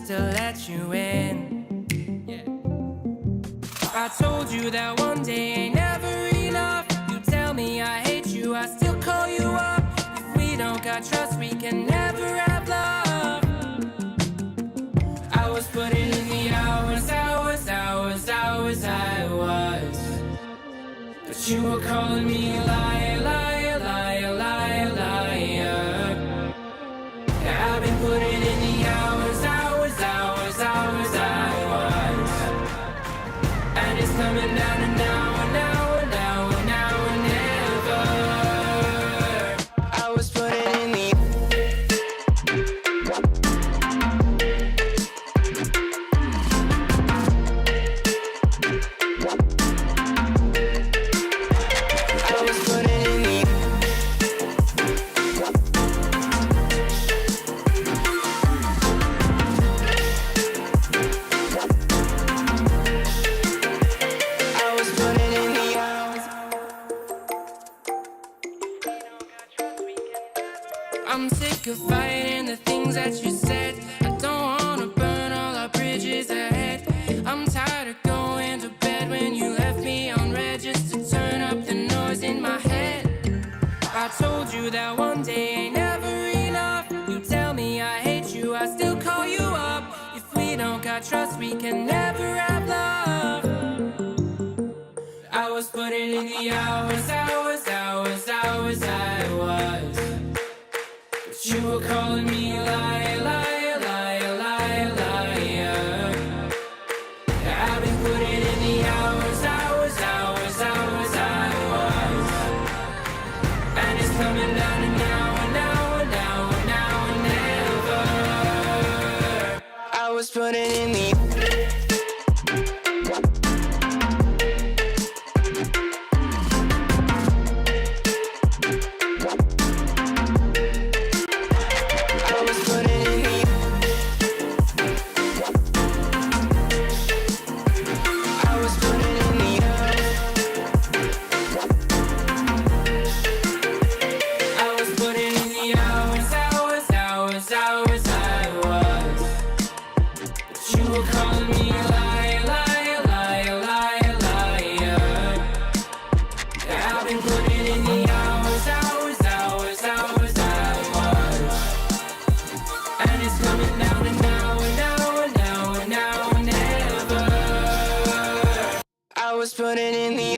to let you in. I told you that one day ain't never enough. You tell me I hate you, I still call you up. If we don't got trust, we can never have love. I was putting in the hours, I was. But you were calling me a liar, liar, liar, liar, liar. Yeah, I've been putting in the hours, I was. And it's coming down to now and now and now and now and never. I was putting in the I'm sick of fighting the things that you said. I don't wanna burn all our bridges ahead. I'm tired of going to bed when you left me on red just to turn up the noise in my head. I told you that one day ain't never enough. You tell me I hate you, I still call you up. If we don't got trust, we can never have love. I was putting in the hours, I was. You were calling me a liar, liar, liar, liar, liar. Yeah, I've been putting in the hours, I was. And it's coming down to now and now and now and now and never. I was putting in the put it in the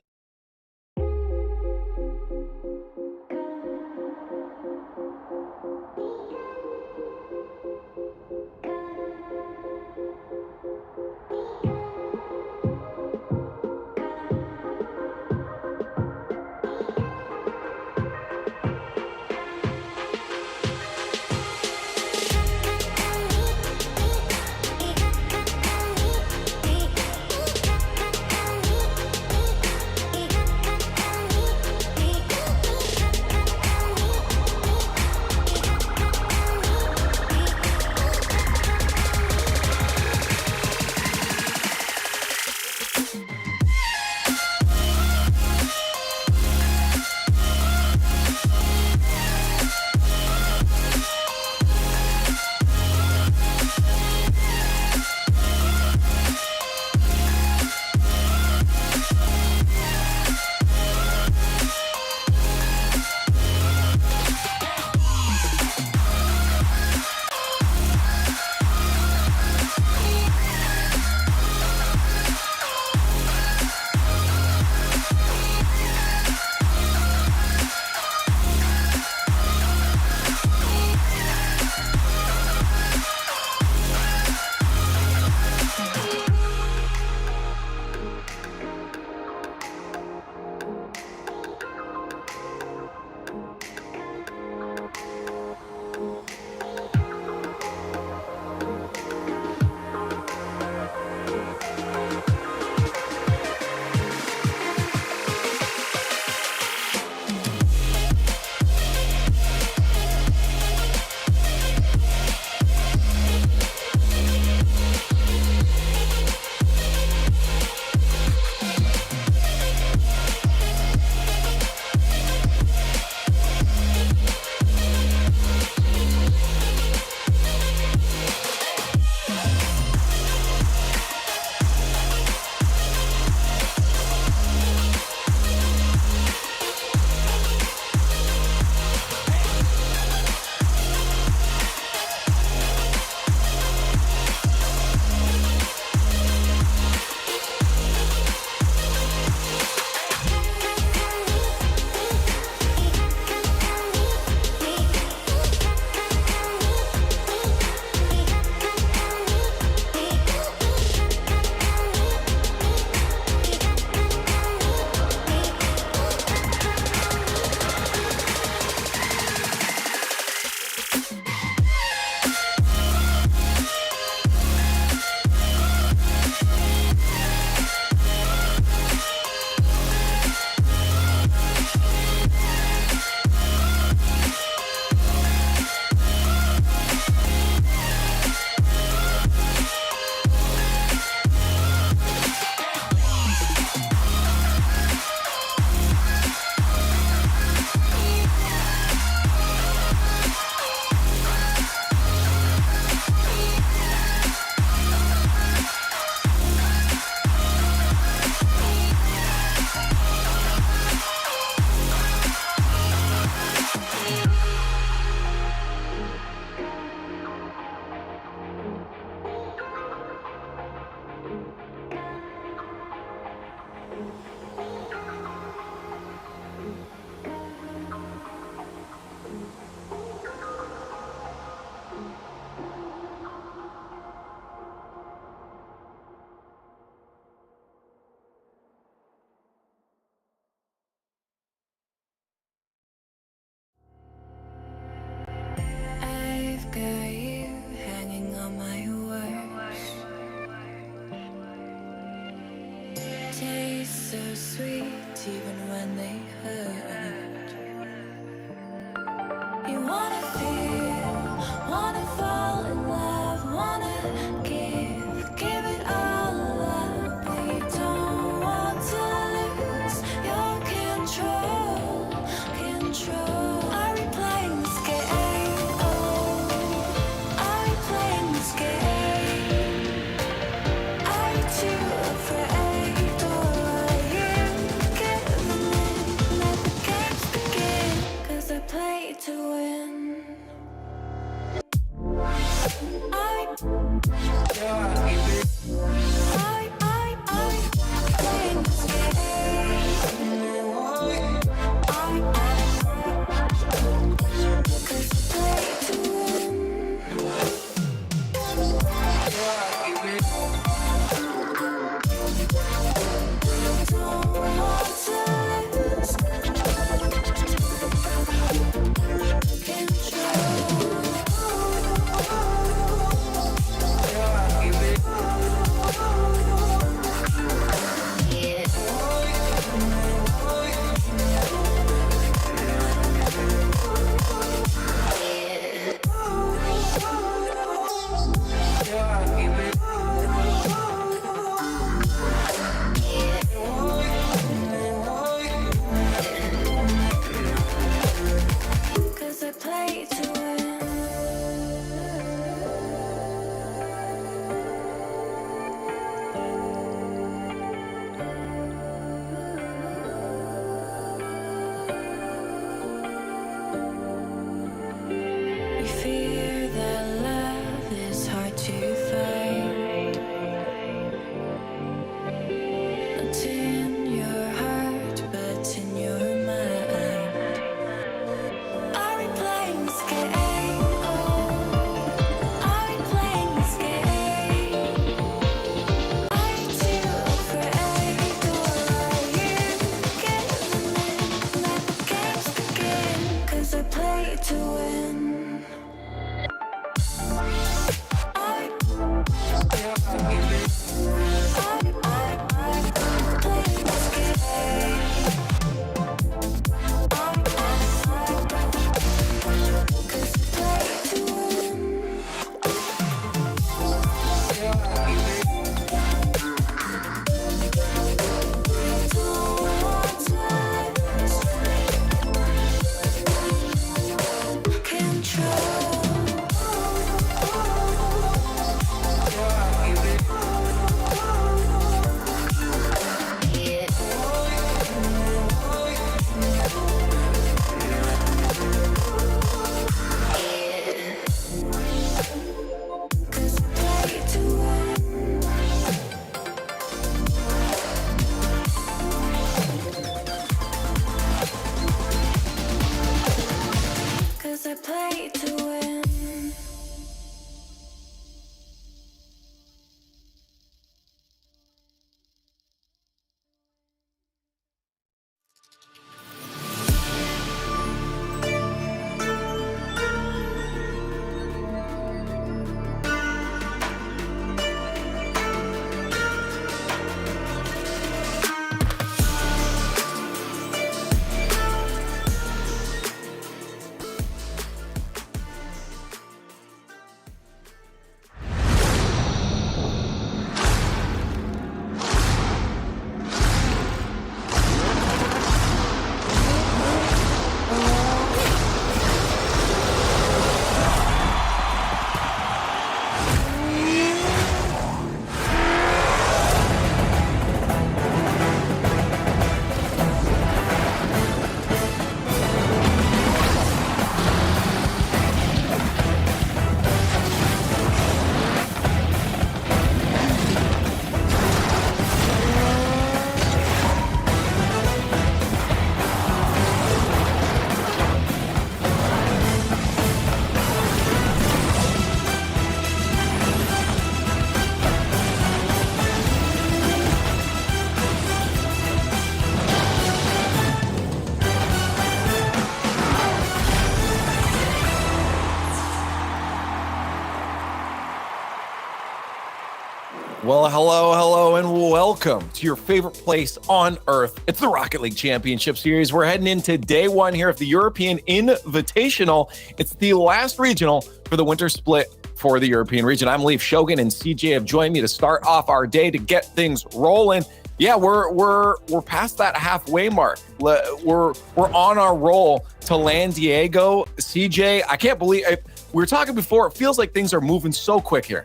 Well, hello, and welcome to your favorite place on Earth. It's the Rocket League Championship Series. We're heading into day one here of the European Invitational. It's the last regional for the winter split for the European region. I'm Leaf. Shogun and CJ have joined me to start off our day to get things rolling. Yeah, we're past that halfway mark. We're on our roll to San Diego. CJ, I can't believe we were talking before. It feels like things are moving so quick here.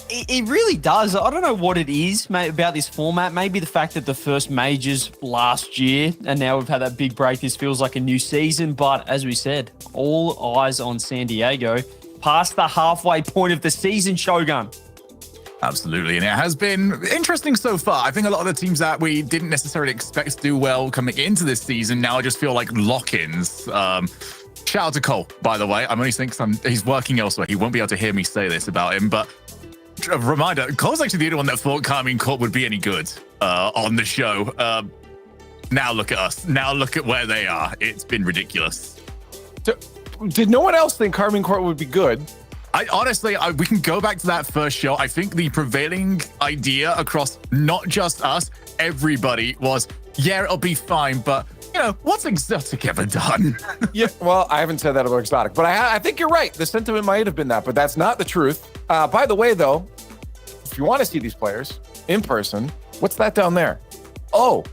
It really does. I don't know what it is about this format. Maybe the fact that the first majors last year and now we've had that big break. This feels like a new season. But as we said, all eyes on San Diego past the halfway point of the season, Shogun. Absolutely, and it has been interesting so far. I think a lot of the teams that we didn't necessarily expect to do well coming into this season now just feel like lock-ins. Shout out to Cole, by the way. I'm only saying because he's working elsewhere. He won't be able to hear me say this about him, but a reminder, Cole's actually the only one that thought Carmine Court would be any good on the show. Now look at us. Now look at where they are. It's been ridiculous. Did no one else think Carmine Court would be good? Honestly, we can go back to that first show. I think the prevailing idea across not just us, everybody was, yeah, it'll be fine, but what's Exotic ever done? Yeah, well, I haven't said that about Exotic, but I think you're right. The sentiment might have been that, but that's not the truth. By the way, though, if you want to see these players in person, what's that down there? Oh,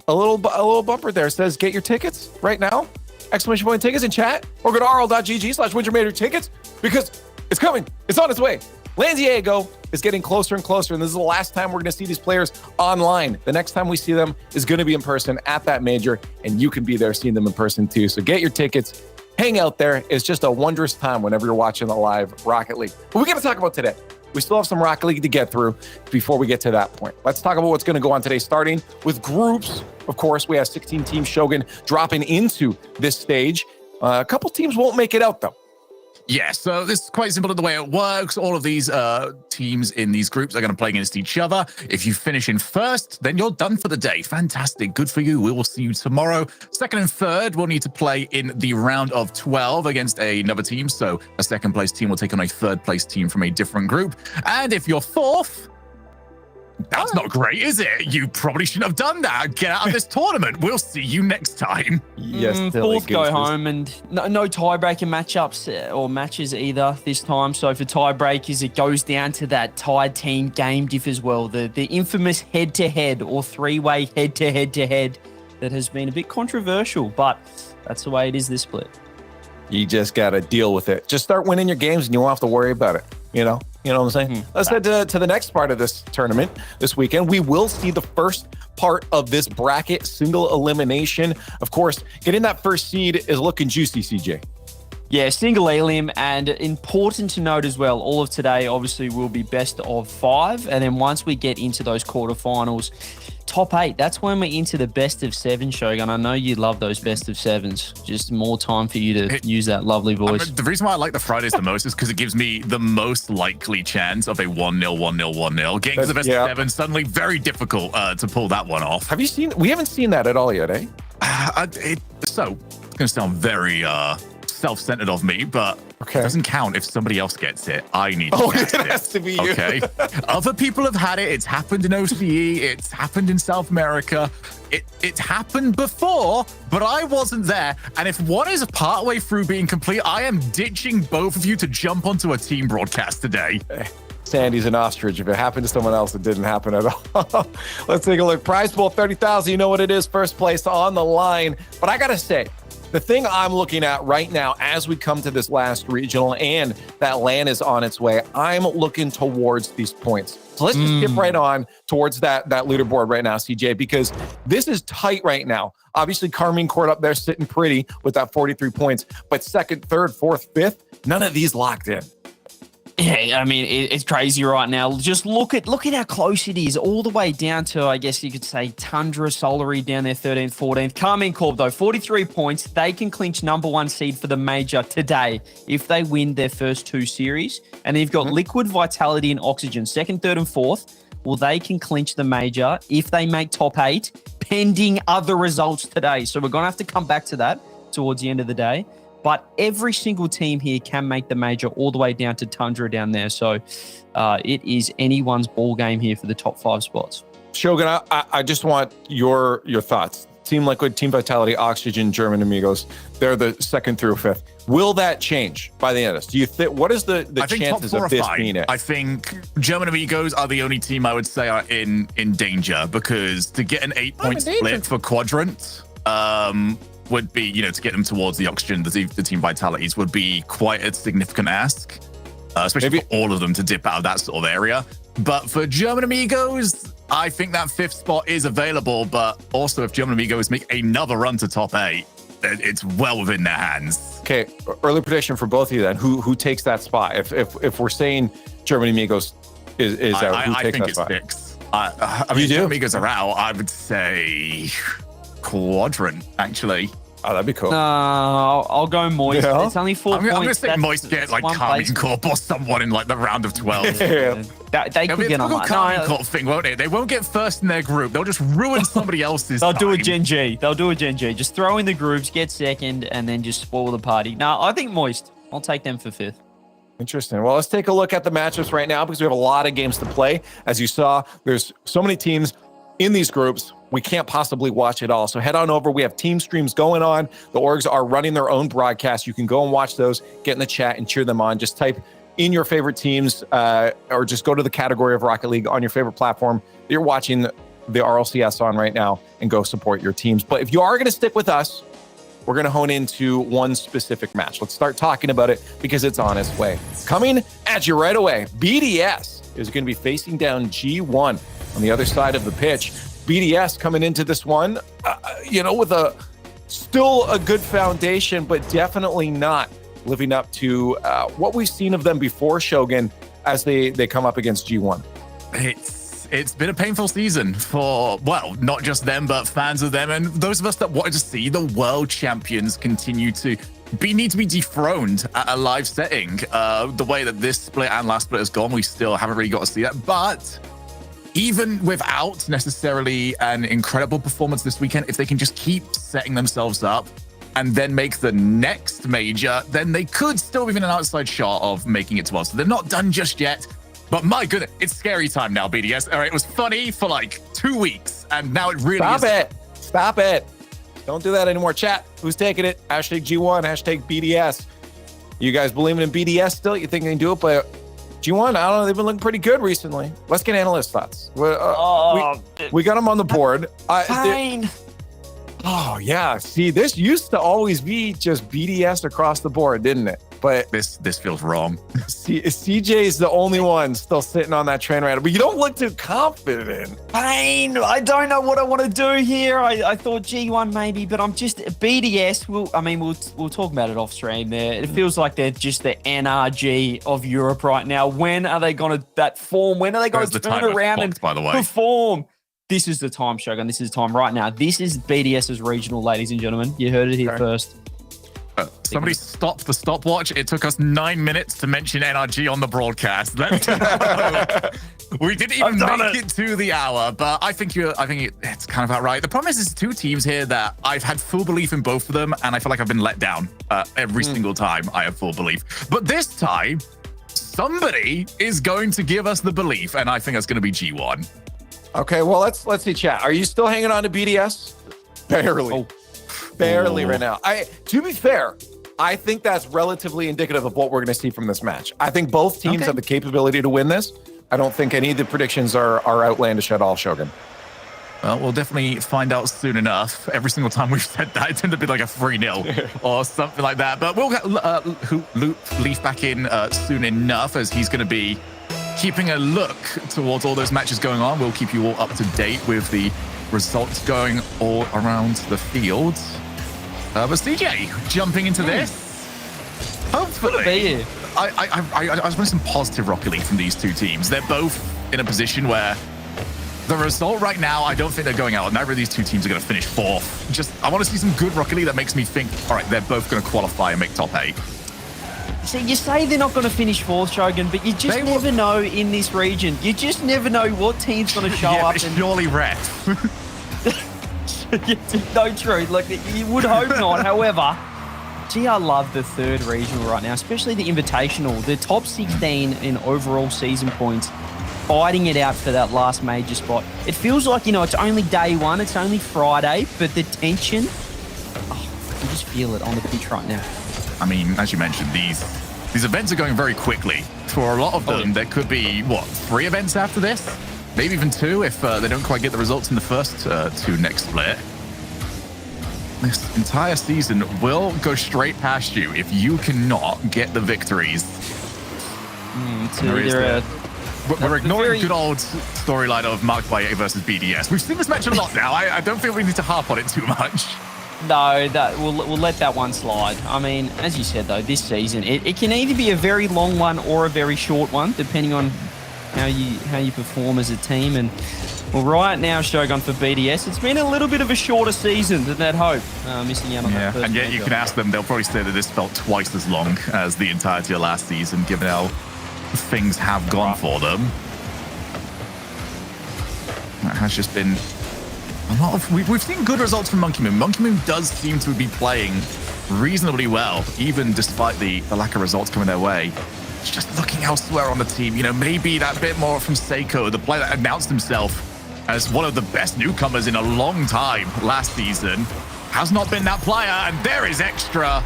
a little bumper there says get your tickets right now. Exclamation point tickets in chat, or go to rl.gg/wintermator tickets because it's coming. It's on its way. San Diego is getting closer and closer, and this is the last time we're going to see these players online. The next time we see them is going to be in person at that major, and you can be there seeing them in person too. So get your tickets. Hang out there. It's just a wondrous time whenever you're watching the live Rocket League. But we got to talk about today. We still have some Rocket League to get through before we get to that point. Let's talk about what's going to go on today, starting with groups. Of course, we have 16 teams Shogun dropping into this stage. A couple teams won't make it out, though. Yeah, so this is quite simple in the way it works. All of these teams in these groups are going to play against each other. If you finish in first, then you're done for the day. Fantastic. Good for you. We will see you tomorrow. Second and third will need to play in the round of 12 against another team. So a second place team will take on a third place team from a different group. And if you're fourth, that's not great, is it? You probably shouldn't have done that. Get out of this tournament. We'll see you next time. Yes, fourth go home, and no tiebreaker matchups or matches either this time. So for tiebreakers, it goes down to that tied team game diff as well. The infamous head-to-head or three-way head-to-head-to-head that has been a bit controversial, but that's the way it is this split. You just got to deal with it. Just start winning your games and you won't have to worry about it. You know what I'm saying? Let's head to the next part of this tournament this weekend. We will see the first part of this bracket, single elimination. Of course, getting that first seed is looking juicy, CJ. Yeah, single elim, and important to note as well, all of today obviously will be best of 5. And then once we get into those quarterfinals, top 8, that's when we're into the best of 7, Shogun. I know you love those best of 7s. Just more time for you to use that lovely voice. The reason why I like the Fridays the most is because it gives me the most likely chance of a 1-0, 1-0, 1-0. Getting to the best of 7, suddenly very difficult to pull that one off. Have you seen? We haven't seen that at all yet, eh? It's going to sound very self-centered of me, but it doesn't count if somebody else gets it. I need to get it. Has to be you. Okay. Other people have had it. It's happened in OCE. It's happened in South America. It's happened before, but I wasn't there. And if one is partway through being complete, I am ditching both of you to jump onto a team broadcast today. Sandy's an ostrich. If it happened to someone else, it didn't happen at all. Let's take a look. Prize pool, 30,000. You know what it is. First place on the line. But I got to say, the thing I'm looking at right now as we come to this last regional and that LAN is on its way, I'm looking towards these points. So let's just skip right on towards that leaderboard right now, CJ, because this is tight right now. Obviously, Carmine Court up there sitting pretty with that 43 points, but second, third, fourth, fifth, none of these locked in. Yeah, I mean, it's crazy right now. Just look at how close it is, all the way down to, I guess you could say, Tundra, Solary down there, 13th, 14th. Carmine Corp, though, 43 points. They can clinch number 1 seed for the major today if they win their first 2 series. And then you've got Liquid, Vitality, and Oxygen, 2nd, 3rd, and 4th. Well, they can clinch the major if they make top 8, pending other results today. So we're going to have to come back to that towards the end of the day. but every single team here can make the major all the way down to Tundra down there. So it is anyone's ball game here for the top 5 spots. Shogun, I just want your thoughts. Team Liquid, Team Vitality, Oxygen, German Amigos, they're the 2nd through 5th. Will that change by the end of this? Do you think, what is the chances of this being it? I think German Amigos are the only team I would say are in danger, because to get an 8-point split for Quadrant would be, to get them towards the Oxygen, the Team Vitalities would be quite a significant ask, especially for all of them to dip out of that sort of area. But for German Amigos, I think that 5th spot is available, but also if German Amigos make another run to top 8, it's well within their hands. Okay, early prediction for both of you then. Who takes that spot? If we're saying German Amigos is out, who takes that spot? I think it's 6. I mean, German Amigos are out. I would say Quadrant, actually. Oh, that'd be cool. I'll go Moist. Yeah. It's only 4 points. I'm going to say Moist get like Carmine Corp or someone in like the round of 12. Yeah. They could get on that. Carmine Corp thing, won't it? They won't get first in their group. They'll just ruin somebody else's They'll time. do a Gen G. Just throw in the groups, get 2nd, and then just spoil the party. No, I think Moist. I'll take them for 5th. Interesting. Well, let's take a look at the matchups right now, because we have a lot of games to play. As you saw, there's so many teams in these groups. We can't possibly watch it all. So head on over. We have team streams going on. The orgs are running their own broadcasts. You can go and watch those, get in the chat and cheer them on. Just type in your favorite teams or just go to the category of Rocket League on your favorite platform that you're watching the RLCS on right now and go support your teams. But if you are going to stick with us, we're going to hone into one specific match. Let's start talking about it because it's on its way. Coming at you right away, BDS is going to be facing down G1 on the other side of the pitch. BDS coming into this one, with still a good foundation, but definitely not living up to what we've seen of them before, Shogun, as they come up against G1. It's been a painful season for, well, not just them, but fans of them and those of us that wanted to see the world champions continue to need to be dethroned at a live setting. The way that this split and last split has gone, we still haven't really got to see that, but even without necessarily an incredible performance this weekend, if they can just keep setting themselves up and then make the next major, then they could still be in an outside shot of making it to us. So they're not done just yet, but my goodness, it's scary time now, BDS. All right, it was funny for like 2 weeks, and now it really is. Stop it. Don't do that anymore. Chat, who's taking it? Hashtag G1, hashtag BDS. You guys believing in BDS still? You think they can do it? But G1, I don't know. They've been looking pretty good recently. Let's get analyst thoughts. We got them on the board. Fine. Oh, yeah. See, this used to always be just BDS across the board, didn't it? But this feels wrong. CJ is the only one still sitting on that train right now. But you don't look too confident. Fine. I don't know what I want to do here. I thought G1 maybe, but I'm just BDS. We'll talk about it off stream there. It feels like they're just the NRG of Europe right now. When are they going to that form? When are they going to turn around and perform? This is the time, Shogun. This is the time right now. This is BDS's regional, ladies and gentlemen. You heard it here first. Somebody stopped the stopwatch. It took us 9 minutes to mention NRG on the broadcast. We didn't even make it to the hour, but I think it's kind of about right. The problem is there's 2 teams here that I've had full belief in both of them, and I feel like I've been let down every single time I have full belief. But this time, somebody is going to give us the belief, and I think that's going to be G1. Okay, well, let's see, chat. Are you still hanging on to BDS? Barely. Barely right now. To be fair, I think that's relatively indicative of what we're going to see from this match. I think both teams have the capability to win this. I don't think any of the predictions are outlandish at all, Shogun. Well, we'll definitely find out soon enough. Every single time we've said that, it tends to be like a 3-0 or something like that. But we'll get Leaf back in soon enough, as he's going to be keeping a look towards all those matches going on. We'll keep you all up to date with the results going all around the field. But CJ, jumping into this, hopefully, I was wanting some positive Rocket League from these 2 teams. They're both in a position where the result right now, I don't think they're going out. Neither of these 2 teams are going to finish 4th. I want to see some good Rocket League that makes me think, all right, they're both going to qualify and make top 8. See, you say they're not going to finish 4th, Shogun, but you just never know in this region. You just never know what team's going to show up. It's surely red. No, true. Like, you would hope not. However, Gee, I love the third regional right now, especially the Invitational. The top 16 in overall season points, fighting it out for that last major spot. It feels like, you know, it's only day one, it's only Friday, but the tension, you just feel it on the pitch right now. I mean, as you mentioned, these events are going very quickly. For a lot of them, there could be, 3 events after this? Maybe even 2 if they don't quite get the results in the first 2 next split. This entire season will go straight past you if you cannot get the victories. We're ignoring good old storyline of Mark by 8 versus BDS. We've seen this match a lot now. I don't feel we need to harp on it too much. No, we'll let that one slide. I mean, as you said, though, this season, it can either be a very long one or a very short one, depending on how you perform as a team. And well, right now, Shogun, for BDS, it's been a little bit of a shorter season than they'd hope, missing out on that first and yet you can ask them, they'll probably say that this felt twice as long as the entirety of last season, given how things have gone for them. That has just been a lot of... We've seen good results from Monkey Moon. Monkey Moon does seem to be playing reasonably well, even despite the lack of results coming their way. It's just looking elsewhere on the team. You know, maybe that bit more from Seiko, the player that announced himself as one of the best newcomers in a long time last season, has not been that player, and there is Extra,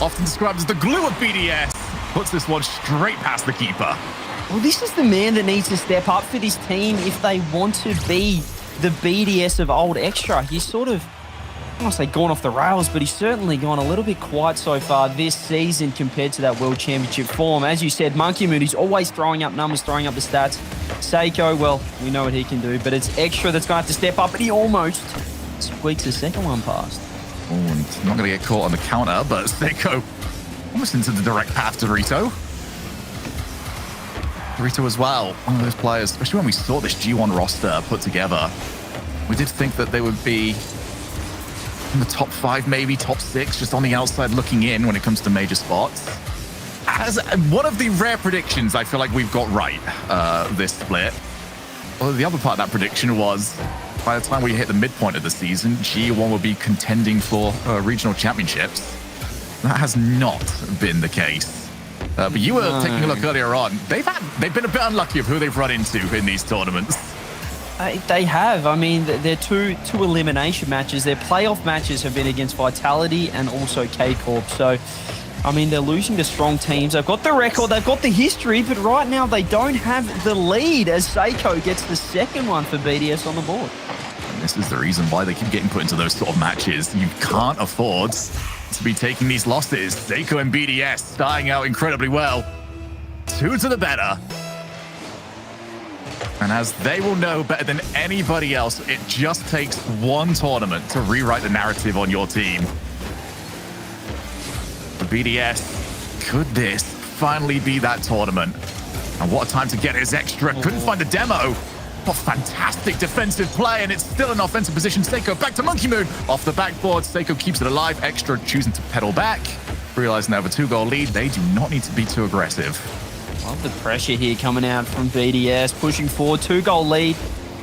often described as the glue of BDS, puts this one straight past the keeper. Well, this is the man that needs to step up for this team if they want to be the BDS of old Extra. He's sort of, I don't want to say gone off the rails, but he's certainly gone a little bit quiet so far this season compared to that World Championship form. As you said, Monkey Moon, he's always throwing up numbers, throwing up the stats. Seiko, well, we know what he can do, but it's Extra that's going to have to step up, and he almost squeaks the second one past. Oh, and he's not going to get caught on the counter, but Seiko almost into the direct path to Dorito. Dorito as well, one of those players, especially when we saw this G1 roster put together, we did think that they would be in the top 5, maybe top 6, just on the outside looking in when it comes to major spots. As one of the rare predictions I feel like we've got right this split. Well, the other part of that prediction was by the time we hit the midpoint of the season, G1 will be contending for regional championships. That has not been the case. But you were taking a look earlier on. They've been a bit unlucky of who they've run into in these tournaments. They have. I mean, their two elimination matches, their playoff matches have been against Vitality and also K-Corp. So, I mean, they're losing to strong teams. They've got the record, they've got the history, but right now they don't have the lead as Seiko gets the second one for BDS on the board. And this is the reason why they keep getting put into those sort of matches. You can't afford to be taking these losses. Seiko and BDS starting out incredibly well. 2 to the better. And as they will know better than anybody else, it just takes one tournament to rewrite the narrative on your team. For BDS, could this finally be that tournament? And what a time to get his Extra. Couldn't find the demo. What fantastic defensive play, and it's still an offensive position. Seiko back to Monkey Moon. Off the backboard, Seiko keeps it alive. Extra choosing to pedal back. Realizing they have a 2-goal lead, they do not need to be too aggressive. Love the pressure here coming out from BDS, pushing forward, 2-goal lead.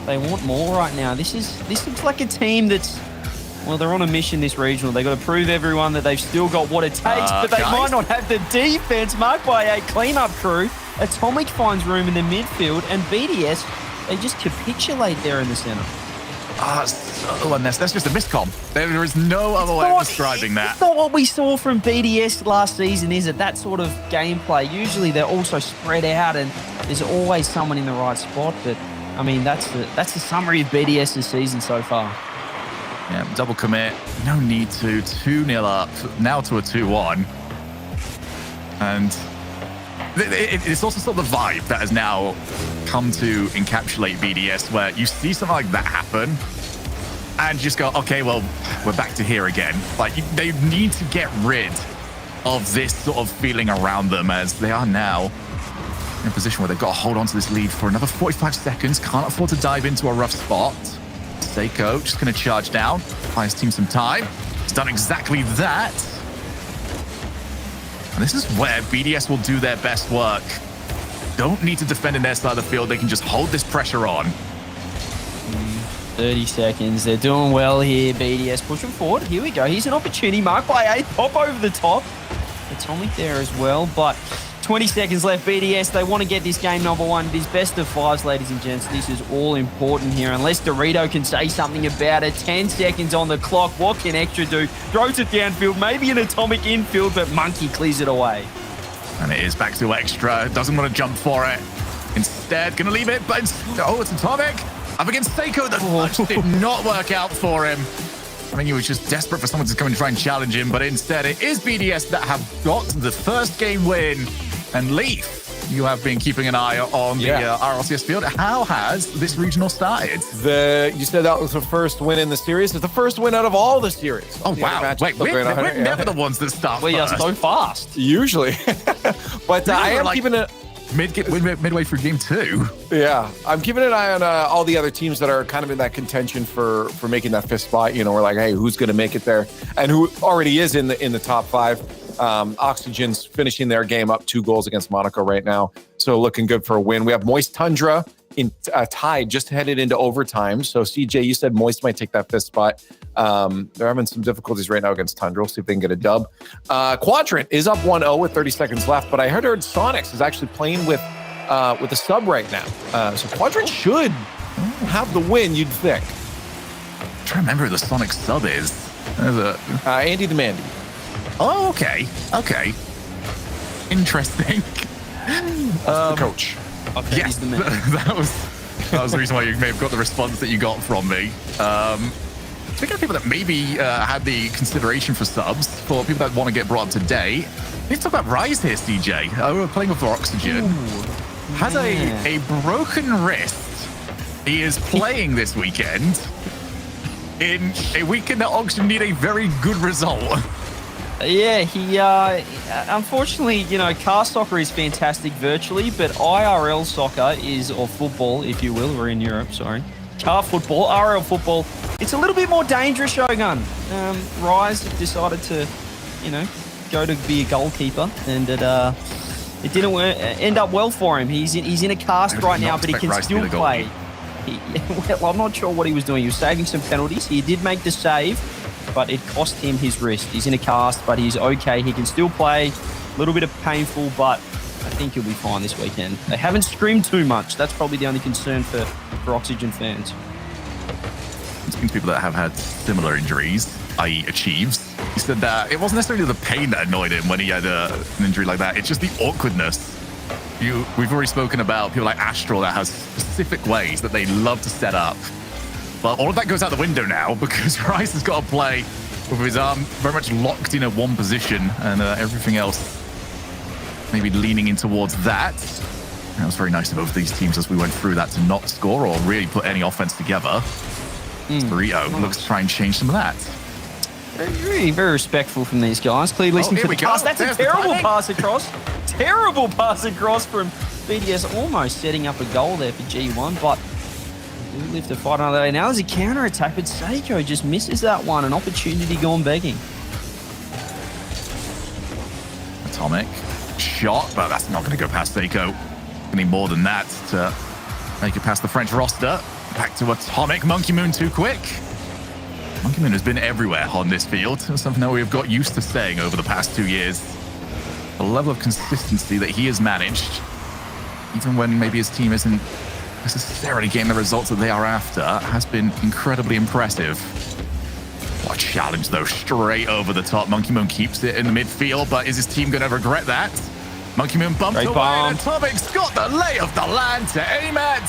They want more right now. This looks like a team that's, well, they're on a mission this regional. They've got to prove everyone that they've still got what it takes, but they might not have the defense. Marked by a cleanup crew. Atomic finds room in the midfield, and BDS, they just capitulate there in the center. So unnecessary. That's just a miscom. There is no other way of describing that. It's not what we saw from BDS last season, is it? That sort of gameplay. Usually they're also spread out and there's always someone in the right spot. But, I mean, that's the summary of BDS's season so far. Yeah, double commit. No need to. 2-0 up. Now to a 2-1. And it's also sort of the vibe that has now come to encapsulate BDS, where you see something like that happen and you just go, okay, well, we're back to here again. Like, they need to get rid of this sort of feeling around them, as they are now in a position where they've got to hold on to this lead for another 45 seconds. Can't afford to dive into a rough spot. Seiko just going to charge down, buy his team some time. He's done exactly that. And this is where BDS will do their best work. Don't need to defend in their side of the field. They can just hold this pressure on. 30 seconds. They're doing well here. BDS pushing forward. Here we go. Here's an opportunity marked by 8. Pop over the top. Atomic there as well, but 20 seconds left. BDS, they want to get this game number 1. It is best of 5s, ladies and gents. This is all important here. Unless Dorito can say something about it. 10 seconds on the clock. What can Extra do? Throws it downfield. Maybe an Atomic infield, but Monkey clears it away. And it is back to Extra. Doesn't want to jump for it. Instead, going to leave it, but it's Atomic. Up against Seiko. The fudge did not work out for him. I think he was just desperate for someone to come and try and challenge him, but instead it is BDS that have got the first game win. And Leaf, you have been keeping an eye on the RLCS field. How has this regional started? You said that was the first win in the series. It's the first win out of all the series. Oh, wow. Wait, we're never the ones that start We are first. so fast. Usually. But I am keeping it... midway through game 2. Yeah, I'm keeping an eye on all the other teams that are kind of in that contention for making that 5th spot. You know, we're like, hey, who's going to make it there, and who already is in the top 5. Oxygen's finishing their game up 2 goals against Monaco right now, so looking good for a win. We have Moist Tundra in tied, just headed into overtime. So CJ, you said Moist might take that 5th spot. They're having some difficulties right now against Tundra. We'll see if they can get a dub. Quadrant is up 1-0 with 30 seconds left, but I heard Sonics is actually playing with a sub right now. So Quadrant should have the win, you'd think. I'm trying to remember who the Sonic sub is. Andy the Mandy. Oh, okay. Okay. Interesting. The coach. Okay, Yes, he's the man. that was the reason why you may have got the response that you got from me. Speaking of people that maybe had the consideration for subs, for people that want to get brought up to date, let's talk about Rise here, CJ. We're playing with Oxygen. Has a broken wrist. He is playing this weekend in a weekend that Oxygen need a very good result. Yeah, he unfortunately, you know, car soccer is fantastic virtually, but IRL soccer is, or football, if you will, we're in Europe, sorry. Car football, RL football, it's a little bit more dangerous, Shogun. Rise decided to, you know, go to be a goalkeeper, and it didn't end up well for him. He's in a cast right now, but he can still play. Well, I'm not sure what he was doing. He was saving some penalties. He did make the save, but it cost him his wrist. He's in a cast, but he's okay. He can still play. A little bit of painful, but I think he'll be fine this weekend. They haven't screamed too much. That's probably the only concern for Oxygen fans. Speaking to people that have had similar injuries, i.e. Achieves, he said that it wasn't necessarily the pain that annoyed him when he had an injury like that. It's just the awkwardness. We've already spoken about people like Astral that has specific ways that they love to set up. But all of that goes out the window now because Rice has got to play with his arm very much locked in a one position and everything else maybe leaning in towards that. That was very nice of both these teams as we went through that to not score or really put any offense together. Burrito looks to try and change some of that. Very, very respectful from these guys. Clearly listening to the pass. That's a terrible pass across. Terrible pass across from BDS, almost setting up a goal there for G1, but we do live to fight another day. Now there's a counter-attack, but Seiko just misses that one. An opportunity gone begging. Atomic shot, but that's not going to go past Seiko. We need more than that to make it past the French roster. Back to Atomic. Monkey Moon too quick. Monkey Moon has been everywhere on this field. Something that we've got used to saying over the past 2 years. The level of consistency that he has managed, even when maybe his team isn't necessarily getting the results that they are after, has been incredibly impressive. What a challenge, though, straight over the top. Monkey Moon keeps it in the midfield, but is his team going to regret that? Monkey Moon bumped away, and Atomic's got the lay of the land to aim at.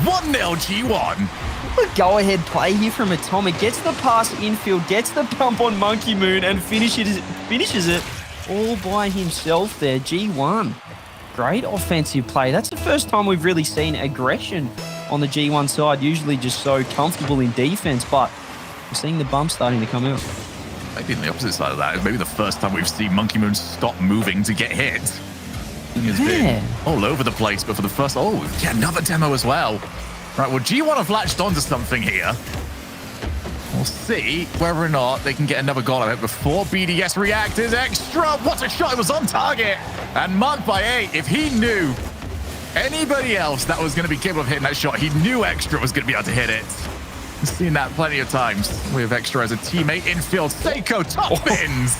1-0 G1. A go-ahead play here from Atomic. Gets the pass infield, gets the bump on Monkey Moon, and finishes it all by himself there. G1. Great offensive play. That's the first time we've really seen aggression on the G1 side. Usually just so comfortable in defense, but we're seeing the bump starting to come out. Maybe on the opposite side of that is maybe the first time we've seen Monkey Moon stop moving to get hit. He has been all over the place, but for the first... Oh, yeah, another demo as well. Right, well, G1 have latched onto something here. We'll see whether or not they can get another goal out of it before BDS react. Is Extra. What a shot. It was on target. And marked by 8. If he knew anybody else that was going to be capable of hitting that shot, he knew Extra was going to be able to hit it. Seen that plenty of times with Extra as a teammate. Infield, Seiko, top bins.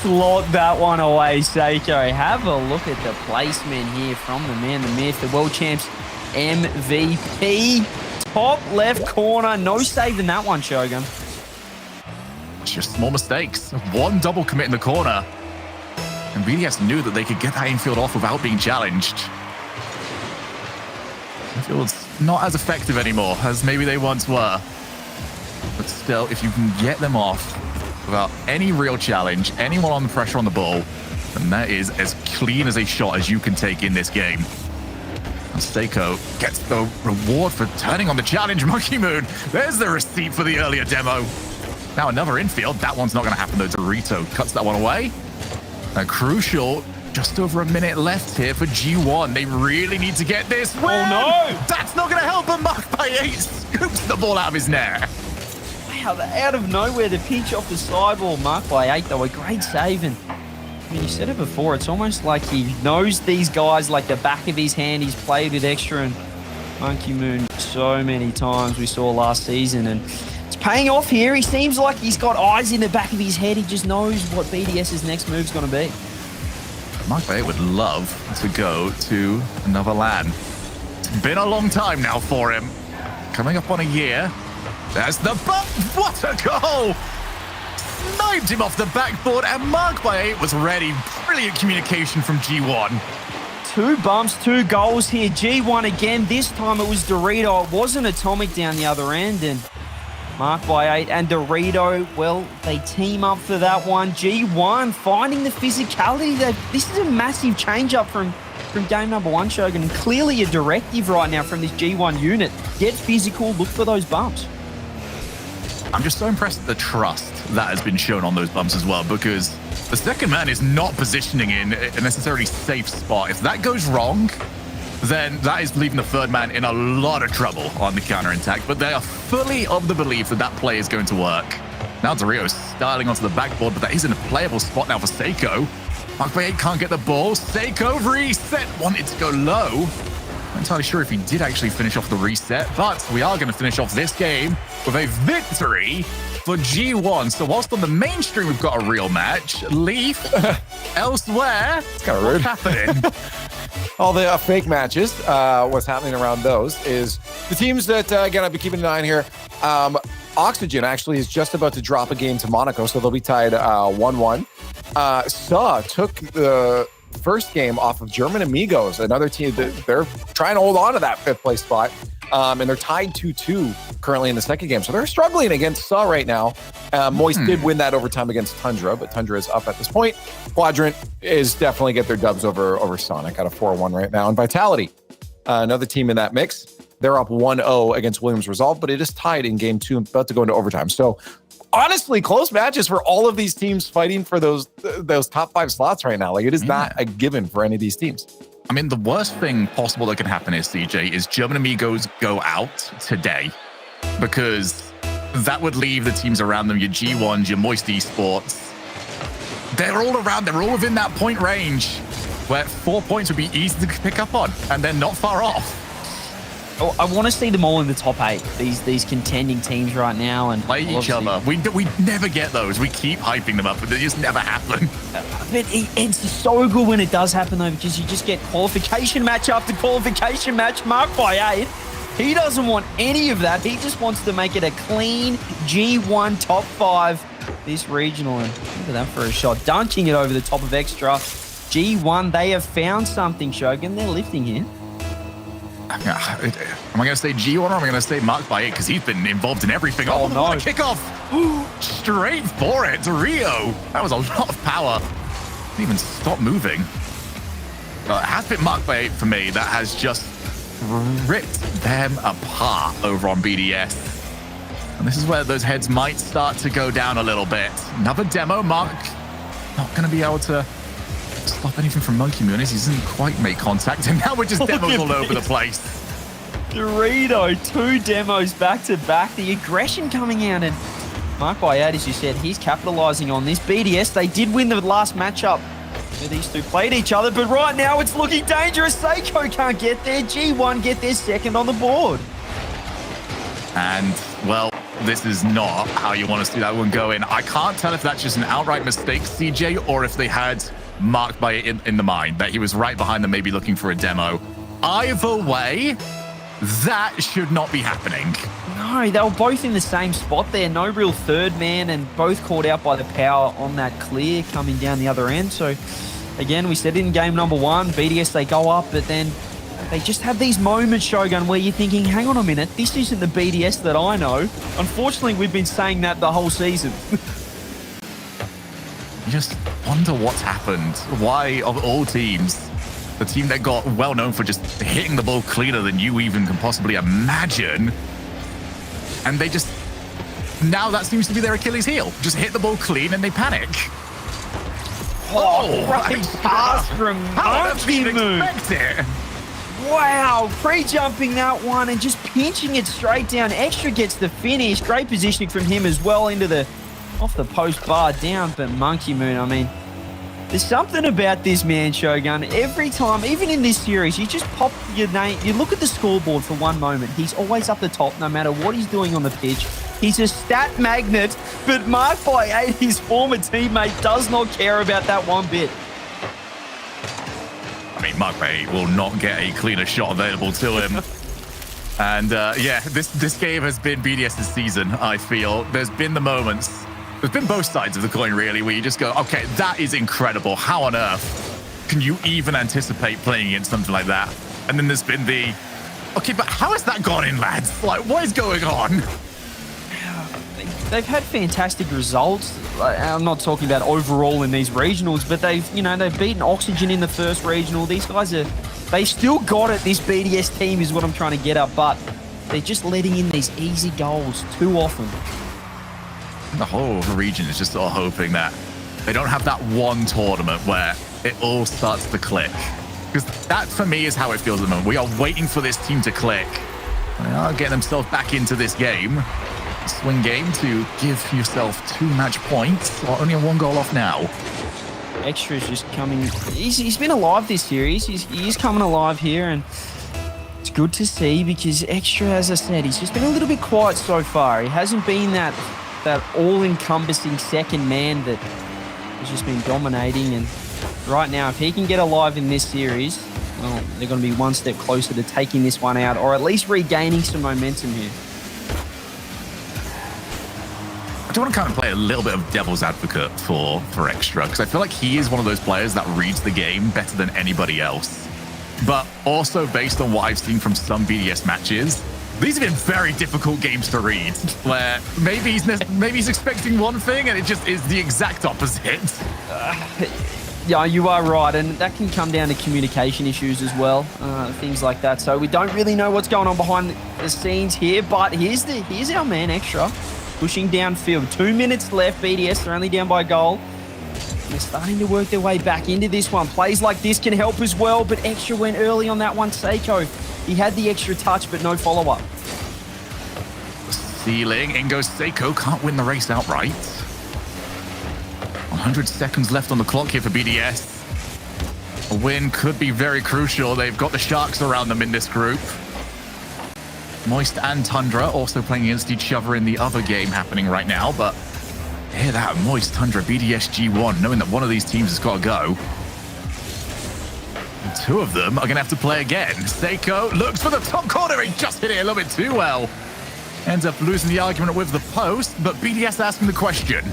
Slot that one away, Seiko. Have a look at the placement here from the man, the myth, the world champs MVP. Top left corner. No save in that one, Shogun. It's just small mistakes. One double commit in the corner. And BDS knew that they could get that infield off without being challenged. Infield's not as effective anymore as maybe they once were. But still, if you can get them off without any real challenge, anyone on the pressure on the ball, then that is as clean as a shot as you can take in this game. And Seiko gets the reward for turning on the challenge. Monkey Moon, there's the receipt for the earlier demo. Now another infield. That one's not going to happen though. Dorito cuts that one away. A crucial, just over a minute left here for G1. They really need to get this win. Oh no! That's not going to help him. Mark by 8 scoops the ball out of his net. Wow, out of nowhere, the pinch off the sidewall. Marked by 8, though. A great save. And I mean, you said it before. It's almost like he knows these guys like the back of his hand. He's played with Extra and Monkey Moon so many times we saw last season. And it's paying off here. He seems like he's got eyes in the back of his head. He just knows what BDS's next move's going to be. Mark by 8 would love to go to another LAN. It's been a long time now for him. Coming up on a year. There's the bump. What a goal! Sniped him off the backboard, and Mark by 8 was ready. Brilliant communication from G1. 2 bumps, 2 goals here. G1 again. This time it was Dorito. It wasn't Atomic down the other end. And Mark by 8 and Dorito, well, they team up for that one. G1 finding the physicality. This is a massive change up from game number 1, Shogun. And clearly a directive right now from this G1 unit. Get physical, look for those bumps. I'm just so impressed at the trust that has been shown on those bumps as well, because the second man is not positioning in a necessarily safe spot. If that goes wrong, then that is leaving the third man in a lot of trouble on the counter-attack. But they are fully of the belief that that play is going to work. Now Dorito's styling onto the backboard, but that isn't a playable spot now for Seiko. Mark by 8 can't get the ball. Seiko reset, wanted to go low. Not entirely sure if he did actually finish off the reset, but we are going to finish off this game with a victory for G1. So whilst on the mainstream we've got a real match, Leaf elsewhere, It's kind of rude. what's happening? All the fake matches, what's happening around those is the teams that, again, I've been keeping an eye on here. Oxygen actually is just about to drop a game to Monaco, so they'll be tied 1-1. SA took the first game off of German Amigos, another team that they're trying to hold on to that 5th place spot. And they're tied 2-2 currently in the second game. So they're struggling against SA right now. Moist did win that overtime against Tundra, but Tundra is up at this point. Quadrant is definitely get their dubs over Sonic at a 4-1 right now. And Vitality, another team in that mix. They're up 1-0 against Williams Resolve, but it is tied in game 2, about to go into overtime. So honestly, close matches for all of these teams fighting for those top 5 slots right now. Like, it is not a given for any of these teams. I mean, the worst thing possible that can happen is, CJ, is German Amigos go out today, because that would leave the teams around them, your G1s, your Moist Esports. They're all around, they're all within that point range where 4 points would be easy to pick up on, and they're not far off. Oh, I want to see them all in the top 8, these contending teams right now. And Play each other. We never get those. We keep hyping them up, but they just never happen. But it's so good when it does happen, though, because you just get qualification match after qualification match. Marked by 8. He doesn't want any of that. He just wants to make it a clean G1 top 5 this regional. And look at that for a shot. Dunking it over the top of Extra. G1, they have found something, Shogun. They're lifting here. Am I going to say G1 or am I going to say Marked by 8? Because he's been involved in everything. Oh, no. What a kickoff. Straight for it. Rio. That was a lot of power. Didn't even stop moving. It has been Marked by 8 for me. That has just ripped them apart over on BDS. And this is where those heads might start to go down a little bit. Another demo. Mark not going to be able to stop anything from Monkey Moon as he doesn't quite make contact, and now we're just demos all over the place. Dorito, 2 demos back to back. The aggression coming out, and Marked by 8, as you said, he's capitalizing on this. BDS, they did win the last matchup where these two played each other, but right now it's looking dangerous. Seiko can't get there. G1 get their second on the board. And, well, this is not how you want to see that one go in. I can't tell if that's just an outright mistake, CJ, or if they had marked by it in the mind, that he was right behind them, maybe looking for a demo. Either way, that should not be happening. No, they were both in the same spot there. No real third man, and both caught out by the power on that clear coming down the other end. So, again, we said in game number 1, BDS, they go up, but then they just have these moments, Shogun, where you're thinking, hang on a minute, this isn't the BDS that I know. Unfortunately, we've been saying that the whole season. You just wonder what's happened. Why, of all teams, the team that got well known for just hitting the ball cleaner than you even can possibly imagine, and they just, now that seems to be their Achilles heel. Just hit the ball clean and they panic. Great pass from Monkey Moon. Expect it. Wow, pre-jumping that one and just pinching it straight down. Extra gets the finish. Great positioning from him as well into the, off the post bar down. But Monkey Moon, I mean, there's something about this man, Shogun. Every time, even in this series, you just pop your name, you look at the scoreboard for one moment. He's always up the top no matter what he's doing on the pitch. He's a stat magnet, but marked by 8, his former teammate, does not care about that one bit. I mean, Mark Bay will not get a cleaner shot available to him. And yeah, this game has been BDS's season, I feel. There's been the moments, there's been both sides of the coin, really, where you just go, okay, that is incredible. How on earth can you even anticipate playing against something like that? And then there's been the, okay, but how has that gone in, lads? Like, what is going on? They've had fantastic results. I'm not talking about overall in these regionals, but they've beaten Oxygen in the first regional. These guys they still got it. This BDS team is what I'm trying to get at, but they're just letting in these easy goals too often. The whole region is just sort of hoping that they don't have that one tournament where it all starts to click. Because that, for me, is how it feels at the moment. We are waiting for this team to click. They are getting themselves back into this game. Swing game to give yourself 2 match points, or only a 1 goal off now. Extra is just coming. He's been alive this series. He is coming alive here, and it's good to see because Extra, as I said, he's just been a little bit quiet so far. He hasn't been that all-encompassing second man that has just been dominating. And right now, if he can get alive in this series, well, they're going to be one step closer to taking this one out, or at least regaining some momentum here. I do want to kind of play a little bit of devil's advocate for Extra, because I feel like he is one of those players that reads the game better than anybody else. But also, based on what I've seen from some BDS matches, these have been very difficult games to read, where maybe he's expecting one thing and it just is the exact opposite. Yeah, you are right, and that can come down to communication issues as well, things like that. So we don't really know what's going on behind the scenes here, but here's our man, Extra. Pushing downfield. 2 minutes left. BDS, they're only down by a goal. They're starting to work their way back into this one. Plays like this can help as well, but Extra went early on that one. Seiko, he had the extra touch, but no follow-up. Ceiling. In goes Seiko. Can't win the race outright. 100 seconds left on the clock here for BDS. A win could be very crucial. They've got the Sharks around them in this group. Moist and Tundra also playing against each other in the other game happening right now, but hear that, Moist, Tundra, BDS, G1, knowing that one of these teams has got to go. And 2 of them are going to have to play again. Seiko looks for the top corner. He just hit it a little bit too well. Ends up losing the argument with the post, but BDS asking the question.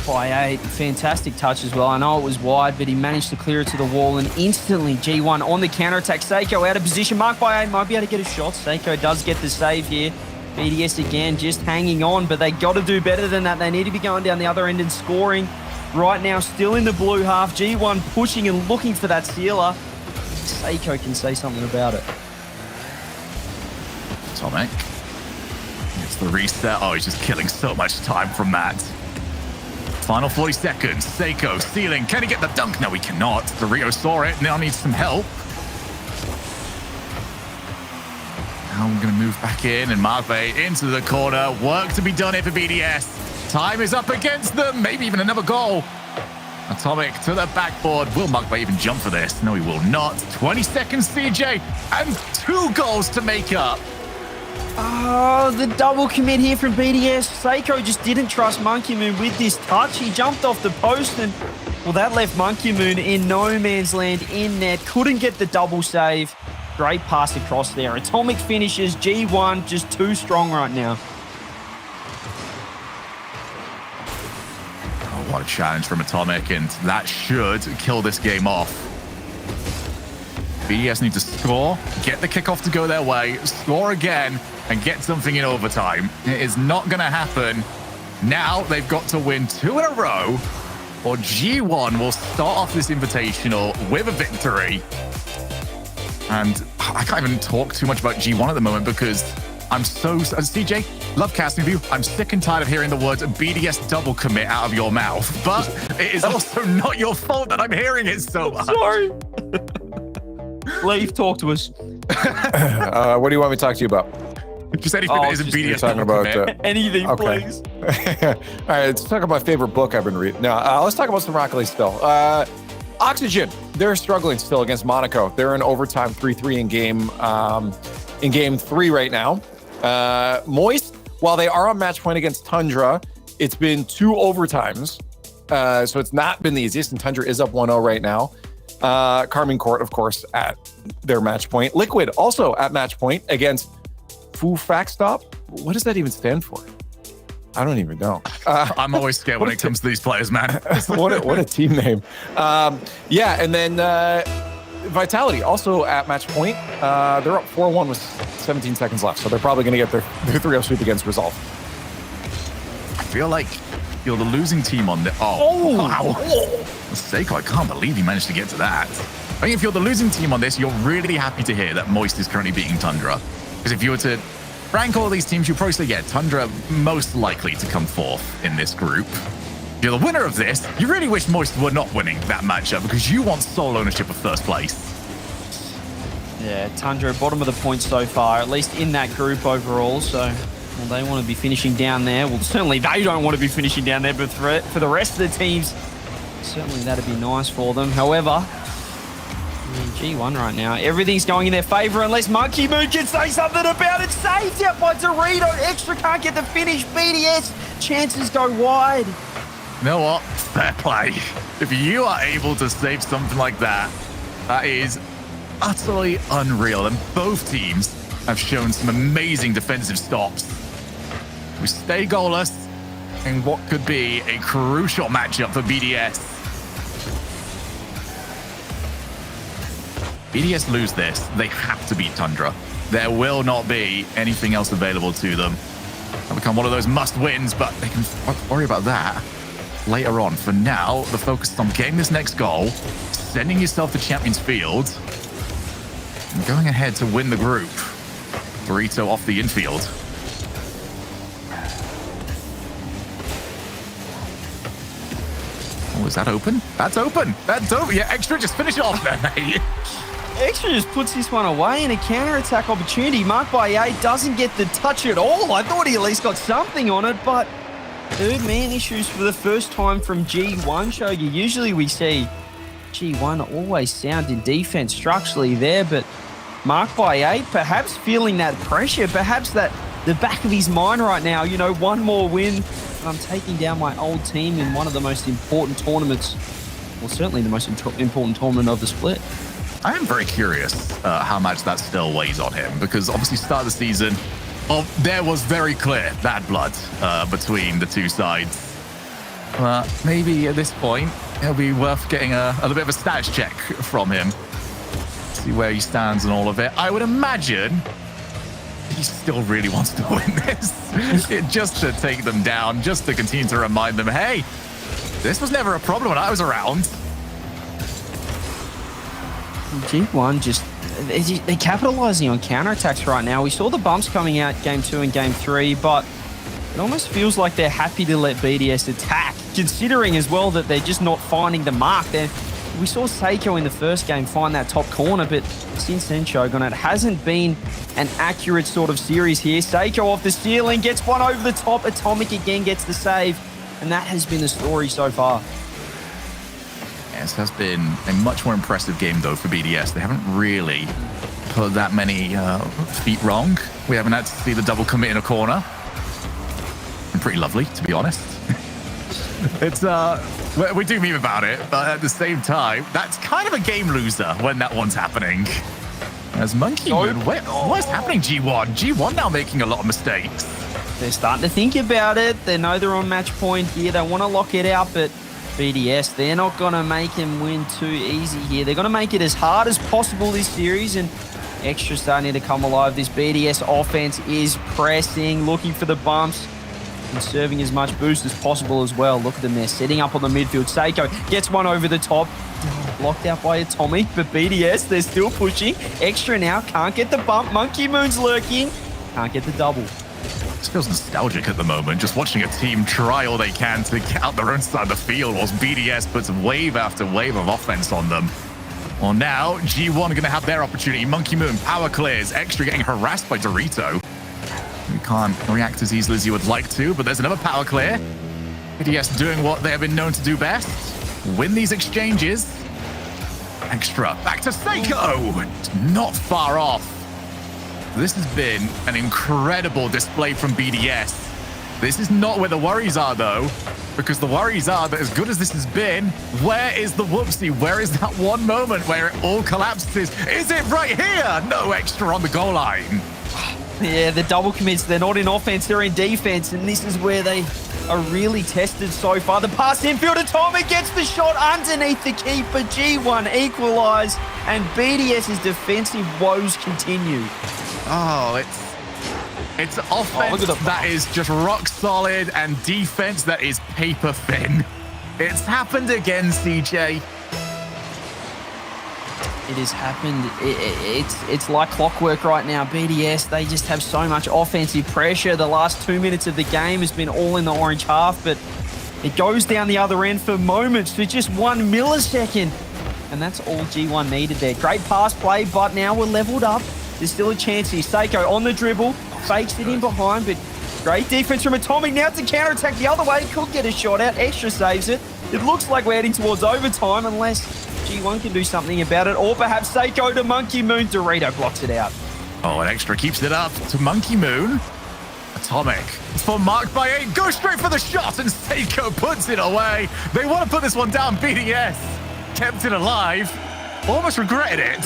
By 8, fantastic touch as well. I know it was wide, but he managed to clear it to the wall, and instantly G1 on the counter-attack. Seiko out of position, marked by 8, might be able to get a shot. Seiko does get the save here. BDS again just hanging on, but they got to do better than that. They need to be going down the other end and scoring. Right now, still in the blue half. G1 pushing and looking for that sealer. Seiko can say something about it. Tomek gets the reset. Oh, he's just killing so much time from that. Final 40 seconds. Seiko, Ceiling. Can he get the dunk? No, he cannot. The Rio saw it. Now needs some help. Now we're going to move back in, and Marve into the corner. Work to be done here for BDS. Time is up against them. Maybe even another goal. Atomic to the backboard. Will Marve even jump for this? No, he will not. 20 seconds, CJ, and 2 goals to make up. Oh, the double commit here from BDS. Seiko just didn't trust Monkey Moon with this touch. He jumped off the post and, well, that left Monkey Moon in no man's land in net. Couldn't get the double save. Great pass across there. Atomic finishes. G1 just too strong right now. Oh, what a challenge from Atomic, and that should kill this game off. BDS need to score, get the kickoff to go their way, score again, and get something in overtime. It is not going to happen. Now they've got to win 2 in a row, or G1 will start off this invitational with a victory. And I can't even talk too much about G1 at the moment because I'm so... CJ, love casting with you. I'm sick and tired of hearing the words BDS double commit out of your mouth. But it is also not your fault that I'm hearing it so much. Sorry. Leave, talk to us. What do you want me to talk to you about? Just anything that isn't BDS talking double about commit. Anything, okay. please. All right, let's talk about my favorite book I've been reading. Now, let's talk about some Rocket League still. Oxygen, they're struggling still against Monaco. They're in overtime 3-3 in game 3 right now. Moist, while they are on match point against Tundra, it's been 2 overtimes. So it's not been the easiest, and Tundra is up 1-0 right now. Carmine Court, of course, at their match point. Liquid also at match point against Fufakstop. What does that even stand for? I don't even know. I'm always scared when it comes to these players, man. what a team name. Yeah, and then Vitality also at match point. They're up 4-1 with 17 seconds left, so they're probably going to get their 3-0 sweep against Resolve. I feel like you're the losing team on the... Oh, wow. Seiko, I can't believe you managed to get to that. I think if you're the losing team on this, you're really happy to hear that Moist is currently beating Tundra. Because if you were to rank all these teams, you'd probably say, yeah, Tundra most likely to come 4th in this group. If you're the winner of this, you really wish Moist were not winning that matchup because you want sole ownership of first place. Yeah, Tundra, bottom of the points so far, at least in that group overall. So, well, they want to be finishing down there. Well, certainly they don't want to be finishing down there, but for the rest of the teams, certainly that'd be nice for them. However, G1 right now, everything's going in their favor unless Monkey Moon can say something about it. Saved out by Dorito. Extra can't get the finish. BDS, chances go wide. You know what? Fair play. If you are able to save something like that, that is utterly unreal. And both teams have shown some amazing defensive stops. We stay goalless in what could be a crucial matchup for BDS. BDS lose this, they have to beat Tundra. There will not be anything else available to them. It'll become one of those must-wins, but they can worry about that later on. For now, the focus is on getting this next goal, sending yourself to Champions Field, and going ahead to win the group. Dorito off the infield. Oh, is that open? That's open. That's open. Yeah, Extra, just finish it off there, mate. Extra just puts this one away in a counter-attack opportunity. Marked by 8 doesn't get the touch at all. I thought he at least got something on it, but third man issues for the first time from G1, Shogi. Usually we see G1 always sound in defense structurally there, but Marked by 8 perhaps feeling that pressure, perhaps that the back of his mind right now, you know, one more win. I'm taking down my old team in one of the most important tournaments, well, certainly the most important tournament of the split. I am very curious how much that still weighs on him, because obviously start of the season, there was very clear bad blood between the two sides. Maybe at this point, it'll be worth getting a little bit of a status check from him. See where he stands and all of it. I would imagine he still really wants to win this. Just to take them down, just to continue to remind them, hey, this was never a problem when I was around. G1 just, they're capitalizing on counterattacks right now. We saw the bumps coming out game 2 and game 3, but it almost feels like they're happy to let BDS attack, considering as well that they're just not finding the mark. We saw Seiko in the first game find that top corner, but since then, Shogun, it hasn't been an accurate sort of series here. Seiko off the ceiling, gets one over the top. Atomic again gets the save, and that has been the story so far. Yes, has been a much more impressive game, though, for BDS. They haven't really put that many feet wrong We haven't had to see the double commit in a corner. Pretty lovely, to be honest. It's we do meme about it, but at the same time, that's kind of a game loser when that one's happening. As Monkey Moon, what's happening, G1? G1 now making a lot of mistakes. They're starting to think about it. They know they're on match point here. They want to lock it out, but BDS, they're not going to make him win too easy here. They're going to make it as hard as possible this series, and Extra starting to come alive. This BDS offense is pressing, looking for the bumps, conserving as much boost as possible as well. Look at them there, setting up on the midfield. Seiko gets one over the top. Blocked out by Atomic, but BDS, they're still pushing. Extra now, can't get the bump. Monkey Moon's lurking, can't get the double. This feels nostalgic at the moment, just watching a team try all they can to get out their own side of the field whilst BDS puts wave after wave of offense on them. Well, now G1 are going to have their opportunity. Monkey Moon power clears. Extra getting harassed by Dorito. We can't react as easily as you would like to, but there's another power clear. BDS doing what they have been known to do best. Win these exchanges. Extra back to Seiko. Not far off. This has been an incredible display from BDS. This is not where the worries are, though, because the worries are that as good as this has been, where is the whoopsie? Where is that one moment where it all collapses? Is it right here? No Extra on the goal line. Yeah, the double commits, they're not in offense, they're in defense, and this is where they are really tested so far. The pass infield, Atomic gets the shot underneath the keeper. G1 equalise, and BDS's defensive woes continue. Oh, it's offense that is just rock solid and defense that is paper thin. It's happened again, CJ. It has happened. It's like clockwork right now. BDS, they just have so much offensive pressure. The last 2 minutes of the game has been all in the orange half, but it goes down the other end for moments, for just 1 millisecond. And that's all G1 needed there. Great pass play, but now we're leveled up. There's still a chance here. Seiko on the dribble, fakes it in behind, but great defense from Atomic. Now to counterattack the other way. Could get a shot out. Extra saves it. It looks like we're heading towards overtime unless G1 can do something about it, or perhaps Seiko to Monkey Moon. Dorito blocks it out. Oh, and Extra keeps it up to Monkey Moon. Atomic for marked by 8. Go straight for the shot, and Seiko puts it away. They want to put this one down. BDS kept it alive. Almost regretted it.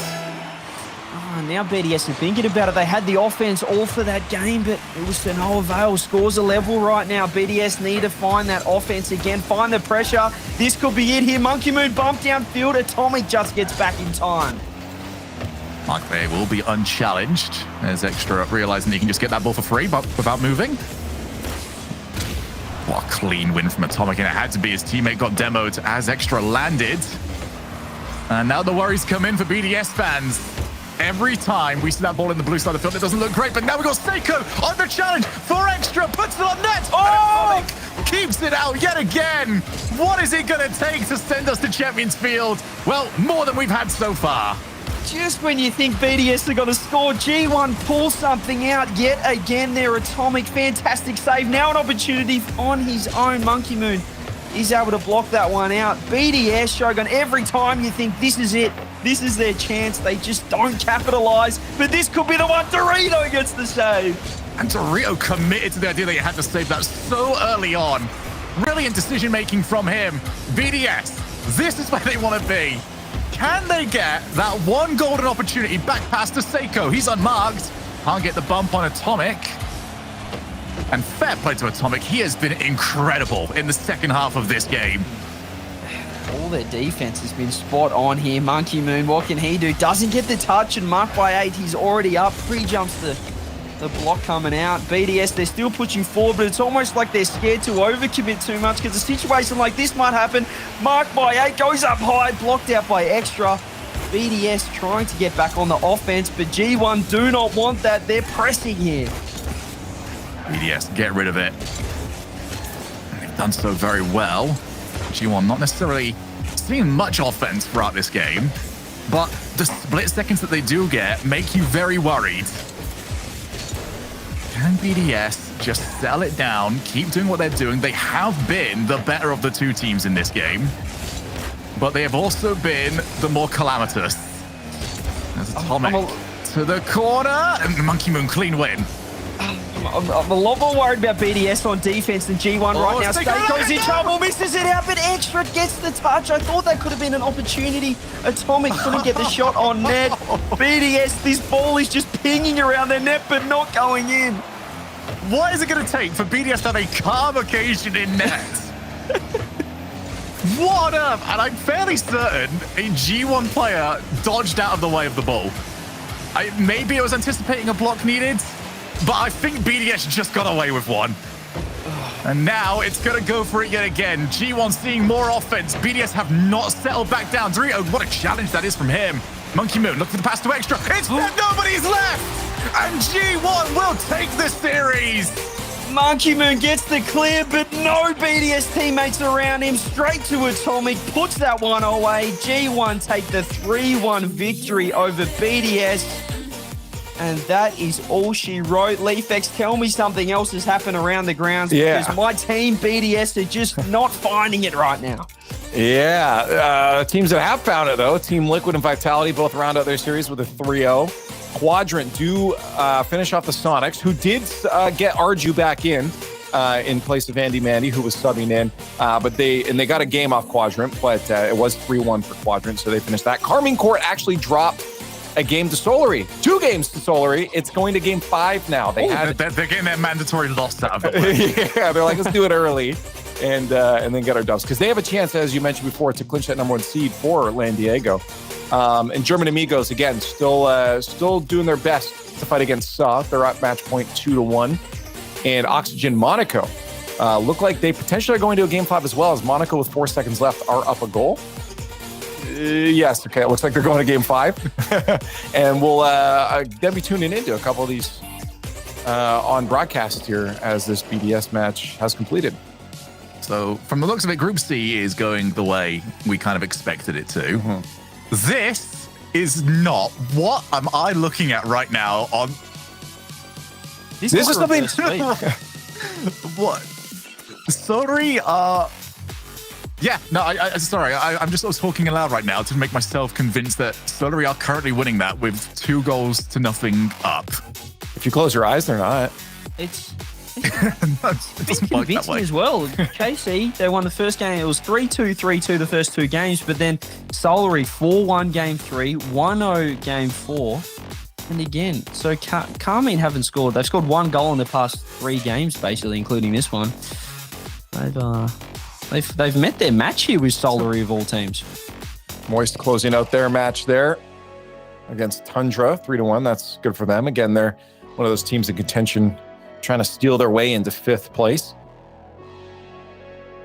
Oh, now BDS are thinking about it. They had the offense all for that game, but it was to no avail. Scores a level right now. BDS need to find that offense again, find the pressure. This could be it here. Monkey Moon bumped downfield. Atomic just gets back in time. Mark Bay will be unchallenged as Extra realizing he can just get that ball for free, but without moving. What a clean win from Atomic, and it had to be his teammate got demoed as Extra landed. And now the worries come in for BDS fans. Every time we see that ball in the blue side of the field, it doesn't look great, but now we've got Seiko on the challenge for Extra, puts it on net. Oh! Keeps it out yet again. What is it going to take to send us to Champions Field? Well, more than we've had so far. Just when you think BDS are going to score, G1 pulls something out yet again there. Atomic, fantastic save. Now an opportunity on his own. Monkey Moon is able to block that one out. BDS, Shogun, every time you think this is it, this is their chance, they just don't capitalize. But this could be the one. Dorito gets the save. And Dorito committed to the idea that you had to save that so early on. Brilliant decision-making from him. BDS, this is where they want to be. Can they get that one golden opportunity back past to Seiko? He's unmarked. Can't get the bump on Atomic. And fair play to Atomic. He has been incredible in the second half of this game. All their defense has been spot on here. Monkey Moon, what can he do? Doesn't get the touch, and marked by 8. He's already up. Pre-jumps the block coming out. BDS, they're still pushing forward, but it's almost like they're scared to overcommit too much because a situation like this might happen. Marked by 8, goes up high, blocked out by Extra. BDS trying to get back on the offense, but G1 do not want that. They're pressing here. BDS, get rid of it. They've done so very well. G1 not necessarily seeing much offense throughout this game, but the split seconds that they do get make you very worried. Can BDS just settle it down, keep doing what they're doing? They have been the better of the two teams in this game, but they have also been the more calamitous. As Atomic to the corner. And Monkey Moon, clean win. I'm a lot more worried about BDS on defense than G1 right now. Stake Stake's in no! trouble, misses it out, but Extra gets the touch. I thought that could have been an opportunity. Atomic couldn't get the shot on net. BDS, this ball is just pinging around their net, but not going in. What is it going to take for BDS to have a calm occasion in net? What up? And I'm fairly certain a G1 player dodged out of the way of the ball. Maybe it was anticipating a block needed, but I think BDS just got away with one. And now it's going to go for it yet again. G1 seeing more offense. BDS have not settled back down. Dorito, what a challenge that is from him. Monkey Moon, look for the pass to Extra. It's nobody's left! And G1 will take the series! Monkey Moon gets the clear, but no BDS teammates around him. Straight to Atomic, puts that one away. G1 take the 3-1 victory over BDS. And that is all she wrote. Leafex, tell me something else has happened around the grounds because my team, BDS, are just not finding it right now. Yeah, teams that have found it, though, Team Liquid and Vitality both round out their series with a 3-0. Quadrant do finish off the Sonics, who did get Arju back in place of Andy Mandy, who was subbing in. But they got a game off Quadrant, but it was 3-1 for Quadrant, so they finished that. Carmine Court actually dropped a game to Solary. 2 games to Solary. It's going to game 5 now. They're getting their mandatory loss out of it. Yeah, they're like, let's do it early and then get our dubs. Because they have a chance, as you mentioned before, to clinch that #1 seed for Lan Diego. And German Amigos, again, still doing their best to fight against South. They're at match point 2-1. And Oxygen Monaco look like they potentially are going to a game 5 as well, as Monaco with 4 seconds left are up a goal. Yes, okay, it looks like they're going to game 5. And we'll then be tuning into a couple of these on broadcast here as this BDS match has completed. So from the looks of it, Group C is going the way we kind of expected it to. Mm-hmm. This is not. What am I looking at right now on... This is something... What? Sorry, yeah, no, sorry. I'm just talking aloud right now to make myself convinced that Solary are currently winning that with 2-0 up. If you close your eyes, they're not. It's It doesn't work that convincing way. as well. KC, they won the first game. It was 3-2, 3-2 the first 2 games, but then Solary 4-1 game 3, 1-0 game 4. And again, so Carmine haven't scored. They've scored 1 goal in the past 3 games, basically, including this one. They've met their match here with Solary of all teams. Moist closing out their match there against Tundra, 3-1. That's good for them. Again, they're one of those teams in contention trying to steal their way into 5th place.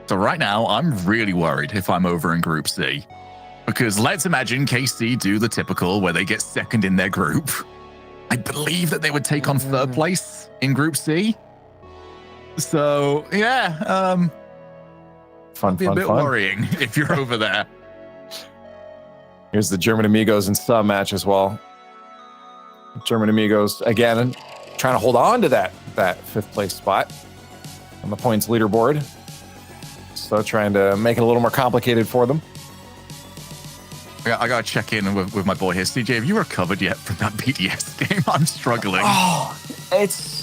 So right now, I'm really worried if I'm over in Group C. Because let's imagine KC do the typical where they get 2nd in their group. I believe that they would take on 3rd place in Group C. So, yeah, Fun. be a bit worrying if you're over there. Here's the German Amigos and Sub match as well. German Amigos, again, trying to hold on to that 5th place spot on the points leaderboard. So trying to make it a little more complicated for them. I got to check in with my boy here. CJ, have you recovered yet from that BDS game? I'm struggling. Oh, there's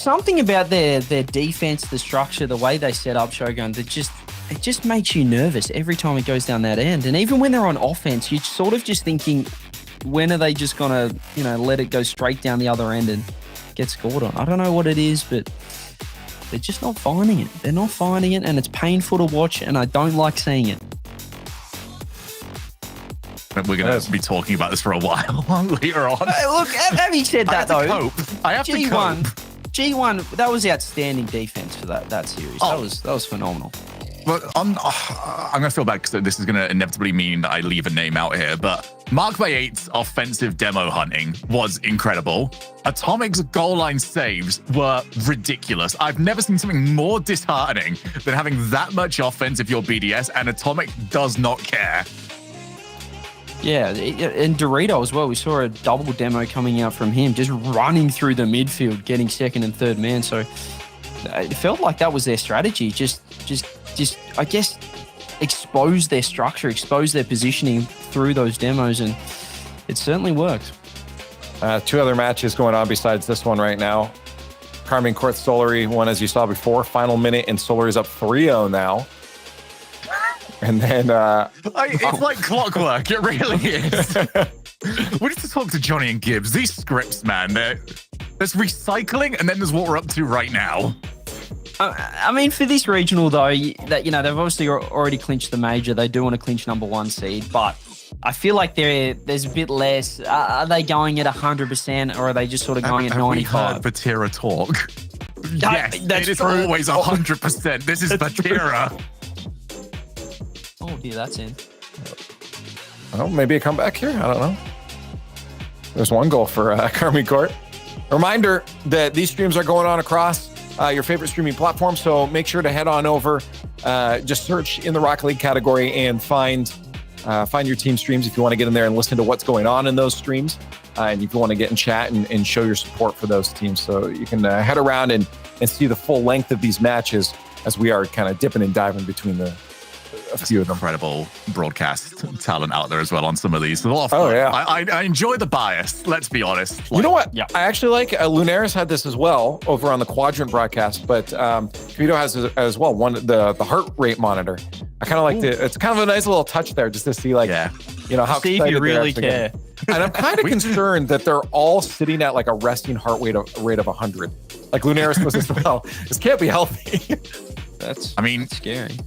something about their defense, the structure, the way they set up Shogun that just makes you nervous every time it goes down that end. And even when they're on offense, you're sort of just thinking, when are they just gonna, let it go straight down the other end and get scored on? I don't know what it is, but they're just not finding it. They're not finding it, and it's painful to watch, and I don't like seeing it. We're going to be talking about this for a while later on. Look, having said that, though, I have to cope. G1, that was outstanding defense for that series. That was phenomenal. But I'm going to feel bad because this is going to inevitably mean that I leave a name out here. But Mark by 8's offensive demo hunting was incredible. Atomic's goal line saves were ridiculous. I've never seen something more disheartening than having that much offense if you're BDS, and Atomic does not care. Yeah, and Dorito as well. We saw a double demo coming out from him, just running through the midfield, getting 2nd and 3rd man. So it felt like that was their strategy. Just I guess, expose their structure, expose their positioning through those demos. And It certainly worked. 2 other matches going on besides this one right now. Carmine Court Solary won, as you saw before, final minute, and Solary's up 3-0 now. And then it's like clockwork. It really is. We need to talk to Johnny and Gibbs. These scripts, man. There's recycling, and then there's what we're up to right now. I mean, for this regional though, that they've obviously already clinched the major. They do want to clinch number 1 seed, but I feel like there's a bit less. Are they going at 100%, or are they just sort of going at 95%? We heard Batira talk. Yes, it is always 100%. This is Batira. Oh dear, that's in. Oh, maybe a comeback here. I don't know. There's 1 goal for Carmine Court. Reminder that these streams are going on across your favorite streaming platform, so make sure to head on over. Just search in the Rocket League category and find your team streams if you want to get in there and listen to what's going on in those streams. And if you want to get in chat and show your support for those teams. So you can head around and see the full length of these matches as we are kind of dipping and diving between a few of them. Incredible broadcast talent out there as well on some of these. I enjoy the bias, let's be honest. You know what? Yeah. I actually like Lunaris had this as well over on the Quadrant broadcast, but Vito has as well the heart rate monitor. I kind of like it's kind of a nice little touch there just to see how see if you really care. And I'm kind of concerned that they're all sitting at like a resting heart rate of 100. Like Lunaris was as well. This can't be healthy. That's scary.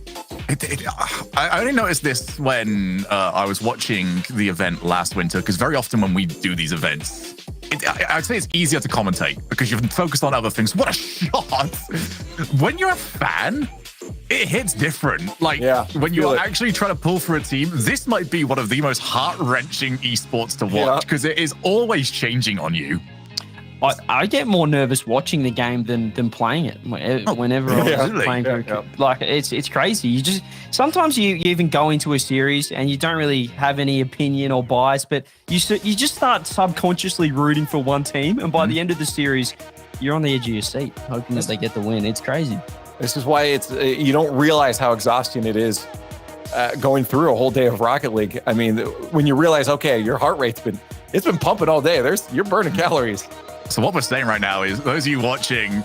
I only noticed this when I was watching the event last winter, because very often when we do these events, I'd say it's easier to commentate because you've focused on other things. What a shot! When you're a fan, it hits different. Like when you're actually trying to pull for a team, this might be one of the most heart-wrenching esports to watch because it is always changing on you. I get more nervous watching the game than playing it. Whenever I'm playing, like it's crazy. Sometimes you even go into a series and you don't really have any opinion or bias, but you just start subconsciously rooting for one team, and by the end of the series, you're on the edge of your seat, hoping that they get the win. It's crazy. This is why you don't realize how exhausting it is going through a whole day of Rocket League. I mean, when you realize, okay, your heart rate's been pumping all day. You're burning calories. So what we're saying right now is, those of you watching,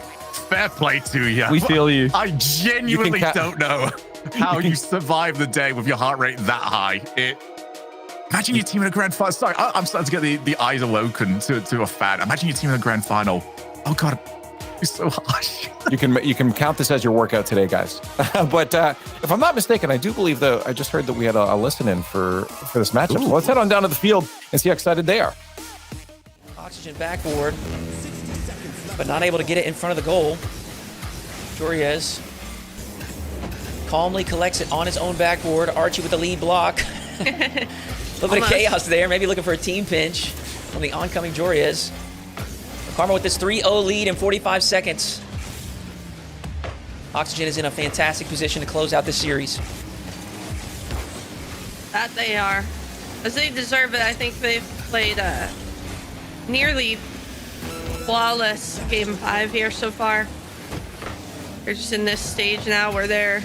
fair play to you. We feel you. I genuinely don't know how you survive the day with your heart rate that high. Imagine your team in a grand final. Sorry, I'm starting to get the eyes awoken to a fan. Imagine your team in a grand final. Oh God, it's so harsh. You can count this as your workout today, guys. But if I'm not mistaken, I do believe I just heard that we had a listen-in for this matchup. So let's head on down to the field and see how excited they are. Oxygen backboard, but not able to get it in front of the goal. Joriez calmly collects it on his own backboard. Archie with the lead block. A little bit of chaos there, maybe looking for a team pinch from the oncoming Joriez. Karma with this 3-0 lead in 45 seconds. Oxygen is in a fantastic position to close out this series. That they are. As they deserve it, I think they've played nearly flawless game 5 here so far. They're just in this stage now where they're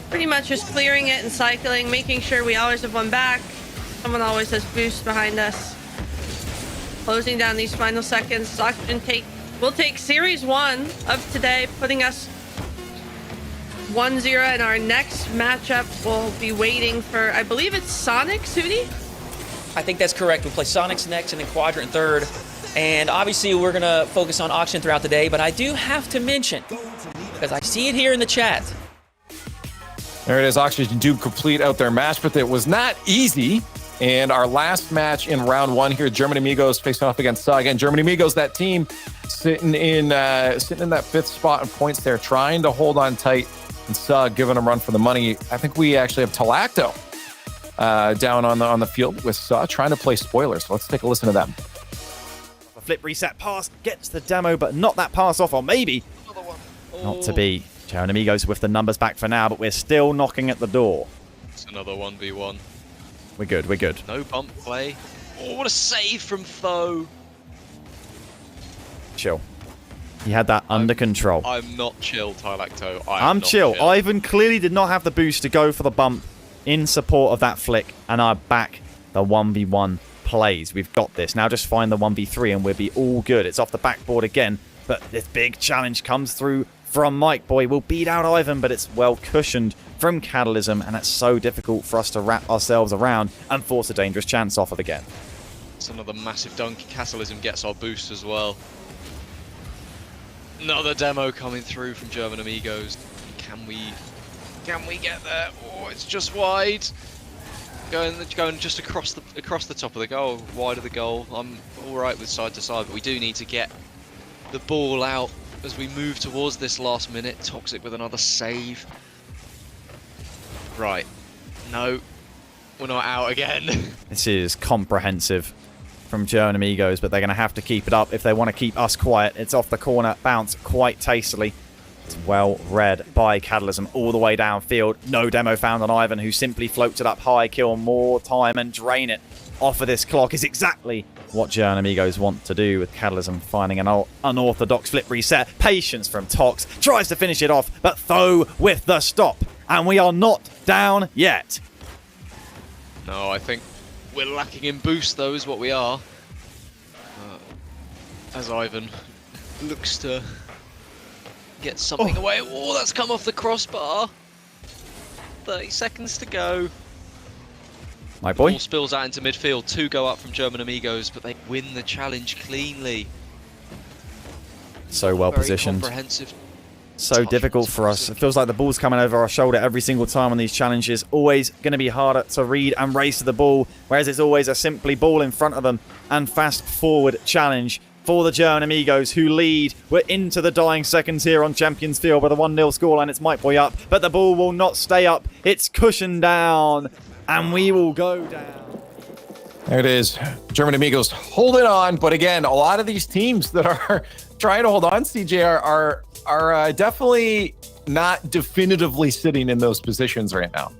pretty much just clearing it and cycling, making sure we always have one back. Someone always has boost behind us. Closing down these final seconds. Oxygen will take series 1 of today, putting us 1-0, and our next matchup will be waiting for, I believe it's Sonic, Sudi? I think that's correct. We'll play Sonics next and then Quadrant third. And obviously we're going to focus on Oxygen throughout the day, but I do have to mention, because I see it here in the chat. There it is. Oxygen do complete out their match, but it was not easy. And our last match in round 1 here, German Amigos facing off against SUG. And German Amigos, that team sitting in that 5th spot in points there, trying to hold on tight, and SUG giving them a run for the money. I think we actually have Talacto down on the field with trying to play spoilers. So let's take a listen to them. A flip reset pass gets the demo, but not that pass off, or maybe not to be. German Amigos with the numbers back for now, but we're still knocking at the door. It's another 1v1. We're good, we're good. No bump play. Oh, what a save from Tho. Chill. He had that under control. I'm not chill, Tylacto. I'm chill. Ivan clearly did not have the boost to go for the bump in support of that flick, and are back the 1v1 plays. We've got this. Now just find the 1v3 and we'll be all good. It's off the backboard again, but this big challenge comes through from Mike Boy. We'll beat out Ivan, but it's well cushioned from Catalysm, and it's so difficult for us to wrap ourselves around and force a dangerous chance off of again. It's another massive dunk. Catalysm gets our boost as well. Another demo coming through from German Amigos. Can we get there? Oh, it's just wide. Going just across the top of the goal, wide of the goal. I'm all right with side to side, but we do need to get the ball out as we move towards this last minute. Toxic with another save. Right. No, we're not out again. This is comprehensive from German Amigos, but they're going to have to keep it up if they want to keep us quiet. It's off the corner, bounce quite tastily. It's well read by Catalysm all the way downfield. No demo found on Ivan, who simply floats it up high, kill more time and drain it off of this clock is exactly what German Amigos want to do, with Catalysm finding an unorthodox flip reset. Patience from Tox, tries to finish it off, but Tho with the stop. And we are not down yet. No, I think we're lacking in boost, though, is what we are. As Ivan looks to get something away. Oh, that's come off the crossbar. 30 seconds to go. My boy. Ball spills out into midfield. 2 go up from German Amigos, but they win the challenge cleanly. So well Very positioned. Comprehensive. So difficult for us. It feels like the ball's coming over our shoulder every single time on these challenges. Always going to be harder to read and race to the ball, whereas it's always a simply ball in front of them and fast forward challenge for the German Amigos, who lead. We're into the dying seconds here on Champions Field with a 1-0 scoreline. It's Mike Boy up, but the ball will not stay up. It's cushioned down, and we will go down. There it is. German Amigos holding on, but again, a lot of these teams that are trying to hold on, CJ, are definitely not definitively sitting in those positions right now.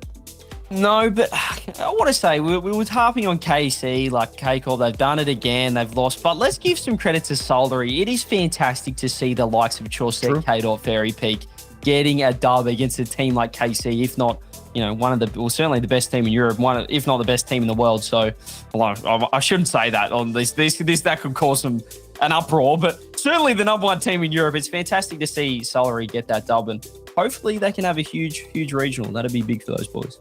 No, but I want to say we were harping on KC, like Keiko. They've done it again. They've lost. But let's give some credit to Soldery. It is fantastic to see the likes of Chaucer, Kato, Fairy Peak getting a dub against a team like KC, if not, one of the, well, certainly the best team in Europe, if not the best team in the world. So, well, I shouldn't say that on this. That could cause an uproar, but certainly the #1 team in Europe. It's fantastic to see Soldery get that dub, and hopefully they can have a huge regional. That'd be big for those boys.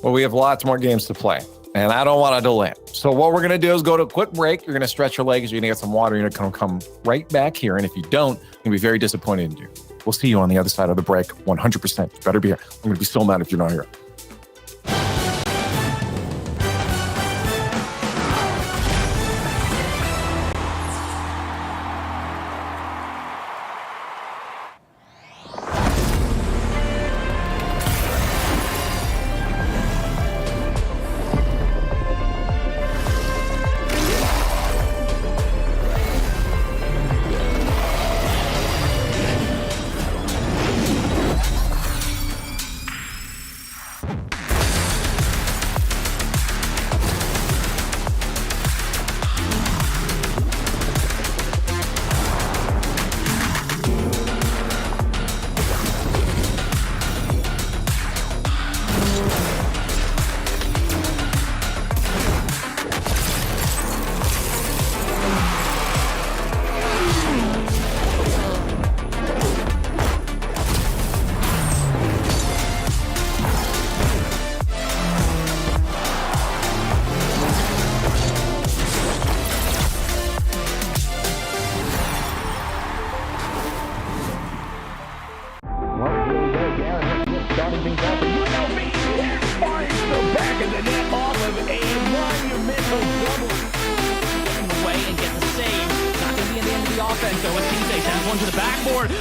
Well, we have lots more games to play, and I don't want to delay. So what we're going to do is go to a quick break. You're going to stretch your legs. You're going to get some water. You're going to come right back here. And if you don't, you're going to be very disappointed in you. We'll see you on the other side of the break. 100%. You better be here. I'm going to be so mad if you're not here.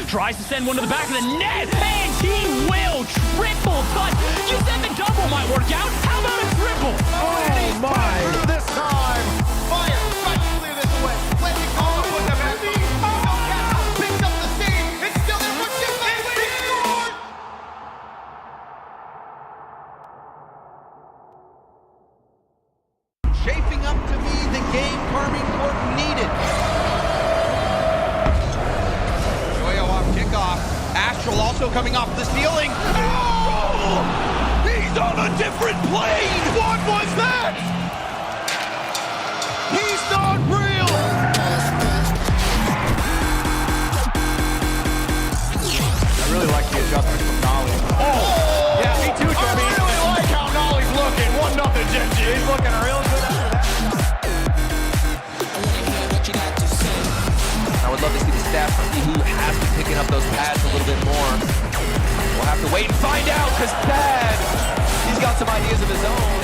Tries to send one to the back of the net, and he will triple touch. You said the double might work out. How about a triple? Oh my! This time, fire! Try to clear this away. Let me go. Put them at me. Picked up the steam. It's still there. What's it? They scored! Shaping up to be the game Carmi Court needed. Astral also coming off the ceiling. Oh! He's on a different plane! What was that? adds a little bit more. We'll have to wait and find out because Dad, he's got some ideas of his own.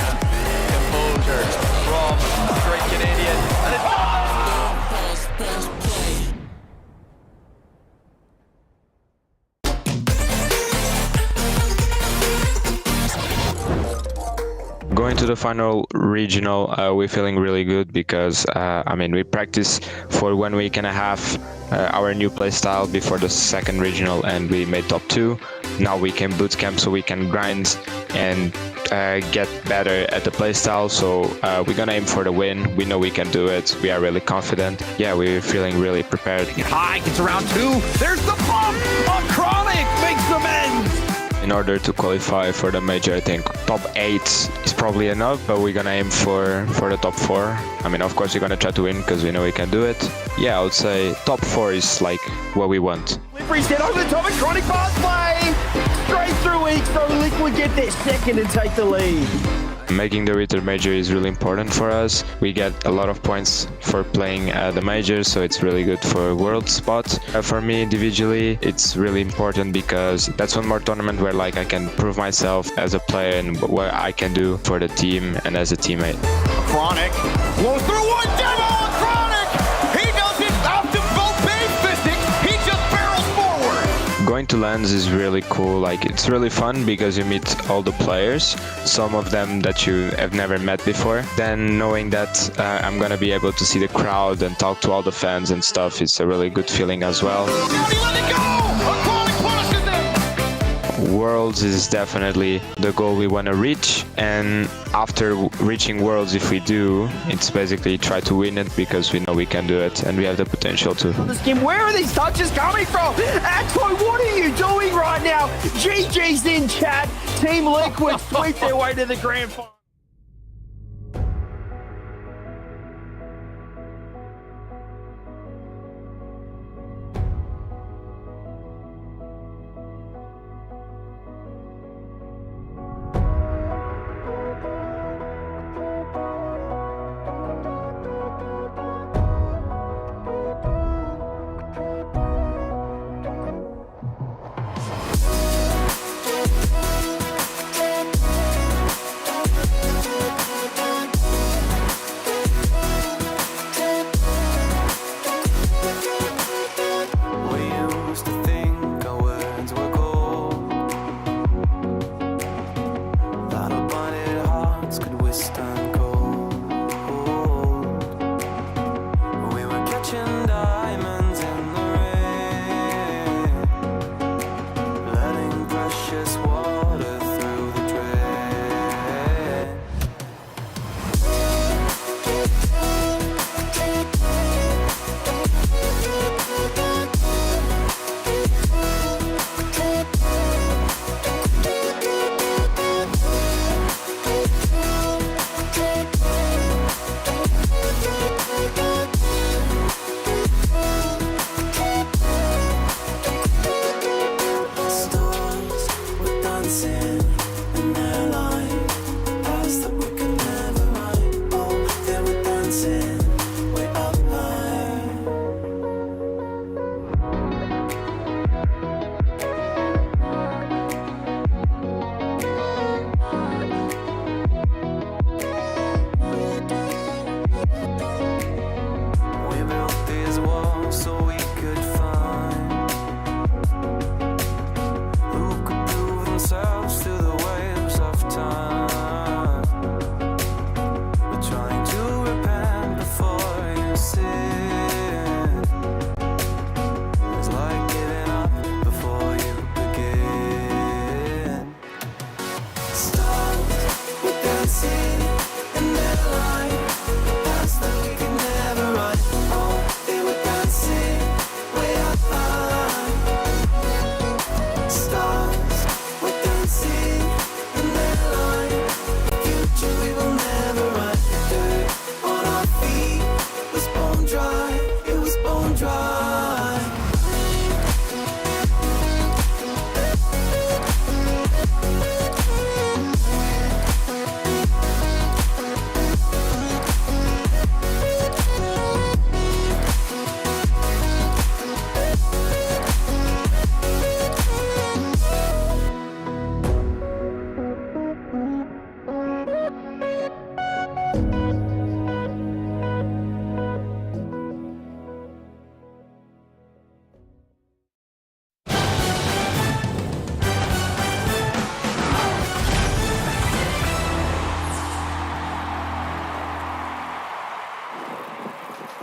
Composure from the great Canadian. And Going to the final regional, we're feeling really good because, I mean, we practiced for 1 week and a half our new playstyle before the second regional, and we made top 2. Now we can boot camp so we can grind and get better at the playstyle. So we're gonna aim for the win. We know we can do it. We are really confident. Yeah, we're feeling really prepared. High, gets around 2. There's the bump. Chronic makes amends. In order to qualify for the major, I think top 8 is probably enough, but we're gonna aim for the top 4. I mean, of course, we're gonna try to win because we know we can do it. Yeah, I would say top 4 is like what we want. Slippery's dead over the top of Chronic pass play. Straight through each, so Liquid get their second and take the lead. Making the winter major is really important for us. We get a lot of points for playing the major, so it's really good for world spot. For me individually, it's really important because that's one more tournament where like I can prove myself as a player and what I can do for the team and as a teammate. Chronic blows through one demo on Chronic. He does it after both base physics. He just barrels forward. Going to LANs is really cool. Like, it's really fun because you meet all the players, some of them that you have never met before. Then knowing that I'm gonna be able to see the crowd and talk to all the fans and stuff, it's a really good feeling as well. Now he let it go. Chronic punishes him. Worlds is definitely the goal we want to reach, and after reaching Worlds, if we do, it's basically try to win it because we know we can do it and we have the potential to. This game, where are these touches coming from? Axo, what are you doing right now? GG's in chat. Team Liquid sweep their way to the grand final.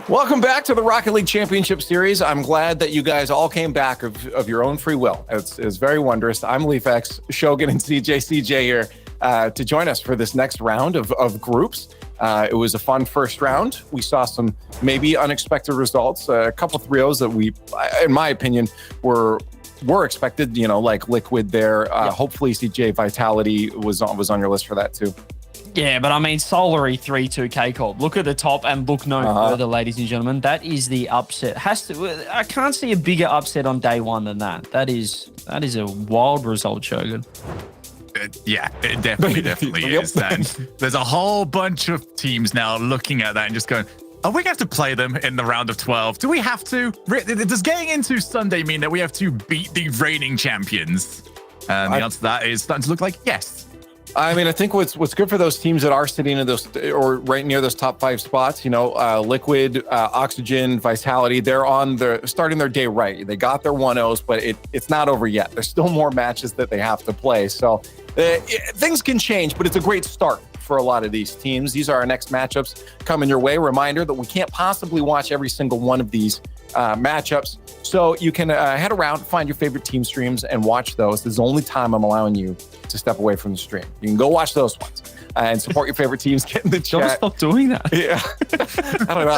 Welcome back to the Rocket League Championship Series. I'm glad that you guys all came back of your own free will. It's very wondrous. I'm LeafX, Shogun, and CJ here to join us for this next round of groups. It was a fun first round. We saw some maybe unexpected results, a couple 3-0s that we, in my opinion, were expected, like Liquid there. Hopefully CJ Vitality was on your list for that too. Yeah, but I mean, Solary 3-2 kickoff. Look at the top and look no further, ladies and gentlemen. That is the upset. I can't see a bigger upset on day one than that. That is a wild result, Shogun. Yeah, it definitely is. And there's a whole bunch of teams now looking at that and just going, are we going to have to play them in the round of 12? Do we have to? Does getting into Sunday mean that we have to beat the reigning champions? And the answer to that is starting to look like yes. I mean, I think what's good for those teams that are sitting in those or right near those top 5 spots, Liquid, Oxygen, Vitality, they're starting their day right. They got their 1-0s, but it's not over yet. There's still more matches that they have to play. So things can change, but it's a great start for a lot of these teams. These are our next matchups coming your way. Reminder that we can't possibly watch every single one of these matchups. So you can head around, find your favorite team streams and watch those. This is the only time I'm allowing you to step away from the stream. You can go watch those ones and support your favorite teams. Get in the chat. Don't stop doing that. Yeah. I don't know.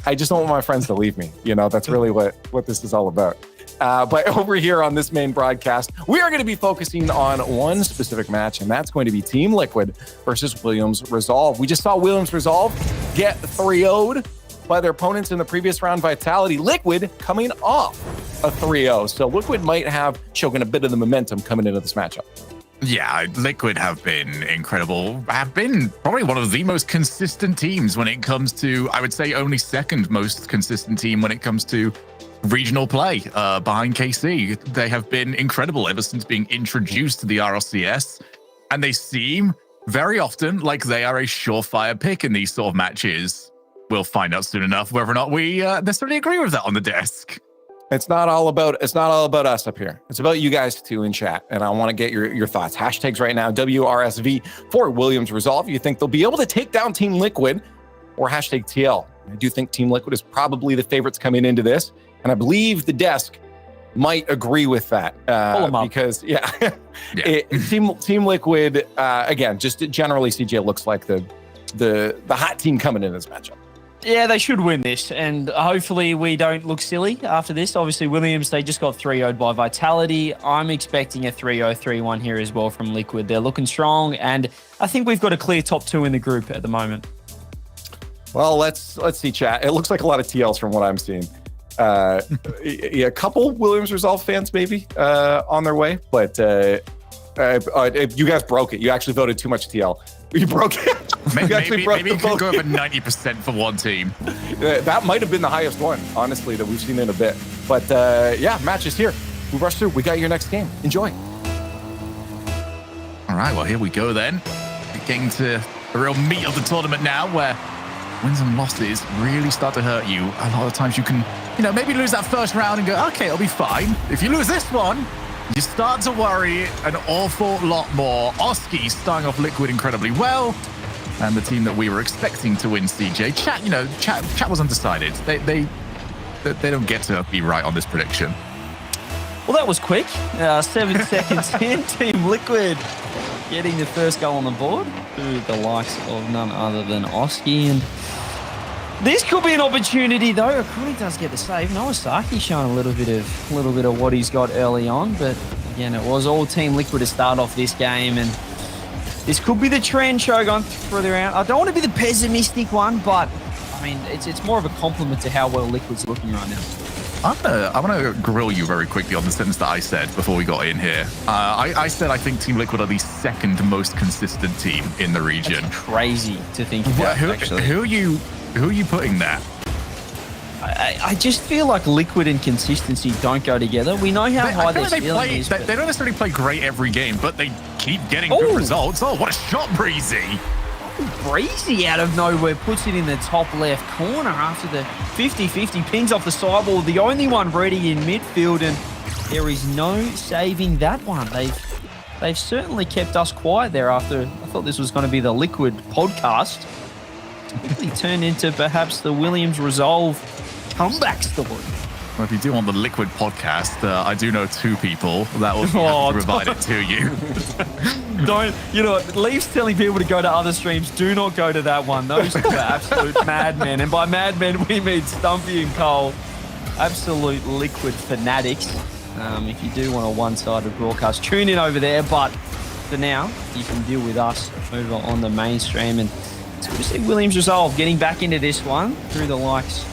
I just don't want my friends to leave me. That's really what this is all about. But over here on this main broadcast, we are going to be focusing on one specific match, and that's going to be Team Liquid versus Williams Resolve. We just saw Williams Resolve get 3-0'd by their opponents in the previous round, Vitality. Liquid coming off a 3-0. So Liquid might have Shogun a bit of the momentum coming into this matchup. Yeah, Liquid have been incredible, have been probably one of the most consistent teams when it comes to, I would say, only second most consistent team when it comes to regional play behind KC. They have been incredible ever since being introduced to the RLCS, and they seem very often like they are a surefire pick in these sort of matches. We'll find out soon enough whether or not we necessarily agree with that on the desk. It's not all about us up here. It's about you guys too in chat, and I want to get your thoughts. Hashtags right now, WRSV for Williams Resolve. You think they'll be able to take down Team Liquid, or hashtag TL? I do think Team Liquid is probably the favorites coming into this, and I believe the desk might agree with that. Pull them up. Because Team Liquid again, just generally CJ looks like the hot team coming in this matchup. Yeah, they should win this, and hopefully we don't look silly after this. Obviously, Williams, they just got 3-0'd by Vitality. I'm expecting a 3-0, 3-1 here as well from Liquid. They're looking strong, and I think we've got a clear top 2 in the group at the moment. Well, let's see, chat. It looks like a lot of TLs from what I'm seeing. A couple Williams Resolve fans maybe on their way, but you guys broke it. You actually voted too much TL. You broke it. Maybe you could go over 90% for one team. That might have been the highest one, honestly, that we've seen in a bit. But match is here. We rush through. We got your next game. Enjoy. All right, well, here we go then. Getting to the real meat of the tournament now, where wins and losses really start to hurt you. A lot of times you can, maybe lose that first round and go, okay, it'll be fine. If you lose this one, you start to worry an awful lot more. Oski starting off Liquid incredibly well, and the team that we were expecting to win, CJ. Chat was undecided. They don't get to be right on this prediction. Well, that was quick. 7 seconds in, Team Liquid getting the first goal on the board through the likes of none other than Oski. And this could be an opportunity, though. Akuni does get the save. Nowasaki showing a little bit of what he's got early on, but again, it was all Team Liquid to start off this game, and this could be the trend, Shogun, further out. I don't want to be the pessimistic one, but I mean, it's more of a compliment to how well Liquid's looking right now. I'm gonna grill you very quickly on the sentence that I said before we got in here. I said I think Team Liquid are the second most consistent team in the region. That's crazy to think about, actually. Who are you putting there? I just feel like Liquid and consistency don't go together. We know how high their ceiling is. They don't necessarily play great every game, but they keep getting good results. Oh, what a shot, Breezy! Breezy out of nowhere puts it in the top left corner after the 50-50 pings off the sideball. The only one ready in midfield, and there is no saving that one. They've certainly kept us quiet there after I thought this was going to be the Liquid podcast. quickly turn into perhaps the Williams Resolve comeback story. Well, if you do on the Liquid podcast, I do know 2 people that will be happy to provide it to you. Don't, you know, Leaf's telling people to go to other streams. Do not go to that one. Those are absolute madmen. And by madmen, we mean Stumpy and Cole. Absolute Liquid fanatics. If you do want a one-sided broadcast, tune in over there. But for now, you can deal with us over on the mainstream. And it's good to see Williams Resolve getting back into this one through the likes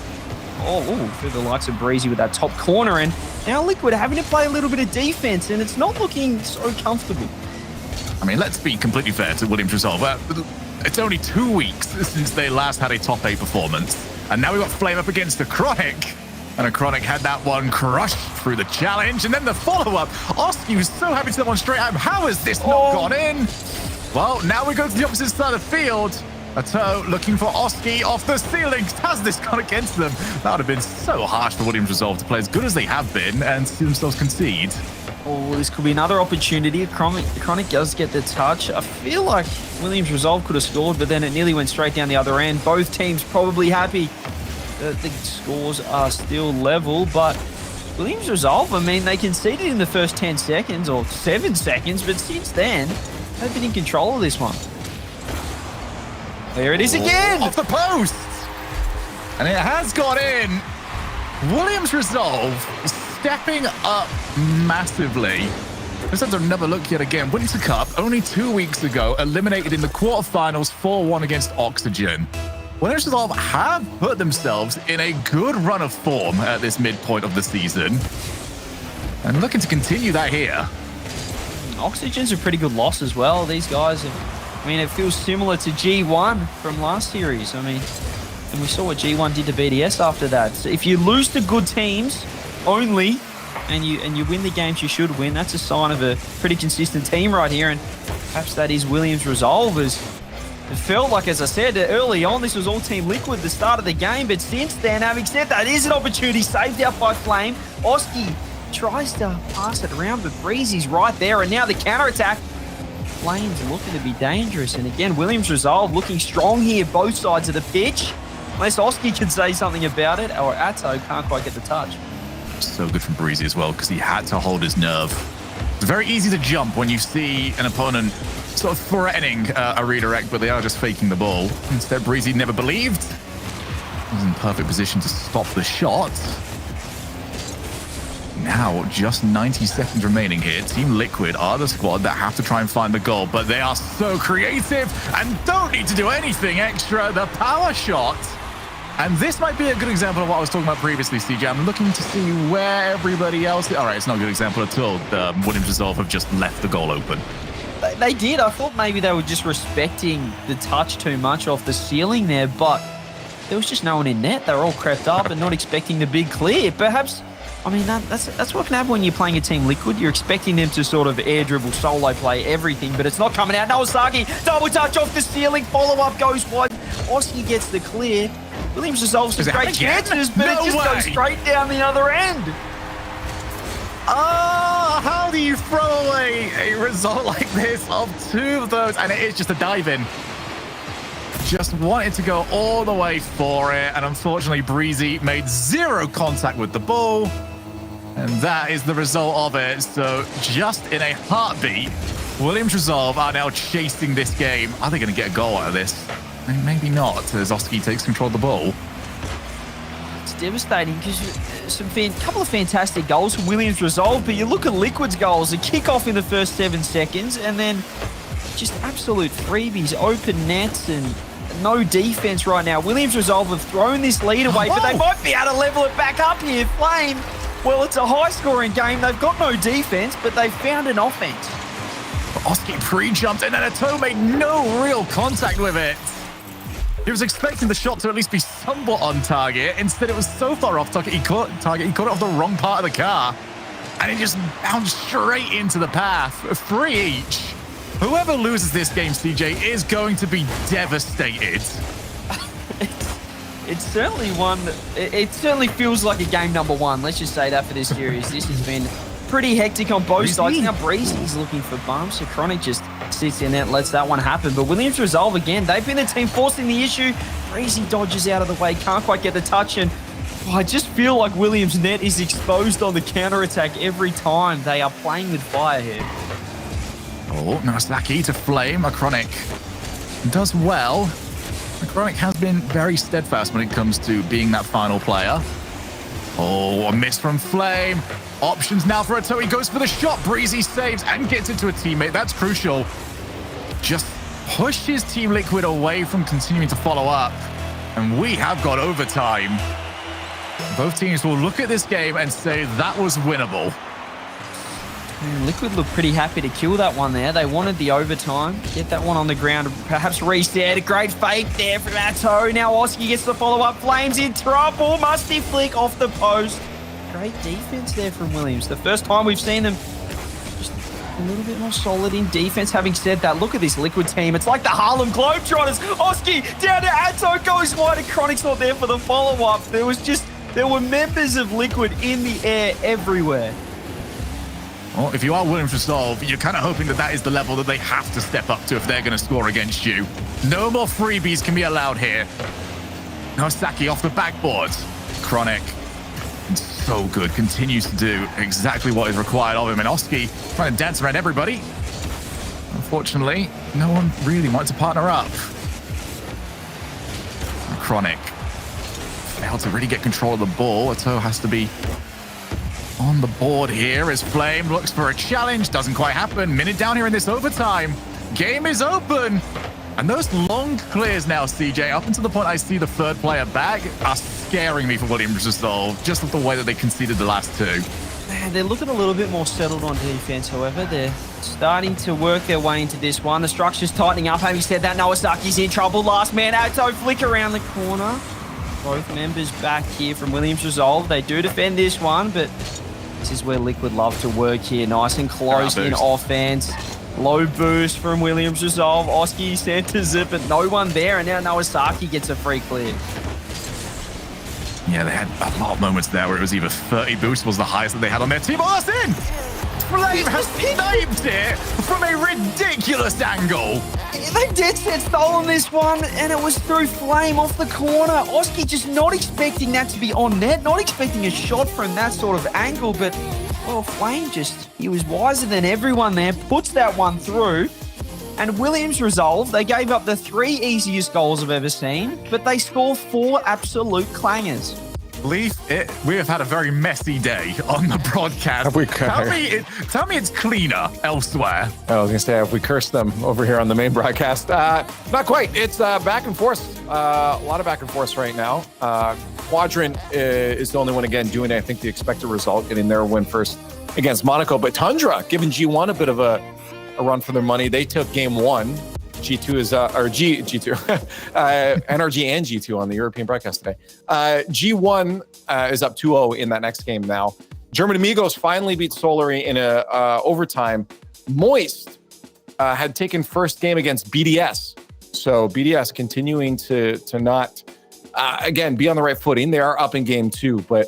of Breezy with that top corner. And now Liquid having to play a little bit of defense, and it's not looking so comfortable. I mean, let's be completely fair to Williams Resolve. It's only 2 weeks since they last had a top 8 performance. And now we've got Flame up against the Chronic. And a Chronic had that one crushed through the challenge. And then the follow-up. Oski was so happy to demonstrate how has this not gone in? Well, now we go to the opposite side of the field. Ato looking for Oski off the ceiling. Has this gone against them? That would have been so harsh for Williams Resolve to play as good as they have been and see themselves concede. Oh, this could be another opportunity. Chronic does get the touch. I feel like Williams Resolve could have scored, but then it nearly went straight down the other end. Both teams probably happy that the scores are still level, but Williams Resolve, I mean, they conceded in the first 10 seconds or 7 seconds, but since then, they've been in control of this one. There it is again! Off the post! And it has got in. Williams Resolve stepping up massively. Let's have another look yet again. Winter Cup, only 2 weeks ago, eliminated in the quarterfinals 4-1 against Oxygen. Williams Resolve have put themselves in a good run of form at this midpoint of the season. And looking to continue that here. Oxygen's a pretty good loss as well. These guys have, I mean, it feels similar to G1 from last series. I mean, and we saw what G1 did to BDS after that. So if you lose to good teams only, and you win the games you should win, that's a sign of a pretty consistent team right here. And perhaps that is Williams Resolve. As it felt like, as I said early on, this was all Team Liquid at the start of the game. But since then, having said that, is an opportunity saved out by Flame. Oski tries to pass it around, but Breezy's right there. And now the counterattack. Flame's looking to be dangerous. And again, Williams Resolve looking strong here, both sides of the pitch. Unless Oski can say something about it, or Atto can't quite get the touch. So good from Breezy as well, because he had to hold his nerve. It's very easy to jump when you see an opponent sort of threatening a redirect, but they are just faking the ball. Instead, Breezy never believed. He was in perfect position to stop the shot. Now, just 90 seconds remaining here. Team Liquid are the squad that have to try and find the goal, but they are so creative and don't need to do anything extra. The power shot. And this might be a good example of what I was talking about previously, CJ. I'm looking to see where everybody else is. All right, it's not a good example at all. Williams Resolve have just left the goal open. They did. I thought maybe they were just respecting the touch too much off the ceiling there, but there was just no one in net. They were all crept up and not expecting the big clear. Perhaps, I mean, that's what can happen when you're playing a Team Liquid. You're expecting them to sort of air dribble, solo play, everything, but it's not coming out. Nawasaki, double touch off the ceiling, follow-up goes wide. Oski gets the clear. Williams resolves some great chances, but it just goes straight down the other end. Oh, how do you throw away a result like this of two of those? And it is just a dive-in. Just wanted to go all the way for it, and unfortunately Breezy made zero contact with the ball, and that is the result of it. So just in a heartbeat, Williams Resolve are now chasing this game. Are they going to get a goal out of this? Maybe not, as Oski takes control of the ball. It's devastating because couple of fantastic goals from Williams Resolve, but you look at Liquid's goals, a kickoff in the first 7 seconds, and then just absolute freebies, open nets, and no defense right now. Williams Resolve have thrown this lead away, but they might be able to level it back up here. Flame, well, it's a high-scoring game. They've got no defense, but they've found an offense. Oski pre-jumped, and then Ato made no real contact with it. He was expecting the shot to at least be somewhat on target. Instead, it was so far off target, he caught it off the wrong part of the car. And it just bounced straight into the path. 3 each. Whoever loses this game, CJ, is going to be devastated. It's certainly one. It certainly feels like a game number 1. Let's just say that for this series. This has been pretty hectic on both sides. Now Breezy's looking for bumps. Chronic just sits in there and lets that one happen. But Williams Resolve, again, they've been the team forcing the issue. Breezy dodges out of the way, can't quite get the touch, and I just feel like Williams' net is exposed on the counter-attack every time. They are playing with fire here. Oh, Narasaki to flame. Acronic does well. Acronic has been very steadfast when it comes to being that final player. Oh, a miss from Flame. Options now for Atoe. He goes for the shot. Breezy saves and gets into a teammate. That's crucial. Just pushes Team Liquid away from continuing to follow up. And we have got overtime. Both teams will look at this game and say that was winnable. Liquid looked pretty happy to kill that one there. They wanted the overtime. Get that one on the ground. Perhaps reset. A great fake there from Atoe. Now Oski gets the follow-up. Flames in trouble. Musty flick off the post. Great defense there from Williams. The first time we've seen them just a little bit more solid in defense. Having said that, look at this Liquid team. It's like the Harlem Globetrotters. Oski down to Atoe. Goes wide. And Chronic's not there for the follow-up. There were members of Liquid in the air everywhere. Well, if you are Williams Resolve, you're kind of hoping that that is the level that they have to step up to if they're going to score against you. No more freebies can be allowed here. Narasaki off the backboard. Chronic, so good, continues to do exactly what is required of him. And Oski trying to dance around everybody. Unfortunately, no one really wants to partner up. Chronic failed to really get control of the ball. Atoe has to be on the board here as Flame looks for a challenge. Doesn't quite happen. Minute down here in this overtime. Game is open. And those long clears now, CJ, up until the point I see the third player back, are scaring me for Williams Resolve, just with the way that they conceded the last two. Man, they're looking a little bit more settled on defense, however. They're starting to work their way into this one. The structure's tightening up. Having said that, Nawasaki's in trouble. Last man, Atoe flick around the corner. Both members back here from Williams Resolve. They do defend this one, but this is where Liquid love to work here. Nice and close in offense. Low boost from Williams Resolve. Oski centers it, but no one there. And now Nawasaki gets a free clear. Yeah, they had a lot of moments there where it was either 30 boost was the highest that they had on their team. Oh, that's in! Flame has sniped it from a ridiculous angle. They dead set stolen this one, and it was through Flame off the corner. Oski just not expecting that to be on net, not expecting a shot from that sort of angle, but, well, Flame he was wiser than everyone there, puts that one through. And Williams Resolve, they gave up the 3 easiest goals I've ever seen, but they score 4 absolute clangers. Leaf, we have had a very messy day on the broadcast. Have we tell me it's cleaner elsewhere. I was going to say, have we cursed them over here on the main broadcast? Not quite. It's back and forth. A lot of back and forth right now. Quadrant is the only one, again, doing, I think, the expected result, getting their win first against Monaco. But Tundra giving G1 a bit of a run for their money. They took game 1. G2 is, G2, NRG and G2 on the European broadcast today. G1 is up 2-0 in that next game now. German Amigos finally beat Solary in a overtime. Moist had taken first game against BDS. So BDS continuing to not, again, be on the right footing. They are up in game 2, but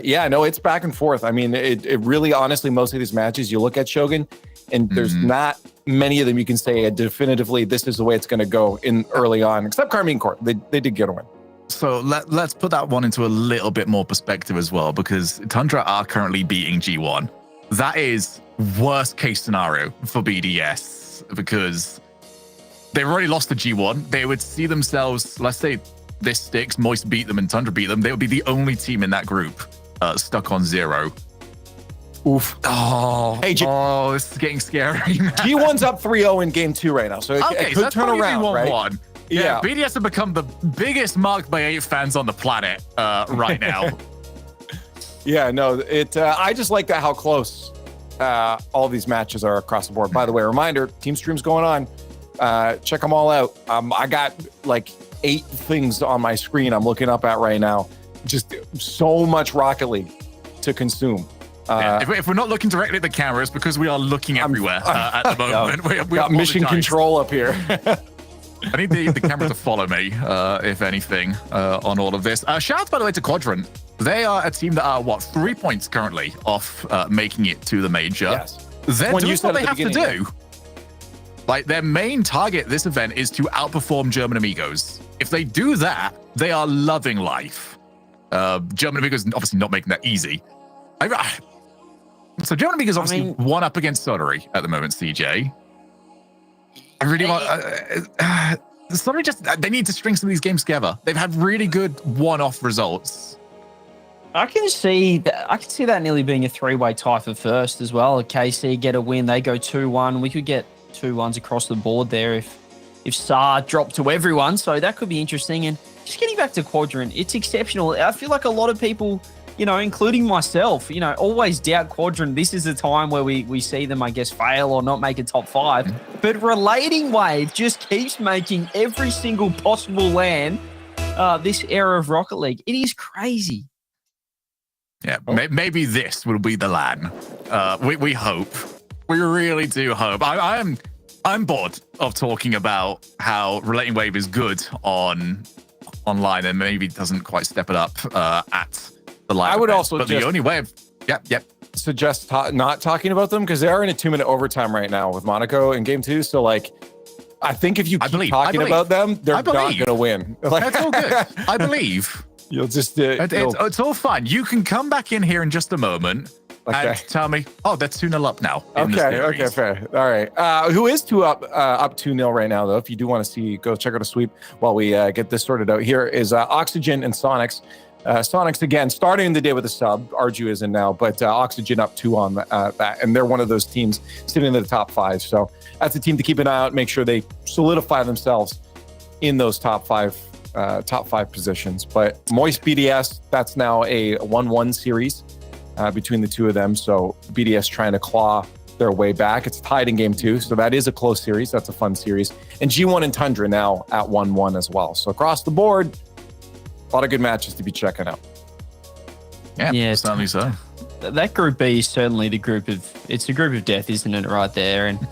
yeah, no, it's back and forth. I mean, it really, honestly, most of these matches, you look at Shogun, and there's not many of them you can say definitively this is the way it's going to go in early on, except Carmine Court. They did get a win. So let's put that one into a little bit more perspective as well, because Tundra are currently beating G1. That is worst case scenario for BDS, because they've already lost to G1. They would see themselves, let's say this sticks, Moist beat them and Tundra beat them. They would be the only team in that group stuck on 0. Oof. Oh, hey, this is getting scary. G1's up 3-0 in game 2 right now, so it could turn around, right? Yeah, BDS have become the biggest Mark by 8 fans on the planet right now. Yeah, no, I just like that how close all these matches are across the board. By the way, reminder, team stream's going on. Check them all out. I got like 8 things on my screen I'm looking up at right now. Just so much Rocket League to consume. If we're not looking directly at the cameras, because we are looking everywhere at the moment. We got mission control up here. I need the camera to follow me, if anything, on all of this. Shout out, by the way, to Quadrant. They are a team that are, 3 points currently off making it to the major. Yes. They're doing what they have to do. Like, their main target this event is to outperform German Amigos. If they do that, they are loving life. German Amigos obviously not making that easy. So German Amigos obviously one up against Sodery at the moment, CJ. I really want... Sodery they need to string some of these games together. They've had really good one-off results. I can see that nearly being a three-way tie for first as well. KC get a win, they go 2-1. We could get 2-1s across the board there if SAR dropped to everyone. So that could be interesting. And just getting back to Quadrant, it's exceptional. I feel like a lot of people, including myself, always doubt Quadrant. This is a time where we see them, I guess, fail or not make a top 5. But Relating Wave just keeps making every single possible LAN this era of Rocket League. It is crazy. Yeah, maybe this will be the LAN. We hope. We really do hope. I'm bored of talking about how Relating Wave is good online and maybe doesn't quite step it up at the live. I would event. also but the only way of suggest not talking about them because they are in a 2-minute overtime right now with Monaco in game 2. So I think if you keep talking about them, they're not going to win. That's all good. I believe. You'll just it's all fine. You can come back in here in just a moment and tell me, they're 2-0 up now. Okay, fair. All right. Who is up 2-0 right now, though? If you do want to see, go check out a sweep while we get this sorted out. Here is Oxygen and Sonics. Sonics, again, starting the day with a sub. Arju isn't now, but Oxygen up 2 on that. And they're one of those teams sitting in the top 5. So that's a team to keep an eye out, make sure they solidify themselves in those top 5 positions. But Moist BDS, that's now a 1-1 series between the two of them. So BDS trying to claw their way back. It's tied in game 2, so that is a close series. That's a fun series. And G1 and Tundra now at 1-1 as well. So across the board, a lot of good matches to be checking out. Yeah, certainly so. That Group B is certainly the group of death, isn't it, right there? And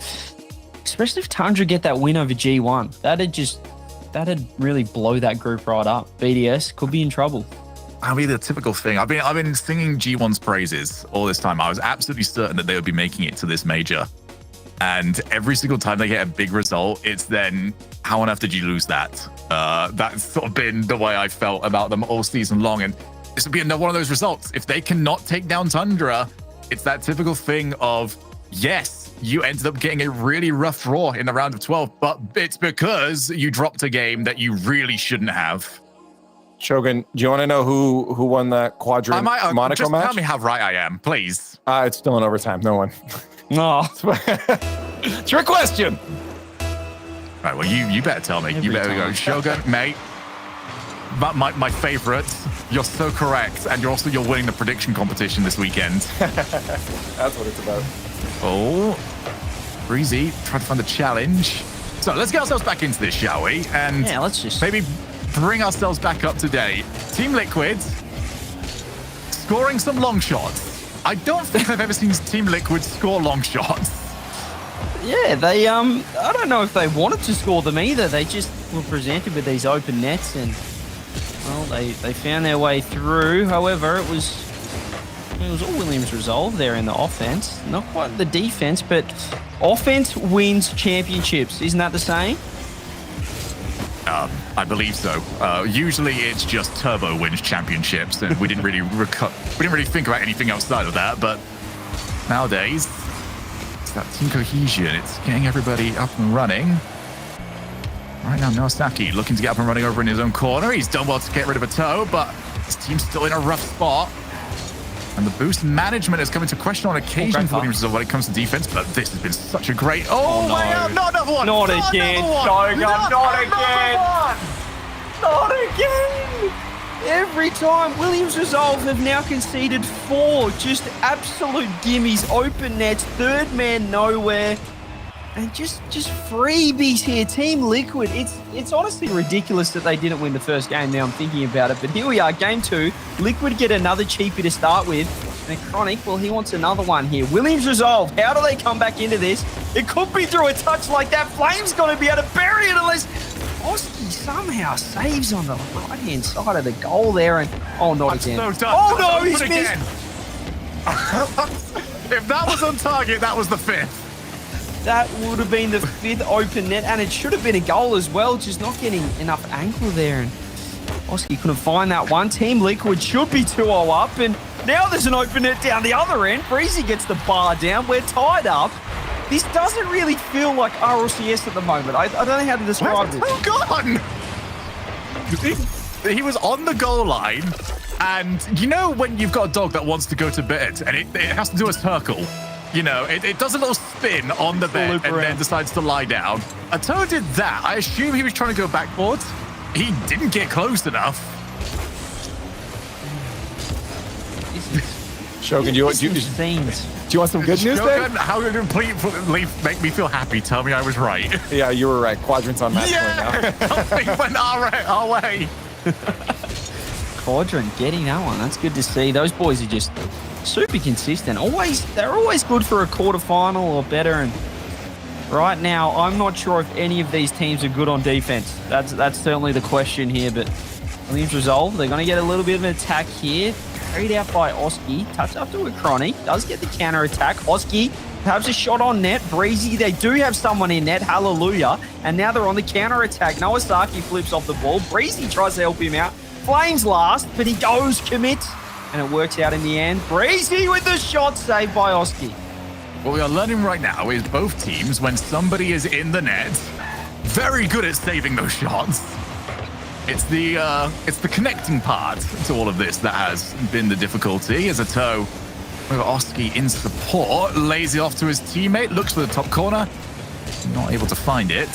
especially if Tundra get that win over G1, that'd really blow that group right up. BDS could be in trouble. I mean, the typical thing. I've been singing G1's praises all this time. I was absolutely certain that they would be making it to this major. And every single time they get a big result, it's then, how on earth did you lose that? That's sort of been the way I felt about them all season long. And this would be another one of those results. If they cannot take down Tundra, it's that typical thing of, yes, you ended up getting a really rough draw in the round of 12, but it's because you dropped a game that you really shouldn't have. Shogun, do you want to know who won that Quadrant Monaco just match? Tell me how right I am, please. It's still in overtime. No one. No. Trick question. Right, well, you better tell me. You better go. Shogun, mate. My favorite. You're so correct. And you're winning the prediction competition this weekend. That's what it's about. Oh, Breezy, trying to find the challenge. So let's get ourselves back into this, shall we? And let's just maybe bring ourselves back up to date. Team Liquid scoring some long shots. I don't think I've ever seen Team Liquid score long shots. Yeah, they I don't know if they wanted to score them either. They just were presented with these open nets and they found their way through. However, it was all Williams' resolve there in the offense. Not quite the defense, but offense wins championships. Isn't that the saying? I believe so. Usually it's just Turbo wins championships, and we didn't really think about anything outside of that. But nowadays, it's that team cohesion. It's getting everybody up and running. Right now, Nosaki looking to get up and running over in his own corner. He's done well to get rid of a toe, but his team's still in a rough spot. And the boost management has come into question on occasion for Williams when it comes to defense, but this has been such a great... Oh my God, not another one! Not again, Shogun, not again! Not again! Every time, Williams Resolve have now conceded 4 just absolute gimmies, open nets, third man nowhere, and just freebies here. Team Liquid, it's honestly ridiculous that they didn't win the first game. Now I'm thinking about it, but here we are, game 2. Liquid get another cheapie to start with, and Chronic, well, he wants another one here. Williams Resolve, how do they come back into this? It could be through a touch like that. Flame's going to be able to bury it unless Oski somehow saves on the right-hand side of the goal there, and not again. So done. Oh no, he's missed. If that was on target, that was the 5th. That would have been the 5th open net, and it should have been a goal as well, just not getting enough angle there. And Oski couldn't find that one. Team Liquid should be 2-0 up, and now there's an open net down the other end. Breezy gets the bar down. We're tied up. This doesn't really feel like RLCS at the moment. I don't know how to describe it. Oh, God! He was on the goal line, and you know when you've got a dog that wants to go to bed, and it has to do a circle? You know, it does a little spin on the bed and then decides to lie down. Ato did that. I assume he was trying to go backwards. He didn't get close enough. Shogun, do you want some good news there? How did it make me feel happy? Tell me I was right. Yeah, you were right. Quadrant's on match point now. Something went our way. Quadrant getting that one. That's good to see. Those boys are just super consistent. They're always good for a quarterfinal or better. And right now, I'm not sure if any of these teams are good on defense. That's certainly the question here. But Williams Resolve, they're going to get a little bit of an attack here. Carried out by Oski. Touch up to a Chronic. Does get the counter attack. Oski perhaps a shot on net. Breezy, they do have someone in net. Hallelujah. And now they're on the counter attack. Nawasaki flips off the ball. Breezy tries to help him out. Flames last, but he goes commit. And it works out in the end. Breezy with the shot saved by Oski. What we are learning right now is both teams, when somebody is in the net, very good at saving those shots. It's the connecting part to all of this that has been the difficulty. As Ato with Oski in support, lays it off to his teammate, looks for the top corner, not able to find it.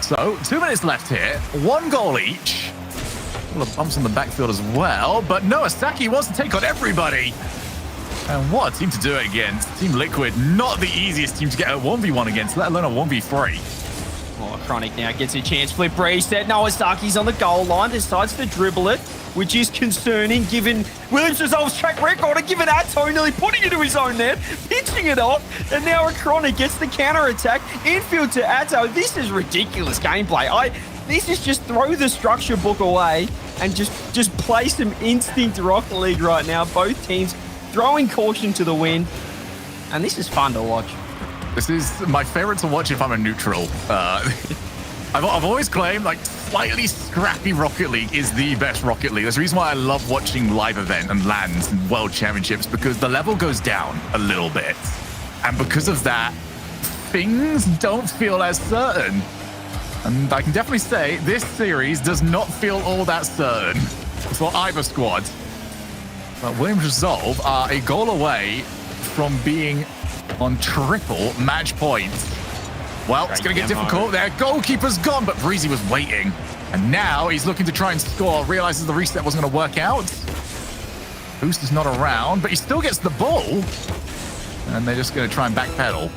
So 2 minutes left here, 1 goal each. A couple of bumps on the backfield as well, but Nawasaki wants to take on everybody. And what a team to do it against. Team Liquid, not the easiest team to get a 1v1 against, let alone a 1v3. Oh, Chronic now gets a chance. Flip reset. Nawasaki's on the goal line. Decides to dribble it, which is concerning given Williams Resolve's track record and given Atto nearly putting it to his own net, pitching it off, and now a Chronic gets the counter attack. Infield to Atto. This is ridiculous gameplay. This is just throw the structure book away and just play some instinct Rocket League right now. Both teams throwing caution to the wind, and this is fun to watch. This is my favorite to watch if I'm a neutral. I've always claimed like slightly scrappy Rocket League is the best Rocket League. That's the reason why I love watching live event and LANs and World Championships, because the level goes down a little bit. And because of that, things don't feel as certain. And I can definitely say this series does not feel all that certain for either squad. But Williams Resolve are a goal away from being on triple match points. Well, it's going to get difficult. Their goalkeeper's gone, but Breezy was waiting. And now he's looking to try and score. Realizes the reset wasn't going to work out. Boost is not around, but he still gets the ball. And they're just going to try and backpedal.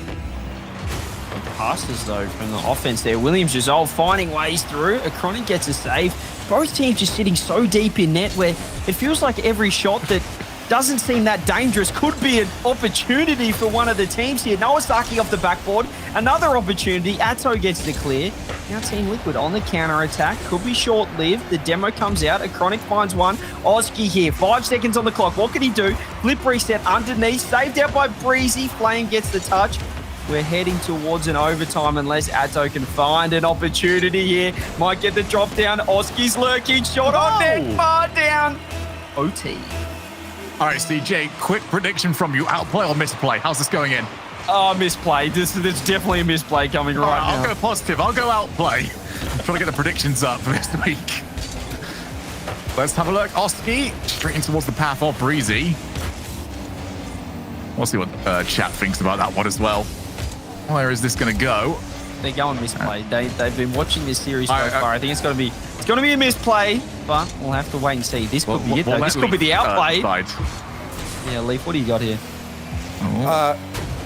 Passes, though, from the offense there. Williams Resolve finding ways through. Chronic gets a save. Both teams just sitting so deep in net where it feels like every shot that doesn't seem that dangerous could be an opportunity for one of the teams here. Nawasaki off the backboard. Another opportunity. Atto gets the clear. Now Team Liquid on the counter attack. Could be short-lived. The demo comes out. Chronic finds one. Oski here. 5 seconds on the clock. What can he do? Flip reset underneath. Saved out by Breezy. Flame gets the touch. We're heading towards an overtime unless Atto can find an opportunity here. Might get the drop down. Oski's lurking. Shot on net. Far down. OT. All right, CJ, quick prediction from you. Outplay or misplay? How's this going in? Oh, misplay. There's definitely a misplay coming right now. I'll go positive. I'll go outplay. I'm trying to get the predictions up for this week. Let's have a look. Oski straight in towards the path of Breezy. We'll see what chat thinks about that one as well. Where is this going to go? They're going misplay. They've been watching this series so far. I think it's going to be a misplay, but we'll have to wait and see. This could be it, though. This could be the outplay. Yeah, Leaf, what do you got here?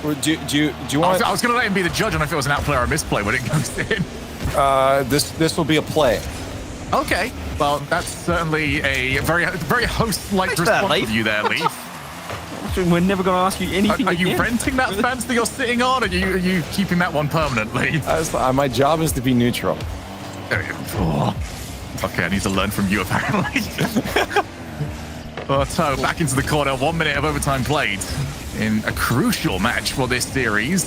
Do you want? I was going to let him be the judge on if it was an outplay or a misplay when it goes in. This will be a play. Okay. Well, that's certainly a very host-like response from you there, Leaf. We're never going to ask you anything. Are you renting that fence that you're sitting on, or are you keeping that one permanently? My job is to be neutral. Okay, I need to learn from you, apparently. So back into the corner. 1 minute of overtime played in a crucial match for this series.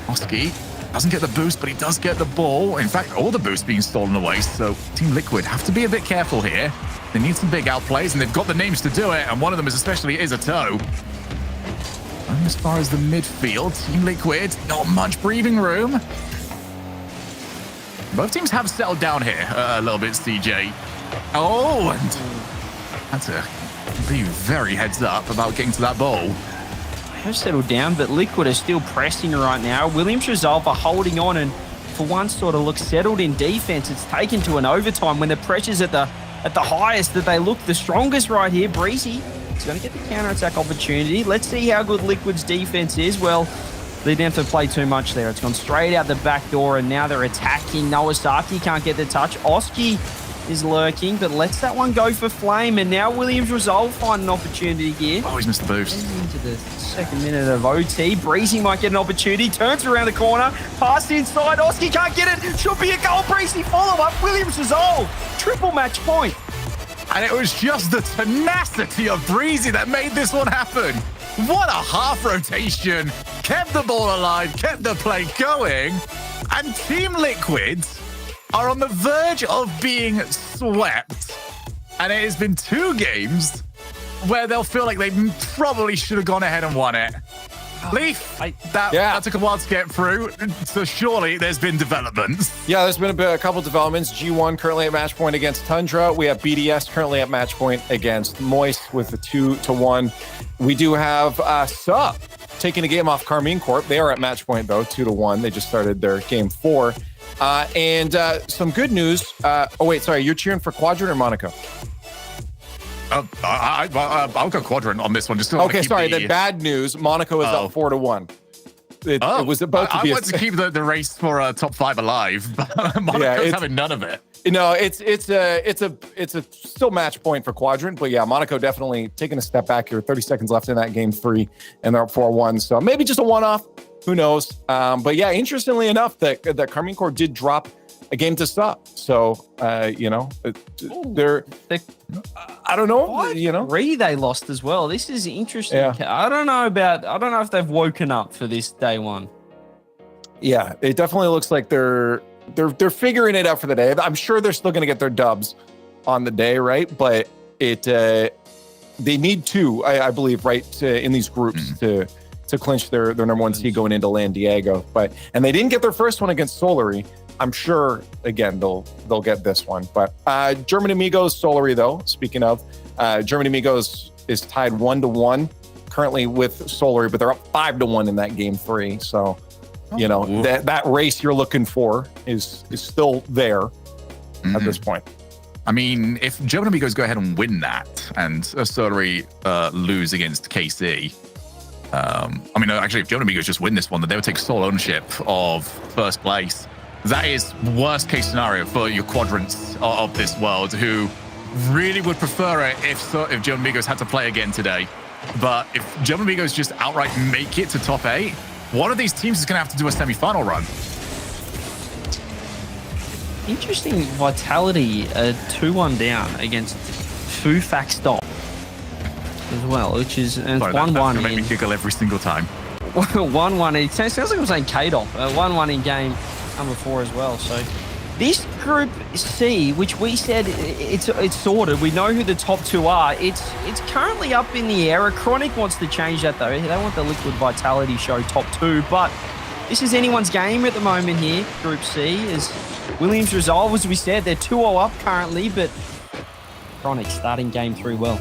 Oski doesn't get the boost, but he does get the ball. In fact, all the boosts being stolen away, so Team Liquid have to be a bit careful here. They need some big outplays, and they've got the names to do it, and one of them is especially a toe. And as far as the midfield, Team Liquid, not much breathing room. Both teams have settled down here a little bit, CJ. Oh, and had to be very heads up about getting to that ball. Have settled down, but Liquid are still pressing right now. Williams Resolve are holding on and for once sort of look settled in defense. It's taken to an overtime when the pressure's at the highest that they look the strongest right here. Breezy is going to get the counter-attack opportunity. Let's see how good Liquid's defense is. Well, they didn't have to play too much there. It's gone straight out the back door, and now they're attacking. Nowasaki can't get the touch. Oski is lurking, but lets that one go for Flame, and now Williams Resolve find an opportunity here. Oh, he's missed the boost. Into the second minute of OT. Breezy might get an opportunity. Turns around the corner. Pass inside. Oski can't get it. Should be a goal. Breezy follow-up. Williams Resolve. Triple match point. And it was just the tenacity of Breezy that made this one happen. What a half rotation. Kept the ball alive, kept the play going. And Team Liquid are on the verge of being swept. And it has been 2 games where they'll feel like they probably should have gone ahead and won it. Leaf, that took a while to get through, so surely there's been developments. Yeah, there's been a couple developments. G1 currently at match point against Tundra. We have BDS currently at match point against Moist with a 2-1. We do have Sup taking a game off Carmine Corp. They are at match point, though, 2-1. They just started their game 4. And some good news. You're cheering for Quadrant or Monaco? I'll go Quadrant on this one. Just okay, sorry. The bad news, Monaco is up 4-1. It was about to be. I want to keep the race for top 5 alive, but Monaco's having none of it. No, it's a still match point for Quadrant, but yeah, Monaco definitely taking a step back here. 30 seconds left in that game 3, and they're up 4-1. So maybe just a one-off. Who knows? But yeah, interestingly enough, that Carmine Corp did drop a game to stop. So they're I don't know. 3 they lost as well. This is interesting. Yeah. I don't know if they've woken up for this day 1. Yeah, it definitely looks like they're figuring it out for the day. I'm sure they're still going to get their dubs on the day, right? But they need 2, I believe, right, in these groups to clinch their number 1 seed going into Lan Diego. And they didn't get their first one against Solary. I'm sure, again, they'll get this one. But German Amigos, Solary, though, speaking of, German Amigos is tied 1-1 currently with Solary, but they're up 5-1 in that game 3. So, that race you're looking for is still there at this point. I mean, if German Amigos go ahead and win that and Solary lose against KC, if German Amigos just win this one, then they would take sole ownership of first place. That is worst case scenario for your quadrants of this world, who really would prefer it if German Amigos had to play again today. But if German Amigos just outright make it to top 8, one of these teams is going to have to do a semi-final run. Interesting Vitality 2-1 down against Fufac Stop as well, which is 1-1. That's going to make me giggle every single time. 1-1. It sounds like I'm saying K-Dop. 1-1 in game number 4 as well. So this Group C, which we said it's sorted, we know who the top 2 are. It's currently up in the air. Chronic wants to change that though. They want the Liquid Vitality show top 2, but this is anyone's game at the moment here. Group C is Williams Resolve, as we said. They're 2-0 up currently, but Chronic starting game 3 well.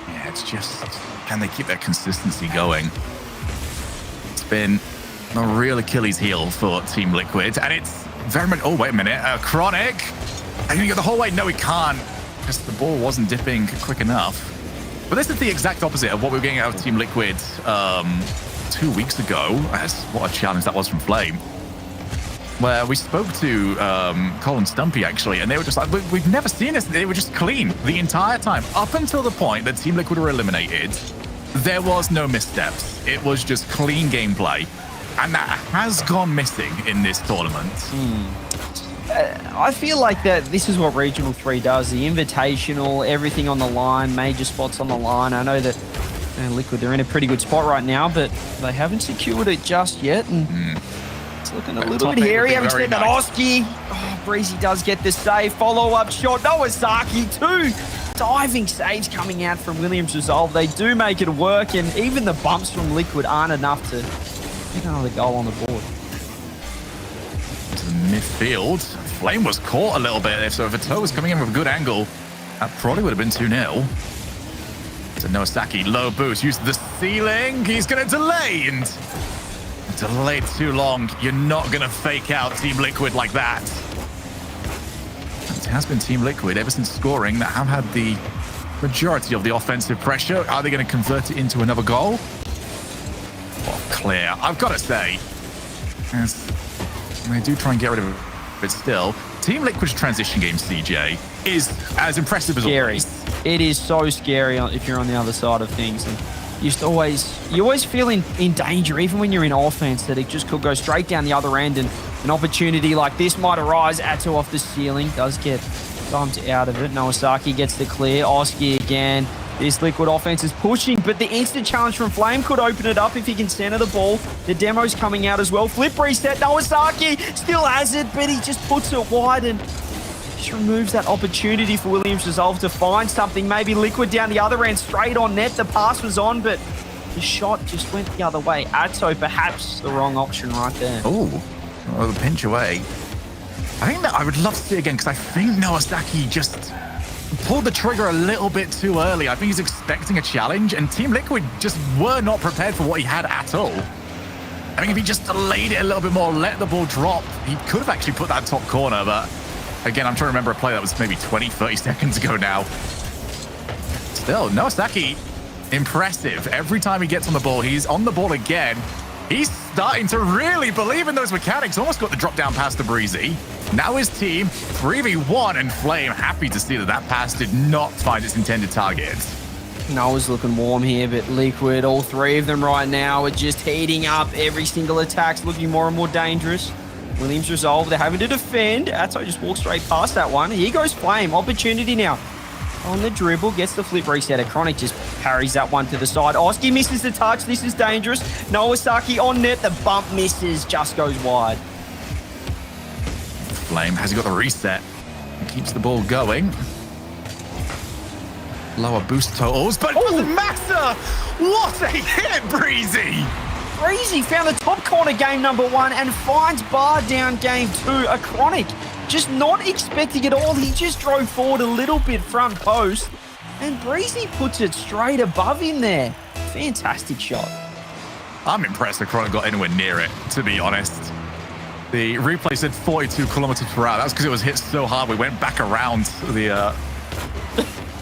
Yeah, it's just, can they keep that consistency going? It's been a real Achilles heel for Team Liquid, and it's very much, oh, wait a minute, Chronic, are you gonna go the whole way? No, he can't, because the ball wasn't dipping quick enough. But this is the exact opposite of what we were getting out of Team Liquid 2 weeks ago. What a challenge that was from Flame. Where we spoke to Colin Stumpy, actually, and they were just like, we've never seen this. They were just clean the entire time. Up until the point that Team Liquid were eliminated, there was no missteps. It was just clean gameplay. And that has gone missing in this tournament. I feel like that this is what Regional 3 does. The Invitational, everything on the line, major spots on the line. I know that And Liquid, they're in a pretty good spot right now, but they haven't secured it just yet. And it's looking a little bit hairy. Having said that, Oski. Oh, Breezy does get the save. Follow-up shot. Nowazaki, 2 diving saves coming out from Williams Resolve. They do make it work, and even the bumps from Liquid aren't enough to get another goal on the board. To the midfield. Flame was caught a little bit, so if a toe was coming in with a good angle, that probably would have been 2-0. So Nowasaki, low boost, uses the ceiling. He's going to delay, and delayed too long. You're not going to fake out Team Liquid like that. It has been Team Liquid ever since scoring that have had the majority of the offensive pressure. Are they going to convert it into another goal? Well, clear. I've got to say, they do try and get rid of it, but still, Team Liquid's transition game, CJ, is as impressive as always. It is so scary if you're on the other side of things. And you always feel in danger, even when you're in offense, that it just could go straight down the other end, and an opportunity like this might arise. Atto off the ceiling, does get bumped out of it. Nowasaki gets the clear. Oski again. This Liquid offense is pushing, but the instant challenge from Flame could open it up if he can center the ball. The demo's coming out as well. Flip reset. Nowasaki still has it, but he just puts it wide and just removes that opportunity for Williams Resolve to find something. Maybe Liquid down the other end, straight on net. The pass was on, but the shot just went the other way. Atto, perhaps the wrong option right there. Oh, the pinch away. I think that I would love to see it again, because I think Nowasaki just pulled the trigger a little bit too early. I think he's expecting a challenge, and Team Liquid just were not prepared for what he had at all. I think if he just delayed it a little bit more, let the ball drop, he could have actually put that top corner, but again, I'm trying to remember a play that was maybe 20, 30 seconds ago now. Still, Nowasaki, impressive. Every time he gets on the ball, he's on the ball again. He's starting to really believe in those mechanics. Almost got the drop down pass to Breezy. Now his team, 3v1, and Flame happy to see that that pass did not find its intended target. Noah's looking warm here, but Liquid, all three of them right now are just heating up. Every single attack's looking more and more dangerous. Williams Resolve, they're having to defend. Atto just walks straight past that one. Here goes Flame, opportunity now. On the dribble, gets the flip reset. Chronic just parries that one to the side. Oski misses the touch. This is dangerous. Nowasaki on net. The bump misses, just goes wide. Flame, has he got the reset? He keeps the ball going. Lower boost totals, but it doesn't matter! What a hit, Breezy! Breezy found the top corner game number 1 and finds bar down game 2. A Chronic just not expecting it all. He just drove forward a little bit front post, and Breezy puts it straight above him there. Fantastic shot. I'm impressed that Chronic got anywhere near it, to be honest. The replay said 42 kilometers per hour. That's because it was hit so hard we went back around the...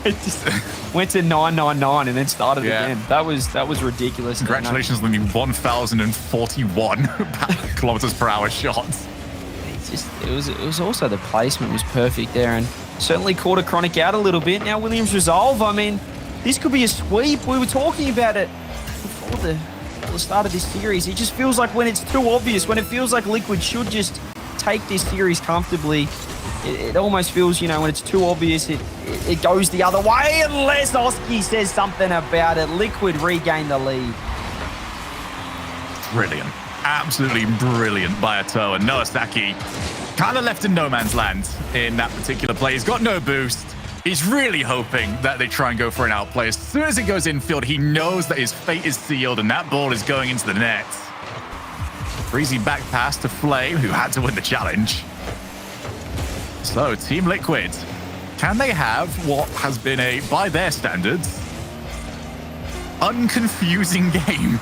It just went to 999 and then started again. That was ridiculous. Congratulations on the 1,041 kilometers per hour shots. It was also the placement was perfect there, and certainly caught a Chronic out a little bit. Now Williams Resolve, I mean, this could be a sweep. We were talking about it before the start of this series. It just feels like when it's too obvious, when it feels like Liquid should just take this series comfortably, it almost feels, when it's too obvious, it goes the other way unless Oski says something about it. Liquid regain the lead. Brilliant. Absolutely brilliant by Atto, and Nowasaki kind of left in no man's land in that particular play. He's got no boost. He's really hoping that they try and go for an outplay. As soon as it goes infield, he knows that his fate is sealed and that ball is going into the net. Breezy back pass to Flame, who had to win the challenge. So, Team Liquid, can they have what has been a, by their standards, unconfusing game?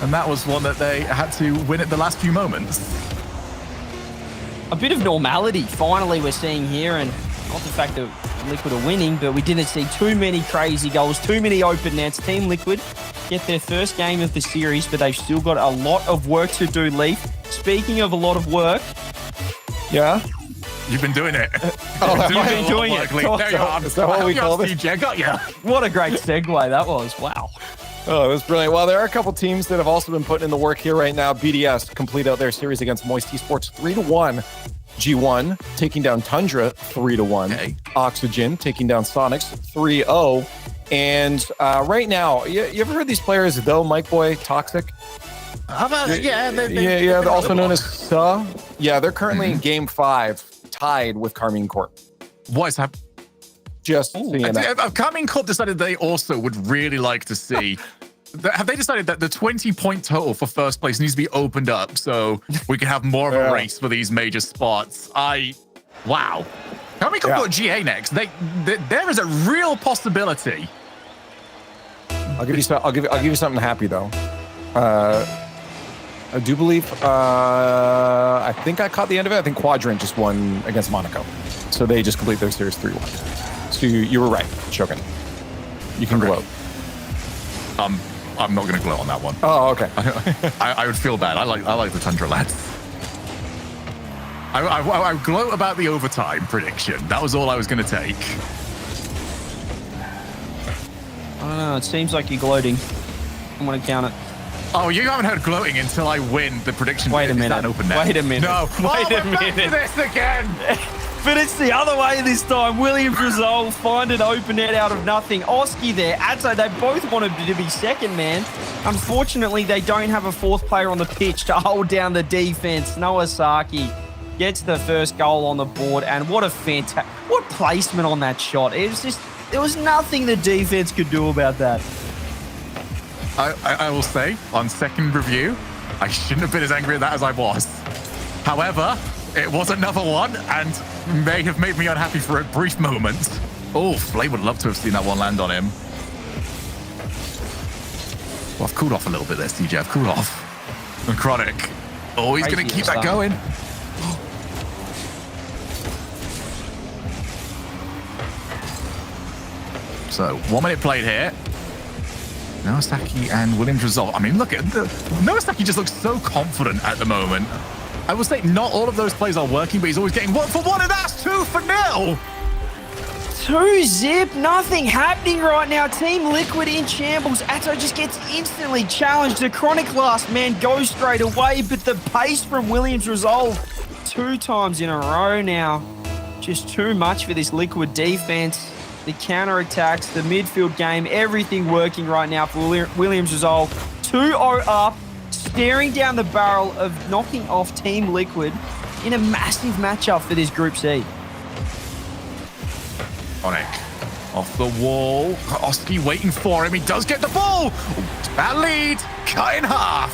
And that was one that they had to win at the last few moments. A bit of normality, finally, we're seeing here, and not the fact that Liquid are winning, but we didn't see too many crazy goals, too many open nets. Team Liquid get their first game of the series, but they've still got a lot of work to do, Leaf. Speaking of a lot of work, yeah? You've been doing it. You've been doing it. There you are. Is that what we call it? CJ, got you. What a great segue that was. Wow. Oh, it was brilliant. Well, there are a couple teams that have also been putting in the work here right now. BDS complete out their series against Moist Esports 3-1. G1 taking down Tundra 3-1. Okay. Oxygen taking down Sonics 3-0. And right now, you ever heard these players, though, Mike Boy, Toxic? Yeah, also known as SUH. Yeah, they're currently in Game 5, tied with Carmine Corp. What is happening? Just seeing that. Carmine Corp decided they also would really like to see. Have they decided that the 20-point total for first place needs to be opened up so we can have more of a race for these major spots? Wow. Carmine Corp got GA next. There is a real possibility. I'll give you something happy though. I do believe. I think I caught the end of it. I think Quadrant just won against Monaco, so they just complete their series 3-1. So you were right, Shogun. You can gloat. I'm not going to gloat on that one. Oh, okay. I would feel bad. I like the Tundra lads. I gloat about the overtime prediction. That was all I was going to take. I don't know. It seems like you're gloating. I'm going to count it. Oh, you haven't heard gloating until I win the prediction. Wait a minute. Is that an open net? Wait a minute. No. Wait a Back to minute. this again. But it's the other way this time. Williams Resolve find an open net out of nothing. Oski there. Atzo, they both wanted to be second man. Unfortunately, they don't have a fourth player on the pitch to hold down the defense. Noah Saki gets the first goal on the board. And what placement on that shot. It was just, there was nothing the defense could do about that. I will say, on second review, I shouldn't have been as angry at that as I was. However, it was another one and may have made me unhappy for a brief moment. Oh, Flay would love to have seen that one land on him. Well, I've cooled off a little bit there, CJ. I've cooled off. And Chronic. Oh, he's going to keep that going. So, 1 minute played here. Noasaki and Williams Resolve. I mean, look at Noasaki just looks so confident at the moment. I will say not all of those plays are working, but he's always getting 1 for 1, and that's 2 for 0. 2-zip, nothing happening right now. Team Liquid in shambles. Atto just gets instantly challenged. The Chronic last man goes straight away, but the pace from Williams Resolve 2 times in a row now. Just too much for this Liquid defense. The counter-attacks, the midfield game, everything working right now for Williams Resolve. 2-0 up, staring down the barrel of knocking off Team Liquid in a massive matchup for this Group C. Chronic off the wall. Oski waiting for him. He does get the ball. That lead cut in half.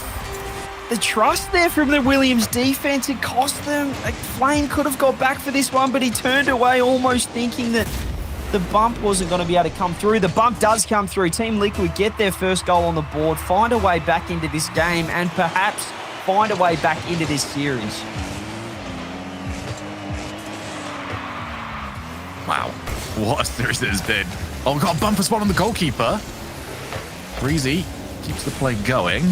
The trust there from the Williams defense, it cost them. Like, Flame could have got back for this one, but he turned away almost thinking that the bump wasn't going to be able to come through. The bump does come through. Team Liquid get their first goal on the board, find a way back into this game, and perhaps find a way back into this series. Wow. What a series it has been. Oh, got a bumper spot on the goalkeeper. Breezy keeps the play going.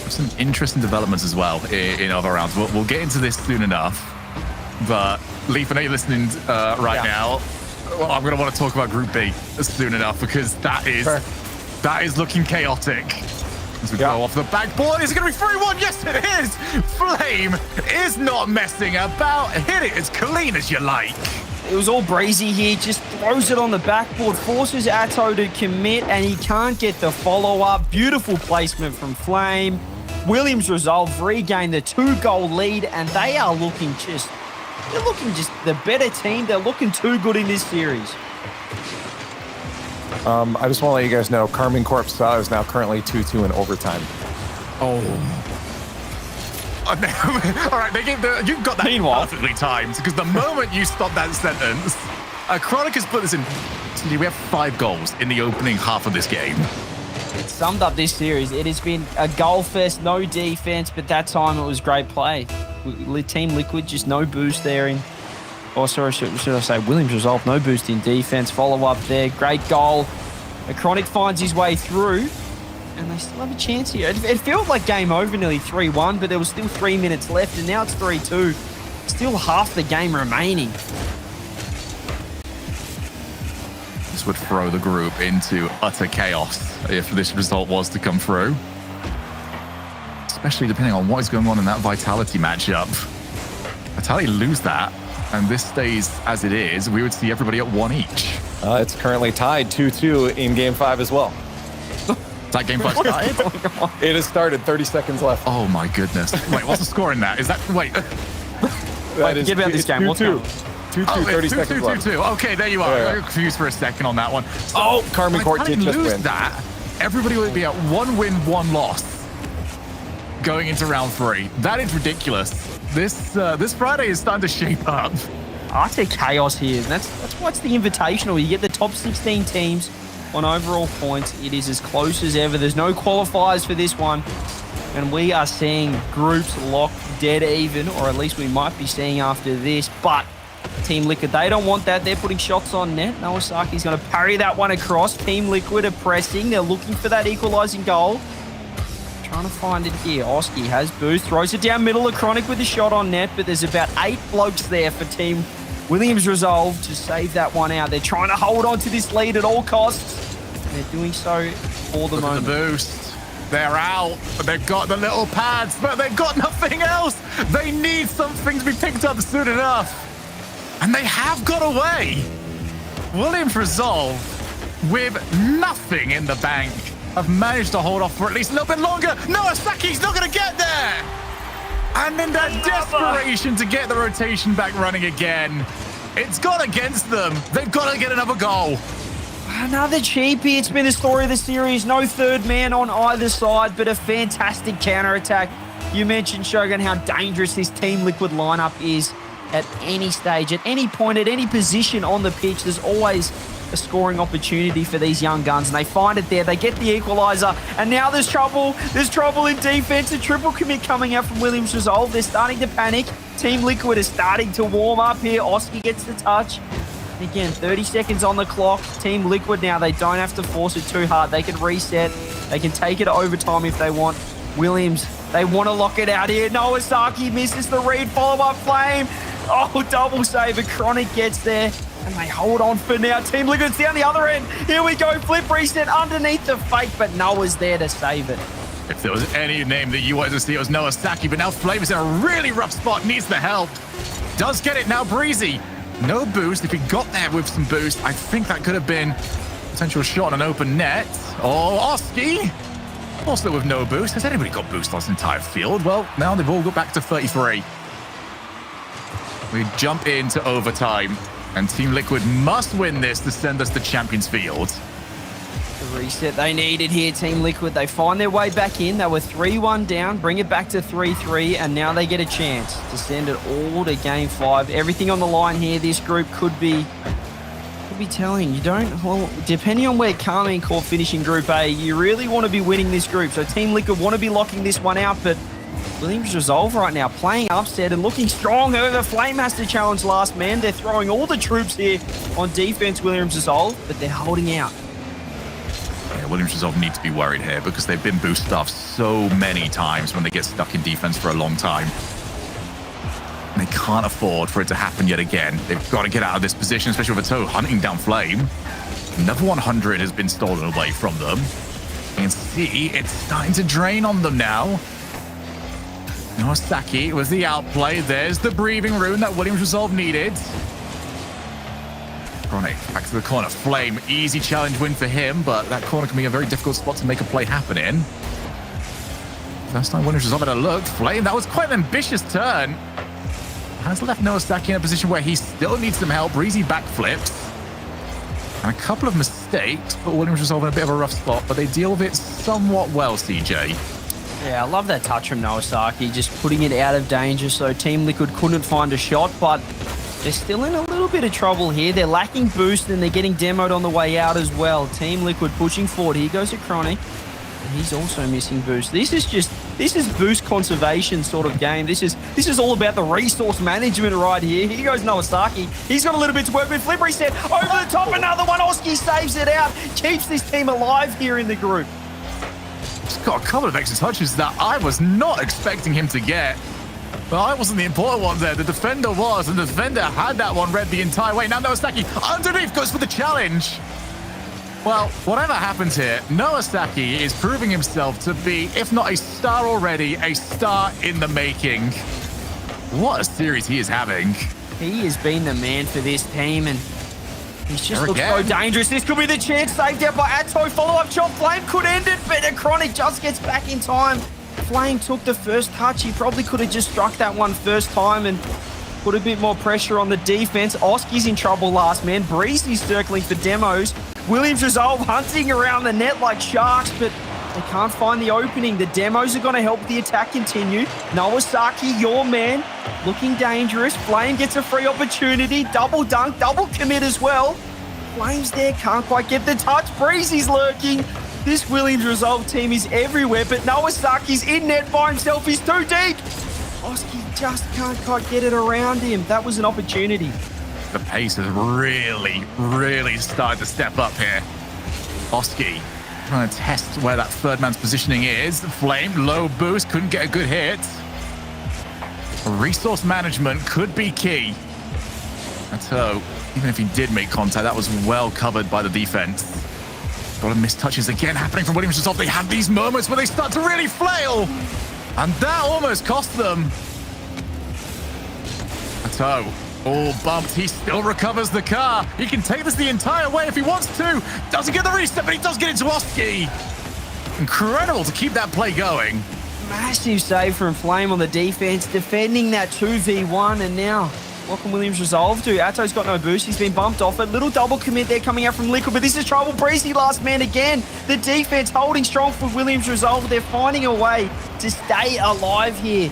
Some interesting developments as well in other rounds. We'll get into this soon enough. But Leaf, I know you're listening right now. Well, I'm going to want to talk about Group B soon enough because that is looking chaotic. As we go off the backboard, is it going to be 3-1? Yes, it is. Flame is not messing about. Hit it as clean as you like. It was all Breezy here, just throws it on the backboard, forces Atto to commit, and he can't get the follow-up. Beautiful placement from Flame. Williams Resolve regain the 2-goal lead, and they are looking just the better team. They're looking too good in this series. I just want to let you guys know, Carmine Corp SUH is now currently 2-2 in overtime. Oh, all right, you've got that perfectly timed because the moment you stop that sentence, Chronic has put this in. We have 5 goals in the opening half of this game. It summed up this series. It has been a goal fest, no defense, but that time it was great play. Team Liquid, just no boost there in. Oh, sorry, should I say Williams Resolve, no boost in defense. Follow up there, great goal. Chronic finds his way through, and they still have a chance here. It felt like game over, nearly 3-1, but there was still 3 minutes left, and now it's 3-2. Still half the game remaining. This would throw the group into utter chaos if this result was to come through. Especially depending on what is going on in that Vitality matchup. Vitality lose that. and this stays as it is, we would see everybody at 1 each. It's currently tied 2-2 in Game 5 as well. Is that Game 5 started? It has started. 30 seconds left. Oh my goodness. Wait, what's the score in that? Is that, wait. That is forget about this game. What's 2-2. going 2-2, Oh, 30 it's 2-2, seconds left. 2-2. Okay, there you are. Yeah. I got confused for a second on that one. So, Oh, Carmen Court if did just lose win. that, everybody would be at 1 win, 1 loss going into round 3. That is ridiculous. This Friday is starting to shape up. I say chaos here. And that's why it's the Invitational. You get the top 16 teams on overall points. It is as close as ever. There's no qualifiers for this one. And we are seeing groups locked dead even, or at least we might be seeing after this. But Team Liquid, they don't want that. They're putting shots on net. Nawasaki's going to parry that one across. Team Liquid are pressing. They're looking for that equalizing goal. Trying to find it here. Oski has boost, throws it down middle. Chronic with a shot on net, but there's about 8 blokes there for Team Williams Resolve to save that one out. They're trying to hold on to this lead at all costs. They're doing so for the moment. The boost. They're out. They've got the little pads, but they've got nothing else. They need something to be picked up soon enough. And they have got away. Williams Resolve, with nothing in the bank, have managed to hold off for at least a little bit longer. Nawasaki's not going to get there. And in that desperation to get the rotation back running again, it's gone against them. They've got to get another goal. Another cheapie. It's been the story of the series. No third man on either side, but a fantastic counter-attack. You mentioned, Shogun, how dangerous this Team Liquid lineup is at any stage, at any point, at any position on the pitch. There's always a scoring opportunity for these young guns, and they find it there. They get the equalizer, and now there's trouble. There's trouble in defense. A triple commit coming out from Williams Resolve. They're starting to panic. Team Liquid is starting to warm up here. Oski gets the touch. And again, 30 seconds on the clock. Team Liquid now, they don't have to force it too hard. They can reset. They can take it to overtime if they want. Williams, they want to lock it out here. Nawasaaki misses the read, followed by Flame. Oh, double save. A Chronic gets there. And they hold on for now. Team Liquid's down the other end. Here we go. Flip reset underneath the fake, but Noah's there to save it. If there was any name that you wanted to see, it was Nawasaaki, but now Flame is in a really rough spot, needs the help. Does get it now, Breezy. No boost. If he got there with some boost, I think that could have been a potential shot on an open net. Oh, Oski. Also with no boost. Has anybody got boost on this entire field? Well, now they've all got back to 33. We jump into overtime, and Team Liquid must win this to send us to Champions Field. The reset they needed here, Team Liquid. They find their way back in. They were 3-1 down, bring it back to 3-3, and now they get a chance to send it all to Game 5. Everything on the line here. This group could be telling. You don't, well, depending on where Carmine Corp finish in Group A, you really want to be winning this group. So Team Liquid want to be locking this one out, but Williams Resolve right now playing upset and looking strong. However, Flame has to challenge last man. They're throwing all the troops here on defense, Williams Resolve, but they're holding out. Yeah, Williams Resolve need to be worried here because they've been boost stuffed so many times when they get stuck in defense for a long time. And they can't afford for it to happen yet again. They've got to get out of this position, especially with a toe hunting down Flame. Another 100 has been stolen away from them. You can see it's starting to drain on them now. Nawasaaki with the outplay. There's the breathing room that Williams Resolve needed. Chronic back to the corner. Flame, easy challenge win for him, but that corner can be a very difficult spot to make a play happen in. First time Williams Resolve had a look. Flame, that was quite an ambitious turn. Has left Nawasaaki in a position where he still needs some help. Breezy backflips. And a couple of mistakes, but Williams Resolve in a bit of a rough spot, but they deal with it somewhat well, CJ. Yeah, I love that touch from Nawasaaki, just putting it out of danger so Team Liquid couldn't find a shot, but they're still in a little bit of trouble here. They're lacking boost and they're getting demoed on the way out as well. Team Liquid pushing forward. Here goes a Chronic. He's also missing boost. This is boost conservation sort of game. This is all about the resource management right here. Here goes Nawasaaki. He's got a little bit to work with. Flip reset over the top. Another one. Oski saves it out. Keeps this team alive here in the group. He's got a couple of extra touches that I was not expecting him to get. But I wasn't the important one there. The defender was, and the defender had that one read the entire way. Now Nawasaaki underneath goes for the challenge. Well, whatever happens here, Nawasaaki is proving himself to be, if not a star already, a star in the making. What a series he is having. He has been the man for this team, and he's just There looked so again. dangerous. This could be the chance. Saved out by Atto. Follow-up shot. Flame could end it, but Chronic just gets back in time. Flame took the first touch. He probably could have just struck that one first time and put a bit more pressure on the defense. Oski's in trouble last man. Breezy's circling for demos. Williams Resolve hunting around the net like sharks, but they can't find the opening. The demos are going to help the attack continue. Nowasaki, your man, looking dangerous. Flame gets a free opportunity. Double dunk, double commit as well. Flame's there, can't quite get the touch. Breezy's lurking. This Williams Resolve team is everywhere, but Nawasaki's in net by himself. He's too deep. Oski just can't quite get it around him. That was an opportunity. The pace has really started to step up here. Oski trying to test where that third man's positioning is. Flame, low boost, couldn't get a good hit. Resource management could be key. So, even if he did make contact, that was well covered by the defense. A lot of missed touches again happening from Williams Resolve. They have these moments where they start to really flail. And that almost cost them. So, all bumped. He still recovers the car. He can take this the entire way if he wants to. Doesn't get the reset, but he does get into Oski. Incredible to keep that play going. Massive save from Flame on the defense, defending that 2v1, and now what can Williams Resolve do? Atto's got no boost. He's been bumped off it. Little double commit there coming out from Liquid, but this is trouble. Breezy last man again. The defense holding strong for Williams Resolve. They're finding a way to stay alive here.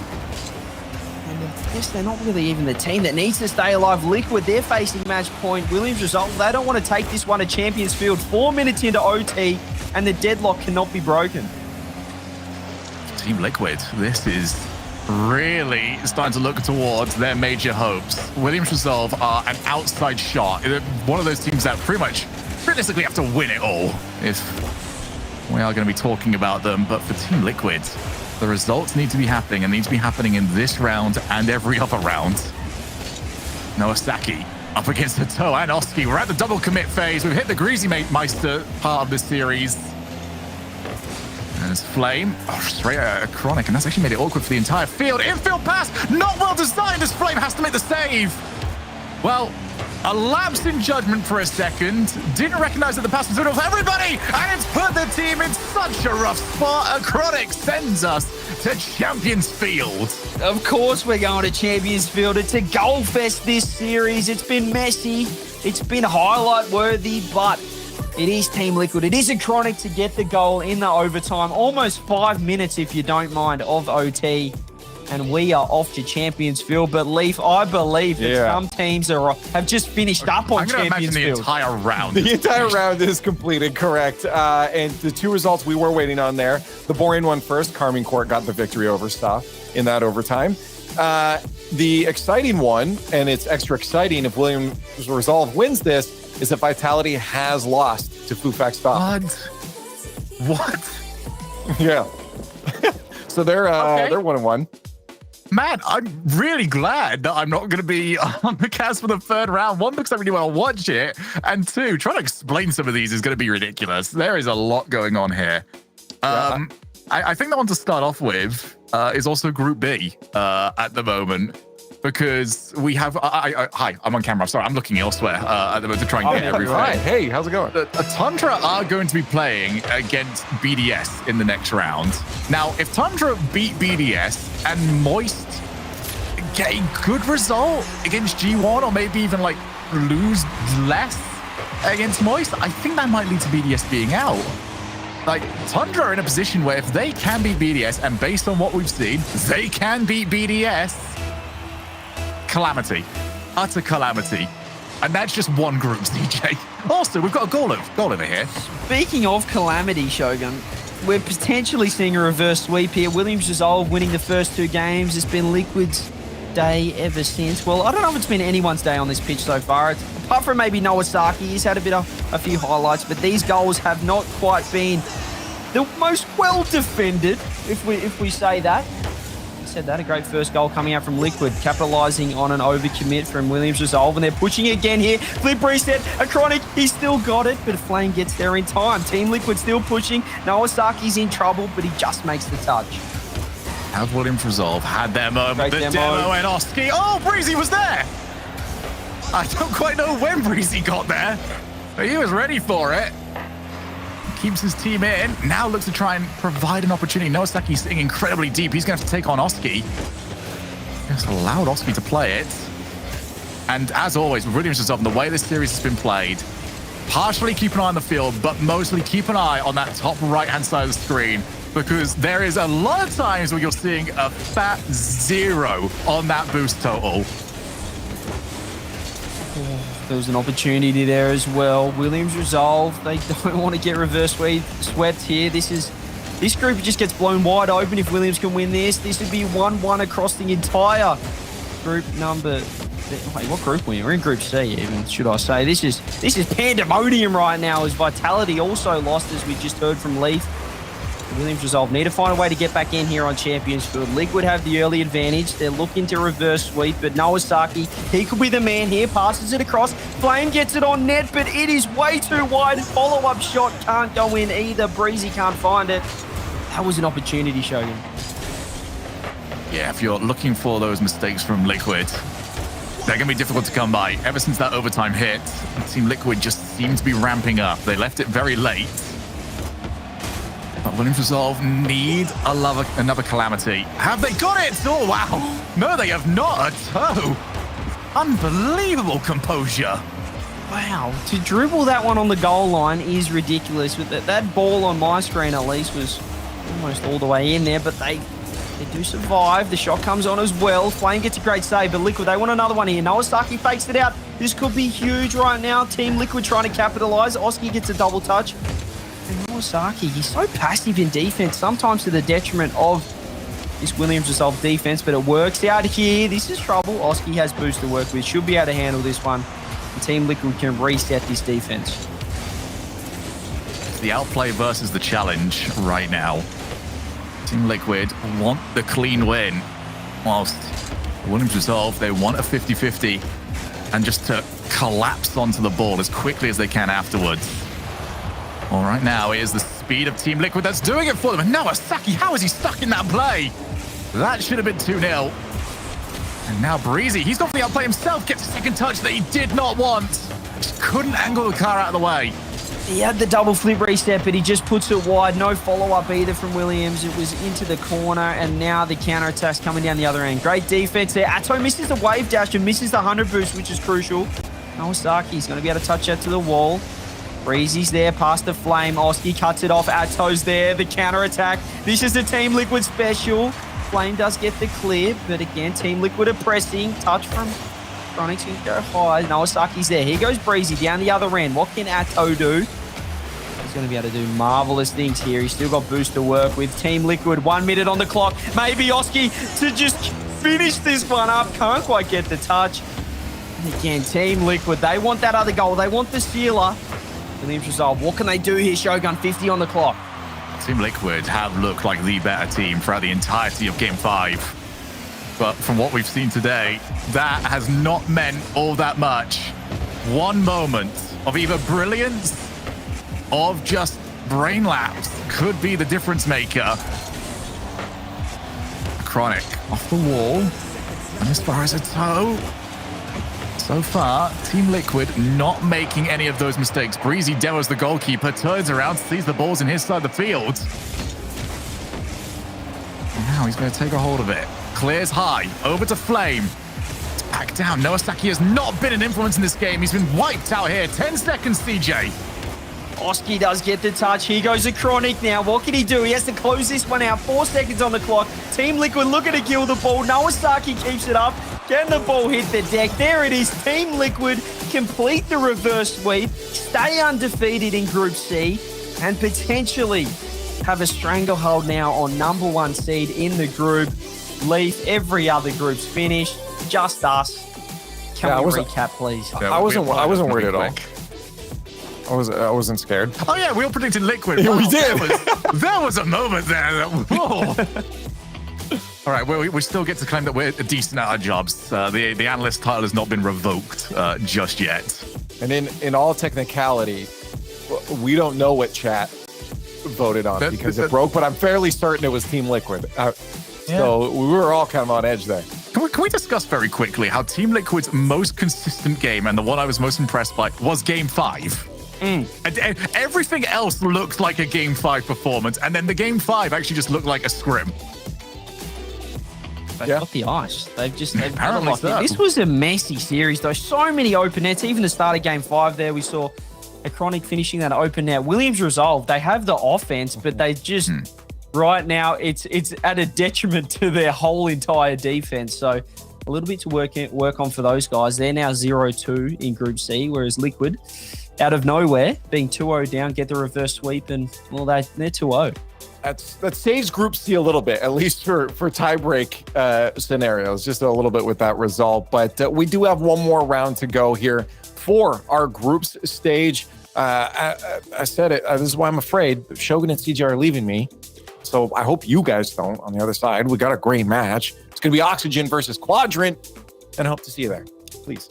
And I guess they're not really even the team that needs to stay alive. Liquid, they're facing match point. Williams Resolve, they don't want to take this one to Champions Field. 4 minutes into OT, and the deadlock cannot be broken. Team Liquid, this is really starting to look towards their major hopes. Williams Resolve are an outside shot. They're one of those teams that pretty much realistically have to win it all if we are going to be talking about them. But for Team Liquid, the results need to be happening and need to be happening in this round and every other round. Nowasaki up against the toe and Oski. We're at the double commit phase. We've hit the Greasy Meister part of this series. There's Flame. Oh, straight out of Chronic, and that's actually made it awkward for the entire field. Infield pass, not well designed as Flame has to make the save. Well, a lapse in judgment for a second. Didn't recognize that the pass was good for everybody, and it's put the team in such a rough spot. A Chronic sends us to Champions Field. Of course we're going to Champions Field. It's a goal fest this series. It's been messy. It's been highlight worthy, but it is Team Liquid. It is a Chronic to get the goal in the overtime. Almost 5 minutes, if you don't mind, of OT. And we are off to Champions Field. But Leaf, I believe that some teams have just finished up on Champions Field. The entire round. The entire round is completed, correct. And the two results we were waiting on there. The boring one first, Carmine Court got the victory over Staff in that overtime. The exciting one, and it's extra exciting if Williams Resolve wins this, is that Vitality has lost to Fufax Stop. What? Yeah. So they're 1-1. Man, I'm really glad that I'm not going to be on the cast for the third round. One, because I really want to watch it. And two, trying to explain some of these is going to be ridiculous. There is a lot going on here. I think the one to start off with is also Group B at the moment. Because we have... hi, I'm on camera. Sorry, I'm looking elsewhere at the moment to try and get everything. Right. Hey, how's it going? Tundra are going to be playing against BDS in the next round. Now, if Tundra beat BDS and Moist get a good result against G1, or maybe even like lose less against Moist, I think that might lead to BDS being out. Like, Tundra are in a position where if they can beat BDS, and based on what we've seen, they can beat BDS, calamity. Utter calamity. And that's just one group, DJ. Also, we've got a goal over here. Speaking of calamity, Shogun, we're potentially seeing a reverse sweep here. Williams Resolve winning the first 2 games. It's been Liquid's day ever since. Well, I don't know if it's been anyone's day on this pitch so far. Apart from maybe Nowasaki, he's had a few highlights, but these goals have not quite been the most well defended, if we say that. Said that, a great first goal coming out from Liquid, capitalizing on an overcommit from Williams Resolve, and they're pushing again here. Flip reset, a Chronic, he's still got it, but Flame gets there in time. Team Liquid still pushing. Nawasaki's in trouble, but he just makes the touch. How's Williams Resolve had their moment? Great the demo and Oski. Oh, Breezy was there. I don't quite know when Breezy got there, but he was ready for it. Keeps his team in. Now looks to try and provide an opportunity. Nosaki's sitting incredibly deep. He's going to have to take on Oski. Just allowed Oski to play it. And as always, with Williams and the way this series has been played, partially keep an eye on the field, but mostly keep an eye on that top right-hand side of the screen, because there is a lot of times where you're seeing a fat 0 on that boost total. There was an opportunity there as well. Williams resolve. They don't want to get reverse swept here. This group just gets blown wide open if Williams can win this. This would be 1-1 across the entire group number. Wait, what group are we in? We're in Group C, even, should I say. This is pandemonium right now, as Vitality also lost, as we just heard from Leaf. Williams resolve. Need to find a way to get back in here on Champions Field. Liquid have the early advantage. They're looking to reverse sweep, but Noasaki, he could be the man here. Passes it across. Flame gets it on net, but it is way too wide. Follow-up shot can't go in either. Breezy can't find it. That was an opportunity, Shogun. Yeah, if you're looking for those mistakes from Liquid, they're going to be difficult to come by. Ever since that overtime hit, Team Liquid just seemed to be ramping up. They left it very late. But Williams Resolve need another calamity. Have they got it? Oh, wow. No, they have not. Oh, unbelievable composure. Wow. To dribble that one on the goal line is ridiculous. But that ball on my screen, at least, was almost all the way in there. But they do survive. The shot comes on as well. Flame gets a great save, but Liquid, they want another one here. Noasaki fakes it out. This could be huge right now. Team Liquid trying to capitalize. Oski gets a double touch. And Noasaki, he's so passive in defense, sometimes to the detriment of this Williams Resolve defense, but it works out here. This is trouble. Oski has boost to work with. Should be able to handle this one. And Team Liquid can reset this defense. The outplay versus the challenge right now. Team Liquid want the clean win, whilst Williams Resolve, they want a 50-50 and just to collapse onto the ball as quickly as they can afterwards. All right, now it is the speed of Team Liquid that's doing it for them. And Noasaki, how is he stuck in that play? That should have been 2-0. And now Breezy, he's got the outplay himself, gets a second touch that he did not want. Just couldn't angle the car out of the way. He had the double flip reset, but he just puts it wide. No follow-up either from Williams. It was into the corner, and now the counter-attack's coming down the other end. Great defense there. Atto misses the wave dash and misses the 100 boost, which is crucial. Noasaki's going to be able to touch that to the wall. Breezy's there past the Flame. Oski cuts it off. Atto's there. The counter-attack. This is the Team Liquid special. Flame does get the clear, but again, Team Liquid are pressing. Touch from Chronix can go high. Noasaki's there. Here goes Breezy down the other end. What can Atto do? He's going to be able to do marvelous things here. He's still got boost to work with. Team Liquid, 1 minute on the clock. Maybe Oski to just finish this one up. Can't quite get the touch. And again, Team Liquid, they want that other goal. They want the sealer. Williams Resolve, what can they do here? Shogun, 50 on the clock. Team Liquid have looked like the better team throughout the entirety of Game 5. But from what we've seen today, that has not meant all that much. One moment of either brilliance or just brain lapse could be the difference maker. Chronic off the wall. And as far as a toe, so far, Team Liquid not making any of those mistakes. Breezy demos the goalkeeper, turns around, sees the balls in his side of the field. And now he's going to take a hold of it. Clears high, over to Flame. It's back down. Noasaki has not been an influence in this game. He's been wiped out here. 10 seconds, CJ. Oski does get the touch. Here goes the Chronic now. What can he do? He has to close this one out. 4 seconds on the clock. Team Liquid looking to kill the ball. Noasaki keeps it up. Can the ball hit the deck? There it is. Team Liquid complete the reverse sweep, stay undefeated in Group C, and potentially have a stranglehold now on #1 seed in the group. Leaf, every other group's finished. Just us. Can we recap, please? I wasn't worried at all. I wasn't scared. Oh yeah, we all predicted Liquid. Yeah, we did. There was a moment there. Whoa. All right, we still get to claim that we're decent at our jobs. The analyst title has not been revoked just yet. And in all technicality, we don't know what chat voted on because it broke, but I'm fairly certain it was Team Liquid. So we were all kind of on edge there. Come Can we discuss very quickly how Team Liquid's most consistent game and the one I was most impressed by was Game 5? And everything else looked like a Game 5 performance, and then the Game 5 actually just looked like a scrim. They've got the ice. They've Apparently locked in. This was a messy series, though. So many open nets. Even the start of Game 5 there, we saw Acronic finishing that open net. Williams resolved. They have the offense, but they just... Right now, it's at a detriment to their whole entire defense. So a little bit to work on for those guys. They're now 0-2 in Group C, whereas Liquid, out of nowhere, being 2-0 down, get the reverse sweep, and, well, they're 2-0. That saves Group C a little bit, at least for tiebreak scenarios, just a little bit with that result. But we do have one more round to go here for our groups stage. I said it. This is why I'm afraid Shogun and CJ are leaving me. So I hope you guys don't on the other side. We got a great match. It's going to be Oxygen versus Quadrant, and I hope to see you there. Please.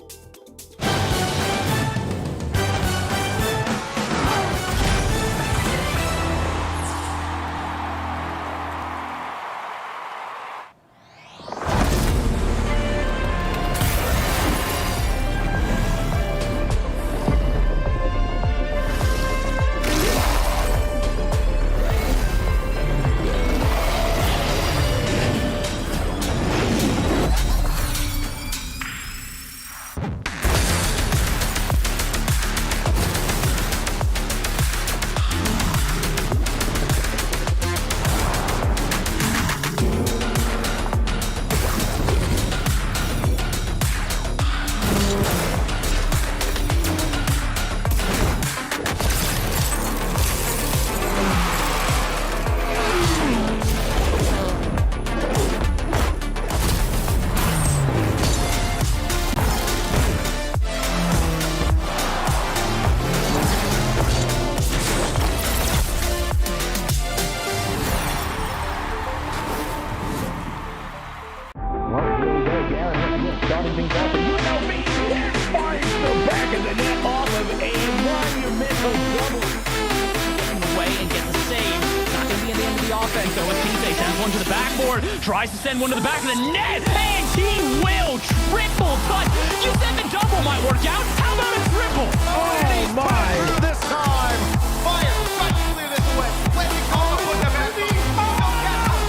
Tries to send one to the back of the net, and he will triple touch. You said the double might work out. How about a triple? Oh my! This time, fire! Try to clear this away. Landing call to put them back.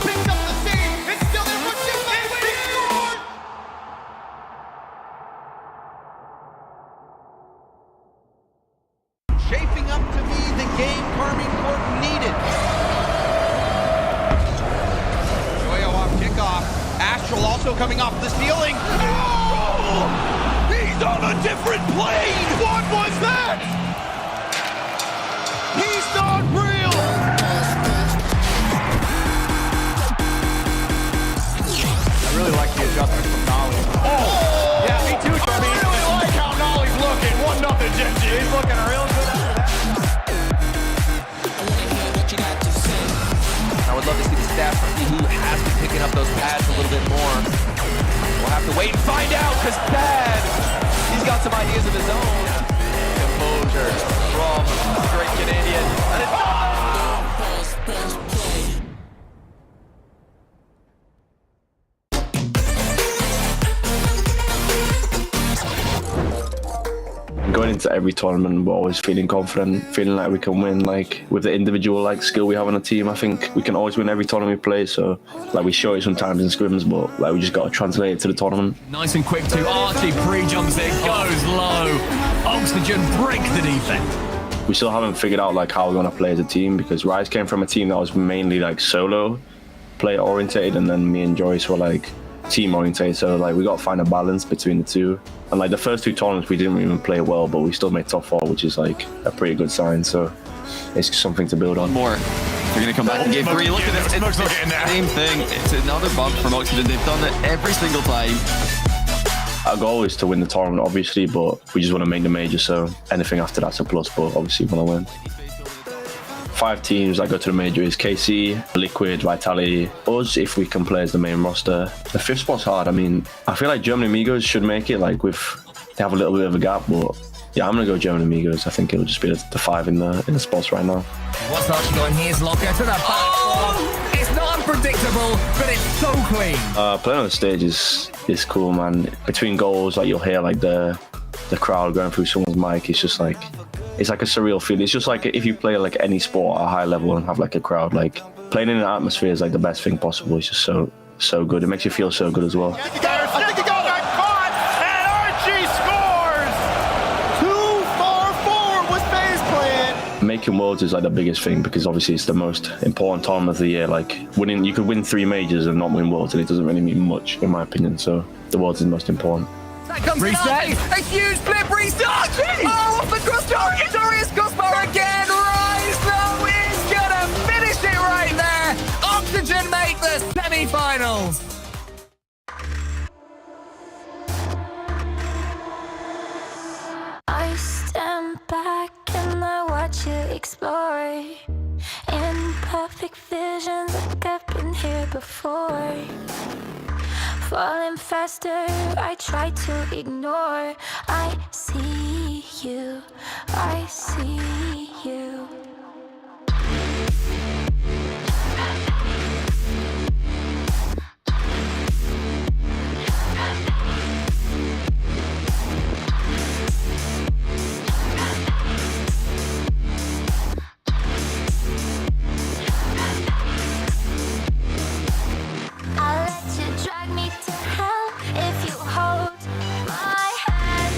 Picks up the steam. It's still there for Jim. He scored! Shaping up to be the game Carmi Court needed. Astral also coming off the ceiling. Oh! He's on a different plane! What was that? He's not real! I really like the adjustment from Nolly. Oh! Yeah, me too, Charmy. I really like how Nolly's looking. 1-0 Gen G. He's looking real good after that. I would love to see the stats from who has been picking up those pads a little bit more. We'll have to wait and find out, because Dad, he's got some ideas of his own. Composure from the great Canadian. And it's Going into every tournament, we're always feeling confident, feeling like we can win. Like with the individual skill we have on the team, I think we can always win every tournament we play. So like we show it sometimes in scrims, but like we just got to translate it to the tournament. Nice and quick too. Archie pre-jumps it, goes low. Oxygen break the defense. We still haven't figured out like how we're gonna play as a team, because Rise came from a team that was mainly like solo player orientated, and then me and Joyce were like team orientated. So like we got to find a balance between the two. And like the first two tournaments we didn't even play well, but we still made top 4, which is like a pretty good sign. So it's something to build on. more. They're going to come back in game 3. Look at this. It's the same thing. It's another bump from Oxygen. They've done it every single time. Our goal is to win the tournament, obviously, but we just want to make the major. So anything after that's a plus, but obviously we want to win. 5 teams that go to the major is KC, Liquid, Vitality, us if we can play as the main roster. The 5th spot's hard. I mean, I feel like German Amigos should make it. Like they have a little bit of a gap, but yeah, I'm gonna go German Amigos. I think it'll just be the 5 in the spots right now. What's actually going? Here's Locker to the back. Oh, it's not unpredictable, but it's so clean. Playing on the stage is cool, man. Between goals, like you'll hear like the crowd going through someone's mic. It's just like it's like a surreal feeling. It's just like if you play like any sport at a high level and have like a crowd, like playing in an atmosphere is like the best thing possible. It's just so good. It makes you feel so good as well. I think the goal got caught, and Archie scores! Too far forward with FaZe playing. Making Worlds is like the biggest thing because obviously it's the most important tournament of the year. Like winning, you could win 3 majors and not win Worlds, and it doesn't really mean much in my opinion. So the Worlds is the most important. That comes reset. A huge flip restart. Oh, off the cross. Dorius Cosmo again. Rise though is gonna finish it right there. Oxygen make the semi-finals. I stand back and I watch you explore in perfect visions like I've been here before. Falling faster, I try to ignore. I see you, I see you. I'll let you drag me to hell if you hold my hand.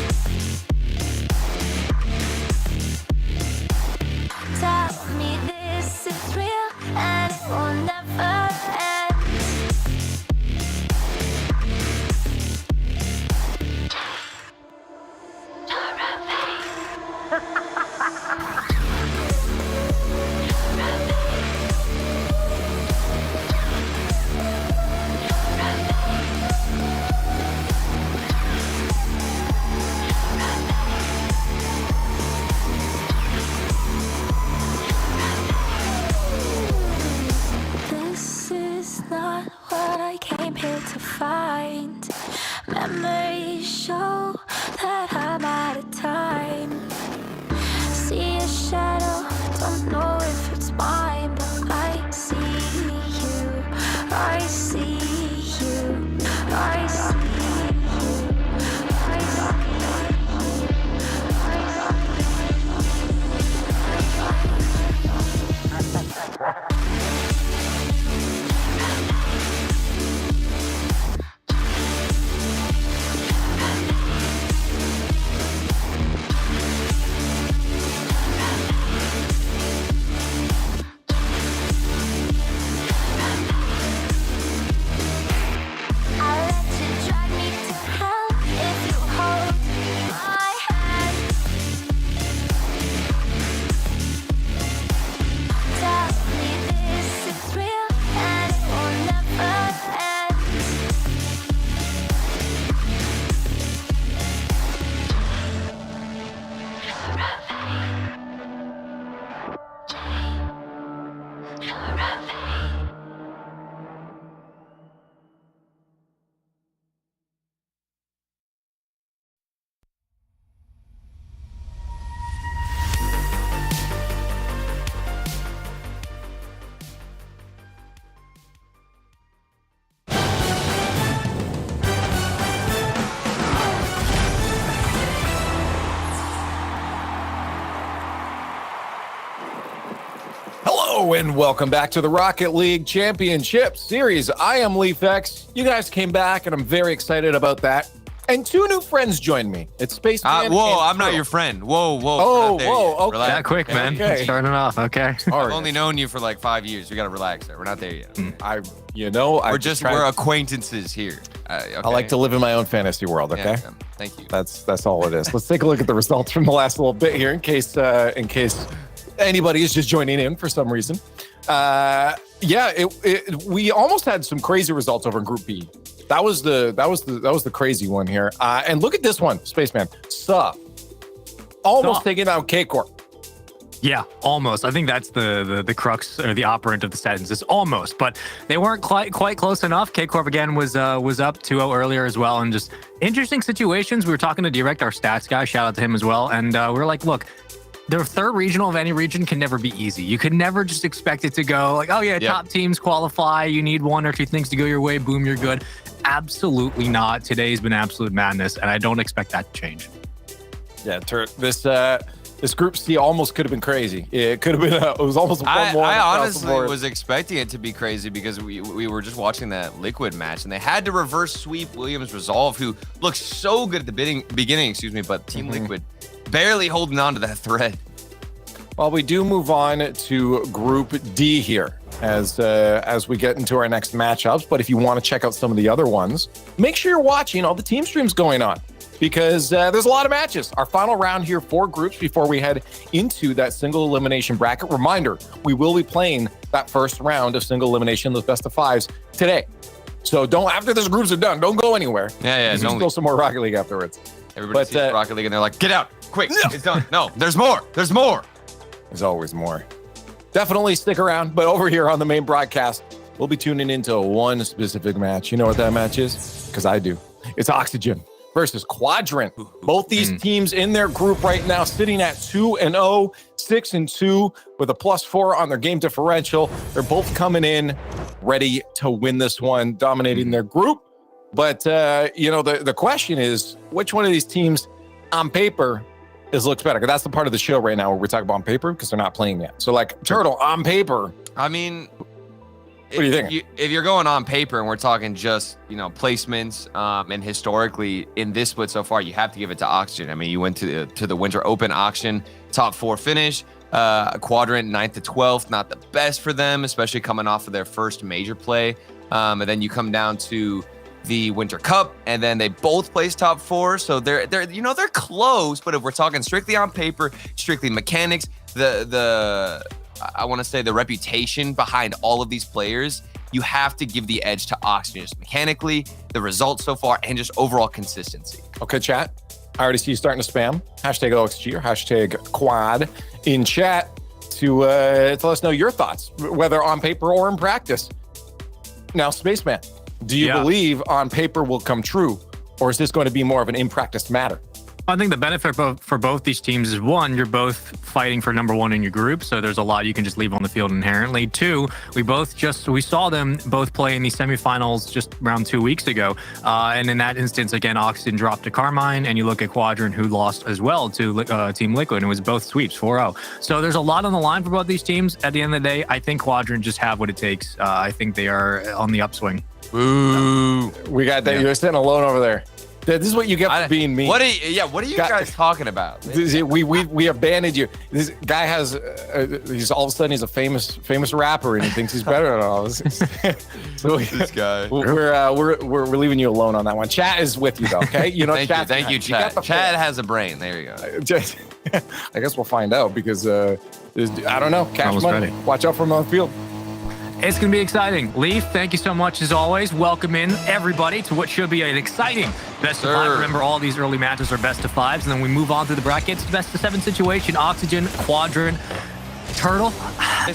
Tell me this is real and it will never end. This is not what I came here to find. Memories show that I'm out of time. See a shadow, don't know if it's mine, but I see you, I see you, I see you, I see I'll let you drag me to hell if you hold my hand. Tell me this is real and it will never end. Hello and welcome back to the Rocket League Championship Series. I am LeafX. You guys came back and I'm very excited about that. And 2 new friends joined me. It's Spaceman. Whoa, and I'm not Turtle. your friend. Whoa. Oh, whoa, okay. Relax. That quick, man. Okay. Starting off. Okay. All I've right. only known you for like 5 years. We gotta relax there. We're not there yet. We're We're acquaintances here. Okay? I like to live in my own fantasy world, okay? Yeah, thank you. That's all it is. Let's take a look at the results from the last little bit here in case anybody is just joining in for some reason. We almost had some crazy results over in Group B. That was the crazy one here. And look at this one, Spaceman. Almost taking out K-Corp. Yeah, almost. I think that's the crux or the operant of the sentence. It's almost, but they weren't quite close enough. K-Corp again was up 2-0 earlier as well, and just interesting situations. We were talking to Direct, our stats guy. Shout out to him as well. And we're like, look, the third regional of any region can never be easy. You can never just expect it to go like, oh yeah, top teams qualify. You need 1 or 2 things to go your way. Boom, you're good. Absolutely not. Today's been absolute madness, and I don't expect that to change. Yeah, this Group C almost could have been crazy. It could have been. It was almost 1-1. I honestly was expecting it to be crazy because we were just watching that Liquid match, and they had to reverse sweep Williams Resolve, who looked so good at the beginning. Excuse me, but Team Liquid barely holding on to that thread. Well, we do move on to Group D here as we get into our next matchups. But if you want to check out some of the other ones, make sure you're watching all the team streams going on, because there's a lot of matches. Our final round here, 4 groups before we head into that single elimination bracket. Reminder, we will be playing that first round of single elimination, those best of 5s today. So after those groups are done, don't go anywhere. Yeah. There's still some more Rocket League afterwards. Everybody sees Rocket League and they're like, get out, quick, it's done. No, there's more. There's more. There's always more. Definitely stick around. But over here on the main broadcast, we'll be tuning into one specific match. You know what that match is? Because I do. It's Oxygen versus Quadrant. Both these teams in their group right now sitting at 2-0, 6-2 with a +4 on their game differential. They're both coming in ready to win this one, dominating their group. But, the question is, which one of these teams on paper looks better? Because that's the part of the show right now where we're talking about on paper, because they're not playing yet. So, Turtle, on paper. I mean, what do you think? If you're going on paper and we're talking just, placements and historically in this split so far, you have to give it to Oxygen. I mean, you went to the Winter Open auction, top 4 finish. Quadrant 9th to 12th, not the best for them, especially coming off of their first major play. And then you come down to the Winter Cup, and then they both placed top 4. So they're close, but if we're talking strictly on paper, strictly mechanics, I want to say the reputation behind all of these players, you have to give the edge to Oxygen, just mechanically, the results so far, and just overall consistency. Okay, chat. I already see you starting to spam #OXG or #Quad in chat to let us know your thoughts, whether on paper or in practice. Now, Spaceman, do you believe on paper will come true, or is this going to be more of an in-practice matter? I think the benefit for both these teams is, 1, you're both fighting for number 1 in your group, so there's a lot you can just leave on the field inherently. 2, we saw them both play in the semifinals just around 2 weeks ago, and in that instance, again, Oxygen dropped to Carmine, and you look at Quadrant, who lost as well to Team Liquid, and it was both sweeps, 4-0. So there's a lot on the line for both these teams. At the end of the day, I think Quadrant just have what it takes. I think they are on the upswing. Ooh, we got that. You're sitting alone over there. This is what you get for being mean. What are you guys talking about? We abandoned you. This guy has he's all of a sudden he's a famous rapper and he thinks he's better than all of us. So this guy. We're leaving you alone on that one. Chat is with you though, okay? Thank you, Chat. Chat has a brain. There you go. I guess we'll find out because I don't know. Cash money. Ready. Watch out from on the field. It's going to be exciting. Leaf, thank you so much as always. Welcome in everybody to what should be an exciting best of 5. Remember, all these early matches are best of 5s, and then we move on to the brackets. Best of 7 situation, Oxygen, Quadrant, Turtle.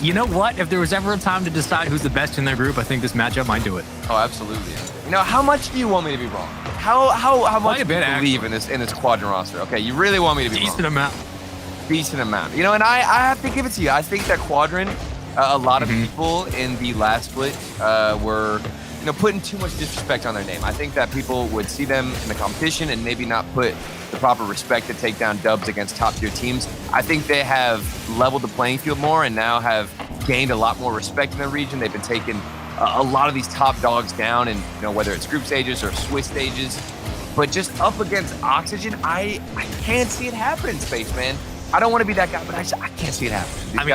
You know what? If there was ever a time to decide who's the best in their group, I think this matchup might do it. Oh, absolutely. How much do you want me to be wrong? How much do you believe in this Quadrant roster? Okay, you really want me to be wrong? Decent amount. And I have to give it to you. I think that Quadrant, a lot of people in the last split were, putting too much disrespect on their name. I think that people would see them in the competition and maybe not put the proper respect to take down dubs against top-tier teams. I think they have leveled the playing field more and now have gained a lot more respect in the region. They've been taking a lot of these top dogs down, and whether it's group stages or Swiss stages. But just up against Oxygen, I can't see it happening, Spaceman. I don't want to be that guy, but I can't see it happening.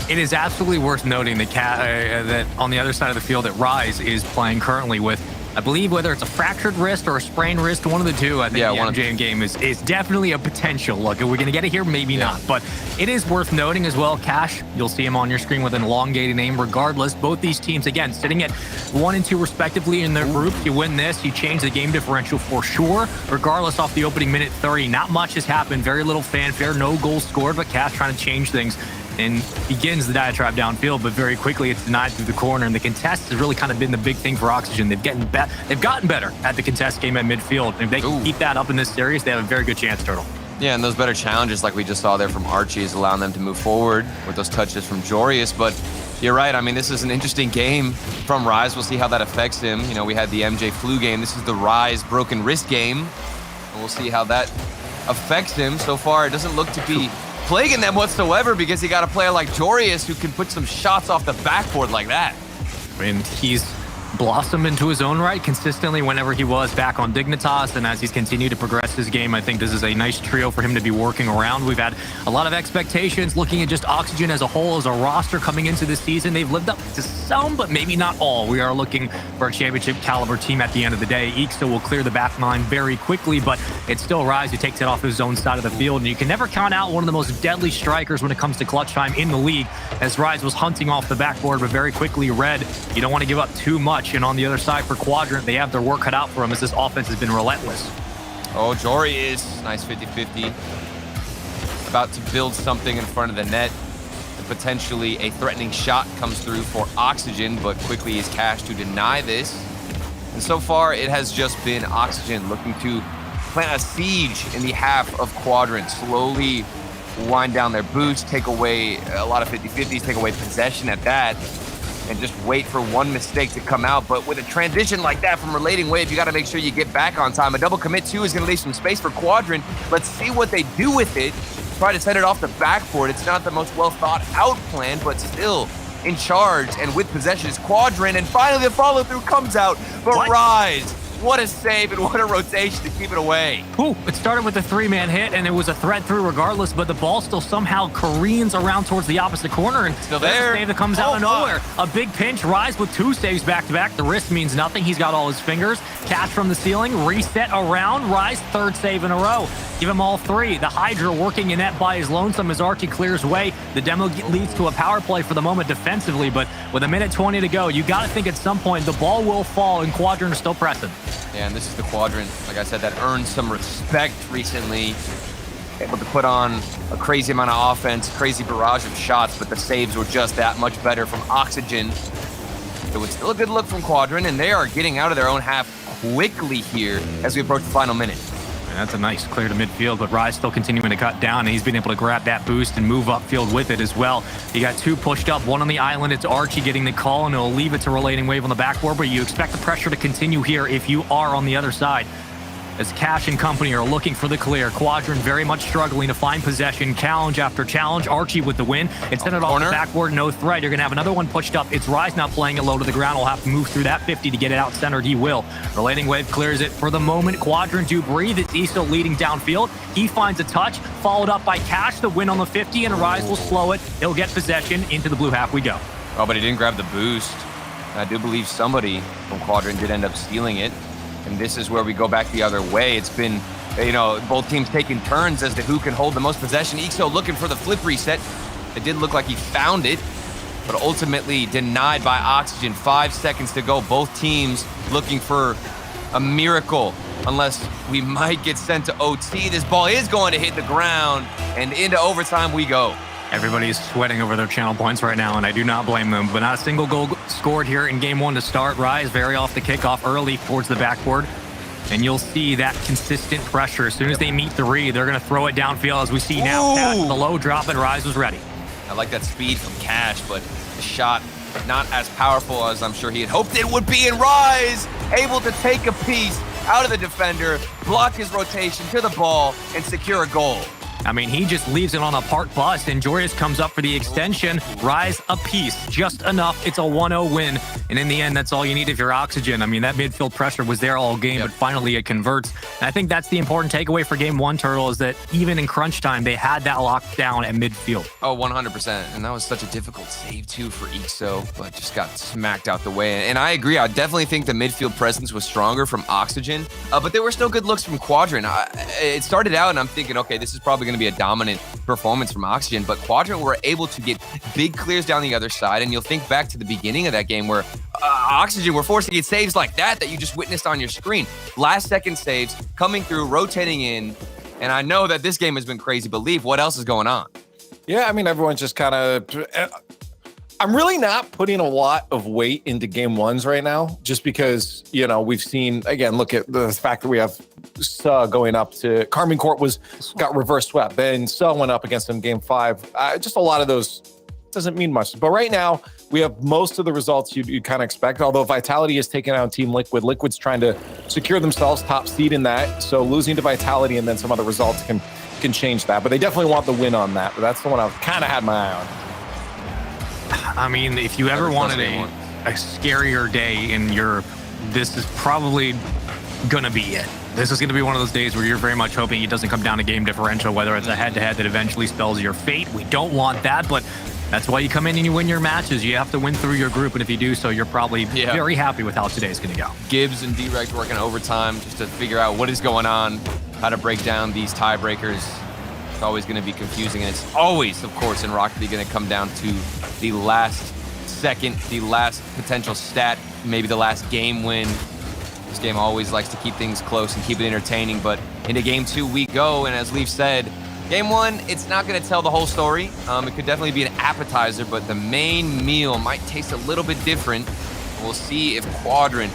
It is absolutely worth noting that on the other side of the field, that Rise is playing currently with, I believe, whether it's a fractured wrist or a sprained wrist, one of the two. I think the MJ game is definitely a potential. Look, are we going to get it here? Maybe not. But it is worth noting as well, Cash, you'll see him on your screen with an elongated name. Regardless, both these teams, again, sitting at 1 and 2 respectively in their group. You win this, you change the game differential for sure. Regardless, off the opening minute 30, not much has happened. Very little fanfare, no goals scored, but Cash trying to change things and begins the diatribe downfield, but very quickly it's denied through the corner. And the contest has really kind of been the big thing for Oxygen. They've gotten better at the contest game at midfield. And if they can keep that up in this series, they have a very good chance, Turtle. Yeah, and those better challenges like we just saw there from Archie is allowing them to move forward with those touches from Jorius. But you're right. I mean, this is an interesting game from Rise. We'll see how that affects him. You know, we had the MJ flu game. This is the Rise broken wrist game. And we'll see how that affects him. So far, it doesn't look to be plaguing them whatsoever because he got a player like Jorius who can put some shots off the backboard like that. I mean, he's blossomed into his own right consistently whenever he was back on Dignitas, and as he's continued to progress his game, I think this is a nice trio for him to be working around. We've had a lot of expectations looking at just Oxygen as a whole, as a roster coming into this season. They've lived up to some, but maybe not all. We are looking for a championship caliber team at the end of the day. Ixo will clear the back line very quickly, but it's still Rise who takes it off his own side of the field, and you can never count out one of the most deadly strikers when it comes to clutch time in the league, as Rise was hunting off the backboard, but very quickly Red, you don't want to give up too much. And on the other side for Quadrant, they have their work cut out for them as this offense has been relentless. Oh, Jory is nice 50-50. About to build something in front of the net. And potentially a threatening shot comes through for Oxygen, but quickly is Cash to deny this. And so far, it has just been Oxygen looking to plant a siege in the half of Quadrant. Slowly wind down their boost, take away a lot of 50-50s, take away possession at that, and just wait for one mistake to come out. But with a transition like that from Relating Wave, you got to make sure you get back on time. A double commit, too, is going to leave some space for Quadrant. Let's see what they do with it. Try to send it off the backboard. It's not the most well-thought-out plan, but still in charge and with possession is Quadrant. And finally, the follow-through comes out. But Rise, what a save and what a rotation to keep it away. Ooh, it started with a 3-man hit, and it was a threat through regardless, but the ball still somehow careens around towards the opposite corner, and still there's there. A save that comes out of nowhere. A big pinch, Rise with 2 saves back-to-back. The wrist means nothing. He's got all his fingers. Cash from the ceiling, reset around. Rise, 3rd save in a row. Give him all 3. The Hydra working in net by his lonesome as Archie clears way. The demo leads to a power play for the moment defensively, but with a minute 20 to go, you got to think at some point the ball will fall, and Quadrant are still pressing. Yeah, and this is the Quadrant, like I said, that earned some respect recently. Able to put on a crazy amount of offense, crazy barrage of shots, but the saves were just that much better from Oxygen. It was still a good look from Quadrant, and they are getting out of their own half quickly here as we approach the final minute. And that's a nice clear to midfield, but Rise still continuing to cut down, and he's been able to grab that boost and move upfield with it as well. You got 2 pushed up, 1 on the island. It's Archie getting the call, and he'll leave it to Relating Wave on the backboard, but you expect the pressure to continue here if you are on the other side. As Cash and company are looking for the clear. Quadrant very much struggling to find possession. Challenge after challenge. Archie with the win. It's sent it off the backboard, no threat. You're going to have another one pushed up. It's Rise now playing it low to the ground. Will have to move through that 50 to get it out-centered. He will. Relating Wave clears it for the moment. Quadrant do breathe. It's Iso leading downfield. He finds a touch, followed up by Cash. The win on the 50, and Rise will slow it. He'll get possession. Into the blue half we go. Oh, but he didn't grab the boost. I do believe somebody from Quadrant did end up stealing it. And this is where we go back the other way. It's been, you know, both teams taking turns as to who can hold the most possession. Ixo looking for the flip reset. It did look like he found it, but ultimately denied by Oxygen. 5 seconds to go. Both teams looking for a miracle, unless we might get sent to OT. This ball is going to hit the ground, and into overtime we go. Everybody is sweating over their channel points right now, and I do not blame them. But not a single goal scored here in game 1 to start. Rise very off the kickoff early towards the backboard. And you'll see that consistent pressure. As soon as they meet 3, they're going to throw it downfield, as we see now. Cash with the low drop, and Rise was ready. I like that speed from Cash, but the shot not as powerful as I'm sure he had hoped it would be. And Rise able to take a piece out of the defender, block his rotation to the ball, and secure a goal. I mean, he just leaves it on a park bus, and Jorius comes up for the extension. Rise a piece, just enough. It's a 1-0 win, and in the end, that's all you need if you're Oxygen. I mean, that midfield pressure was there all game, but finally it converts. And I think that's the important takeaway for game 1, Turtle, is that even in crunch time, they had that locked down at midfield. Oh, 100%. And that was such a difficult save, too, for Ixo, but just got smacked out the way. And I agree. I definitely think the midfield presence was stronger from Oxygen, but there were still good looks from Quadrant. It started out, and I'm thinking, okay, this is probably going to be a dominant performance from Oxygen, but Quadrant were able to get big clears down the other side. And you'll think back to the beginning of that game where Oxygen were forced to get saves like that you just witnessed on your screen. Last second saves coming through, rotating in. And I know that this game has been crazy, but Leaf, what else is going on? Yeah, I mean, everyone's just kind of I'm really not putting a lot of weight into game ones right now, just because, we've seen, again, look at the fact that we have Suh going up to Carmine Court got reverse swept. Then Suh went up against him game 5. Just a lot of those doesn't mean much. But right now, we have most of the results you'd kind of expect, although Vitality has taken out Team Liquid. Liquid's trying to secure themselves top seed in that. So losing to Vitality and then some other results can change that. But they definitely want the win on that. But that's the one I've kind of had my eye on. I mean, if you ever wanted a scarier day in Europe, this is probably going to be it. This is going to be one of those days where you're very much hoping it doesn't come down to game differential, whether it's a head-to-head that eventually spells your fate. We don't want that, but that's why you come in and you win your matches. You have to win through your group, and if you do so, you're probably very happy with how today's going to go. Gibbs and Direct working overtime just to figure out what is going on, how to break down these tiebreakers. It's always going to be confusing, and it's always, of course, in Rocket League going to come down to the last second, the last potential stat, maybe the last game win. This game always likes to keep things close and keep it entertaining, but into game 2 we go, and as Leaf said, game 1, it's not going to tell the whole story. It could definitely be an appetizer, but the main meal might taste a little bit different. We'll see if Quadrant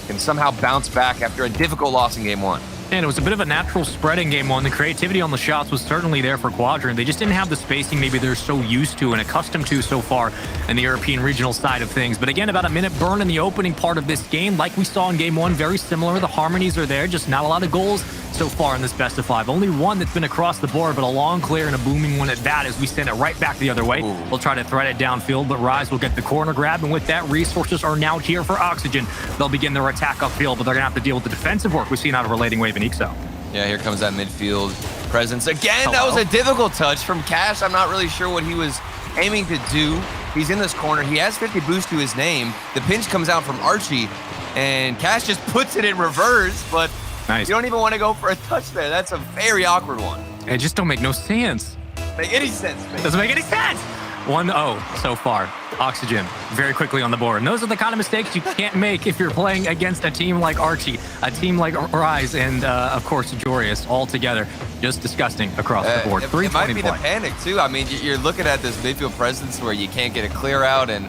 can somehow bounce back after a difficult loss in game 1. And it was a bit of a natural spread in game 1. The creativity on the shots was certainly there for Quadrant. They just didn't have the spacing maybe they're so used to and accustomed to so far in the European regional side of things. But again, about a minute burn in the opening part of this game. Like we saw in game 1, very similar. The harmonies are there, just not a lot of goals so far in this best of 5. Only one that's been across the board, but a long clear and a booming one at that as we send it right back the other way. Ooh. We'll try to thread it downfield, but Rise will get the corner grab, and with that, resources are now here for Oxygen. They'll begin their attack upfield, but they're going to have to deal with the defensive work we've seen out of Relating Wave and Ixo. Yeah, here comes that midfield presence. Again, that was a difficult touch from Cash. I'm not really sure what he was aiming to do. He's in this corner. He has 50 boost to his name. The pinch comes out from Archie, and Cash just puts it in reverse, but nice. You don't even want to go for a touch there. That's a very awkward one. It just don't make no sense. Make any sense, man. Doesn't make any sense. 1-0 so far. Oxygen very quickly on the board. And those are the kind of mistakes you can't make if you're playing against a team like Archie, a team like Rise, and of course Jorius all together. Just disgusting across the board. It might be the panic too. I mean, you're looking at this midfield presence where you can't get a clear out, and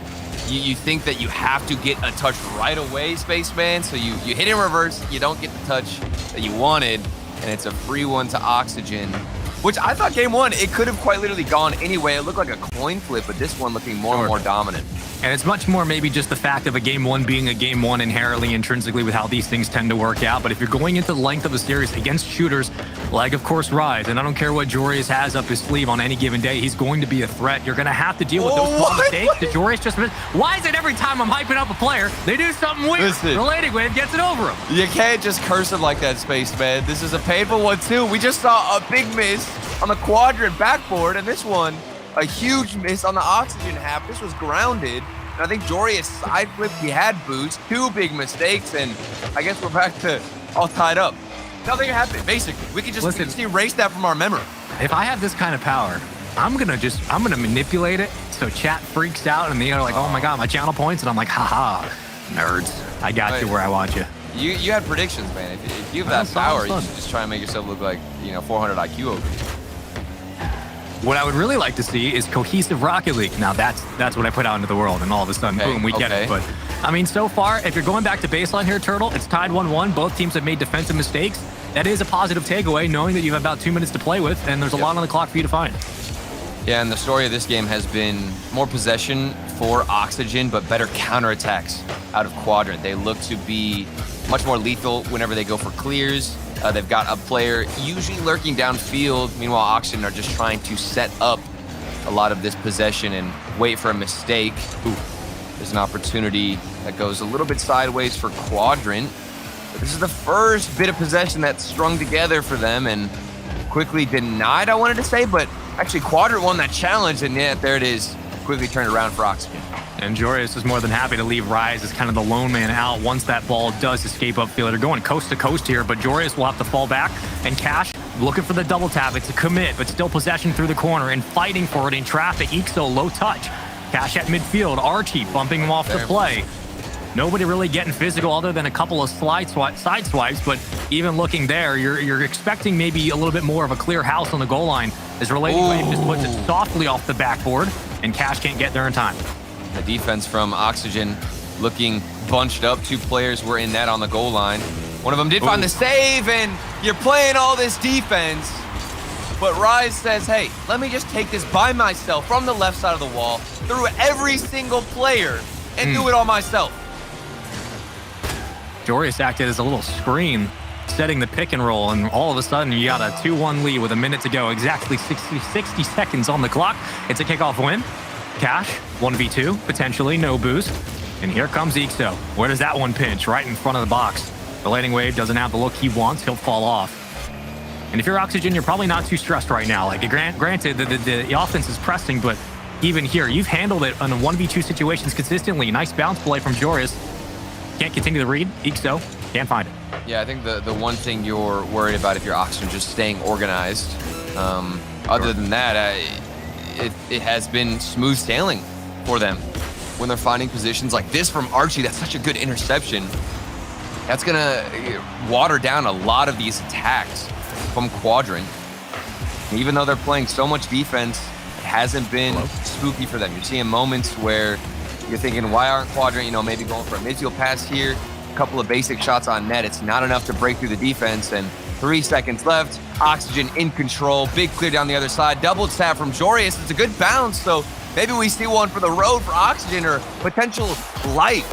you think that you have to get a touch right away, Spaceman. So you hit in reverse, you don't get the touch that you wanted, and it's a free one to Oxygen. Which I thought game 1, it could have quite literally gone anyway. It looked like a coin flip, but this one looking more and more dominant. And it's much more maybe just the fact of a game 1 being a game 1 inherently, intrinsically with how these things tend to work out. But if you're going into the length of a series against shooters, like of course Rise, and I don't care what Jorius has up his sleeve on any given day, he's going to be a threat. You're going to have to deal with those small mistakes. Did Jorius just miss? Why is it every time I'm hyping up a player, they do something weird? Listen, Relating Wave gets it over him. You can't just curse him like that, Spaceman. This is a painful one too. We just saw a big miss on the Quadrant backboard, and this one, a huge miss on the Oxygen half. This was grounded. And I think Jorius side flipped. He had boost. 2 big mistakes, and I guess we're back to all tied up. Nothing happened, basically. We could just erase that from our memory. If I have this kind of power, I'm gonna manipulate it so chat freaks out, and they're like, oh my God, my channel points, and I'm like, haha, nerds. I got you where I want you. You had predictions, man. If you have that power, you should just try and make yourself look like, 400 IQ over here. What I would really like to see is cohesive Rocket League. Now that's what I put out into the world, and all of a sudden, boom, we get it. But I mean, so far, if you're going back to baseline here, Turtle, it's tied 1-1. Both teams have made defensive mistakes. That is a positive takeaway, knowing that you have about 2 minutes to play with, and there's a lot on the clock for you to find. Yeah, and the story of this game has been more possession for Oxygen, but better counterattacks out of Quadrant. They look to be much more lethal whenever they go for clears. They've got a player usually lurking downfield. Meanwhile, Oxygen are just trying to set up a lot of this possession and wait for a mistake. Ooh, there's an opportunity that goes a little bit sideways for Quadrant. But this is the first bit of possession that's strung together for them, and quickly denied, I wanted to say, but actually Quadrant won that challenge, and yet there it is, quickly turned around for Oxygen. And Jorius is more than happy to leave Rise as kind of the lone man out once that ball does escape upfield. They're going coast to coast here, but Jorius will have to fall back. And Cash looking for the double tap. It's a commit, but still possession through the corner and fighting for it in traffic. Ixo low touch. Cash at midfield. Archie bumping him off the play. Nobody really getting physical other than a couple of side swipes, but even looking there, you're expecting maybe a little bit more of a clear house on the goal line as Relating Wave just puts it softly off the backboard, and Cash can't get there in time. The defense from Oxygen looking bunched up. 2 players were in net on the goal line. One of them did find the save, and you're playing all this defense. But Rise says, hey, let me just take this by myself from the left side of the wall, through every single player, and do it all myself. Joreous acted as a little screen, setting the pick and roll, and all of a sudden you got a 2-1 lead with a minute to go. Exactly 60 seconds on the clock. It's a kickoff win. Cash, 1v2, potentially, no boost. And here comes Ixo. Where does that one pinch? Right in front of the box. The landing wave doesn't have the look he wants. He'll fall off. And if you're Oxygen, you're probably not too stressed right now. Like, granted, the offense is pressing, but even here, you've handled it on 1v2 situations consistently. Nice bounce play from Joreous. Can't continue the read. Ixo can't find it. Yeah, I think the one thing you're worried about if you're Oxygen, just staying organized. Other than that, it has been smooth sailing for them when they're finding positions like this from Archie. That's such a good interception. That's going to water down a lot of these attacks from Quadrant. And even though they're playing so much defense, it hasn't been spooky for them. You're seeing moments where you're thinking, why aren't Quadrant, maybe going for a midfield pass here, a couple of basic shots on net. It's not enough to break through the defense. And 3 seconds left, Oxygen in control, big clear down the other side, double tap from Joreous. It's a good bounce, so maybe we see one for the road for Oxygen, or potential light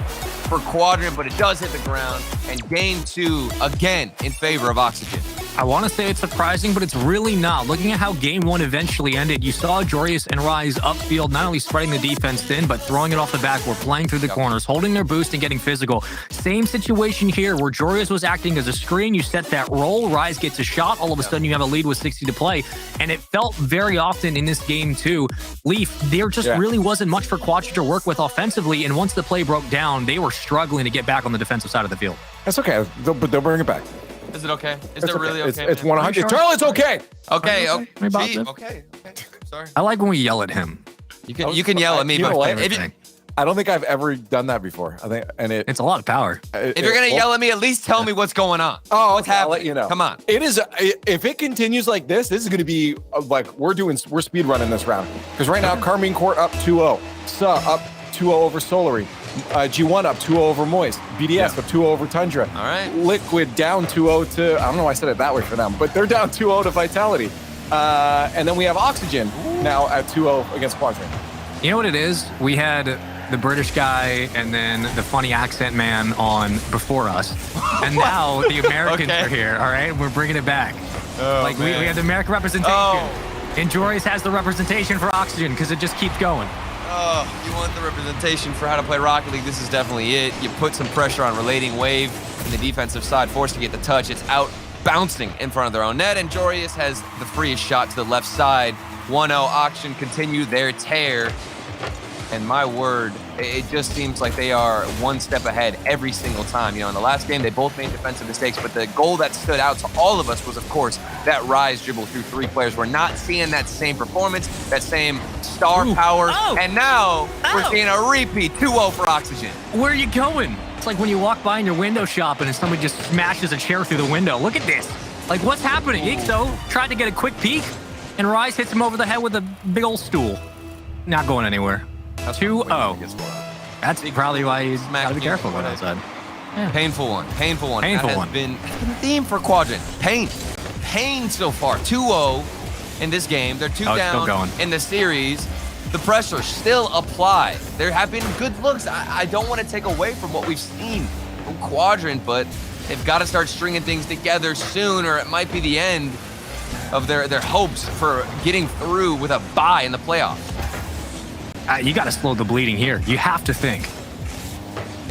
for Quadrant, but it does hit the ground, and game 2 again in favor of Oxygen. I want to say it's surprising, but it's really not. Looking at how game 1 eventually ended, you saw Joreous and Rise upfield, not only spreading the defense thin, but throwing it off the backboard, playing through the corners, holding their boost and getting physical. Same situation here where Joreous was acting as a screen. You set that roll, Rise gets a shot, all of a sudden you have a lead with 60 to play. And it felt very often in this game too, Leaf, there just really wasn't much for Quadrant to work with offensively. And once the play broke down, they were struggling to get back on the defensive side of the field. That's okay, but they'll bring it back. Is it okay? Is it really okay? It's 100. Charlie, it's okay. Okay. Okay. Okay. Sorry. I like when we yell at him. You can yell at me, but I don't think I've ever done that before. I think, and it's a lot of power. If you're gonna yell at me, at least tell me what's going on. Oh, what's happening? I'll let you know. Come on. It is. If it continues like this is gonna be like we're speed running this round, because right now Carmine Court up 2-0, up 2-0 over Solary. G1 up 2-0 over Moist. BDS up 2-0 over Tundra. All right. Liquid down 2-0 to, I don't know why I said it that way for them, but they're down 2-0 to Vitality. And then we have Oxygen now at 2-0 against Quadrant. You know what it is? We had the British guy and then the funny accent man on before us. And now the Americans are here, all right? We're bringing it back. We have the American representation. And Joreous has the representation for Oxygen because it just keeps going. Oh, you want the representation for how to play Rocket League? This is definitely it. You put some pressure on Relating Wave in the defensive side, forced to get the touch. It's out bouncing in front of their own net, and Joreous has the freest shot to the left side. 1-0, Oxygen continue their tear. And my word, it just seems like they are one step ahead every single time. In the last game, they both made defensive mistakes, but the goal that stood out to all of us was, of course, that Rise dribble through 3 players. We're not seeing that same performance, that same star power, and now we're seeing a repeat, 2-0 for Oxygen. Where are you going? It's like when you walk by in your window shopping and somebody just smashes a chair through the window. Look at this. Like, what's happening? Ixo tried to get a quick peek, and Rise hits him over the head with a big old stool. Not going anywhere. 2-0. That's probably why he's got to be careful going outside. Painful one. That has been the theme for Quadrant. Pain so far. 2-0 in this game. They're 2 down in the series. The pressure still applied. There have been good looks. I don't want to take away from what we've seen from Quadrant, but they've got to start stringing things together soon, or it might be the end of their hopes for getting through with a bye in the playoffs. You got to slow the bleeding here. You have to think.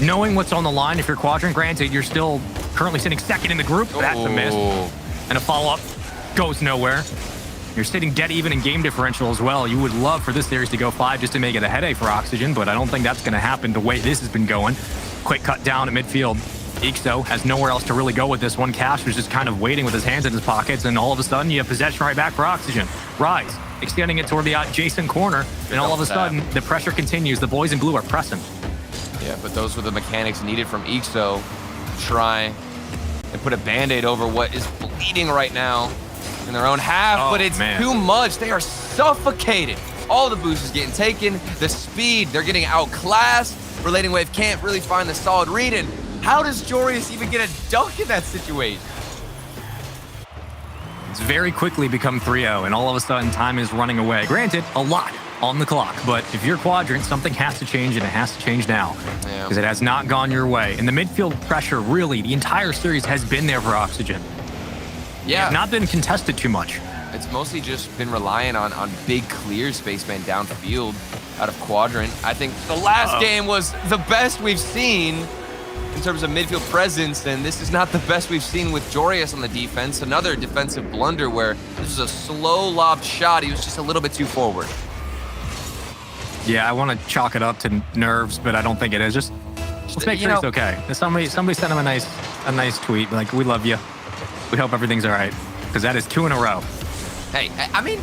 Knowing what's on the line, if you're Quadrant, granted, you're still currently sitting second in the group. That's a miss. And a follow-up goes nowhere. You're sitting dead even in game differential as well. You would love for this series to go 5 just to make it a headache for Oxygen, but I don't think that's going to happen the way this has been going. Quick cut down at midfield. Ixo has nowhere else to really go with this one. Cash was just kind of waiting with his hands in his pockets, and all of a sudden you have possession right back for Oxygen. Rise, extending it toward the adjacent corner, and all of a sudden the pressure continues. The boys in blue are pressing. Yeah, but those were the mechanics needed from Ixo to try and put a Band-Aid over what is bleeding right now in their own half, but it's too much. They are suffocated All the boost is getting taken. The speed, they're getting outclassed. Relating Wave can't really find the solid read. And how does Joreus even get a dunk in that situation? It's very quickly become 3-0, and all of a sudden time is running away. Granted, a lot on the clock, but if you're Quadrant, something has to change, and it has to change now because it has not gone your way. And the midfield pressure, really, the entire series has been there for Oxygen. Yeah. It's not been contested too much. It's mostly just been relying on big clear spacemen downfield out of Quadrant. I think the last game was the best we've seen in terms of midfield presence, and this is not the best we've seen with Joreus on the defense. Another defensive blunder where this was a slow lobbed shot. He was just a little bit too forward. Yeah, I want to chalk it up to nerves, but I don't think it is. Just make sure it's okay. Somebody sent him a nice tweet like, "We love you. We hope everything's all right," because that is 2 in a row. Hey, I mean,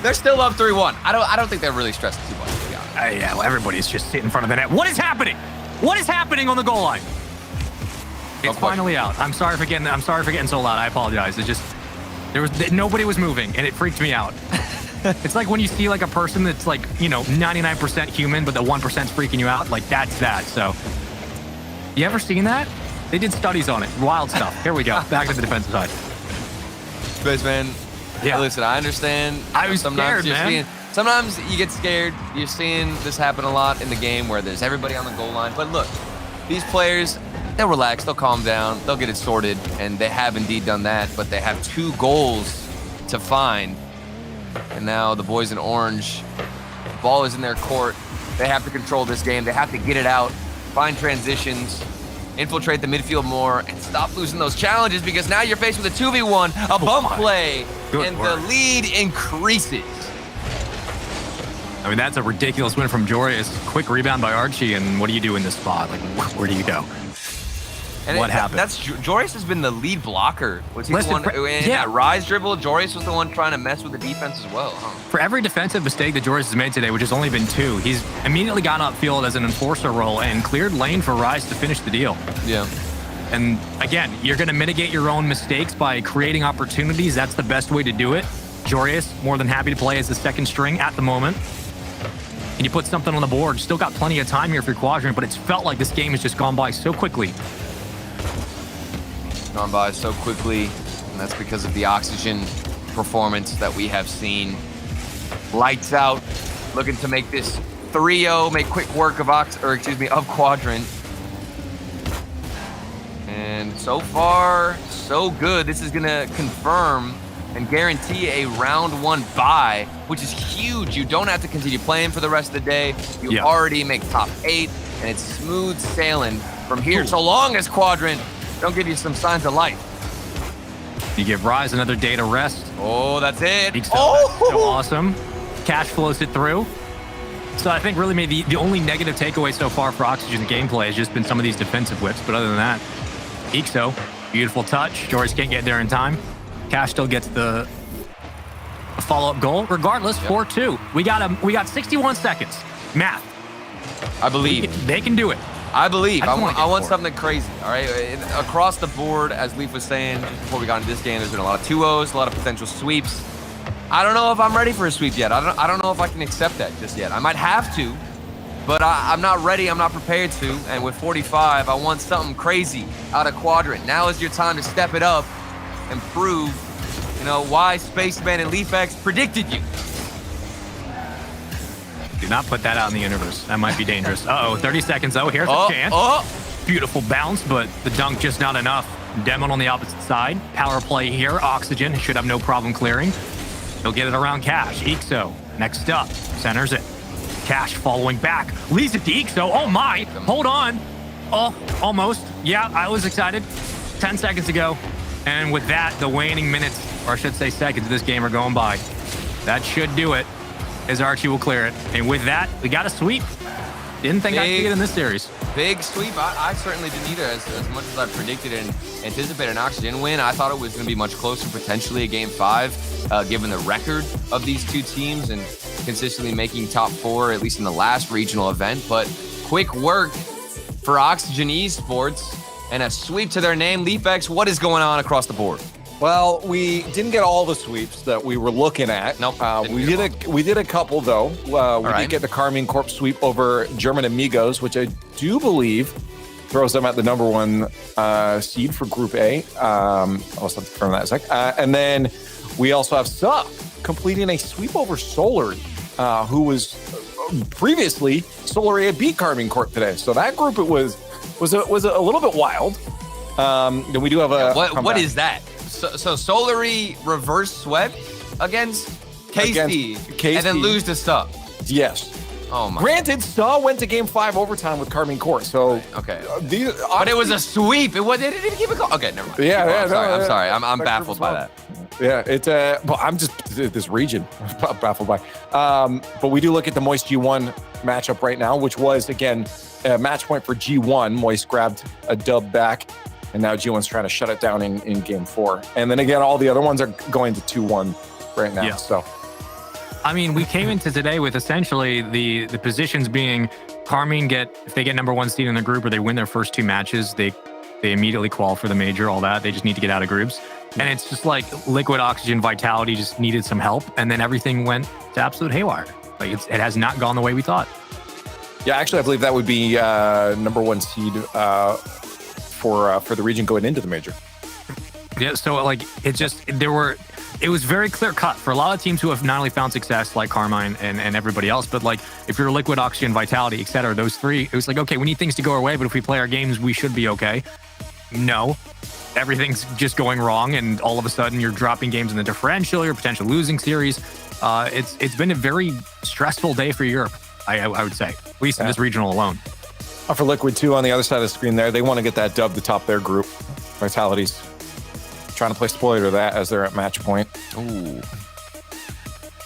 they're still up 3-1. I don't think they're really stressing too much, to be honest. Yeah, well, everybody's just sitting in front of the net. What is happening? What is happening on the goal line? It's finally out. I'm sorry for getting so loud. I apologize. It just nobody was moving, and it freaked me out. It's like when you see like a person that's like 99% human, but the 1%'s freaking you out. Like that's that. So, you ever seen that? They did studies on it. Wild stuff. Here we go. Back to the defensive side. Spaceman. Yeah. Listen, I understand. I was scared, man. Sometimes you get scared. You're seeing this happen a lot in the game where there's everybody on the goal line. But look, these players, they'll relax, they'll calm down, they'll get it sorted, and they have indeed done that. But they have 2 goals to find. And now the boys in orange, the ball is in their court. They have to control this game. They have to get it out, find transitions, infiltrate the midfield more, and stop losing those challenges because now you're faced with a 2v1, a bump play, and the lead increases. I mean, that's a ridiculous win from Joreus. Quick rebound by Archie, and what do you do in this spot? Like, where do you go? And what happened? Joreus has been the lead blocker. Was he the one in that Rise dribble? Joreus was the one trying to mess with the defense as well, huh? For every defensive mistake that Joreus has made today, which has only been 2, he's immediately gone upfield as an enforcer role and cleared lane for Rise to finish the deal. Yeah. And again, you're going to mitigate your own mistakes by creating opportunities. That's the best way to do it. Joreus, more than happy to play as the second string at the moment. And you put something on the board. Still got plenty of time here for Quadrant, but it's felt like this game has just gone by so quickly. Gone by so quickly, and that's because of the Oxygen performance that we have seen. Lights out, looking to make this 3-0, make quick work of Quadrant. And so far, so good. This is gonna confirm and guarantee a round 1 bye, which is huge. You don't have to continue playing for the rest of the day. You already make top 8, and it's smooth sailing from here. So long as Quadrant don't give you some signs of life. You give Rise another day to rest. Oh, that's it. So awesome. Cash flows it through. So I think really maybe the only negative takeaway so far for Oxygen gameplay has just been some of these defensive whips. But other than that, Ixo, beautiful touch. Joreus can't get there in time. Cash still gets the follow-up goal. Regardless, 4-2. We got 61 seconds. Math. I believe. They can do it. I believe. I want something crazy, all right? Across the board, as Leaf was saying just before we got into this game, there's been a lot of 2-0s, a lot of potential sweeps. I don't know if I'm ready for a sweep yet. I don't know if I can accept that just yet. I might have to, but I'm not ready. I'm not prepared to. And with 45, I want something crazy out of Quadrant. Now is your time to step it up and prove, why Spaceman and LeafX predicted you. Do not put that out in the universe. That might be dangerous. 30 seconds. Here's a chance. Beautiful bounce, but the dunk just not enough. Demon on the opposite side. Power play here. Oxygen should have no problem clearing. He'll get it around Cash. Ixo, next up, centers it. Cash following back. Leaves it to Ixo. Oh my, hold on. Oh, almost. Yeah, I was excited. 10 seconds ago. And with that, the waning minutes, or I should say seconds of this game are going by. That should do it, as Archie will clear it. And with that, we got a sweep. Didn't think I'd see it in this series. Big sweep. I certainly didn't either. As much as I predicted and anticipated an Oxygen win, I thought it was going to be much closer, potentially a Game 5, given the record of these two teams and consistently making top 4, at least in the last regional event. But quick work for Oxygen Esports and a sweep to their name. LeafX, what is going on across the board? Well, we didn't get all the sweeps that we were looking at. Nope. We did a couple though. We right. did get the Carmine Corp sweep over German Amigos, which I do believe throws them at the number 1 seed for Group A. I'll just have to confirm that in a sec. And then we also have Sup completing a sweep over Solar, who was previously Solar A beat Carmine Corp today. So that group was a little bit wild. Then we do have a what is that? So Solary reverse swept against KC, and then lose to Sup. Yes. Oh my. Granted, Saw went to Game 5 overtime with Carmine Corp. So okay. But it was a sweep. It didn't keep it going. Okay, never mind. Yeah, I'm sorry. I'm baffled by that. Yeah, it's well, I'm just this region baffled by. But we do look at the Moist G1 matchup right now, which was again a match point for G1. Moist grabbed a dub back, and now G1's trying to shut it down in Game 4. And then again, all the other ones are going to 2-1 right now. Yeah. So, I mean, we came into today with essentially the positions being Carmine if they get number 1 seed in the group or they win their first 2 matches, they immediately qual for the major, all that. They just need to get out of groups. And it's just like Liquid, Oxygen, Vitality just needed some help. And then everything went to absolute haywire. Like it has not gone the way we thought. Yeah, actually, I believe that would be number 1 seed for the region going into the major. Yeah, so like it was very clear cut for a lot of teams who have not only found success like Carmine and everybody else, but like if you're Liquid, Oxygen, Vitality, etc., those 3, it was like, okay, we need things to go our way, but if we play our games, we should be okay. No, everything's just going wrong, and all of a sudden you're dropping games in the differential, you're potentially losing series. It's been a very stressful day for Europe, I would say, at least in this regional alone. For Liquid too, on the other side of the screen there, they want to get that dub to top their group. Vitality's trying to play spoiler to that as they're at match point. Ooh.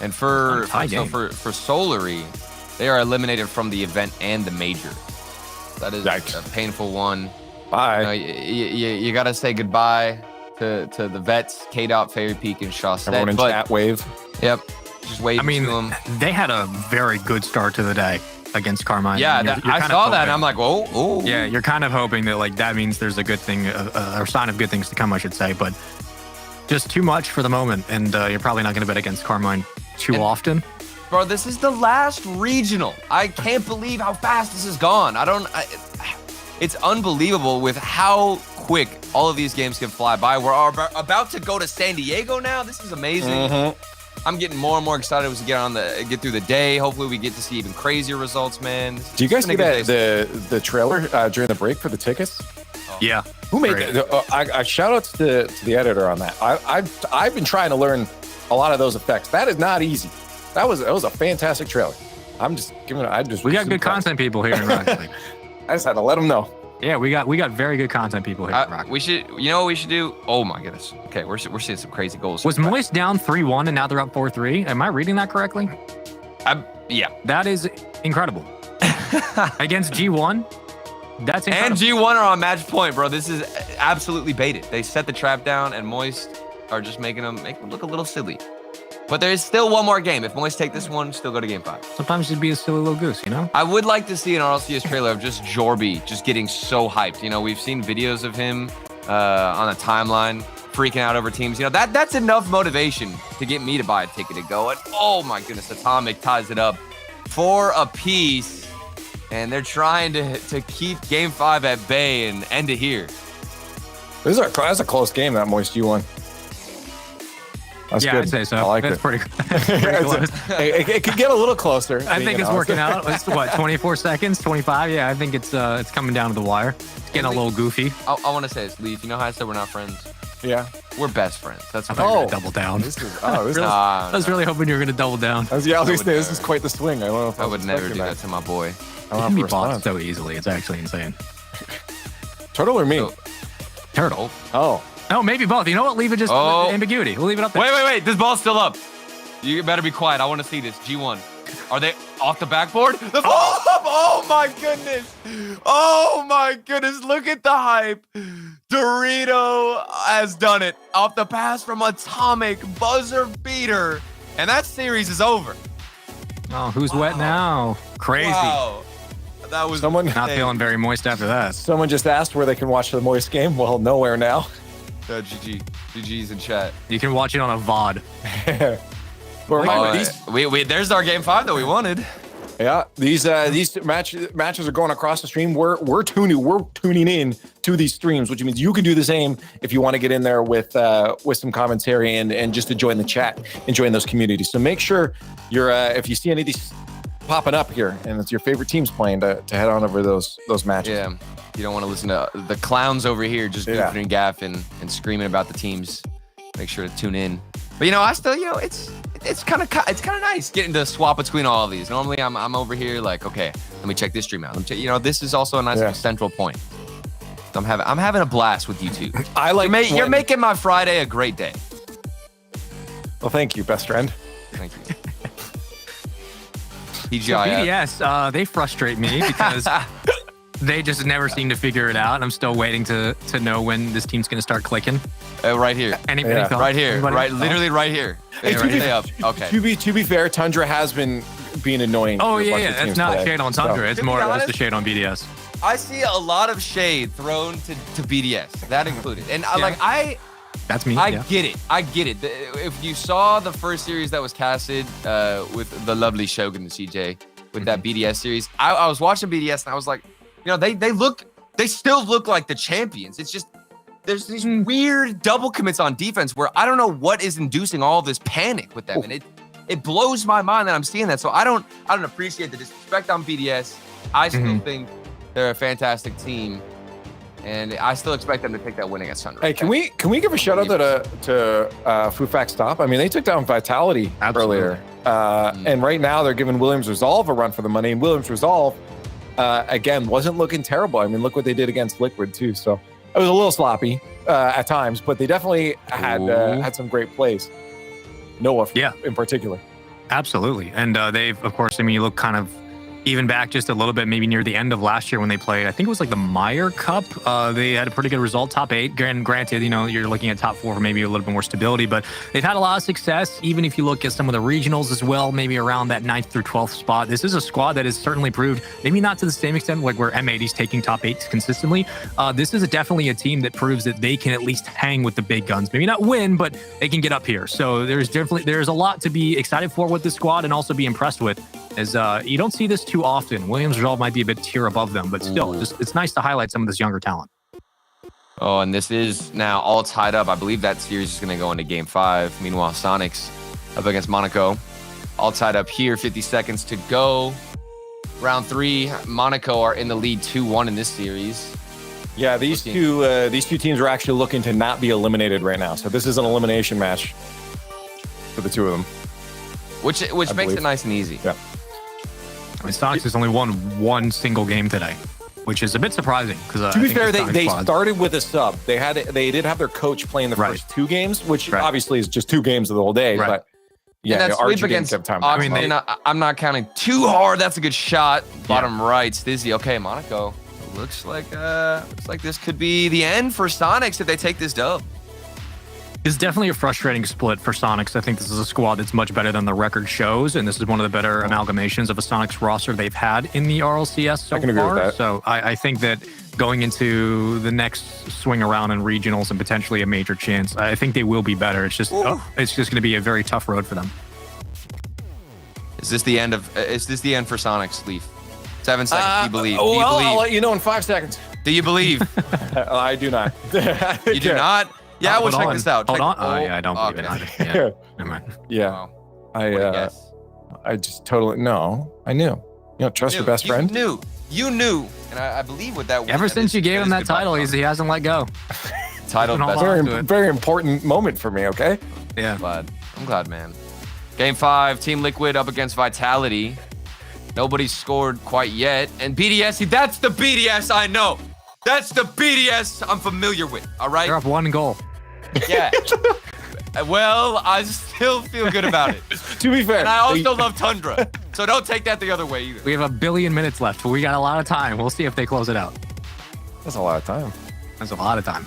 And for Solary, they are eliminated from the event and the major. That is a painful one. Bye. You got to say goodbye to the vets, K-Dot, Fairy Peak, and Shawstead. Everyone in chat wave. Yep. Just wave to them. They had a very good start to the day against Carmine. Yeah, I saw that, and I'm like, oh. Yeah, you're kind of hoping that like that means there's a good thing, or sign of good things to come, I should say. But just too much for the moment, and you're probably not going to bet against Carmine too often. Bro, this is the last regional. I can't believe how fast this has gone. It's unbelievable with how quick all of these games can fly by. We're about to go to San Diego now. This is amazing. Mm-hmm. I'm getting more and more excited as we get through the day. Hopefully we get to see even crazier results, man. Do you guys see the trailer during the break for the tickets? Yeah. Who made that? I shout outs to the editor on that. I've been trying to learn a lot of those effects. That is not easy. That was a fantastic trailer. We got good content people here in Rocket League. I just had to let them know. Yeah, we got very good content people here. You know what we should do? Oh my goodness. Okay, we're seeing some crazy goals. Was Moist down 3-1 and now they're up 4-3? Am I reading that correctly? Yeah. That is incredible. Against G1? That's incredible. And G1 are on match point, bro. This is absolutely baited. They set the trap down, and Moist are just making them look a little silly. But there is still one more game. If Moist take this one, still go to game 5. Sometimes you'd be a silly little goose, you know? I would like to see an RLCS trailer of just Jorby just getting so hyped. You know, we've seen videos of him on a timeline freaking out over teams. You know, that's enough motivation to get me to buy a ticket to go. And oh my goodness, Atomic ties it up for a piece. And they're trying to keep game 5 at bay and end it here. That's a close game, that Moist G1. That's good. I'd say so. I like That's it. pretty close. It could get a little closer. I think it's working out. It's what, 24 seconds, 25? Yeah, I think it's coming down to the wire. It's getting a little goofy. I want to say this, Leaf. You know how I said we're not friends? Yeah. We're best friends. That's I thought you were gonna double down. I was really hoping you were going to double down. This is quite the swing. I don't know if I would never do that to my boy. You can be bought so easily. It's actually insane. Turtle or me? Turtle. Oh, maybe both. You know what? Leave it just ambiguity. We'll leave it up there. Wait. This ball's still up. You better be quiet. I want to see this. G1. Are they off the backboard? The ball's up. Oh my goodness. Oh my goodness. Look at the hype. Dorito has done it. Off the pass from Atomic. Buzzer beater. And that series is over. Oh, who's wet now? Crazy. Wow. That was someone not feeling very moist after that. Someone just asked where they can watch the Moist game. Well, nowhere now. GG's in chat. You can watch it on a VOD. But remember, there's our game 5 that we wanted. Yeah, these matches are going across the stream. We're tuning in to these streams, which means you can do the same if you want to get in there with some commentary and just to join the chat and join those communities. So make sure you're if you see any of these popping up here and it's your favorite teams playing to head on over those matches. Yeah, you don't want to listen to the clowns over here just goofing and gaffing and screaming about the teams. Make sure to tune in. But I still it's kind of nice getting to swap between all of these. Normally I'm over here like, okay, let me check this stream out. This is also a nice little central point. So I'm having a blast with you two. You're making my Friday a great day. Well, thank you, best friend. Thank you. So BDS, they frustrate me because they just never seem to figure it out. I'm still waiting to know when this team's going to start clicking. Right here. Right here. Literally right here. Okay. To be fair, Tundra has been being annoying. Oh, yeah. That's not shade on Tundra. It's more just a shade on BDS. I see a lot of shade thrown to BDS, that included. And that's me. I get it. If you saw the first series that was casted with the lovely Shogun and CJ with that BDS series, I was watching BDS and I was like, they still look like the champions. It's just there's these weird double commits on defense where I don't know what is inducing all this panic with them, and it blows my mind that I'm seeing that. So I don't appreciate the disrespect on BDS. I still think they're a fantastic team. And I still expect them to take that win against Thunder. Hey, can we give a shout out to Fufak Top? I mean, they took down Vitality earlier, and right now they're giving Williams Resolve a run for the money. And Williams Resolve, again, wasn't looking terrible. I mean, look what they did against Liquid too. So it was a little sloppy at times, but they definitely had some great plays. Noah, in particular. Absolutely, and they've, of course, I mean, you look kind of even back just a little bit, maybe near the end of last year when they played, I think it was like the Meyer Cup. They had a pretty good result, top 8. Granted, you're looking at top 4 for maybe a little bit more stability, but they've had a lot of success. Even if you look at some of the regionals as well, maybe around that 9th through 12th spot. This is a squad that has certainly proved, maybe not to the same extent like where M80's taking top 8s consistently. This is definitely a team that proves that they can at least hang with the big guns. Maybe not win, but they can get up here. So there's a lot to be excited for with this squad and also be impressed with, as you don't see this too often. Williams Resolve might be a bit tier above them, but still, it's nice to highlight some of this younger talent. Oh, and this is now all tied up. I believe that series is going to go into game 5. Meanwhile, Sonics up against Monaco. All tied up here, 50 seconds to go. Round 3, Monaco are in the lead 2-1 in this series. Yeah, these two teams are actually looking to not be eliminated right now. So this is an elimination match for the two of them. Which makes it nice and easy. Yeah. I mean, Sonics has only won one single game today, which is a bit surprising. Because to be fair, they started with a sub. They did have their coach playing the first 2 games, which obviously is just 2 games of the whole day. But yeah, that sweep against I'm not counting too hard. That's a good shot. Bottom right, Stizzy. Okay, Monaco. Looks like this could be the end for Sonics if they take this dub. It's definitely a frustrating split for Sonics. I think this is a squad that's much better than the record shows, and this is one of the better amalgamations of a Sonics roster they've had in the RLCS so far. I can agree with that. So I think that going into the next swing around in regionals and potentially a major chance, I think they will be better. It's just going to be a very tough road for them. Is this the end for Sonics, Leaf? 7 seconds. Do you believe? I'll let you know in 5 seconds. Do you believe? I do not. You do not? Yeah, we'll check this out. Hold on. I don't believe it either. Yeah. Never mind. Yeah. Wow. I just totally I knew. Trust your best friend. You knew. And I believe with that. Ever since you gave him that title, he hasn't let go. Title best. Very important moment for me, okay? Yeah. I'm glad, man. Game 5, Team Liquid up against Vitality. Nobody's scored quite yet. And BDS, that's the BDS I know. That's the BDS I'm familiar with, all right? They're up 1 goal. Yeah. Well, I still feel good about it. To be fair. And I also love Tundra. So don't take that the other way either. We have 1 billion minutes left, but we got a lot of time. We'll see if they close it out. That's a lot of time. That's a lot of time.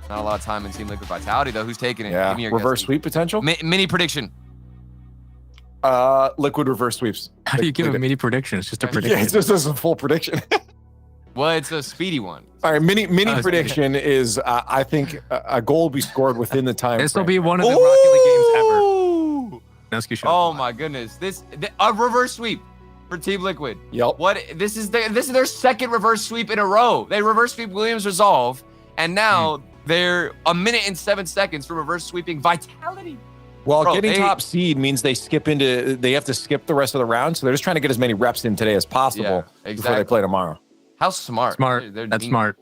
Not a lot of time in Team Liquid Vitality, though. Who's taking it? Yeah. Give me your reverse sweep potential? Mini prediction. Liquid reverse sweeps. How do you give a mini prediction? It's just a prediction. Yeah, it's just a full prediction. Well, it's a speedy one. All right, mini prediction is I think a goal will be scored within the time. This will be one of the Rocket League games ever. Oh my goodness! A reverse sweep for Team Liquid. Yep. This is their second reverse sweep in a row. They reverse sweep Williams Resolve, and now they're a minute and 7 seconds from reverse sweeping Vitality. Well, getting top seed means they have to skip the rest of the round, so they're just trying to get as many reps in today as possible before they play tomorrow. How smart. That's smart.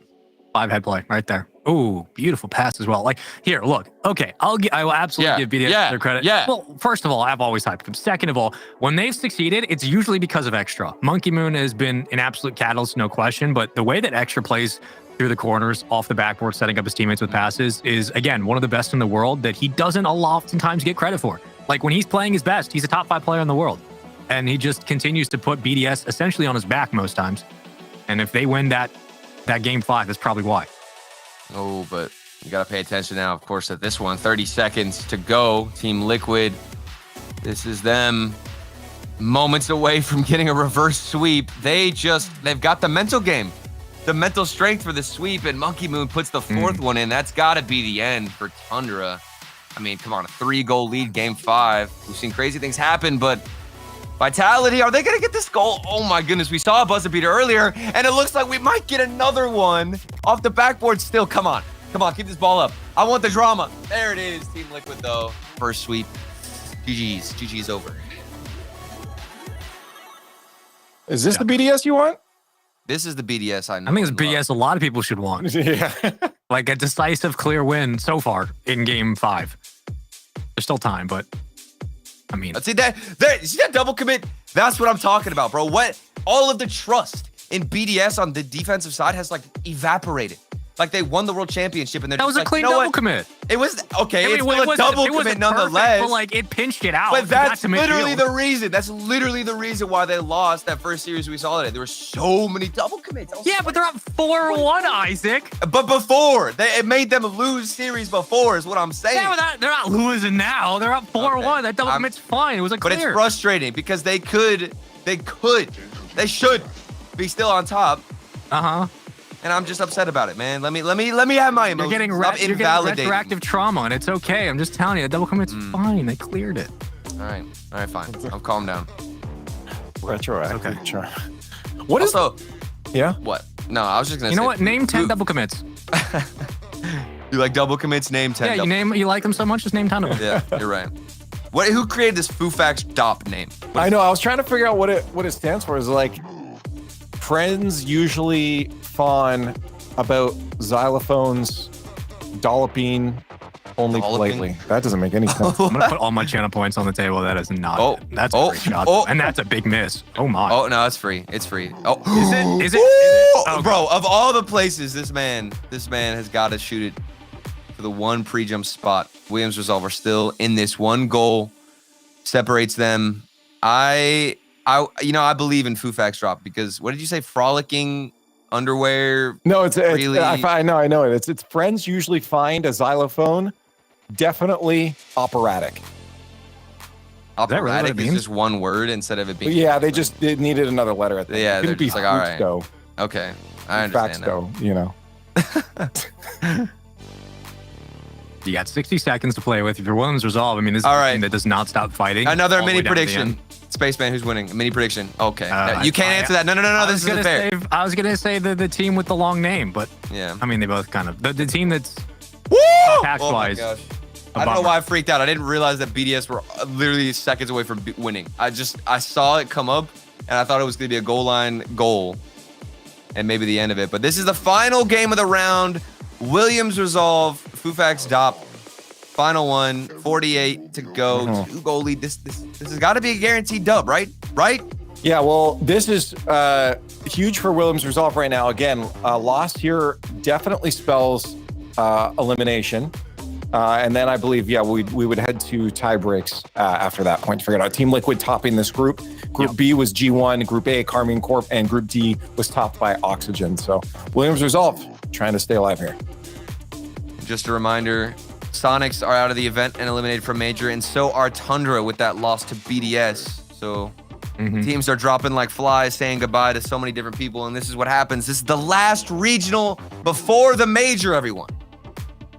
5 head play right there. Ooh, beautiful pass as well. Like, here, look. Okay, I will absolutely give BDS their credit. Yeah. Well, first of all, I've always hyped them. Second of all, when they've succeeded, it's usually because of Extra. Monkey Moon has been an absolute catalyst, no question, but the way that Extra plays through the corners, off the backboard, setting up his teammates with passes is, again, one of the best in the world that he doesn't oftentimes get credit for. Like, when he's playing his best, he's a top 5 player in the world. And he just continues to put BDS essentially on his back most times. And if they win that game 5, that's probably why. Oh, but you got to pay attention now, of course, at this one. 30 seconds to go. Team Liquid. This is them moments away from getting a reverse sweep. They've got the mental game, the mental strength for the sweep, and Monkey Moon puts the 4th one in. That's got to be the end for Tundra. I mean, come on, a 3-goal lead, game 5. We've seen crazy things happen, but Vitality, are they going to get this goal? Oh my goodness, we saw a buzzer beater earlier, and it looks like we might get another one off the backboard still. Come on, keep this ball up. I want the drama. There it is, Team Liquid though. First sweep. GG's over. Is this the BDS you want? This is the BDS I know. I think it's BDS a lot of people should want. Yeah. Like a decisive, clear win so far in game 5. There's still time, but I mean, see that double commit? That's what I'm talking about, bro. All of the trust in BDS on the defensive side has like evaporated. Like they won the world championship, and they're that was just a clean double commit. It was okay. I mean, it's still a double commit nonetheless. But like it pinched it out. But that's literally the reason. That's literally the reason why they lost that first series we saw today. There were so many double commits. Yeah, but they're up 4-1, Isaac. But before it made them lose series before is what I'm saying. Yeah, but they're not losing now. They're up 4-1. Okay. That double commit's fine. It was a clear. But it's frustrating because they should be still on top. And I'm just upset about it, man. Let me have my emotions. You're getting retroactive trauma, and it's okay. I'm just telling you, the double commit's fine. They cleared it. All right, fine. I'll calm down. Retroactive trauma. What is Yeah. What? No, I was just gonna. You know what? Name 10 double commits. You like double commits? Name 10. Yeah, you like them so much, just name 10 of them. Yeah, you're right. Who created this Fufax DOP name? I know. I was trying to figure out what it stands for. Is like friends usually fawn about xylophones, dolloping only politely. That doesn't make any sense. I'm gonna put all my channel points on the table. That is not. That's a great shot. And that's a big miss. Oh my. Oh no, it's free. It's free. Oh, is it? Oh, bro, of all the places, this man has got to shoot it for the one pre-jump spot. Williams Resolve are still in this. One goal separates them. I believe in Fufax drop because what did you say? Frolicking underwear? No, I know it. It's friends usually find a xylophone. Definitely operatic. Operatic is just one word instead of it being. Yeah, they needed another letter at the end. Yeah, they're just like, all right. Go. Okay, I understand. You got 60 seconds to play with. If you're Williams Resolve, I mean, this is a team that does not stop fighting. Another mini prediction. Spaceman, who's winning? A mini prediction. Okay. You can't answer that. No. This isn't fair. I was going to say the team with the long name, but yeah. I mean, they both kind of. The team that's Oh my tax-wise. gosh. I don't know why I freaked out. I didn't realize that BDS were literally seconds away from winning. I saw it come up, and I thought it was going to be a goal line goal and maybe the end of it. But this is the final game of the round. Williams Resolve, Fufax DOP. Final one, 48 to go. 2-goal lead. This has got to be a guaranteed dub, right? Right? Yeah, well, this is huge for Williams Resolve right now. Again, a loss here definitely spells elimination. And then I believe, we would head to tie breaks after that point to figure it out. Team Liquid topping this group. Group B was G1, Group A, Carmine Corp, and Group D was topped by Oxygen. So Williams Resolve trying to stay alive here. Just a reminder, Sonics are out of the event and eliminated from Major, and so are Tundra with that loss to BDS. So Teams are dropping like flies, saying goodbye to so many different people, and this is what happens. This is the last regional before the major, everyone.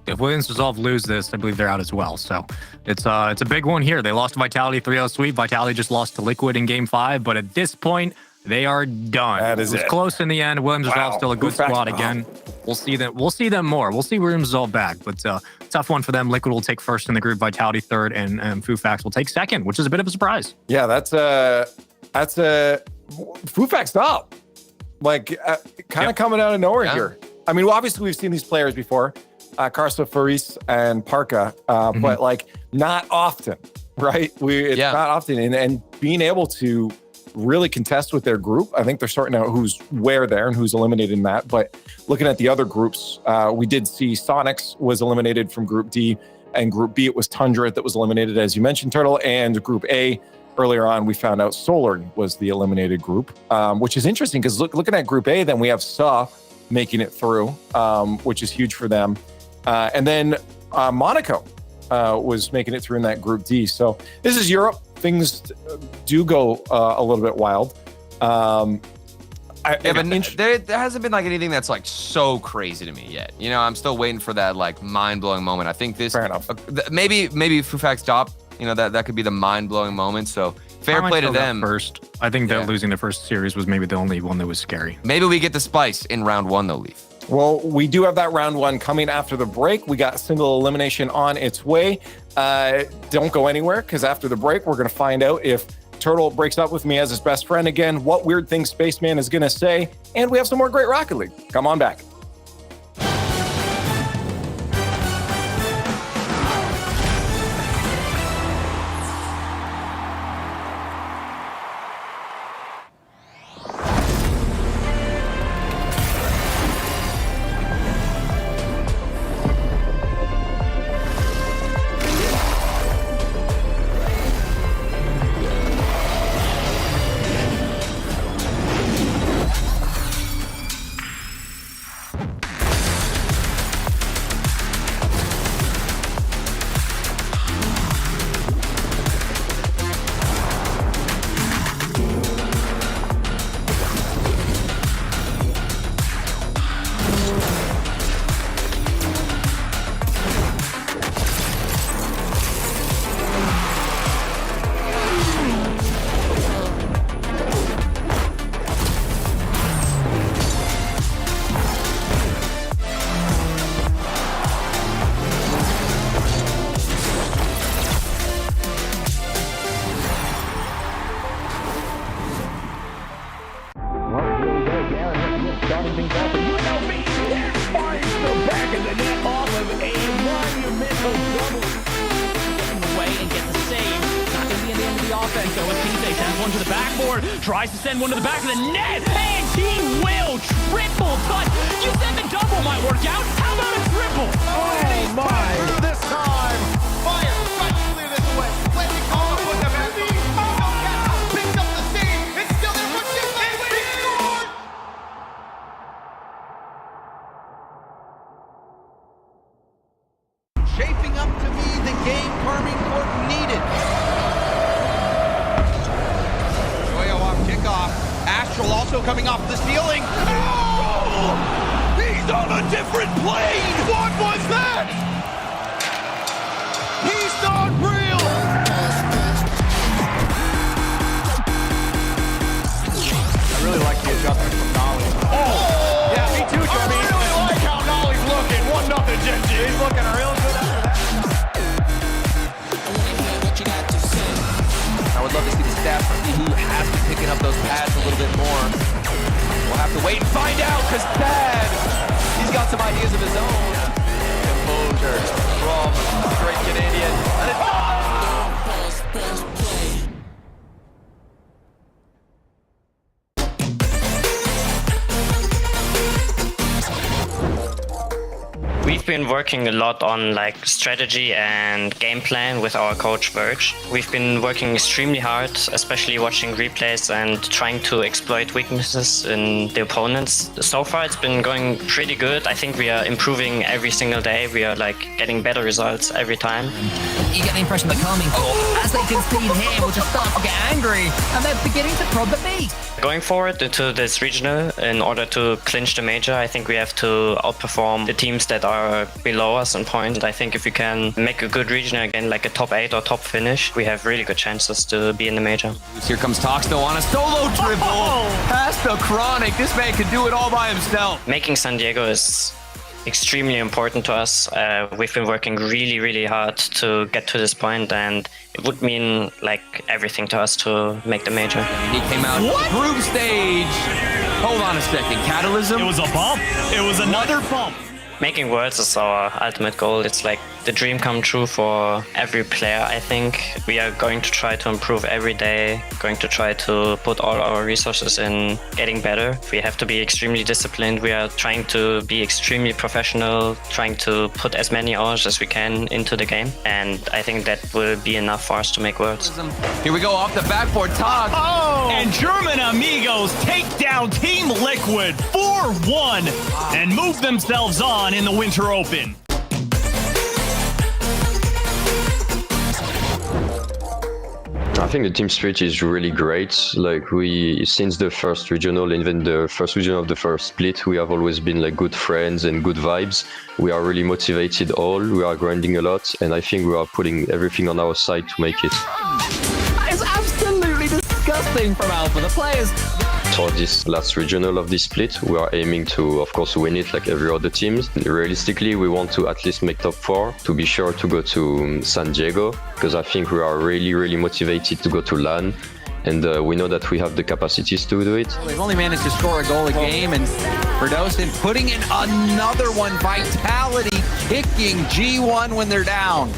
If Williams Resolve lose this, I believe they're out as well. So it's a big one here. They lost to Vitality 3-0 sweep. Vitality just lost to Liquid in Game 5, but at this point, they are done. That is it was close in the end. Williams Resolve still a good squad again. We'll see them. We'll see them more. We'll see Williams Resolve back, but tough one for them. Liquid will take first in the group. Vitality third, and Fufax will take second, which is a bit of a surprise. Yeah, that's a Fufax up, like kind of coming out of nowhere here. I mean, obviously we've seen these players before, Carso Faris and Parka, but like not often, right? It's not often, and being able to really contest with their group. I think they're sorting out who's where there and who's eliminated in that. But looking at the other groups, we did see Sonics was eliminated from Group D, and Group B, it was Tundra that was eliminated, as you mentioned, Turtle. And Group A, earlier on, we found out Solar was the eliminated group, which is interesting because looking at Group A, then we have SA making it through, which is huge for them. And then Monaco was making it through in that Group D. So this is Europe. Things do go a little bit wild. But there hasn't been like anything that's like so crazy to me yet. You know, I'm still waiting for that like mind-blowing moment. I think this, fair enough. Maybe Fufax top. You know, that could be the mind-blowing moment. So fair play to them. First, I think that losing the first series was maybe the only one that was scary. Maybe we get the spice in round 1 though, Leaf. Well, we do have that round 1 coming after the break. We got single elimination on its way. Don't go anywhere, because after the break, we're going to find out if Turtle breaks up with me as his best friend again, what weird thing Spaceman is going to say, and we have some more great Rocket League. Come on back. Tries to send one to the back of the net, and he will triple touch. You said the double might work out. How about a triple? Oh my! This time, fire! Try to clear this away. Let me call it with the back. Picks up the steam. It's still there for Jim. He scored! Shaping up to be the game Carmine Court needed. Kickoff. Astral also coming off the ceiling. Oh! He's on a different plane! What was that? He's not real! I really like the adjustment from Nolly. Oh! Yeah, me too, Jeremy. I really like how Nolly's looking. 1-0 Gen G. He's looking real good after that. I would love to see the stats for who has been picking up those pads a little bit more. We'll have to wait and find out, because Thad, he's got some ideas of his own. Composure from straight Canadian. And it's We've been working a lot on like strategy and game plan with our coach Verge. We've been working extremely hard, especially watching replays and trying to exploit weaknesses in the opponents. So far it's been going pretty good. I think we are improving every single day. We are like getting better results every time. You get the impression they're calming as they concede here, will just start to get angry and they're beginning to prod the beat. Going forward into this regional, in order to clinch the major, I think we have to outperform the teams that are below us in point. I think if we can make a good regional again, like a top 8 or top finish, we have really good chances to be in the major. Here comes Toxto on a solo dribble. Past the Chronic. This man can do it all by himself. Making San Diego is extremely important to us. We've been working really, really hard to get to this point, and it would mean like everything to us to make the major. He came out group stage. Hold on a second. Catalysm? It was a bump. It was another bump. Making Worlds is our ultimate goal. It's like the dream come true for every player, I think. We are going to try to improve every day, going to try to put all our resources in getting better. We have to be extremely disciplined. We are trying to be extremely professional, trying to put as many hours as we can into the game. And I think that will be enough for us to make Worlds. Here we go off the backboard. Tog. Oh! And German Amigos take down Team Liquid 4-1 and move themselves on in the Winter Open. I think the team spirit is really great. Like since the first regional, even the first regional of the first split, we have always been like good friends and good vibes. We are really motivated all. We are grinding a lot, and I think we are putting everything on our side to make it. That is absolutely disgusting from Alpha. The players. For this last regional of this split, we are aiming to, of course, win it like every other teams. Realistically, we want to at least make top 4 to be sure to go to San Diego, because I think we are really, really motivated to go to LAN, and we know that we have the capacities to do it. They've only managed to score a goal a game, and Verdosen putting in another one. Vitality kicking G1 when they're down.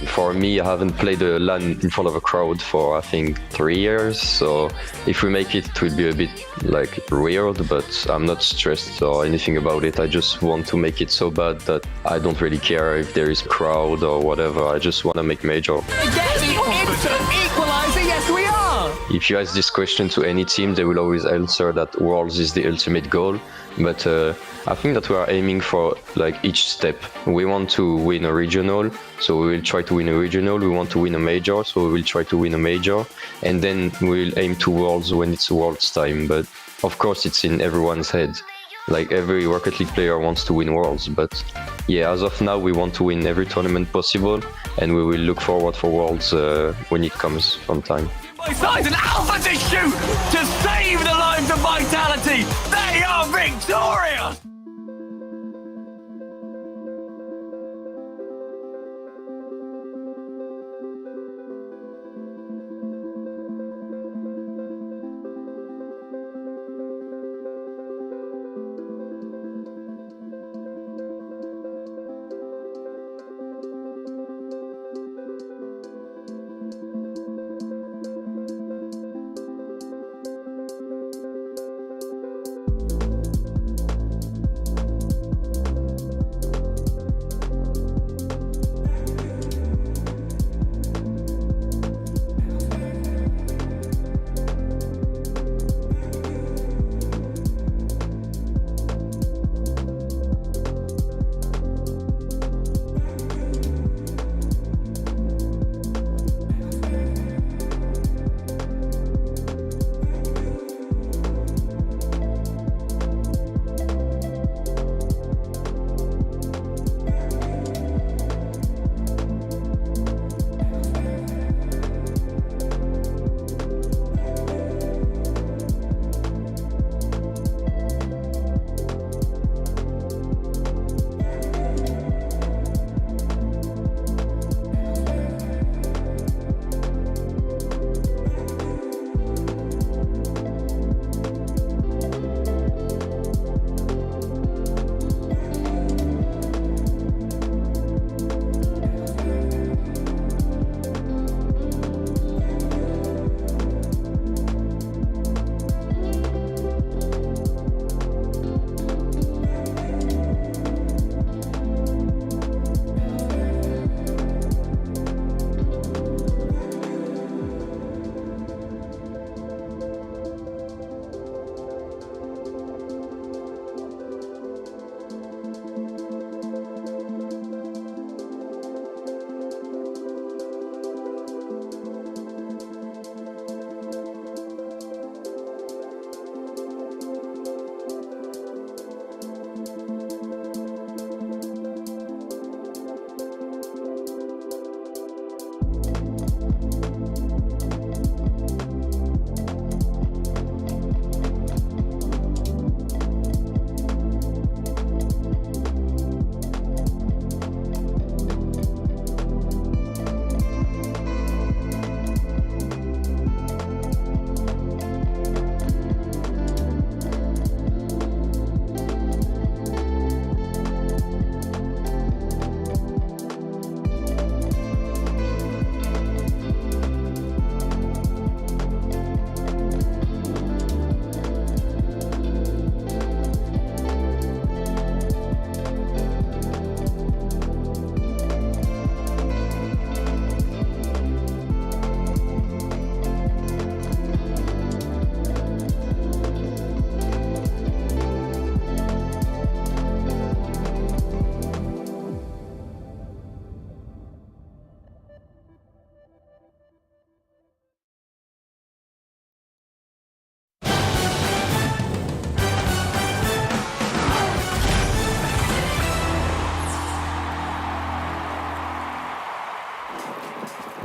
For me, I haven't played a LAN in front of a crowd for, I think, 3 years. So if we make it, it will be a bit like weird, but I'm not stressed or anything about it. I just want to make it so bad that I don't really care if there is a crowd or whatever. I just want to make major. Yes, instant equalizer, yes we are! If you ask this question to any team, they will always answer that Worlds is the ultimate goal. But I think that we are aiming for like each step. We want to win a regional, so we will try to win a regional. We want to win a major, so we will try to win a major. And then we'll aim to Worlds when it's Worlds time. But of course, it's in everyone's head. Like every Rocket League player wants to win Worlds. But yeah, as of now, we want to win every tournament possible. And we will look forward for Worlds when it comes from time. Sides and Alpha to shoot to save the lives of Vitality. They are victorious.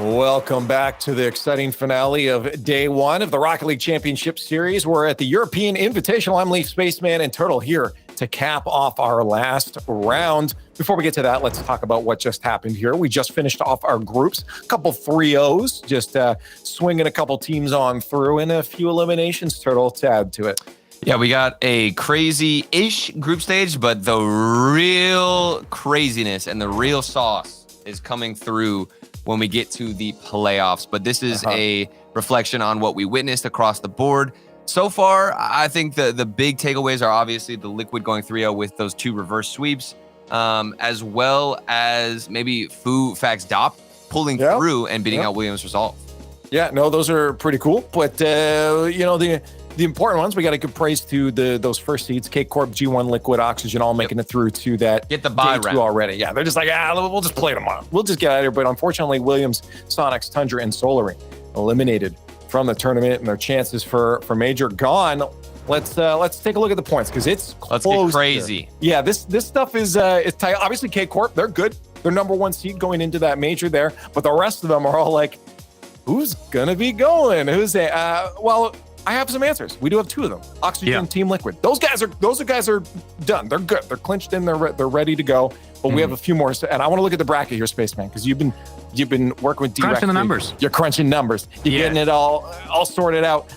Welcome back to the exciting finale of day one of the Rocket League Championship Series. We're at the European Invitational. I'm Leaf Spaceman and Turtle here to cap off our last round. Before we get to that, let's talk about what just happened here. We just finished off our groups, a couple 3-0s, just swinging a couple teams on through, and a few eliminations, Turtle, to add to it. Yeah, we got a crazy-ish group stage, but the real craziness and the real sauce is coming through when we get to the playoffs. But this is a reflection on what we witnessed across the board. So far, I think the big takeaways are obviously the Liquid going 3-0 with those 2 reverse sweeps, as well as maybe Fu Fax Dop pulling through and beating out Williams Resolve. Yeah, no, those are pretty cool. But, you know, the important ones, we got to give praise to those first seeds, K Corp, G1, Liquid, Oxygen, all making it through to that. Get the bye round already. Yeah, they're just like, we'll just play tomorrow. We'll just get out of here. But unfortunately, Williams, Sonics, Tundra, and Solary eliminated from the tournament, and their chances for major gone. Let's take a look at the points, because it's close. Let's get crazy. Here. Yeah, this stuff is it's tight. Obviously, K Corp, they're good. They're number 1 seed going into that major there. But the rest of them are all like, who's gonna be going? Who's well, I have some answers. We do have 2 of them. Oxygen, Team Liquid. Those guys are done. They're good. They're clinched in. They're ready to go. But we have a few more. And I want to look at the bracket here, Spaceman, because you've been working with D-Rec. Crunching the numbers. You're crunching numbers. You're getting it all sorted out.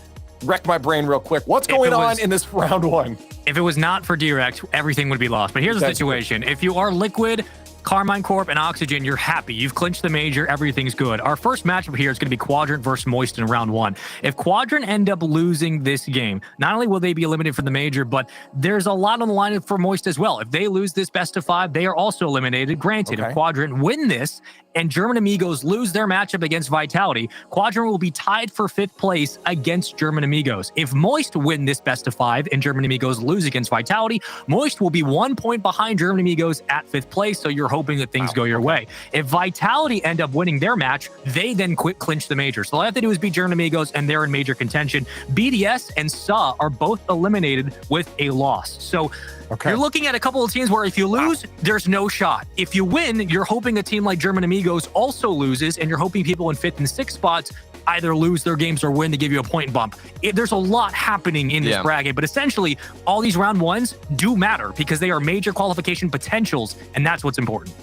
Wreck my brain real quick. What's going on in this round 1? If it was not for D-Rec, everything would be lost. But here's the situation. If you are Liquid, Carmine Corp, and Oxygen, you're happy. You've clinched the major. Everything's good. Our first matchup here is going to be Quadrant versus Moist in round 1. If Quadrant end up losing this game, not only will they be eliminated from the major, but there's a lot on the line for Moist as well. If they lose this best of 5, they are also eliminated. Granted, if Quadrant win this and German Amigos lose their matchup against Vitality, Quadrant will be tied for 5th place against German Amigos. If Moist win this best of 5 and German Amigos lose against Vitality, Moist will be 1 point behind German Amigos at 5th place, so you're hoping that things go your way. If Vitality end up winning their match, they then clinch the major. So all they have to do is beat German Amigos, and they're in major contention. BDS and SA are both eliminated with a loss. So you're looking at a couple of teams where if you lose, there's no shot. If you win, you're hoping a team like German Amigos also loses, and you're hoping people in 5th and 6th spots either lose their games or win to give you a point bump. There's a lot happening in this bracket, but essentially all these round 1s do matter because they are major qualification potentials, and that's what's important.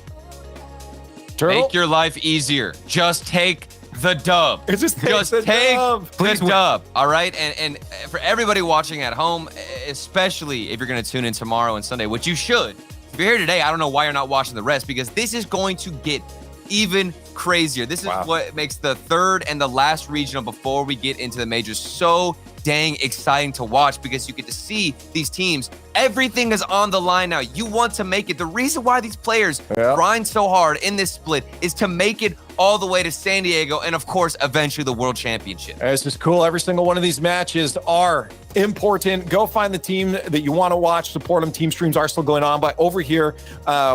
Turtle? Make your life easier. Just take the dub. Just take the dub. All right. And for everybody watching at home, especially if you're going to tune in tomorrow and Sunday, which you should. If you're here today, I don't know why you're not watching the rest, because this is going to get even crazier. This is what makes the 3rd and the last regional before we get into the majors so dang exciting to watch, because you get to see these teams. Everything is on the line now. You want to make it. The reason why these players grind so hard in this split is to make it all the way to San Diego and, of course, eventually the World Championship. This is cool. Every single one of these matches are important. Go find the team that you want to watch. Support them. Team streams are still going on. But over here,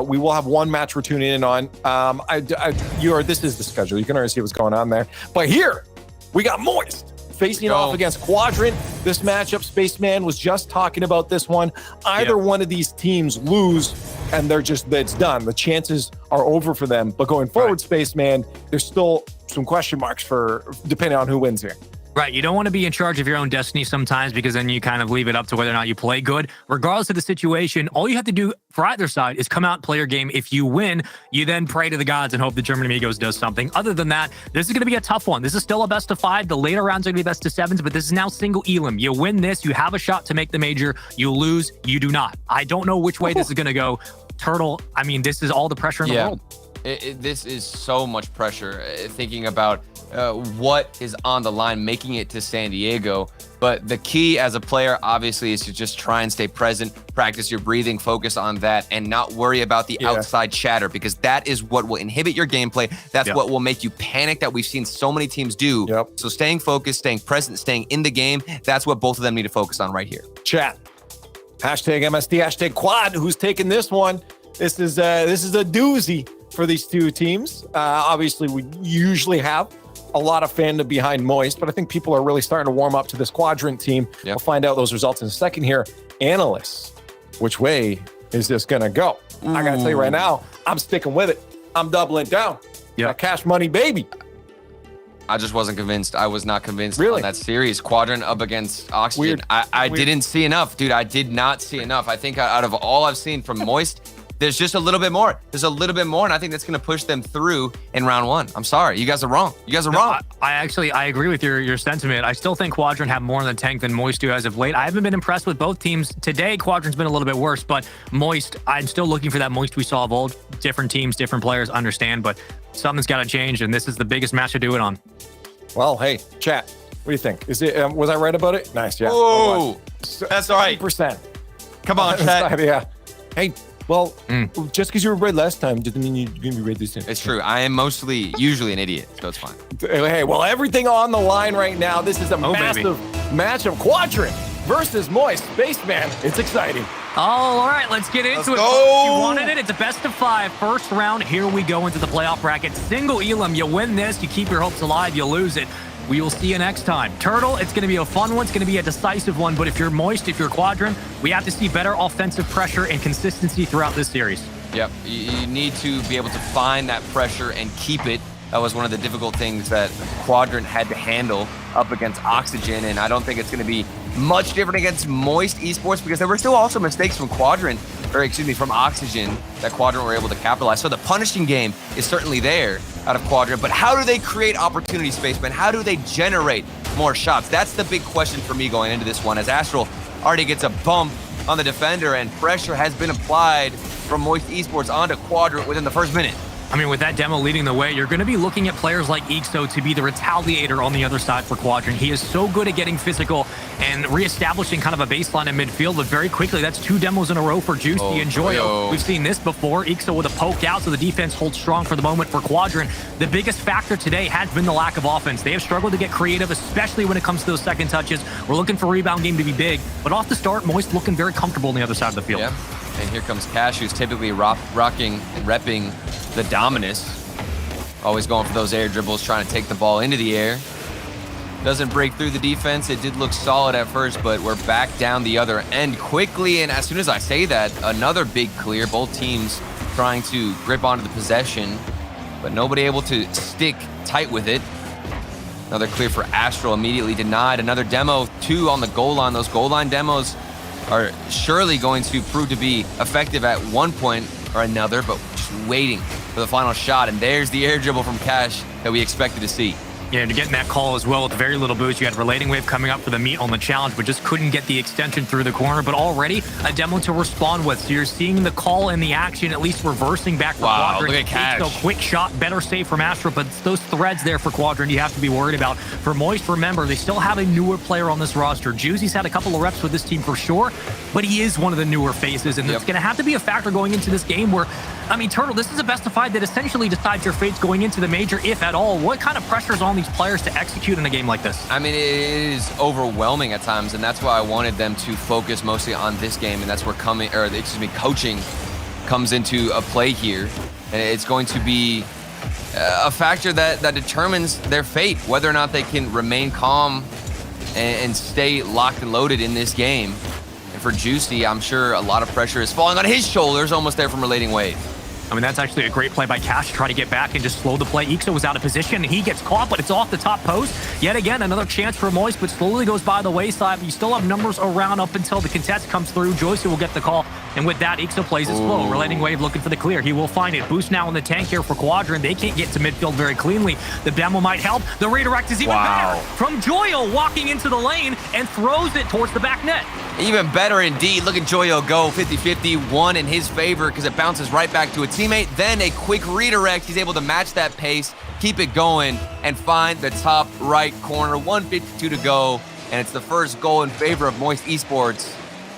we will have 1 match we're tuning in on. This is the schedule. You can already see what's going on there. But here, we got Moist facing off against Quadrant. This matchup, Spaceman was just talking about this one. Either one of these teams lose, and it's done. The chances are over for them. But going forward, Spaceman, there's still some question marks for depending on who wins here. Right. You don't want to be in charge of your own destiny sometimes, because then you kind of leave it up to whether or not you play good. Regardless of the situation, all you have to do for either side is come out and play your game. If you win, you then pray to the gods and hope the German Amigos does something. Other than that, this is going to be a tough one. This is still a best of 5. The later rounds are going to be best of 7s, but this is now single elim. You win this, you have a shot to make the major. You lose, you do not. I don't know which way this is going to go. Turtle, I mean, this is all the pressure in the world. This is so much pressure, thinking about what is on the line, making it to San Diego. But the key as a player, obviously, is to just try and stay present, practice your breathing, focus on that, and not worry about the outside chatter, because that is what will inhibit your gameplay. That's what will make you panic, that we've seen so many teams do. So staying focused, staying present, staying in the game, that's what both of them need to focus on right here. Chat. Hashtag MSD, hashtag Quad. Who's taking this one? This is a doozy for these 2 teams. Obviously, we usually have a lot of fandom behind Moist, but I think people are really starting to warm up to this Quadrant team. We'll find out those results in a second here. Analysts, which way is this going to go? I got to tell you right now, I'm sticking with it. I'm doubling down. That cash money, baby. I just wasn't convinced. I was not convinced Really? on that series. Quadrant up against Oxygen. Weird. I Weird. didn't see enough, dude. I did not see enough. I think out of all I've seen from Moist, there's just a little bit more. There's a little bit more, and I think that's going to push them through in round 1. I'm sorry. You guys are wrong. You guys are wrong. I agree with your sentiment. I still think Quadrant have more in the tank than Moist do as of late. I haven't been impressed with both teams. Today, Quadrant's been a little bit worse, but Moist, I'm still looking for that Moist we saw of old. Different teams, different players, understand, but something's got to change, and this is the biggest match to do it on. Well, hey, chat. What do you think? Is it? Was I right about it? Nice, yeah. Whoa, that's all right. 100%. Come on, chat. Yeah. Hey, well, just because you were right last time doesn't mean you're going to be right this time. It's true. I am usually an idiot, so it's fine. Hey, well, everything on the line right now. This is a massive match of Quadrant versus Moist. Spaceman, it's exciting. All right, let's get into it. go. You wanted it. It's a best of 5 first round. Here we go into the playoff bracket. Single Elam. You win this, you keep your hopes alive. You lose it, we will see you next time. Turtle, it's going to be a fun one. It's going to be a decisive one. But if you're Moist, if you're Quadrant, we have to see better offensive pressure and consistency throughout this series. Yep, you need to be able to find that pressure and keep it. That was one of the difficult things that Quadrant had to handle up against Oxygen, and I don't think it's going to be much different against Moist Esports because there were still also mistakes from from Oxygen that Quadrant were able to capitalize. So the punishing game is certainly there out of Quadrant, but how do they create opportunity, Spaceman? How do they generate more shots? That's the big question for me going into this one, as Astral already gets a bump on the defender and pressure has been applied from Moist Esports onto Quadrant within the first minute. I mean, with that demo leading the way, you're going to be looking at players like Ixo to be the retaliator on the other side for Quadrant. He is so good at getting physical and reestablishing kind of a baseline in midfield, but very quickly, that's 2 demos in a row for Juicy and Joyo. We've seen this before. Ixo with a poke out, so the defense holds strong for the moment for Quadrant. The biggest factor today has been the lack of offense. They have struggled to get creative, especially when it comes to those second touches. We're looking for rebound game to be big, but off the start, Moist looking very comfortable on the other side of the field. Yeah. And here comes Cash, who's typically rocking and repping the Dominus. Always going for those air dribbles, trying to take the ball into the air. Doesn't break through the defense. It did look solid at first, but we're back down the other end quickly. And as soon as I say that, another big clear. Both teams trying to grip onto the possession, but nobody able to stick tight with it. Another clear for Astral, immediately denied. Another demo, 2 on the goal line. Those goal line demos are surely going to prove to be effective at one point or another, but just waiting for the final shot. And there's the air dribble from Cash that we expected to see. Yeah, and getting that call as well with very little boost. You had Relating Wave coming up for the meet on the challenge, but just couldn't get the extension through the corner. But already a demo to respond with. So you're seeing the call and the action at least reversing back for Quadrant. Look at Cash. So quick shot, better save from Astro, but it's those threads there for Quadrant you have to be worried about. For Moist, remember, they still have a newer player on this roster. Juicy's had a couple of reps with this team for sure, but he is one of the newer faces, and it's going to have to be a factor going into this game where, I mean, Turtle, this is a best of 5 that essentially decides your fates going into the major, if at all. What kind of pressure is on these players to execute in a game like this? I mean, it is overwhelming at times, and that's why I wanted them to focus mostly on this game, and that's where coaching comes into a play here. And it's going to be a factor that determines their fate, whether or not they can remain calm and stay locked and loaded in this game. And for Juicy, I'm sure a lot of pressure is falling on his shoulders, almost there from Relating Wave. I mean, that's actually a great play by Cash to try to get back and just slow the play. Ixo was out of position, and he gets caught, but it's off the top post. Yet again, another chance for Moist, but slowly goes by the wayside. You still have numbers around up until the contest comes through. Joyce will get the call, and with that, Ixo plays it slow. Relating Wave looking for the clear. He will find it. Boost now in the tank here for Quadrant. They can't get to midfield very cleanly. The demo might help. The redirect is even better from Joyo, walking into the lane and throws it towards the back net. Even better indeed. Look at Joyo go 50-50, 1 in his favor because it bounces right back to a teammate. Then a quick redirect. He's able to match that pace, keep it going, and find the top right corner. 1:52 to go, and it's the first goal in favor of Moist Esports,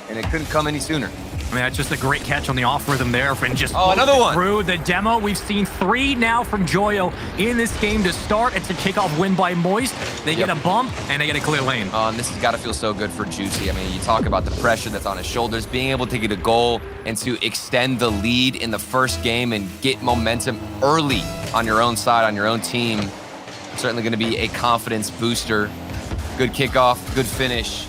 and it couldn't come any sooner. I mean, that's just a great catch on the off rhythm there and just another one through the demo. We've seen 3 now from Joyo in this game to start. It's a kickoff win by Moist. They get a bump and they get a clear lane. And this has got to feel so good for Juicy. I mean, you talk about the pressure that's on his shoulders, being able to get a goal and to extend the lead in the first game and get momentum early on your own side, on your own team. Certainly going to be a confidence booster. Good kickoff, good finish.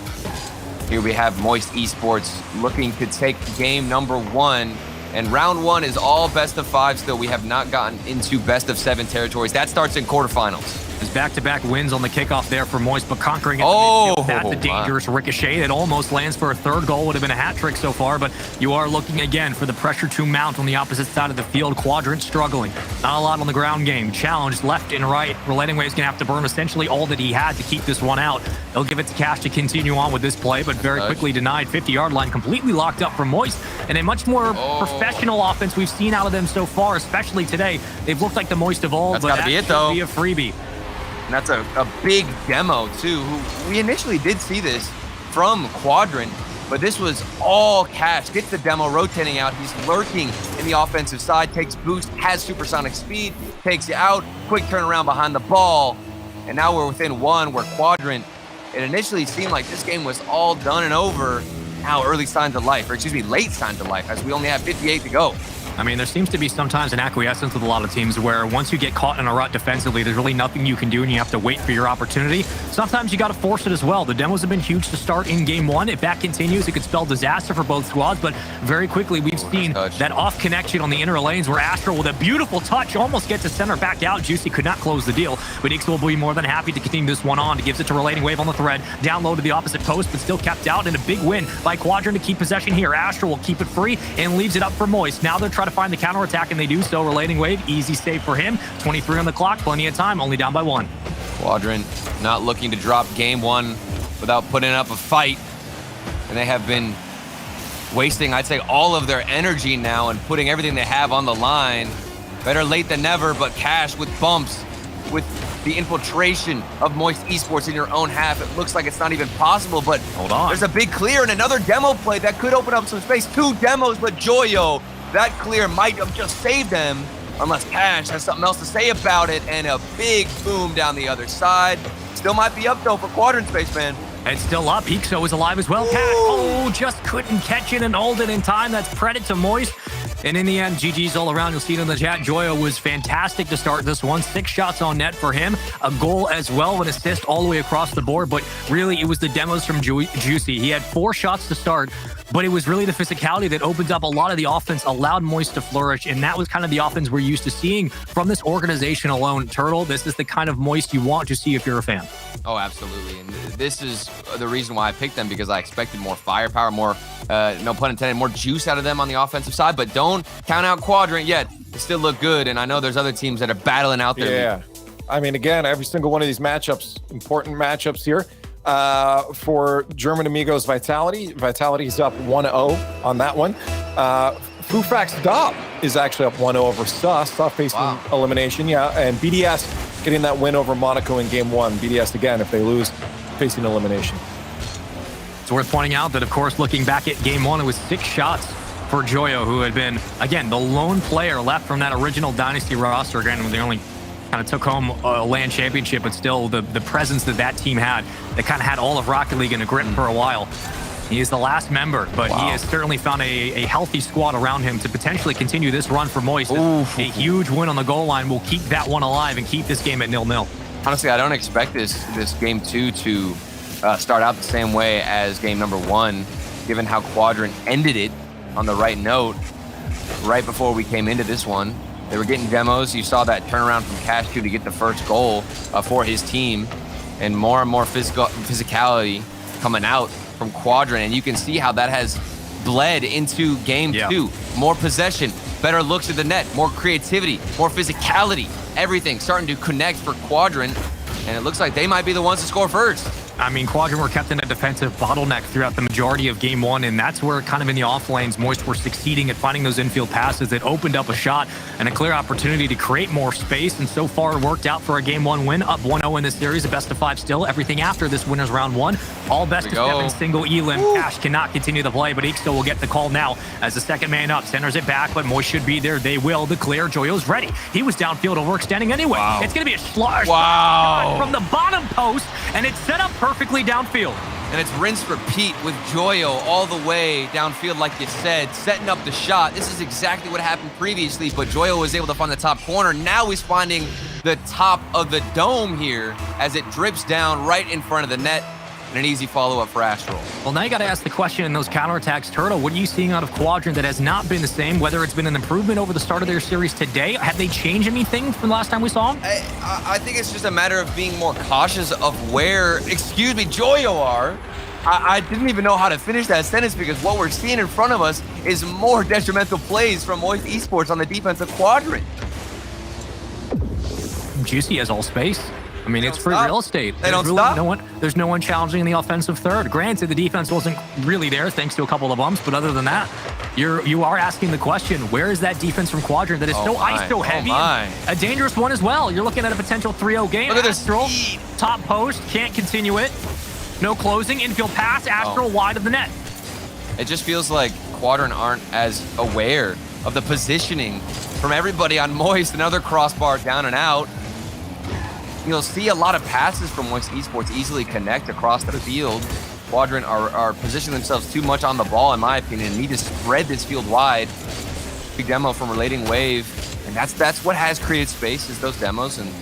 Here we have Moist Esports looking to take game number 1. And round 1 is all best of 5 still. We have not gotten into best of 7 territories. That starts in quarterfinals. There's back-to-back wins on the kickoff there for Moist, but conquering it. That's a dangerous ricochet. It almost lands for a third goal. Would have been a hat trick so far, but you are looking again for the pressure to mount on the opposite side of the field. Quadrant struggling. Not a lot on the ground game. Challenged left and right. Relating Wave's going to have to burn essentially all that he had to keep this one out. He'll give it to Cash to continue on with this play, but very quickly denied. 50-yard line completely locked up from Moist, and a much more professional offense we've seen out of them so far, especially today. They've looked like the Moist of old, but that should be a freebie. And that's a big demo, too. We initially did see this from Quadrant, but this was all Cash. Gets the demo rotating out. He's lurking in the offensive side, takes boost, has supersonic speed, takes you out, quick turnaround behind the ball. And now we're within one where Quadrant, it initially seemed like this game was all done and over. Now early signs of life, or excuse me, late signs of life, as we only have 58 to go. I mean, there seems to be sometimes an acquiescence with a lot of teams where once you get caught in a rut defensively, there's really nothing you can do and you have to wait for your opportunity. Sometimes you got to force it as well. The demos have been huge to start in game one. If that continues, it could spell disaster for both squads, but very quickly we've seen that off connection on the inner lanes where Astro with a beautiful touch almost gets a center back out. Juicy could not close the deal, but Ix will be more than happy to continue this one on. He gives it to Relating Wave on the thread, down low to the opposite post, but still kept out, and a big win by Quadrant to keep possession here. Astro will keep it free and leaves it up for Moist. Now they're trying to find the counterattack, and they do so. Relating Wave, easy save for him. 23 on the clock, plenty of time, only down by 1. Quadrant not looking to drop game one without putting up a fight. And they have been wasting, I'd say, all of their energy now and putting everything they have on the line. Better late than never, but Cash with bumps, with the infiltration of Moist Esports in your own half. It looks like it's not even possible, but hold on. There's a big clear and another demo play that could open up some space. 2 demos, but Joyo, that clear might have just saved them unless Cash has something else to say about it, and a big boom down the other side. Still might be up though for Quadrant, Spaceman. It's still up. Ixo is alive as well. Cash, just couldn't catch it and hold it in time. That's credit to Moist. And in the end, GG's all around. You'll see it in the chat. Joyo was fantastic to start this one. 6 shots on net for him. A goal as well, an assist all the way across the board. But really, it was the demos from Juicy. He had 4 shots to start, but it was really the physicality that opened up a lot of the offense, allowed Moist to flourish, and that was kind of the offense we're used to seeing from this organization alone. Turtle, this is the kind of Moist you want to see if you're a fan. Oh, absolutely. And this is the reason why I picked them, because I expected more firepower, more, no pun intended, more juice out of them on the offensive side. But don't count out Quadrant yet. They still look good, and I know there's other teams that are battling out there. Yeah. I mean, again, every single one of these matchups, important matchups here. For German Amigos Vitality. Vitality's up 1-0 on that one. Fufax Dop is actually up 1-0 over Sus. Sus facing elimination, and BDS getting that win over Monaco in game 1. BDS, again, if they lose, facing elimination. It's worth pointing out that, of course, looking back at game 1, it was 6 shots for Joyo, who had been, again, the lone player left from that original Dynasty roster. Again, they only kind of took home a LAN championship, but still the presence that team had, they kind of had all of Rocket League in a grip for a while. He is the last member, but he has certainly found a healthy squad around him to potentially continue this run for Moist. A huge win on the goal line will keep that one alive and keep this game at 0-0. Honestly, I don't expect this game 2 to start out the same way as game number 1, given how Quadrant ended it on the right note right before we came into this one. They were getting demos. You saw that turnaround from Cash 2 to get the first goal for his team, and more physicality coming out from Quadrant, and you can see how that has bled into game 2. More possession, better looks at the net, more creativity, more physicality, everything starting to connect for Quadrant, and it looks like they might be the ones to score first. I mean, Quadrant were kept in a defensive bottleneck throughout the majority of game 1, and that's where kind of in the off lanes, Moist were succeeding at finding those infield passes that opened up a shot and a clear opportunity to create more space, and so far it worked out for a game 1 win, up 1-0 in this series, a best of 5 still. Everything after this winner's round 1, all best of 7 single elim. Cash cannot continue the play, but Ixo will get the call now as the second man up, centers it back, but Moist should be there. They will. The clear. Joyo's ready. He was downfield overextending anyway. It's going to be a slot from the bottom post, and it's set up perfectly downfield. And it's rinse repeat with Joyo all the way downfield, like you said, setting up the shot. This is exactly what happened previously, but Joyo was able to find the top corner. Now he's finding the top of the dome here as it drips down right in front of the net. and an easy follow-up for Astral. Well, now you got to ask the question in those counterattacks, Turtle, what are you seeing out of Quadrant that has not been the same, whether it's been an improvement over the start of their series today? Have they changed anything from the last time we saw them? I think it's just a matter of being more cautious of where, Joyo are. I didn't even know how to finish that sentence because what we're seeing in front of us is more detrimental plays from Moist Esports on the defensive quadrant. Juicy has all space. I mean, it's free real estate. They don't stop. There's no one challenging the offensive third. Granted, the defense wasn't really there thanks to a couple of bumps, but other than that, you are asking the question, where is that defense from Quadrant that is so ISO heavy? A dangerous one as well. You're looking at a potential 3-0 game. Look at this Astral, top post, can't continue it. No closing, infield pass, Astral wide of the net. It just feels like Quadrant aren't as aware of the positioning from everybody on Moist. Another crossbar down and out. You'll see a lot of passes from Moist Esports easily connect across the field. Quadrant are positioning themselves too much on the ball, in my opinion, and need to spread this field wide. Big demo from Relating Wave, and that's what has created space, is those demos, and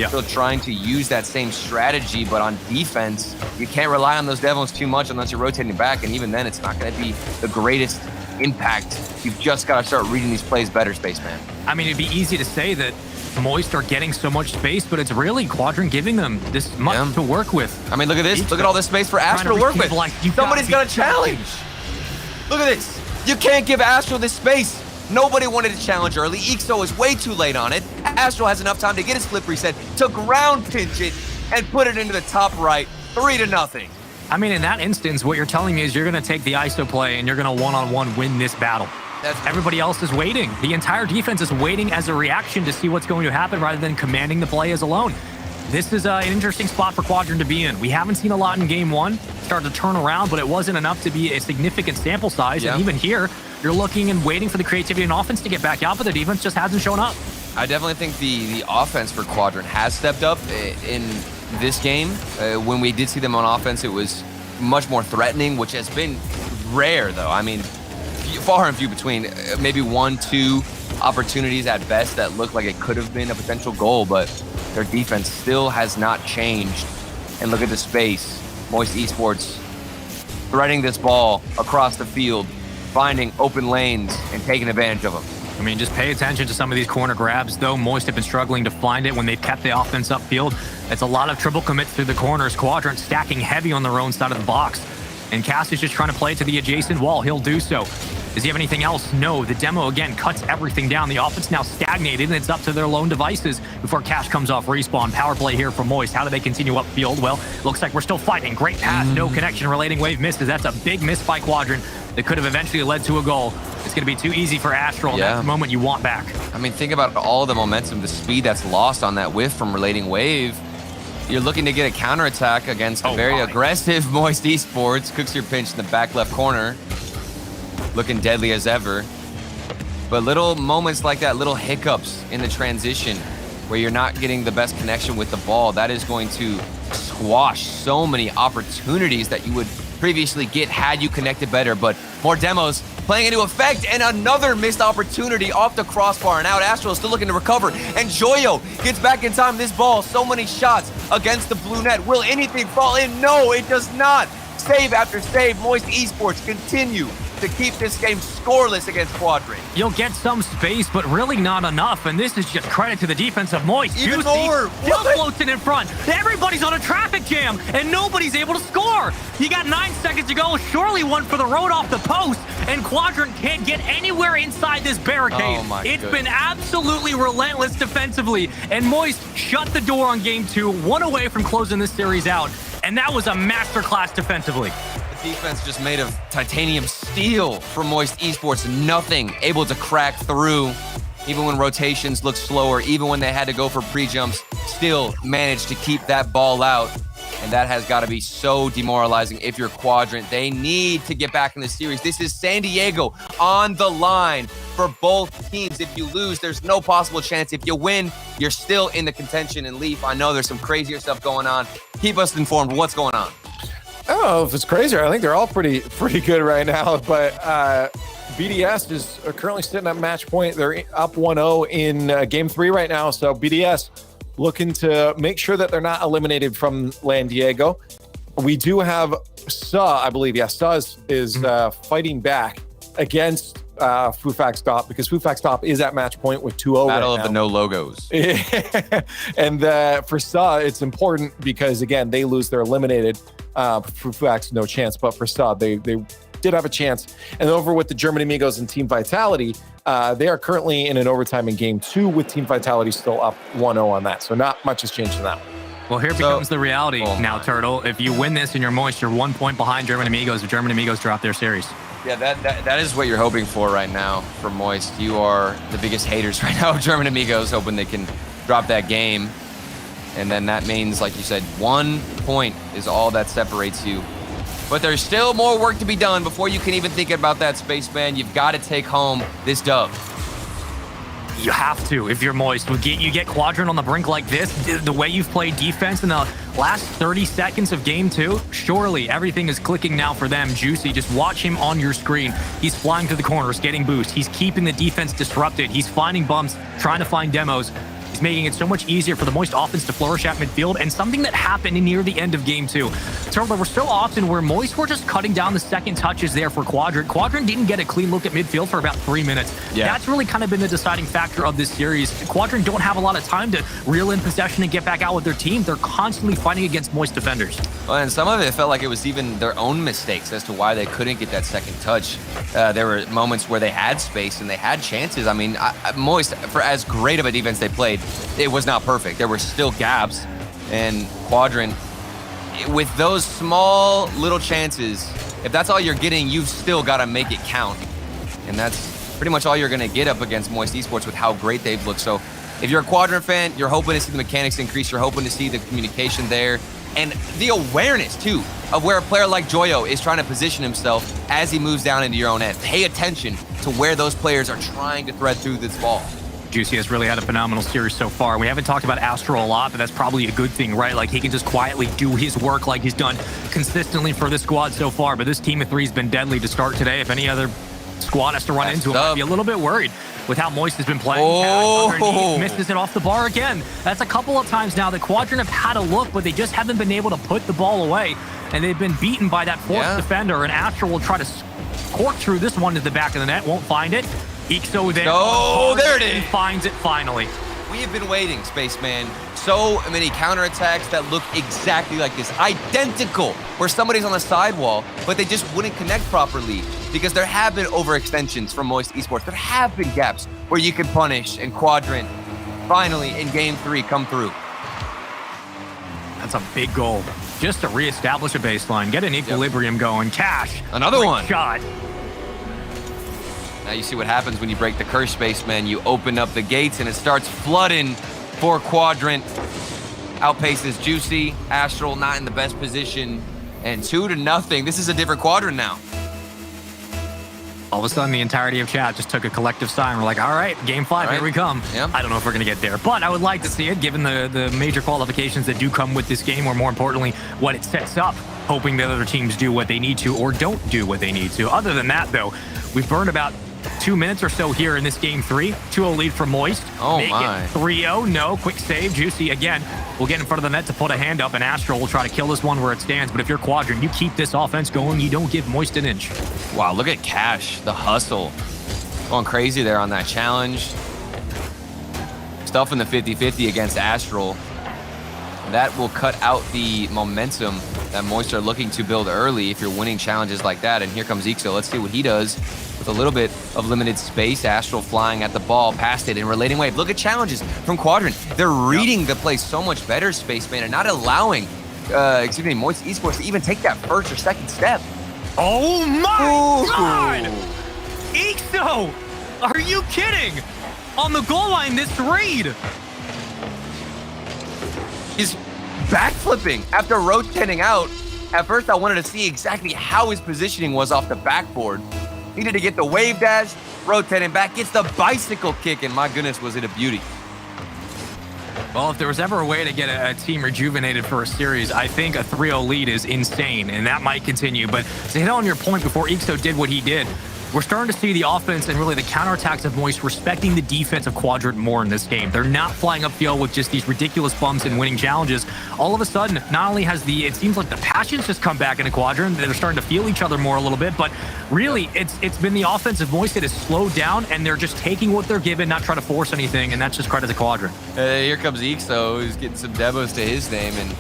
still trying to use that same strategy, but on defense, you can't rely on those demos too much unless you're rotating back, and even then, it's not going to be the greatest impact. You've just got to start reading these plays better, Spaceman. I mean, it'd be easy to say that Moist are getting so much space, but it's really Quadrant giving them this much to work with. I mean, look at this. Look at all this space for Astro to work with. Somebody's going to challenge. Look at this. You can't give Astro this space. Nobody wanted to challenge early. Ixo is way too late on it. Astro has enough time to get his flip reset, to ground pinch it, and put it into the top right, 3-0. I mean, in that instance, what you're telling me is you're going to take the ISO play and you're going to one-on-one win this battle. Everybody else is waiting. The entire defense is waiting as a reaction to see what's going to happen rather than commanding the play as alone. This is an interesting spot for Quadrant to be in. We haven't seen a lot in game one. Started to turn around, but it wasn't enough to be a significant sample size. And even here, you're looking and waiting for the creativity and offense to get back out, but the defense just hasn't shown up. I definitely think the offense for Quadrant has stepped up in this game. When we did see them on offense, it was much more threatening, which has been rare, though. I mean, far and few between. Maybe 1-2 opportunities at best that looked like it could have been a potential goal, but their defense still has not changed. And look at the space. Moist Esports threading this ball across the field, finding open lanes and taking advantage of them. I mean, just pay attention to some of these corner grabs, though. Moist have been struggling to find it when they've kept the offense upfield. It's a lot of triple commits through the corners. Quadrant stacking heavy on their own side of the box. And Cass is just trying to play to the adjacent wall. He'll do so. Does he have anything else? No. The demo, again, cuts everything down. The offense now stagnated, and it's up to their lone devices before Cash comes off respawn. Power play here from Moist. How do they continue upfield? Well, looks like we're still fighting. Great pass, no connection. Relating Wave misses. That's a big miss by Quadrant that could have eventually led to a goal. It's going to be too easy for Astral. That's the moment you want back. I mean, think about all the momentum, the speed that's lost on that whiff from Relating Wave. You're looking to get a counterattack against a very aggressive Moist Esports. Cooks your pinch in the back left corner. Looking deadly as ever. But little moments like that, little hiccups in the transition where you're not getting the best connection with the ball, that is going to squash so many opportunities that you would previously get had you connected better. But more demos playing into effect, and another missed opportunity off the crossbar, and out. Astro is still looking to recover, and Joyo gets back in time. This ball, so many shots against the blue net. Will anything fall in? No, it does not. Save after save. Moist Esports continue to keep this game scoreless against Quadrant. You'll get some space, but really not enough, and this is just credit to the defense of Moist. Even more. Still floating in front. Everybody's on a traffic jam, and nobody's able to score. You got 9 seconds to go. Surely one for the road off the post, and Quadrant can't get anywhere inside this barricade. It's been absolutely relentless defensively, and Moist shut the door on game 2, one away from closing this series out, and that was a masterclass defensively. Defense just made of titanium steel from Moist Esports. Nothing able to crack through. Even when rotations looked slower, even when they had to go for pre-jumps, still managed to keep that ball out. And that has got to be so demoralizing if you're Quadrant. They need to get back in the series. This is San Diego on the line for both teams. If you lose, there's no possible chance. If you win, you're still in the contention. And Leaf, I know there's some crazier stuff going on. Keep us informed. What's going on? I don't know if it's crazier. I think they're all pretty good right now. But BDS is currently sitting at match point. They're up 1-0 in game 3 right now. So BDS looking to make sure that they're not eliminated from San Diego. we do have Sa, I believe. Yeah, Sa is fighting back against Fufax Stop, because Fufax Stop is at match point with 2-0 Battle right of the no logos. And for Sa, it's important because, again, they lose, they're eliminated. Fufax, no chance. But for Sa, they did have a chance. And over with the German Amigos and Team Vitality, they are currently in an overtime in game 2 with Team Vitality still up 1-0 on that. So not much has changed in that one. Well, here becomes the reality now, Turtle. If you win this and you're Moist, you're 1 point behind German Amigos if German Amigos drop their series. Yeah, that is what you're hoping for right now for Moist. You are the biggest haters right now of German Amigos, hoping they can drop that game. And then that means, like you said, 1 point is all that separates you. But there's still more work to be done before you can even think about that, Spaceman. You've got to take home this dub. You have to if you're Moist. You get Quadrant on the brink like this, the way you've played defense in the last 30 seconds of game 2, surely everything is clicking now for them. Juicy, just watch him on your screen. He's flying to the corners, getting boost. He's keeping the defense disrupted. He's finding bumps, trying to find demos. He's making it so much easier for the Moist offense to flourish at midfield, and something that happened near the end of game 2. So there were so often where Moist were just cutting down the second touches there for Quadrant. Quadrant didn't get a clean look at midfield for about 3 minutes. Yeah. That's really kind of been the deciding factor of this series. Quadrant don't have a lot of time to reel in possession and get back out with their team. They're constantly fighting against Moist defenders. Well, and some of it felt like it was even their own mistakes as to why they couldn't get that second touch. There were moments where they had space and they had chances. I mean, Moist, for as great of a defense they played, it was not perfect. There were still gaps, and Quadrant, with those small little chances, if that's all you're getting, you've still got to make it count. And that's pretty much all you're going to get up against Moist Esports with how great they've looked. So if you're a Quadrant fan, you're hoping to see the mechanics increase. You're hoping to see the communication there and the awareness, too, of where a player like Joyo is trying to position himself as he moves down into your own end. Pay attention to where those players are trying to thread through this ball. Juicy has really had a phenomenal series so far. We haven't talked about Astro a lot, but that's probably a good thing, right? Like, he can just quietly do his work like he's done consistently for this squad so far. But this team of 3 has been deadly to start today. If any other squad has to run into him, I'd be a little bit worried with how Moist has been playing. Misses it off the bar again. That's a couple of times now that Quadrant have had a look, but they just haven't been able to put the ball away. And they've been beaten by that fourth defender. And Astro will try to cork through this one to the back of the net. Won't find it. Ixo there. Oh, there it is. He finds it finally. We have been waiting, Spaceman. So many counterattacks that look exactly like this. Identical, where somebody's on the sidewall, but they just wouldn't connect properly because there have been overextensions from Moist Esports. There have been gaps where you can punish, and Quadrant finally in game 3 come through. That's a big goal. Just to reestablish a baseline, get an equilibrium going. Cash. Another Great one. Shot. Now you see what happens when you break the curse, Spaceman. You open up the gates and it starts flooding for Quadrant. Outpaces Juicy. Astral not in the best position. And 2-0. This is a different Quadrant now. All of a sudden, the entirety of chat just took a collective sigh and we're like, all right, game 5, here we come. Yep. I don't know if we're going to get there, but I would like to see it given the major qualifications that do come with this game, or more importantly, what it sets up, hoping that other teams do what they need to or don't do what they need to. Other than that, though, we've burned about 2 minutes or so here in this game 3. 2-0 lead for Moist. Oh, Make my. it 3-0. No, quick save. Juicy again will get in front of the net to put a hand up, and Astral will try to kill this one where it stands. But if you're Quadrant, you keep this offense going. You don't give Moist an inch. Wow, look at Cash, the hustle. Going crazy there on that challenge. Stuff in the 50-50 against Astral. That will cut out the momentum that Moist are looking to build early if you're winning challenges like that. And here comes Ixo. Let's see what he does with a little bit of limited space. Astral flying at the ball, past it in relating wave. Look at challenges from Quadrant. They're reading the play so much better, Spaceman, and not allowing, Moist Esports to even take that first or second step. Oh my God! Ixo! Are you kidding? On the goal line, this read. He's backflipping after rotating out. At first, I wanted to see exactly how his positioning was off the backboard. Needed to get the wave dash, rotating back, gets the bicycle kick, and my goodness, was it a beauty. Well, if there was ever a way to get a team rejuvenated for a series, I think a 3-0 lead is insane, and that might continue. But to hit on your point before Ixo did what he did, we're starting to see the offense and really the counterattacks of Moist respecting the defense of Quadrant more in this game. They're not flying upfield with just these ridiculous bumps and winning challenges. All of a sudden, not only has it seems like the passion's just come back into Quadrant, they're starting to feel each other more a little bit, but really it's been the offense of Moist that has slowed down, and they're just taking what they're given, not trying to force anything, and that's just credit to Quadrant. Here comes Ixo, who's getting some demos to his name, and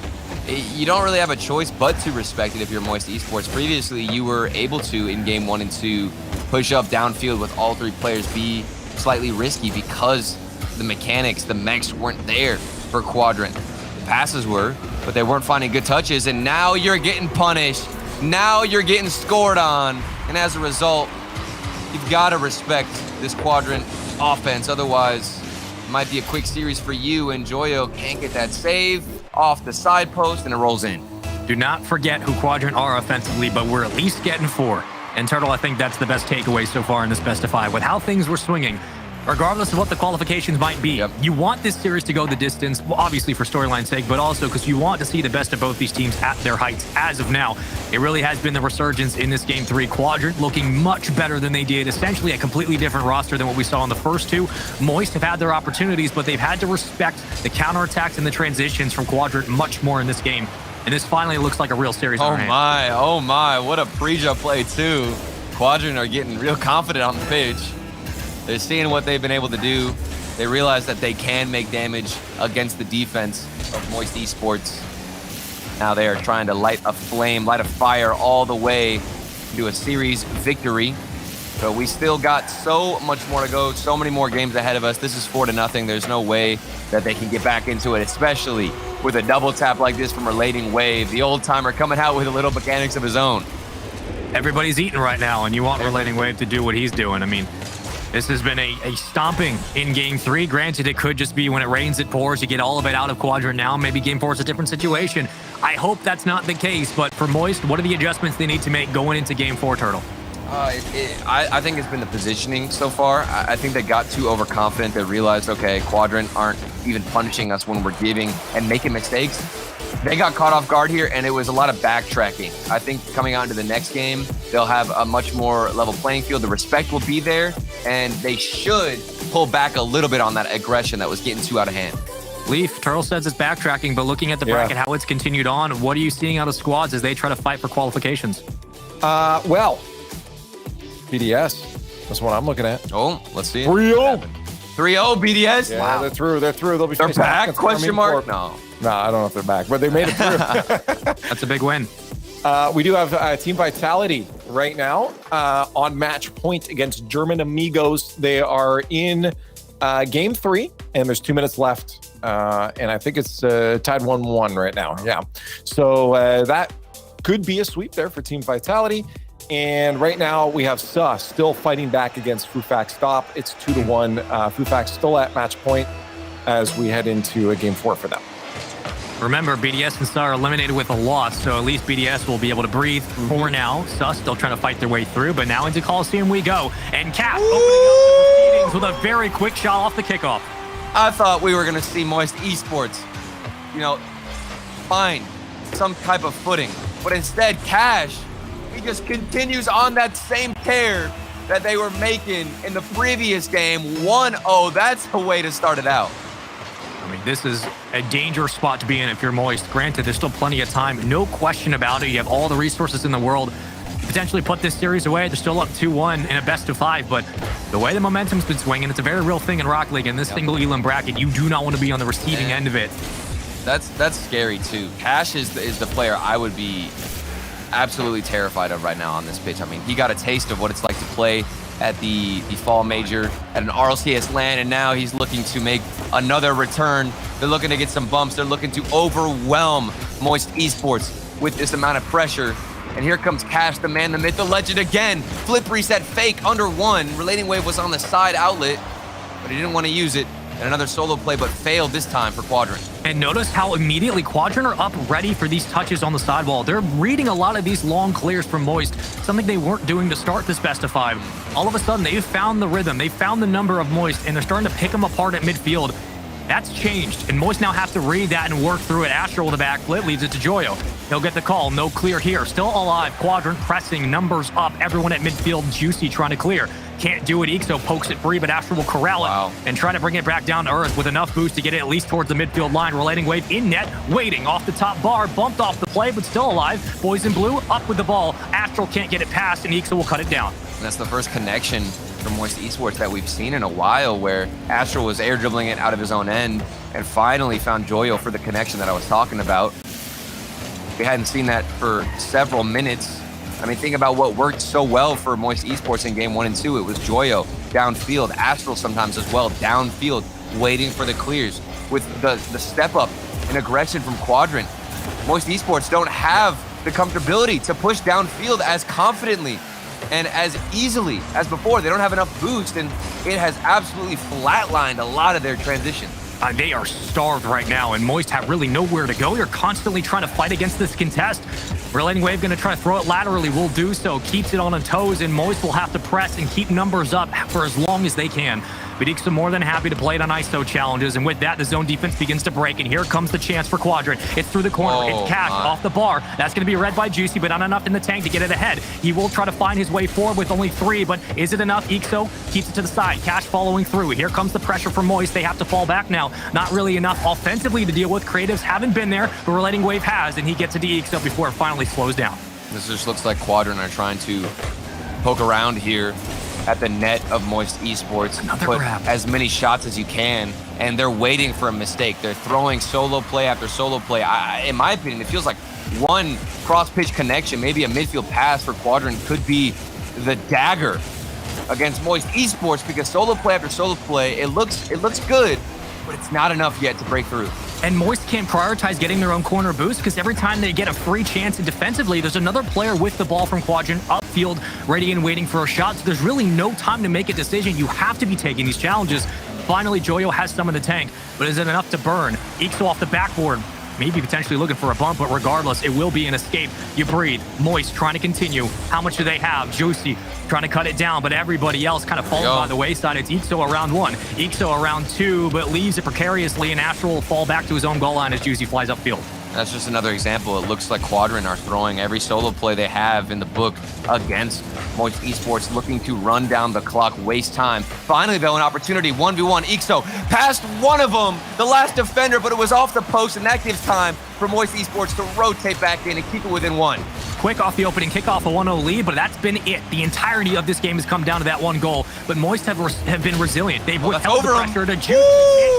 you don't really have a choice but to respect it if you're Moist Esports. Previously, you were able to, in game 1 and 2, push up downfield with all 3 players, be slightly risky because the mechanics, the mechs weren't there for Quadrant. The passes were, but they weren't finding good touches, and now you're getting punished. Now you're getting scored on, and as a result, you've got to respect this Quadrant offense. Otherwise, it might be a quick series for you, and Joyo can't get that save off the side post, and it rolls in. Do not forget who Quadrant are offensively, but we're at least getting 4. And Turtle, I think that's the best takeaway so far in this best of 5. With how things were swinging, regardless of what the qualifications might be, you want this series to go the distance, well, obviously for storyline's sake, but also because you want to see the best of both these teams at their heights. As of now, it really has been the resurgence in this Game 3. Quadrant looking much better than they did, essentially a completely different roster than what we saw in the first 2. Moist have had their opportunities, but they've had to respect the counterattacks and the transitions from Quadrant much more in this game. And this finally looks like a real series. Oh my, what a pre-jump play too. Quadrant are getting real confident on the pitch. They're seeing what they've been able to do. They realize that they can make damage against the defense of Moist Esports. Now they are trying to light a fire all the way to a series victory. So we still got so much more to go, so many more games ahead of us. This is 4-0. There's no way that they can get back into it, especially with a double tap like this from Relating Wave. The old timer coming out with a little mechanics of his own. Everybody's eating right now, and you want Relating Wave to do what he's doing. I mean, this has been a stomping in Game 3. Granted, it could just be when it rains, it pours. You get all of it out of Quadrant now. Maybe Game 4 is a different situation. I hope that's not the case, but for Moist, what are the adjustments they need to make going into Game 4, Turtle? I think it's been the positioning so far. I think they got too overconfident. They realized, okay, Quadrant aren't even punishing us when we're giving and making mistakes. They got caught off guard here, and it was a lot of backtracking. I think coming out into the next game, they'll have a much more level playing field. The respect will be there, and they should pull back a little bit on that aggression that was getting too out of hand. Leaf, Turtle says it's backtracking, but looking at the bracket, how it's continued on, what are you seeing out of squads as they try to fight for qualifications? Well, BDS. That's what I'm looking at. Oh, let's see it. 3-0. 3-0 BDS? Yeah, wow. They're through. They'll be They're back? Question mark? No, I don't know if they're back, but they made it through. That's a big win. We do have Team Vitality right now on match point against German Amigos. They are in Game 3, and there's 2 minutes left. And I think it's tied 1-1 right now. Yeah. So that could be a sweep there for Team Vitality. And right now we have Sus still fighting back against Fufax Stop. It's 2-1. Fufax still at match point as we head into a Game 4 for them. Remember, BDS and Star are eliminated with a loss, so at least BDS will be able to breathe for now. Sus still trying to fight their way through, but now into Coliseum we go. And Cap opening up the proceedings with a very quick shot off the kickoff. I thought we were going to see Moist Esports, find some type of footing. But instead, Cash, he just continues on that same tear that they were making in the previous game. 1-0, that's the way to start it out. I mean, this is a dangerous spot to be in if you're Moist. Granted, there's still plenty of time. No question about it. You have all the resources in the world to potentially put this series away. They're still up 2-1 in a best of 5, but the way the momentum's been swinging, it's a very real thing in Rocket League. In this single Elam bracket, you do not want to be on the receiving end of it. That's scary, too. Cash is the player I would be absolutely terrified of right now on this pitch. I mean, he got a taste of what it's like to play at the fall major at an RLCS LAN, and now he's looking to make another return. They're looking to get some bumps. They're looking to overwhelm Moist Esports with this amount of pressure. And here comes Cash, the man, the myth, the legend again. Flip reset fake under 1. Relating Wave was on the side outlet, but he didn't want to use it. And another solo play, but failed this time for Quadrant. And notice how immediately Quadrant are up ready for these touches on the sidewall. They're reading a lot of these long clears from Moist, something they weren't doing to start this best of 5. All of a sudden, they've found the rhythm. They found the number of Moist, and they're starting to pick them apart at midfield. That's changed, and Moist now have to read that and work through it. Astral with the back flip leads it to Joyo. He'll get the call. No clear here. Still alive. Quadrant pressing. Numbers up. Everyone at midfield. Juicy trying to clear. Can't do it. Ixo pokes it free, but Astral will corral it and try to bring it back down to earth with enough boost to get it at least towards the midfield line. Relating Wave in net, waiting off the top bar. Bumped off the play, but still alive. Boys in blue up with the ball. Astral can't get it past, and Ixo will cut it down. And that's the first connection from Moist Esports that we've seen in a while, where Astral was air dribbling it out of his own end and finally found Joyo for the connection that I was talking about. We hadn't seen that for several minutes. I mean, think about what worked so well for Moist Esports in game 1 and 2. It was Joyo downfield, Astral sometimes as well, downfield, waiting for the clears. With the step up and aggression from Quadrant, Moist Esports don't have the comfortability to push downfield as confidently and as easily as before. They don't have enough boost, and it has absolutely flatlined a lot of their transition. They are starved right now, and Moist have really nowhere to go. You're constantly trying to fight against this contest. Relating Wave going to try to throw it laterally. Will do so. Keeps it on her toes, and Moist will have to press and keep numbers up for as long as they can. But Ixo more than happy to play it on ISO challenges, and with that, the zone defense begins to break, and here comes the chance for Quadrant. It's through the corner. It's Cash off the bar. That's going to be read by Juicy, but not enough in the tank to get it ahead. He will try to find his way forward with only 3, but is it enough? Ixo keeps it to the side. Cash following through. Here comes the pressure from Moist. They have to fall back now. Not really enough offensively to deal with. Creatives haven't been there, but Relating Wave has, and he gets it to Ixo before it finally slows down. This just looks like Quadrant are trying to poke around here at the net of Moist Esports. Put as many shots as you can, and they're waiting for a mistake. They're throwing solo play after solo play. In my opinion, it feels like one cross-pitch connection, maybe a midfield pass for Quadrant could be the dagger against Moist Esports, because solo play after solo play, it looks good, but it's not enough yet to break through. And Moist can't prioritize getting their own corner boost, because every time they get a free chance defensively, there's another player with the ball from Quadrant upfield, ready and waiting for a shot. So there's really no time to make a decision. You have to be taking these challenges. Finally, Joyo has some in the tank, but is it enough to burn? Ixo off the backboard. Maybe potentially looking for a bump, but regardless, it will be an escape. You breathe. Moist trying to continue. How much do they have? Juicy trying to cut it down, but everybody else kind of falling by the wayside. It's Ixo around 1, Ixo around 2, but leaves it precariously, and Astral will fall back to his own goal line as Juicy flies upfield. That's just another example. It looks like Quadrant are throwing every solo play they have in the book against Moist Esports, looking to run down the clock, waste time. Finally, though, an opportunity, 1v1. Ixo passed one of them, the last defender, but it was off the post, and that gives time for Moist Esports to rotate back in and keep it within 1. Quick off the opening kickoff, a 1-0 lead, but that's been it. The entirety of this game has come down to that one goal, but Moist have been resilient. They've withheld the pressure to Juice.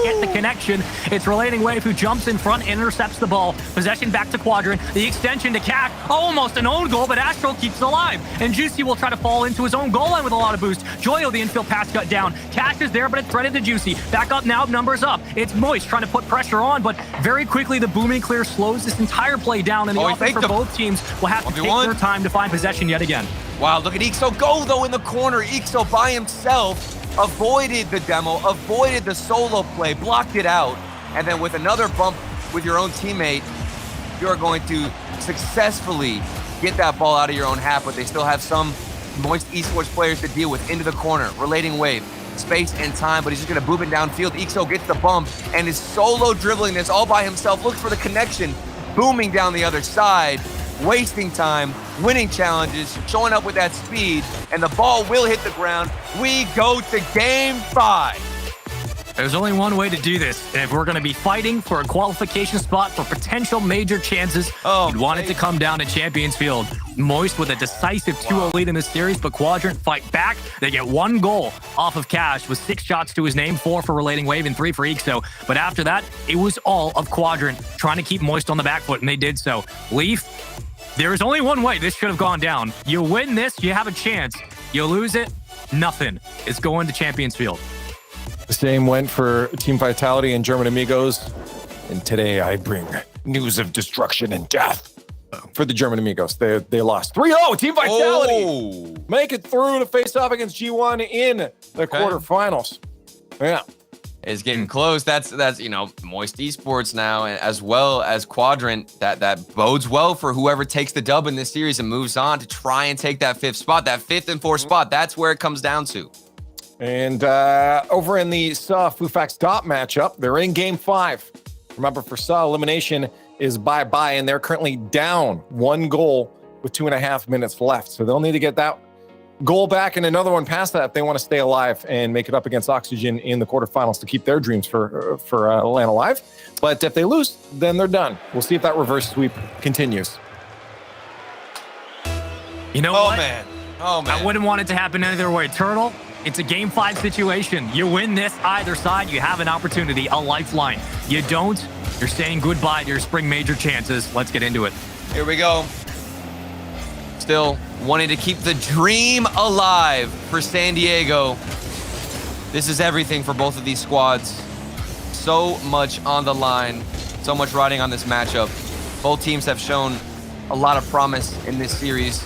Can't get the connection. It's Relating Wave who jumps in front and intercepts the ball. Possession back to Quadrant. The extension to Cash. Almost an own goal, but Astral keeps it alive. And Juicy will try to fall into his own goal line with a lot of boost. Joyo, the infield pass cut down. Cash is there, but it's threaded to Juicy. Back up now, numbers up. It's Moist trying to put pressure on, but very quickly the booming clear slows this entire play down, and the offense for both teams will have to take their time to find possession yet again. Wow, look at Ixo go, though, in the corner. Ixo by himself avoided the demo, avoided the solo play, blocked it out, and then with another bump with your own teammate, you're going to successfully get that ball out of your own half, but they still have some Moist Esports players to deal with into the corner. Relating Wave, space and time, but he's just going to boom it downfield. Ixo gets the bump and is solo dribbling this all by himself, looks for the connection, booming down the other side, wasting time, winning challenges, showing up with that speed, and the ball will hit the ground. We go to game 5. There's only one way to do this, and if we're going to be fighting for a qualification spot for potential major chances, you'd want it to come down to Champions Field. Moist with a decisive 2-0 lead in this series, but Quadrant fight back. They get 1 goal off of Cash with 6 shots to his name, 4 for Relating Wave and 3 for Ixo. But after that, it was all of Quadrant trying to keep Moist on the back foot, and they did so. Leaf, there is only one way this should have gone down. You win this, you have a chance. You lose it, nothing. It's going to Champions Field. The same went for Team Vitality and German Amigos. And today I bring news of destruction and death for the German Amigos. They lost 3-0. Team Vitality make it through to face off against G1 in the quarterfinals. Yeah. It's getting close. That's Moist Esports now, as well as Quadrant. That bodes well for whoever takes the dub in this series and moves on to try and take that 5th spot, that 5th and 4th spot. That's where it comes down to. And over in the Saw Fufax Dot matchup, they're in game 5. Remember, for Saw, elimination is bye-bye, and they're currently down 1 goal with 2.5 minutes left. So they'll need to get that goal back and another one past that if they want to stay alive and make it up against Oxygen in the quarterfinals to keep their dreams for LAN alive. But if they lose, then they're done. We'll see if that reverse sweep continues. You know what? Oh, man. I wouldn't want it to happen any other way. Turtle, it's a game 5 situation. You win this either side, you have an opportunity, a lifeline. You don't, you're saying goodbye to your spring major chances. Let's get into it. Here we go. Still wanting to keep the dream alive for San Diego. This is everything for both of these squads. So much on the line, so much riding on this matchup. Both teams have shown a lot of promise in this series.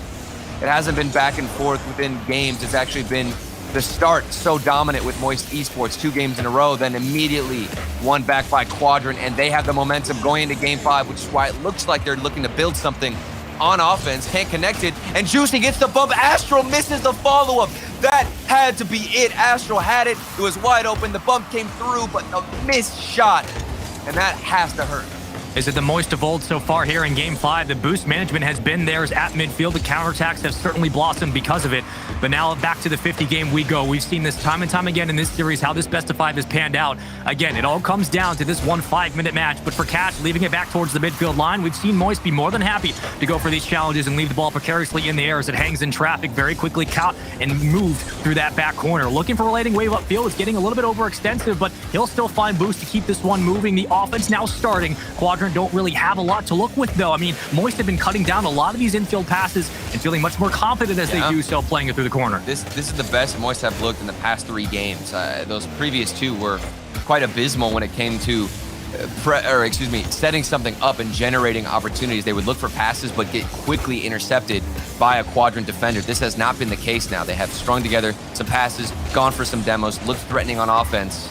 It hasn't been back and forth within games. It's actually been the start so dominant with Moist Esports, 2 games in a row, then immediately won back by Quadrant, and they have the momentum going into game 5, which is why it looks like they're looking to build something on offense. Can't connect it, and Juicy gets the bump. Astral misses the follow-up. That had to be it. Astral had it. It was wide open. The bump came through, but a missed shot, and that has to hurt. Is it the Moist of old so far here in Game 5? The boost management has been theirs at midfield. The counterattacks have certainly blossomed because of it. But now back to the 50 game we go. We've seen this time and time again in this series, how this best of 5 has panned out. Again, it all comes down to this 1 5-minute match. But for Cash, leaving it back towards the midfield line, we've seen Moist be more than happy to go for these challenges and leave the ball precariously in the air as it hangs in traffic, very quickly caught and moved through that back corner. Looking for relating wave upfield. It's getting a little bit overextensive, but he'll still find boost to keep this one moving. The offense now starting. Quadrant don't really have a lot to look with, though. I mean, Moist have been cutting down a lot of these infield passes and feeling much more confident as they do so, playing it through the corner. This is the best Moist have looked in the past 3 games. Those previous 2 were quite abysmal when it came to setting something up and generating opportunities. They would look for passes but get quickly intercepted by a Quadrant defender. This has not been the case now. They have strung together some passes, gone for some demos, looked threatening on offense.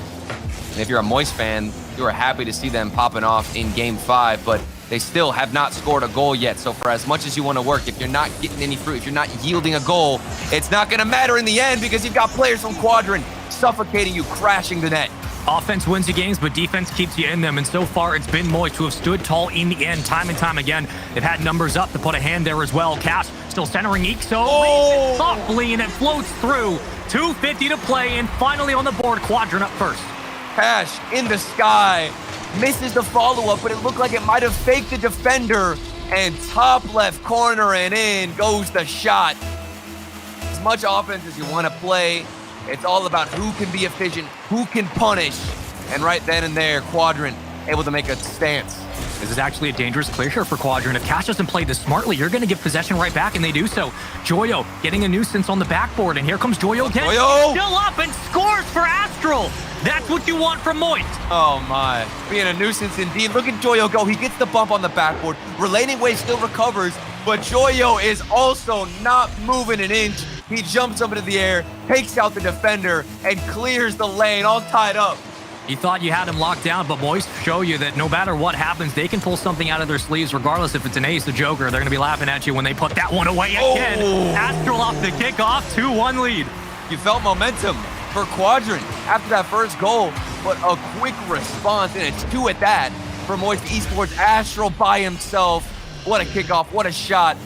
And if you're a Moist fan, you are happy to see them popping off in game 5, but they still have not scored a goal yet. So for as much as you want to work, if you're not getting any fruit, if you're not yielding a goal, it's not going to matter in the end because you've got players from Quadrant suffocating you, crashing the net. Offense wins you games, but defense keeps you in them. And so far, it's been Moist who have stood tall in the end, time and time again. They've had numbers up to put a hand there as well. Cash still centering Ixo. Reads it softly, and it floats through. 2:50 to play, and finally on the board, Quadrant up first. Cash in the sky, misses the follow-up, but it looked like it might have faked the defender, and top left corner and in goes the shot. As much offense as you want to play, it's all about who can be efficient, who can punish, and right then and there, Quadrant able to make a stance. This is actually a dangerous clear here for Quadrant. If Cash doesn't play this smartly, you're going to get possession right back, and they do so. Joyo getting a nuisance on the backboard, and here comes Joyo again. Joyo! Still up and scores for Astral. That's what you want from Moist. Oh my, being a nuisance indeed. Look at Joyo go. He gets the bump on the backboard. Relating wave still recovers, but Joyo is also not moving an inch. He jumps up into the air, takes out the defender, and clears the lane, all tied up. You thought you had him locked down, but Moist show you that no matter what happens, they can pull something out of their sleeves, regardless if it's an ace or joker. They're going to be laughing at you when they put that one away again. Astral off the kickoff, 2-1 lead. You felt momentum for Quadrant after that first goal, but a quick response, and it's 2 at that for Moist Esports. Astral by himself. What a kickoff, what a shot.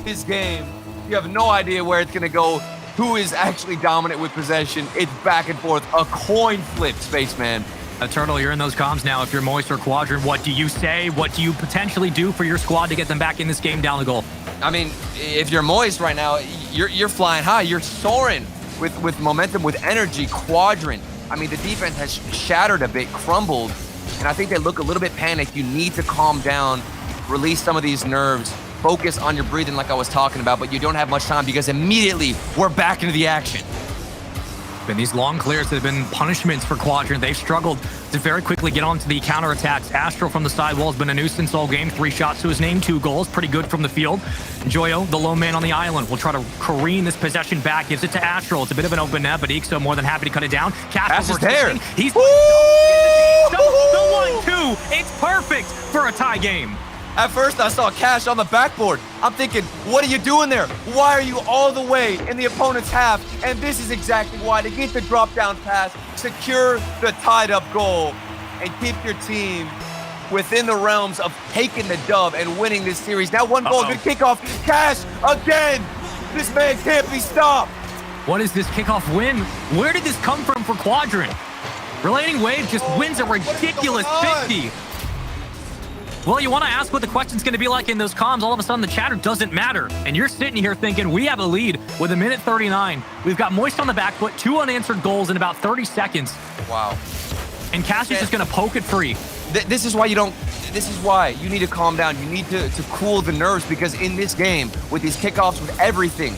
This game, you have no idea where it's going to go, who is actually dominant with possession. It's back and forth, a coin flip, Spaceman. Turtle, you're in those comms now. If you're Moist or Quadrant, what do you say? What do you potentially do for your squad to get them back in this game down the goal? I mean, if you're Moist right now, you're flying high, you're soaring with momentum, with energy. Quadrant, I mean, the defense has shattered a bit, crumbled, and I think they look a little bit panicked. You need to calm down, release some of these nerves, focus on your breathing like I was talking about, but you don't have much time because immediately we're back into the action. And these long clears that have been punishments for Quadrant. They've struggled to very quickly get onto the counterattacks. Astral from the sidewall has been a nuisance all game. 3 shots to his name, 2 goals. Pretty good from the field. Joyo, the lone man on the island, will try to careen this possession back. Gives it to Astral. It's a bit of an open net, but Ixo more than happy to cut it down. Cash is there. He's the 1-2. It's perfect for a tie game. At first, I saw Cash on the backboard. I'm thinking, what are you doing there? Why are you all the way in the opponent's half? And this is exactly why, to get the drop-down pass, secure the tied-up goal, and keep your team within the realms of taking the dub and winning this series. Now one goal, good kickoff. Cash again. This man can't be stopped. What is this kickoff win? Where did this come from for Quadrant? Relating Wave just wins a ridiculous 50. Well, you want to ask what the question's going to be like in those comms. All of a sudden, the chatter doesn't matter. And you're sitting here thinking, we have a lead with 1:39. We've got Moist on the back foot, 2 unanswered goals in about 30 seconds. Wow. And Cash is just going to poke it free. This is why you need to calm down. You need to cool the nerves, because in this game, with these kickoffs, with everything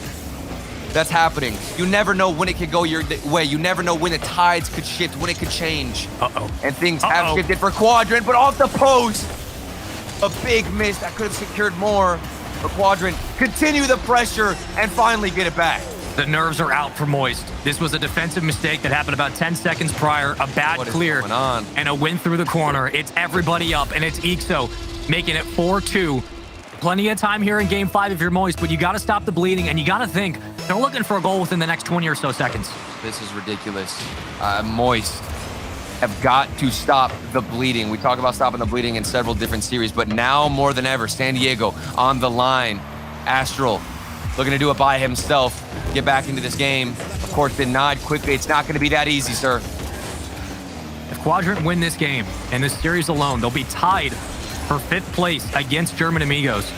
that's happening, you never know when it could go your way. You never know when the tides could shift, when it could change. And things have shifted for Quadrant, but off the post, a big miss that could have secured more. But Quadrant continue the pressure and finally get it back. The nerves are out for Moist. This was a defensive mistake that happened about 10 seconds prior, a bad clear, and a win through the corner. It's everybody up, and it's Ixo making it 4-2. Plenty of time here in Game 5 if you're Moist, but you got to stop the bleeding, and you got to think they're looking for a goal within the next 20 or so seconds. This is ridiculous. Moist have got to stop the bleeding. We talk about stopping the bleeding in several different series, but now more than ever, San Diego on the line. Astral looking to do it by himself. Get back into this game. Of course, denied quickly. It's not going to be that easy, sir. If Quadrant win this game and this series alone, they'll be tied for 5th place against German Amigos.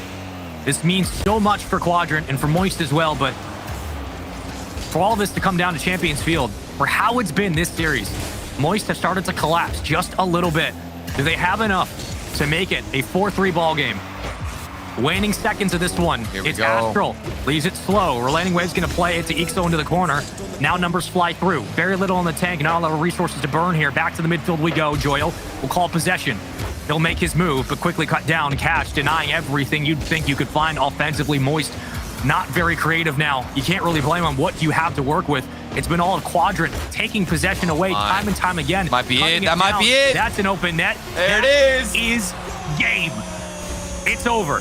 This means so much for Quadrant and for Moist as well, but for all of this to come down to Champions Field, for how it's been this series, Moist have started to collapse just a little bit. Do they have enough to make it a 4-3 ball game? Waning seconds of this one. It's Astral. Leaves it slow. Relating Wave's going to play it to Ixo into the corner. Now numbers fly through. Very little in the tank. Not a lot of resources to burn here. Back to the midfield we go. Joyle will call possession. He'll make his move, but quickly cut down. Cash denying everything you'd think you could find offensively. Moist not very creative now. You can't really blame on what you have to work with. It's been all of Quadrant taking possession away time and time again. Might be it. That might be it. That's an open net. There it is. That is game. It's over.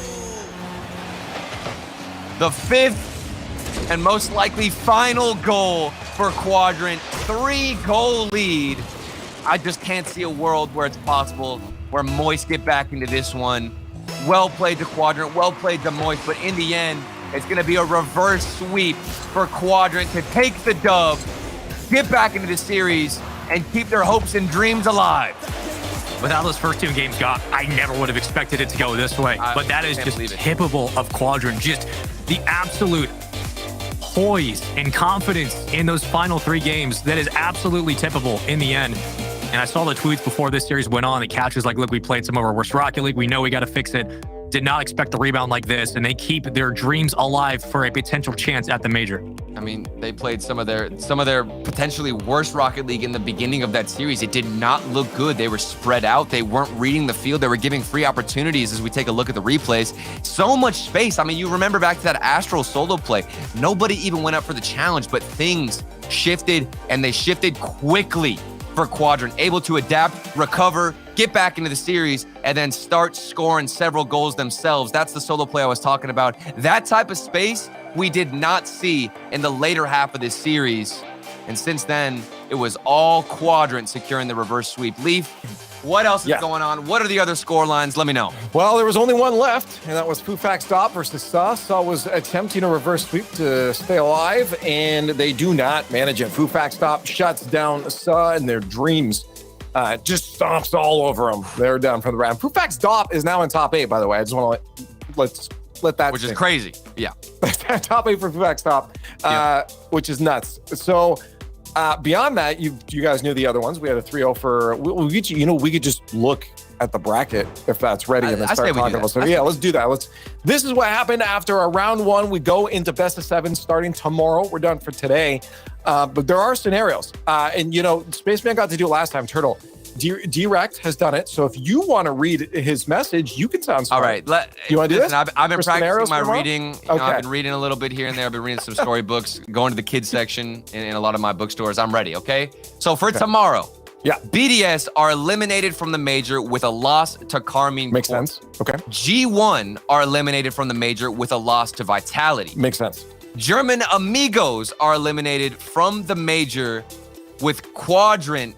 The 5th and most likely final goal for Quadrant. 3-goal lead. I just can't see a world where it's possible where Moist get back into this one. Well played to Quadrant, well played to Moist, but in the end, it's going to be a reverse sweep for Quadrant to take the dub, get back into the series, and keep their hopes and dreams alive. With how those first 2 games got, I never would have expected it to go this way. But that is just typical of Quadrant. Just the absolute poise and confidence in those final 3 games that is absolutely typical in the end. And I saw the tweets before this series went on. The Catch was like, look, we played some of our worst Rocket League. We know we got to fix it. Did not expect the rebound like this, and they keep their dreams alive for a potential chance at the major. I mean, they played some of their potentially worst Rocket League in the beginning of that series. It did not look good. They were spread out. They weren't reading the field. They were giving free opportunities as we take a look at the replays. So much space. I mean, you remember back to that Astral solo play. Nobody even went up for the challenge, but things shifted, and they shifted quickly for Quadrant. Able to adapt, recover, get back into the series, and then start scoring several goals themselves. That's the solo play I was talking about. That type of space we did not see in the later half of this series. And since then, it was all Quadrant securing the reverse sweep. Leaf, what else is going on? What are the other score lines? Let me know. Well, there was only one left, and that was Fufax Stop versus Saw. Saw was attempting a reverse sweep to stay alive, and they do not manage it. Fufax Stop shuts down Saw and their dreams. Just stomps all over them. They're down for the round. Fufax Stop is now in top 8, by the way. I just want to let that Which is crazy. Yeah. Top 8 for Fufax Stop, which is nuts. So beyond that, you guys knew the other ones. We had a 3-0 for, we could just look at the bracket if that's ready and then start talking about. So yeah, let's do that. This is what happened after our round 1. We go into best of 7 starting tomorrow. We're done for today. But there are scenarios. And Spaceman got to do it last time, Turtle. Direct has done it. So if you want to read his message, you can sound smart. All right. You want to do this? I've been practicing my reading. Okay. I've been reading a little bit here and there. I've been reading some storybooks, going to the kids section in a lot of my bookstores. I'm ready, okay? So for tomorrow, Yeah. BDS are eliminated from the major with a loss to Carmine. Makes sense. Okay. G1 are eliminated from the major with a loss to Vitality. Makes sense. German Amigos are eliminated from the major with Quadrant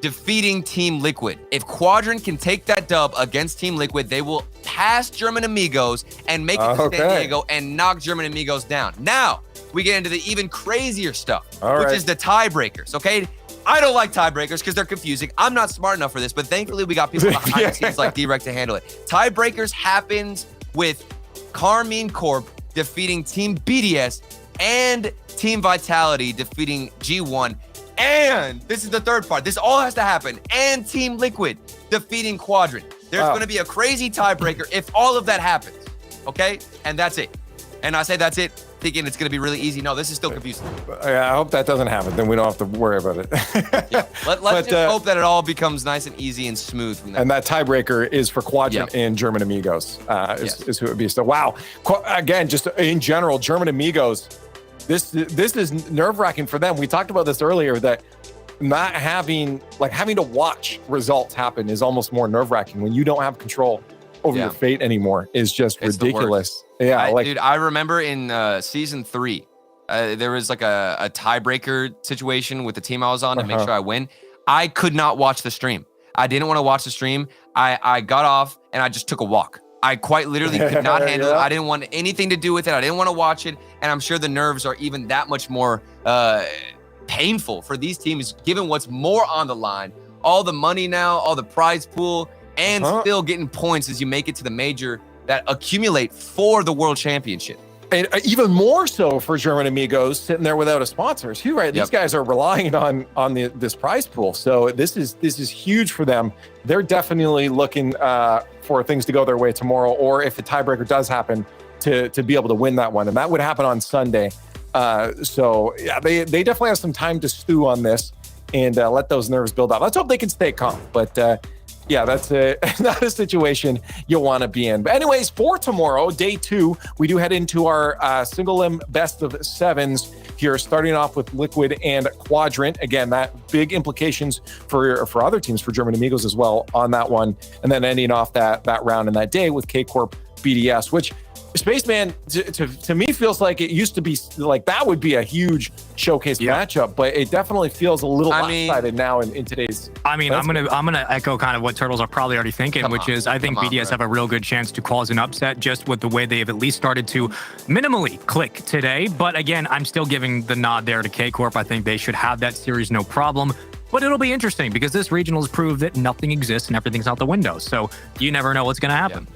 defeating Team Liquid. If Quadrant can take that dub against Team Liquid, they will pass German Amigos and make it to San Diego and knock German Amigos down. Now, we get into the even crazier stuff, which is the tiebreakers, okay? I don't like tiebreakers because they're confusing. I'm not smart enough for this, but thankfully we got people behind the scenes like D-Rec to handle it. Tiebreakers happens with Carmine Corp defeating Team BDS and Team Vitality defeating G1. And this is the third part. This all has to happen. And Team Liquid defeating Quadrant. There's going to be a crazy tiebreaker if all of that happens, okay? And that's it. And I say that's it, thinking it's going to be really easy. No, this is still confusing. I hope that doesn't happen. Then we don't have to worry about it. Let's just hope that it all becomes nice and easy and smooth from there. And that tiebreaker is for Quadrant and German Amigos is who it would be. So, wow. Again, just in general, German Amigos, this is nerve-wracking for them. We talked about this earlier, that not having to watch results happen is almost more nerve-wracking when you don't have control over your fate anymore. Is just ridiculous. Yeah, dude, I remember in season 3, there was like a tiebreaker situation with the team I was on to make sure I win. I could not watch the stream. I didn't want to watch the stream. I got off and I just took a walk. I quite literally could not handle it. I didn't want anything to do with it. I didn't want to watch it. And I'm sure the nerves are even that much more painful for these teams, given what's more on the line. All the money now, all the prize pool, and still getting points as you make it to the major that accumulate for the World Championship. And even more so for German Amigos sitting there without a sponsor. Too, right? These guys are relying on this prize pool. So this is huge for them. They're definitely looking for things to go their way tomorrow, or if the tiebreaker does happen, to be able to win that one. And that would happen on Sunday. So yeah, they definitely have some time to stew on this and let those nerves build up. Let's hope they can stay calm. But yeah, that's not a situation you'll want to be in. But anyways, for tomorrow, day 2, we do head into our single limb best of 7s here, starting off with Liquid and Quadrant. Again, that big implications for other teams, for German Amigos as well on that one. And then ending off that round and that day with K-Corp BDS, which Spaceman to me feels like it used to be like that would be a huge showcase matchup, but it definitely feels a little lopsided now in today's. I'm gonna echo kind of what Turtles are probably already thinking, which is I think BDS have a real good chance to cause an upset just with the way they have at least started to minimally click today. But again, I'm still giving the nod there to K-Corp. I think they should have that series no problem. But it'll be interesting because this regional has proved that nothing exists and everything's out the window. So you never know what's going to happen.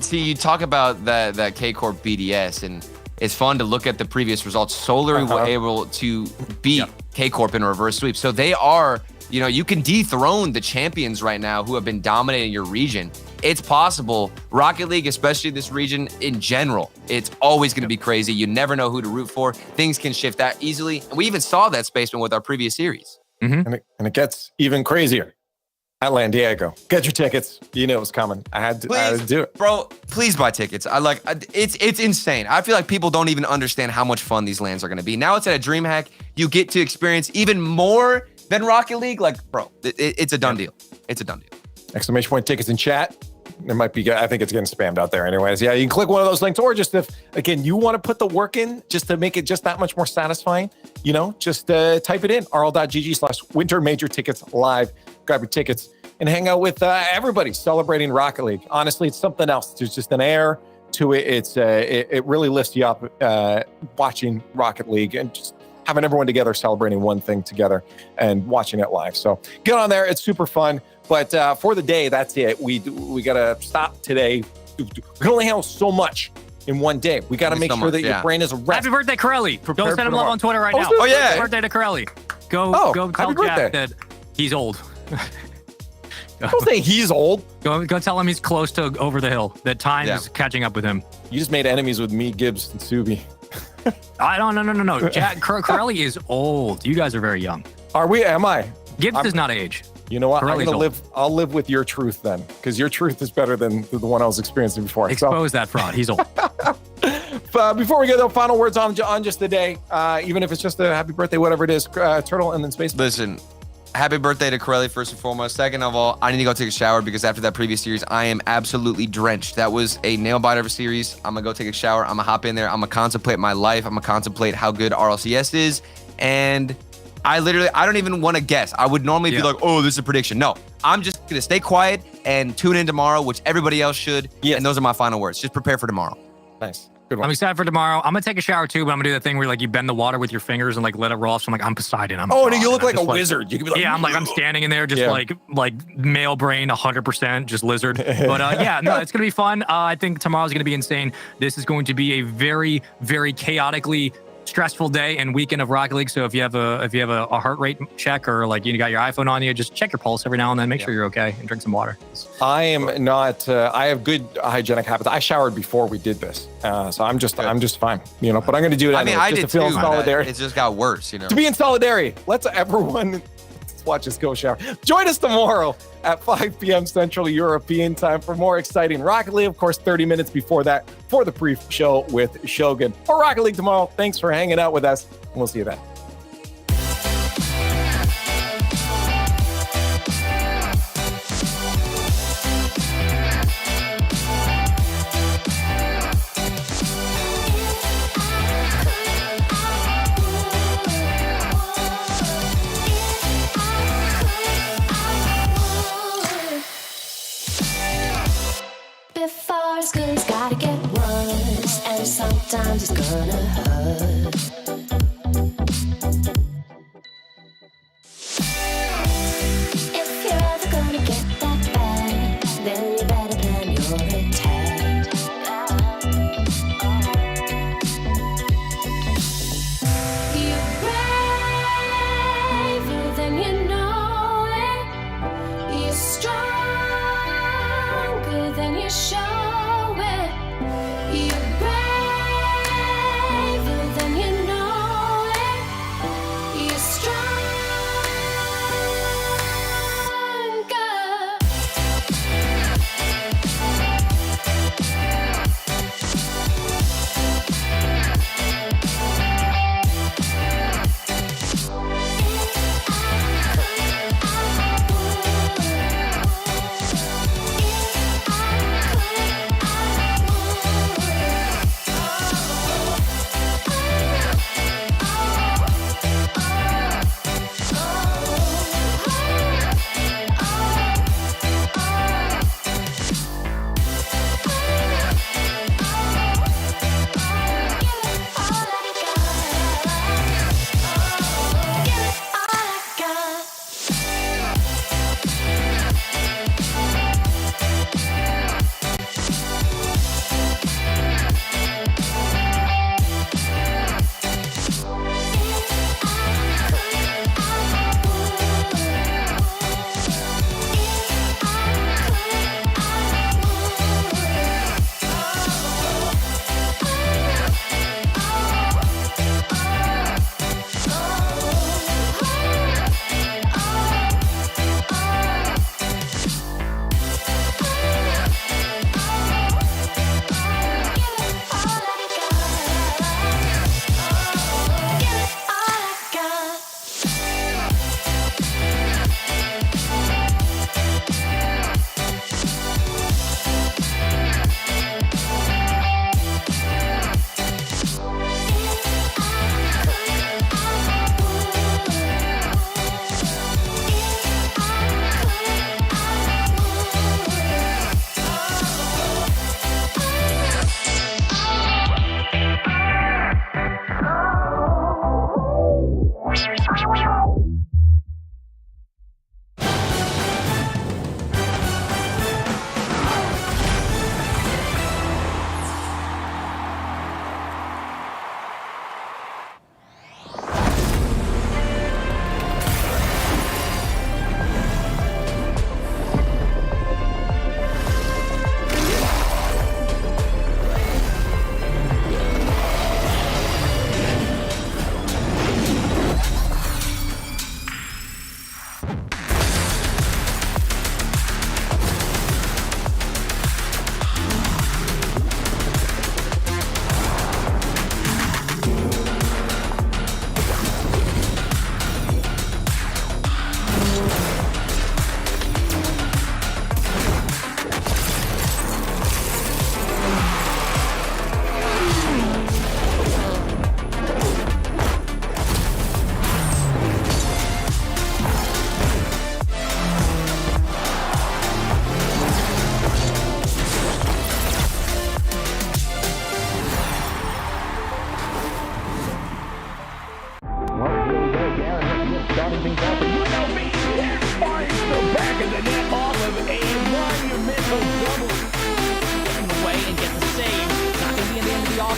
See, you talk about that K-Corp BDS, and it's fun to look at the previous results. Solary were able to beat K-Corp in a reverse sweep. So they are, you can dethrone the champions right now who have been dominating your region. It's possible. Rocket League, especially this region in general, it's always going to be crazy. You never know who to root for. Things can shift that easily. And we even saw that, Spaceman, with our previous series. And it gets even crazier at San Diego. Get your tickets. You knew it was coming. I had to do it. Bro, please buy tickets. It's insane. I feel like people don't even understand how much fun these lands are going to be. Now it's at a DreamHack. You get to experience even more than Rocket League. Like, bro, it's a done deal. It's a done deal. Exclamation point tickets in chat. There might be, I think it's getting spammed out there anyways. Yeah, you can click one of those links, or just if, again, you want to put the work in just to make it just that much more satisfying, just type it in, rl.gg/winter major tickets live. Grab your tickets and hang out with everybody celebrating Rocket League. Honestly, it's something else. There's just an air to it. It really lifts you up watching Rocket League and just having everyone together celebrating one thing together and watching it live. So get on there. It's super fun. But for the day, that's it. We got to stop today. We can only handle so much in one day. We got to make sure that your brain is rested. Happy birthday, Corelli. Go send him love on Twitter right now. Oh, yeah. Happy birthday to Corelli. Go tell Jack that he's old. Don't say he's old. Go tell him he's close to over the hill. That time is catching up with him. You just made enemies with me, Gibbs, and Subi. No. Jack Corelli is old. You guys are very young. Are we? Am I? Gibbs does not age. You know what? Corelli's I'll live with your truth then, because your truth is better than the one I was experiencing before. Expose that fraud. He's old. Before we get the final words on just the day, even if it's just a happy birthday, whatever it is, Turtle and then Space. Listen, happy birthday to Corelli, first and foremost. Second of all, I need to go take a shower because after that previous series, I am absolutely drenched. That was a nail biter of a series. I'm going to go take a shower. I'm going to hop in there. I'm going to contemplate my life. I'm going to contemplate how good RLCS is. And I don't even want to guess. I would normally be like, oh, this is a prediction. No, I'm just going to stay quiet and tune in tomorrow, which everybody else should. And those are my final words. Just prepare for tomorrow. Nice. Good one. I'm excited for tomorrow. I'm gonna take a shower too, but I'm gonna do that thing where like you bend the water with your fingers and like let it roll off. So I'm like, I'm Poseidon. I'm and you look like a wizard. You can be like, yeah, I'm like, I'm standing in there just like male brain 100%, just lizard. But yeah, no, it's gonna be fun. I think tomorrow's gonna be insane. This is going to be a very, very chaotically stressful day and weekend of Rocket League. So if you have a heart rate check or like you got your iPhone on you, just check your pulse every now and then. Make sure you're okay and drink some water. I am not. I have good hygienic habits. I showered before we did this, so I'm just fine. You know, but I'm going to do it. I mean, I just did to feel too. solidarity. It just got worse. You know. To be in solidarity, let's everyone watch us go shower. Join us tomorrow at 5 p.m. Central European time for more exciting Rocket League. Of course, 30 minutes before that for the pre-show with Shogun. For Rocket League tomorrow, thanks for hanging out with us, and we'll see you then. Before school's gotta get worse, and sometimes it's gonna hurt. If you're ever gonna get that bad, then you better plan your attack. You're braver than you know it. You're strong than you show it. You're braver than you know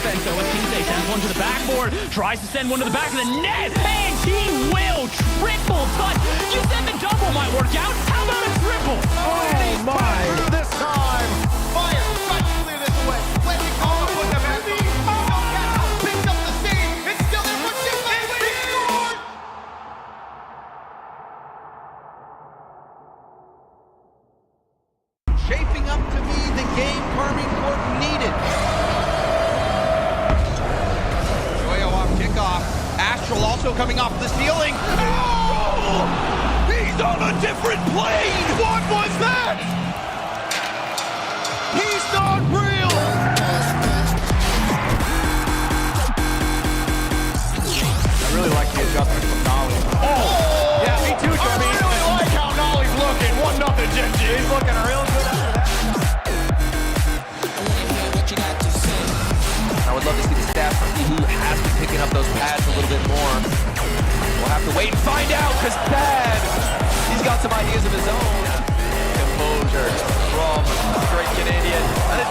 defense though, as Kinsey sends one to the backboard, tries to send one to the back of the net, and he will triple touch. You said the double might work out. How about a triple? Oh my! This time, fire! Try to clear this away. Landing on the foot of Andy. Picked up the steam. It's still there for Jimmy. He scored! Shaping up to be the game Carmine Court needed. Joyo off kickoff. Astral also coming off the ceiling. Oh! He's on a different plane! What was that? He's not real! I really like the adjustment from Nolly. Oh! Yeah, me too, Jeremy. I really like how Nolly's looking. 1-0 Gen G. He's looking real good after that. I would love to see the stats from who has been picking up those pads a little bit more. We'll have to wait and find out because Thad, he's got some ideas of his own. Composure from straight Canadian. And it's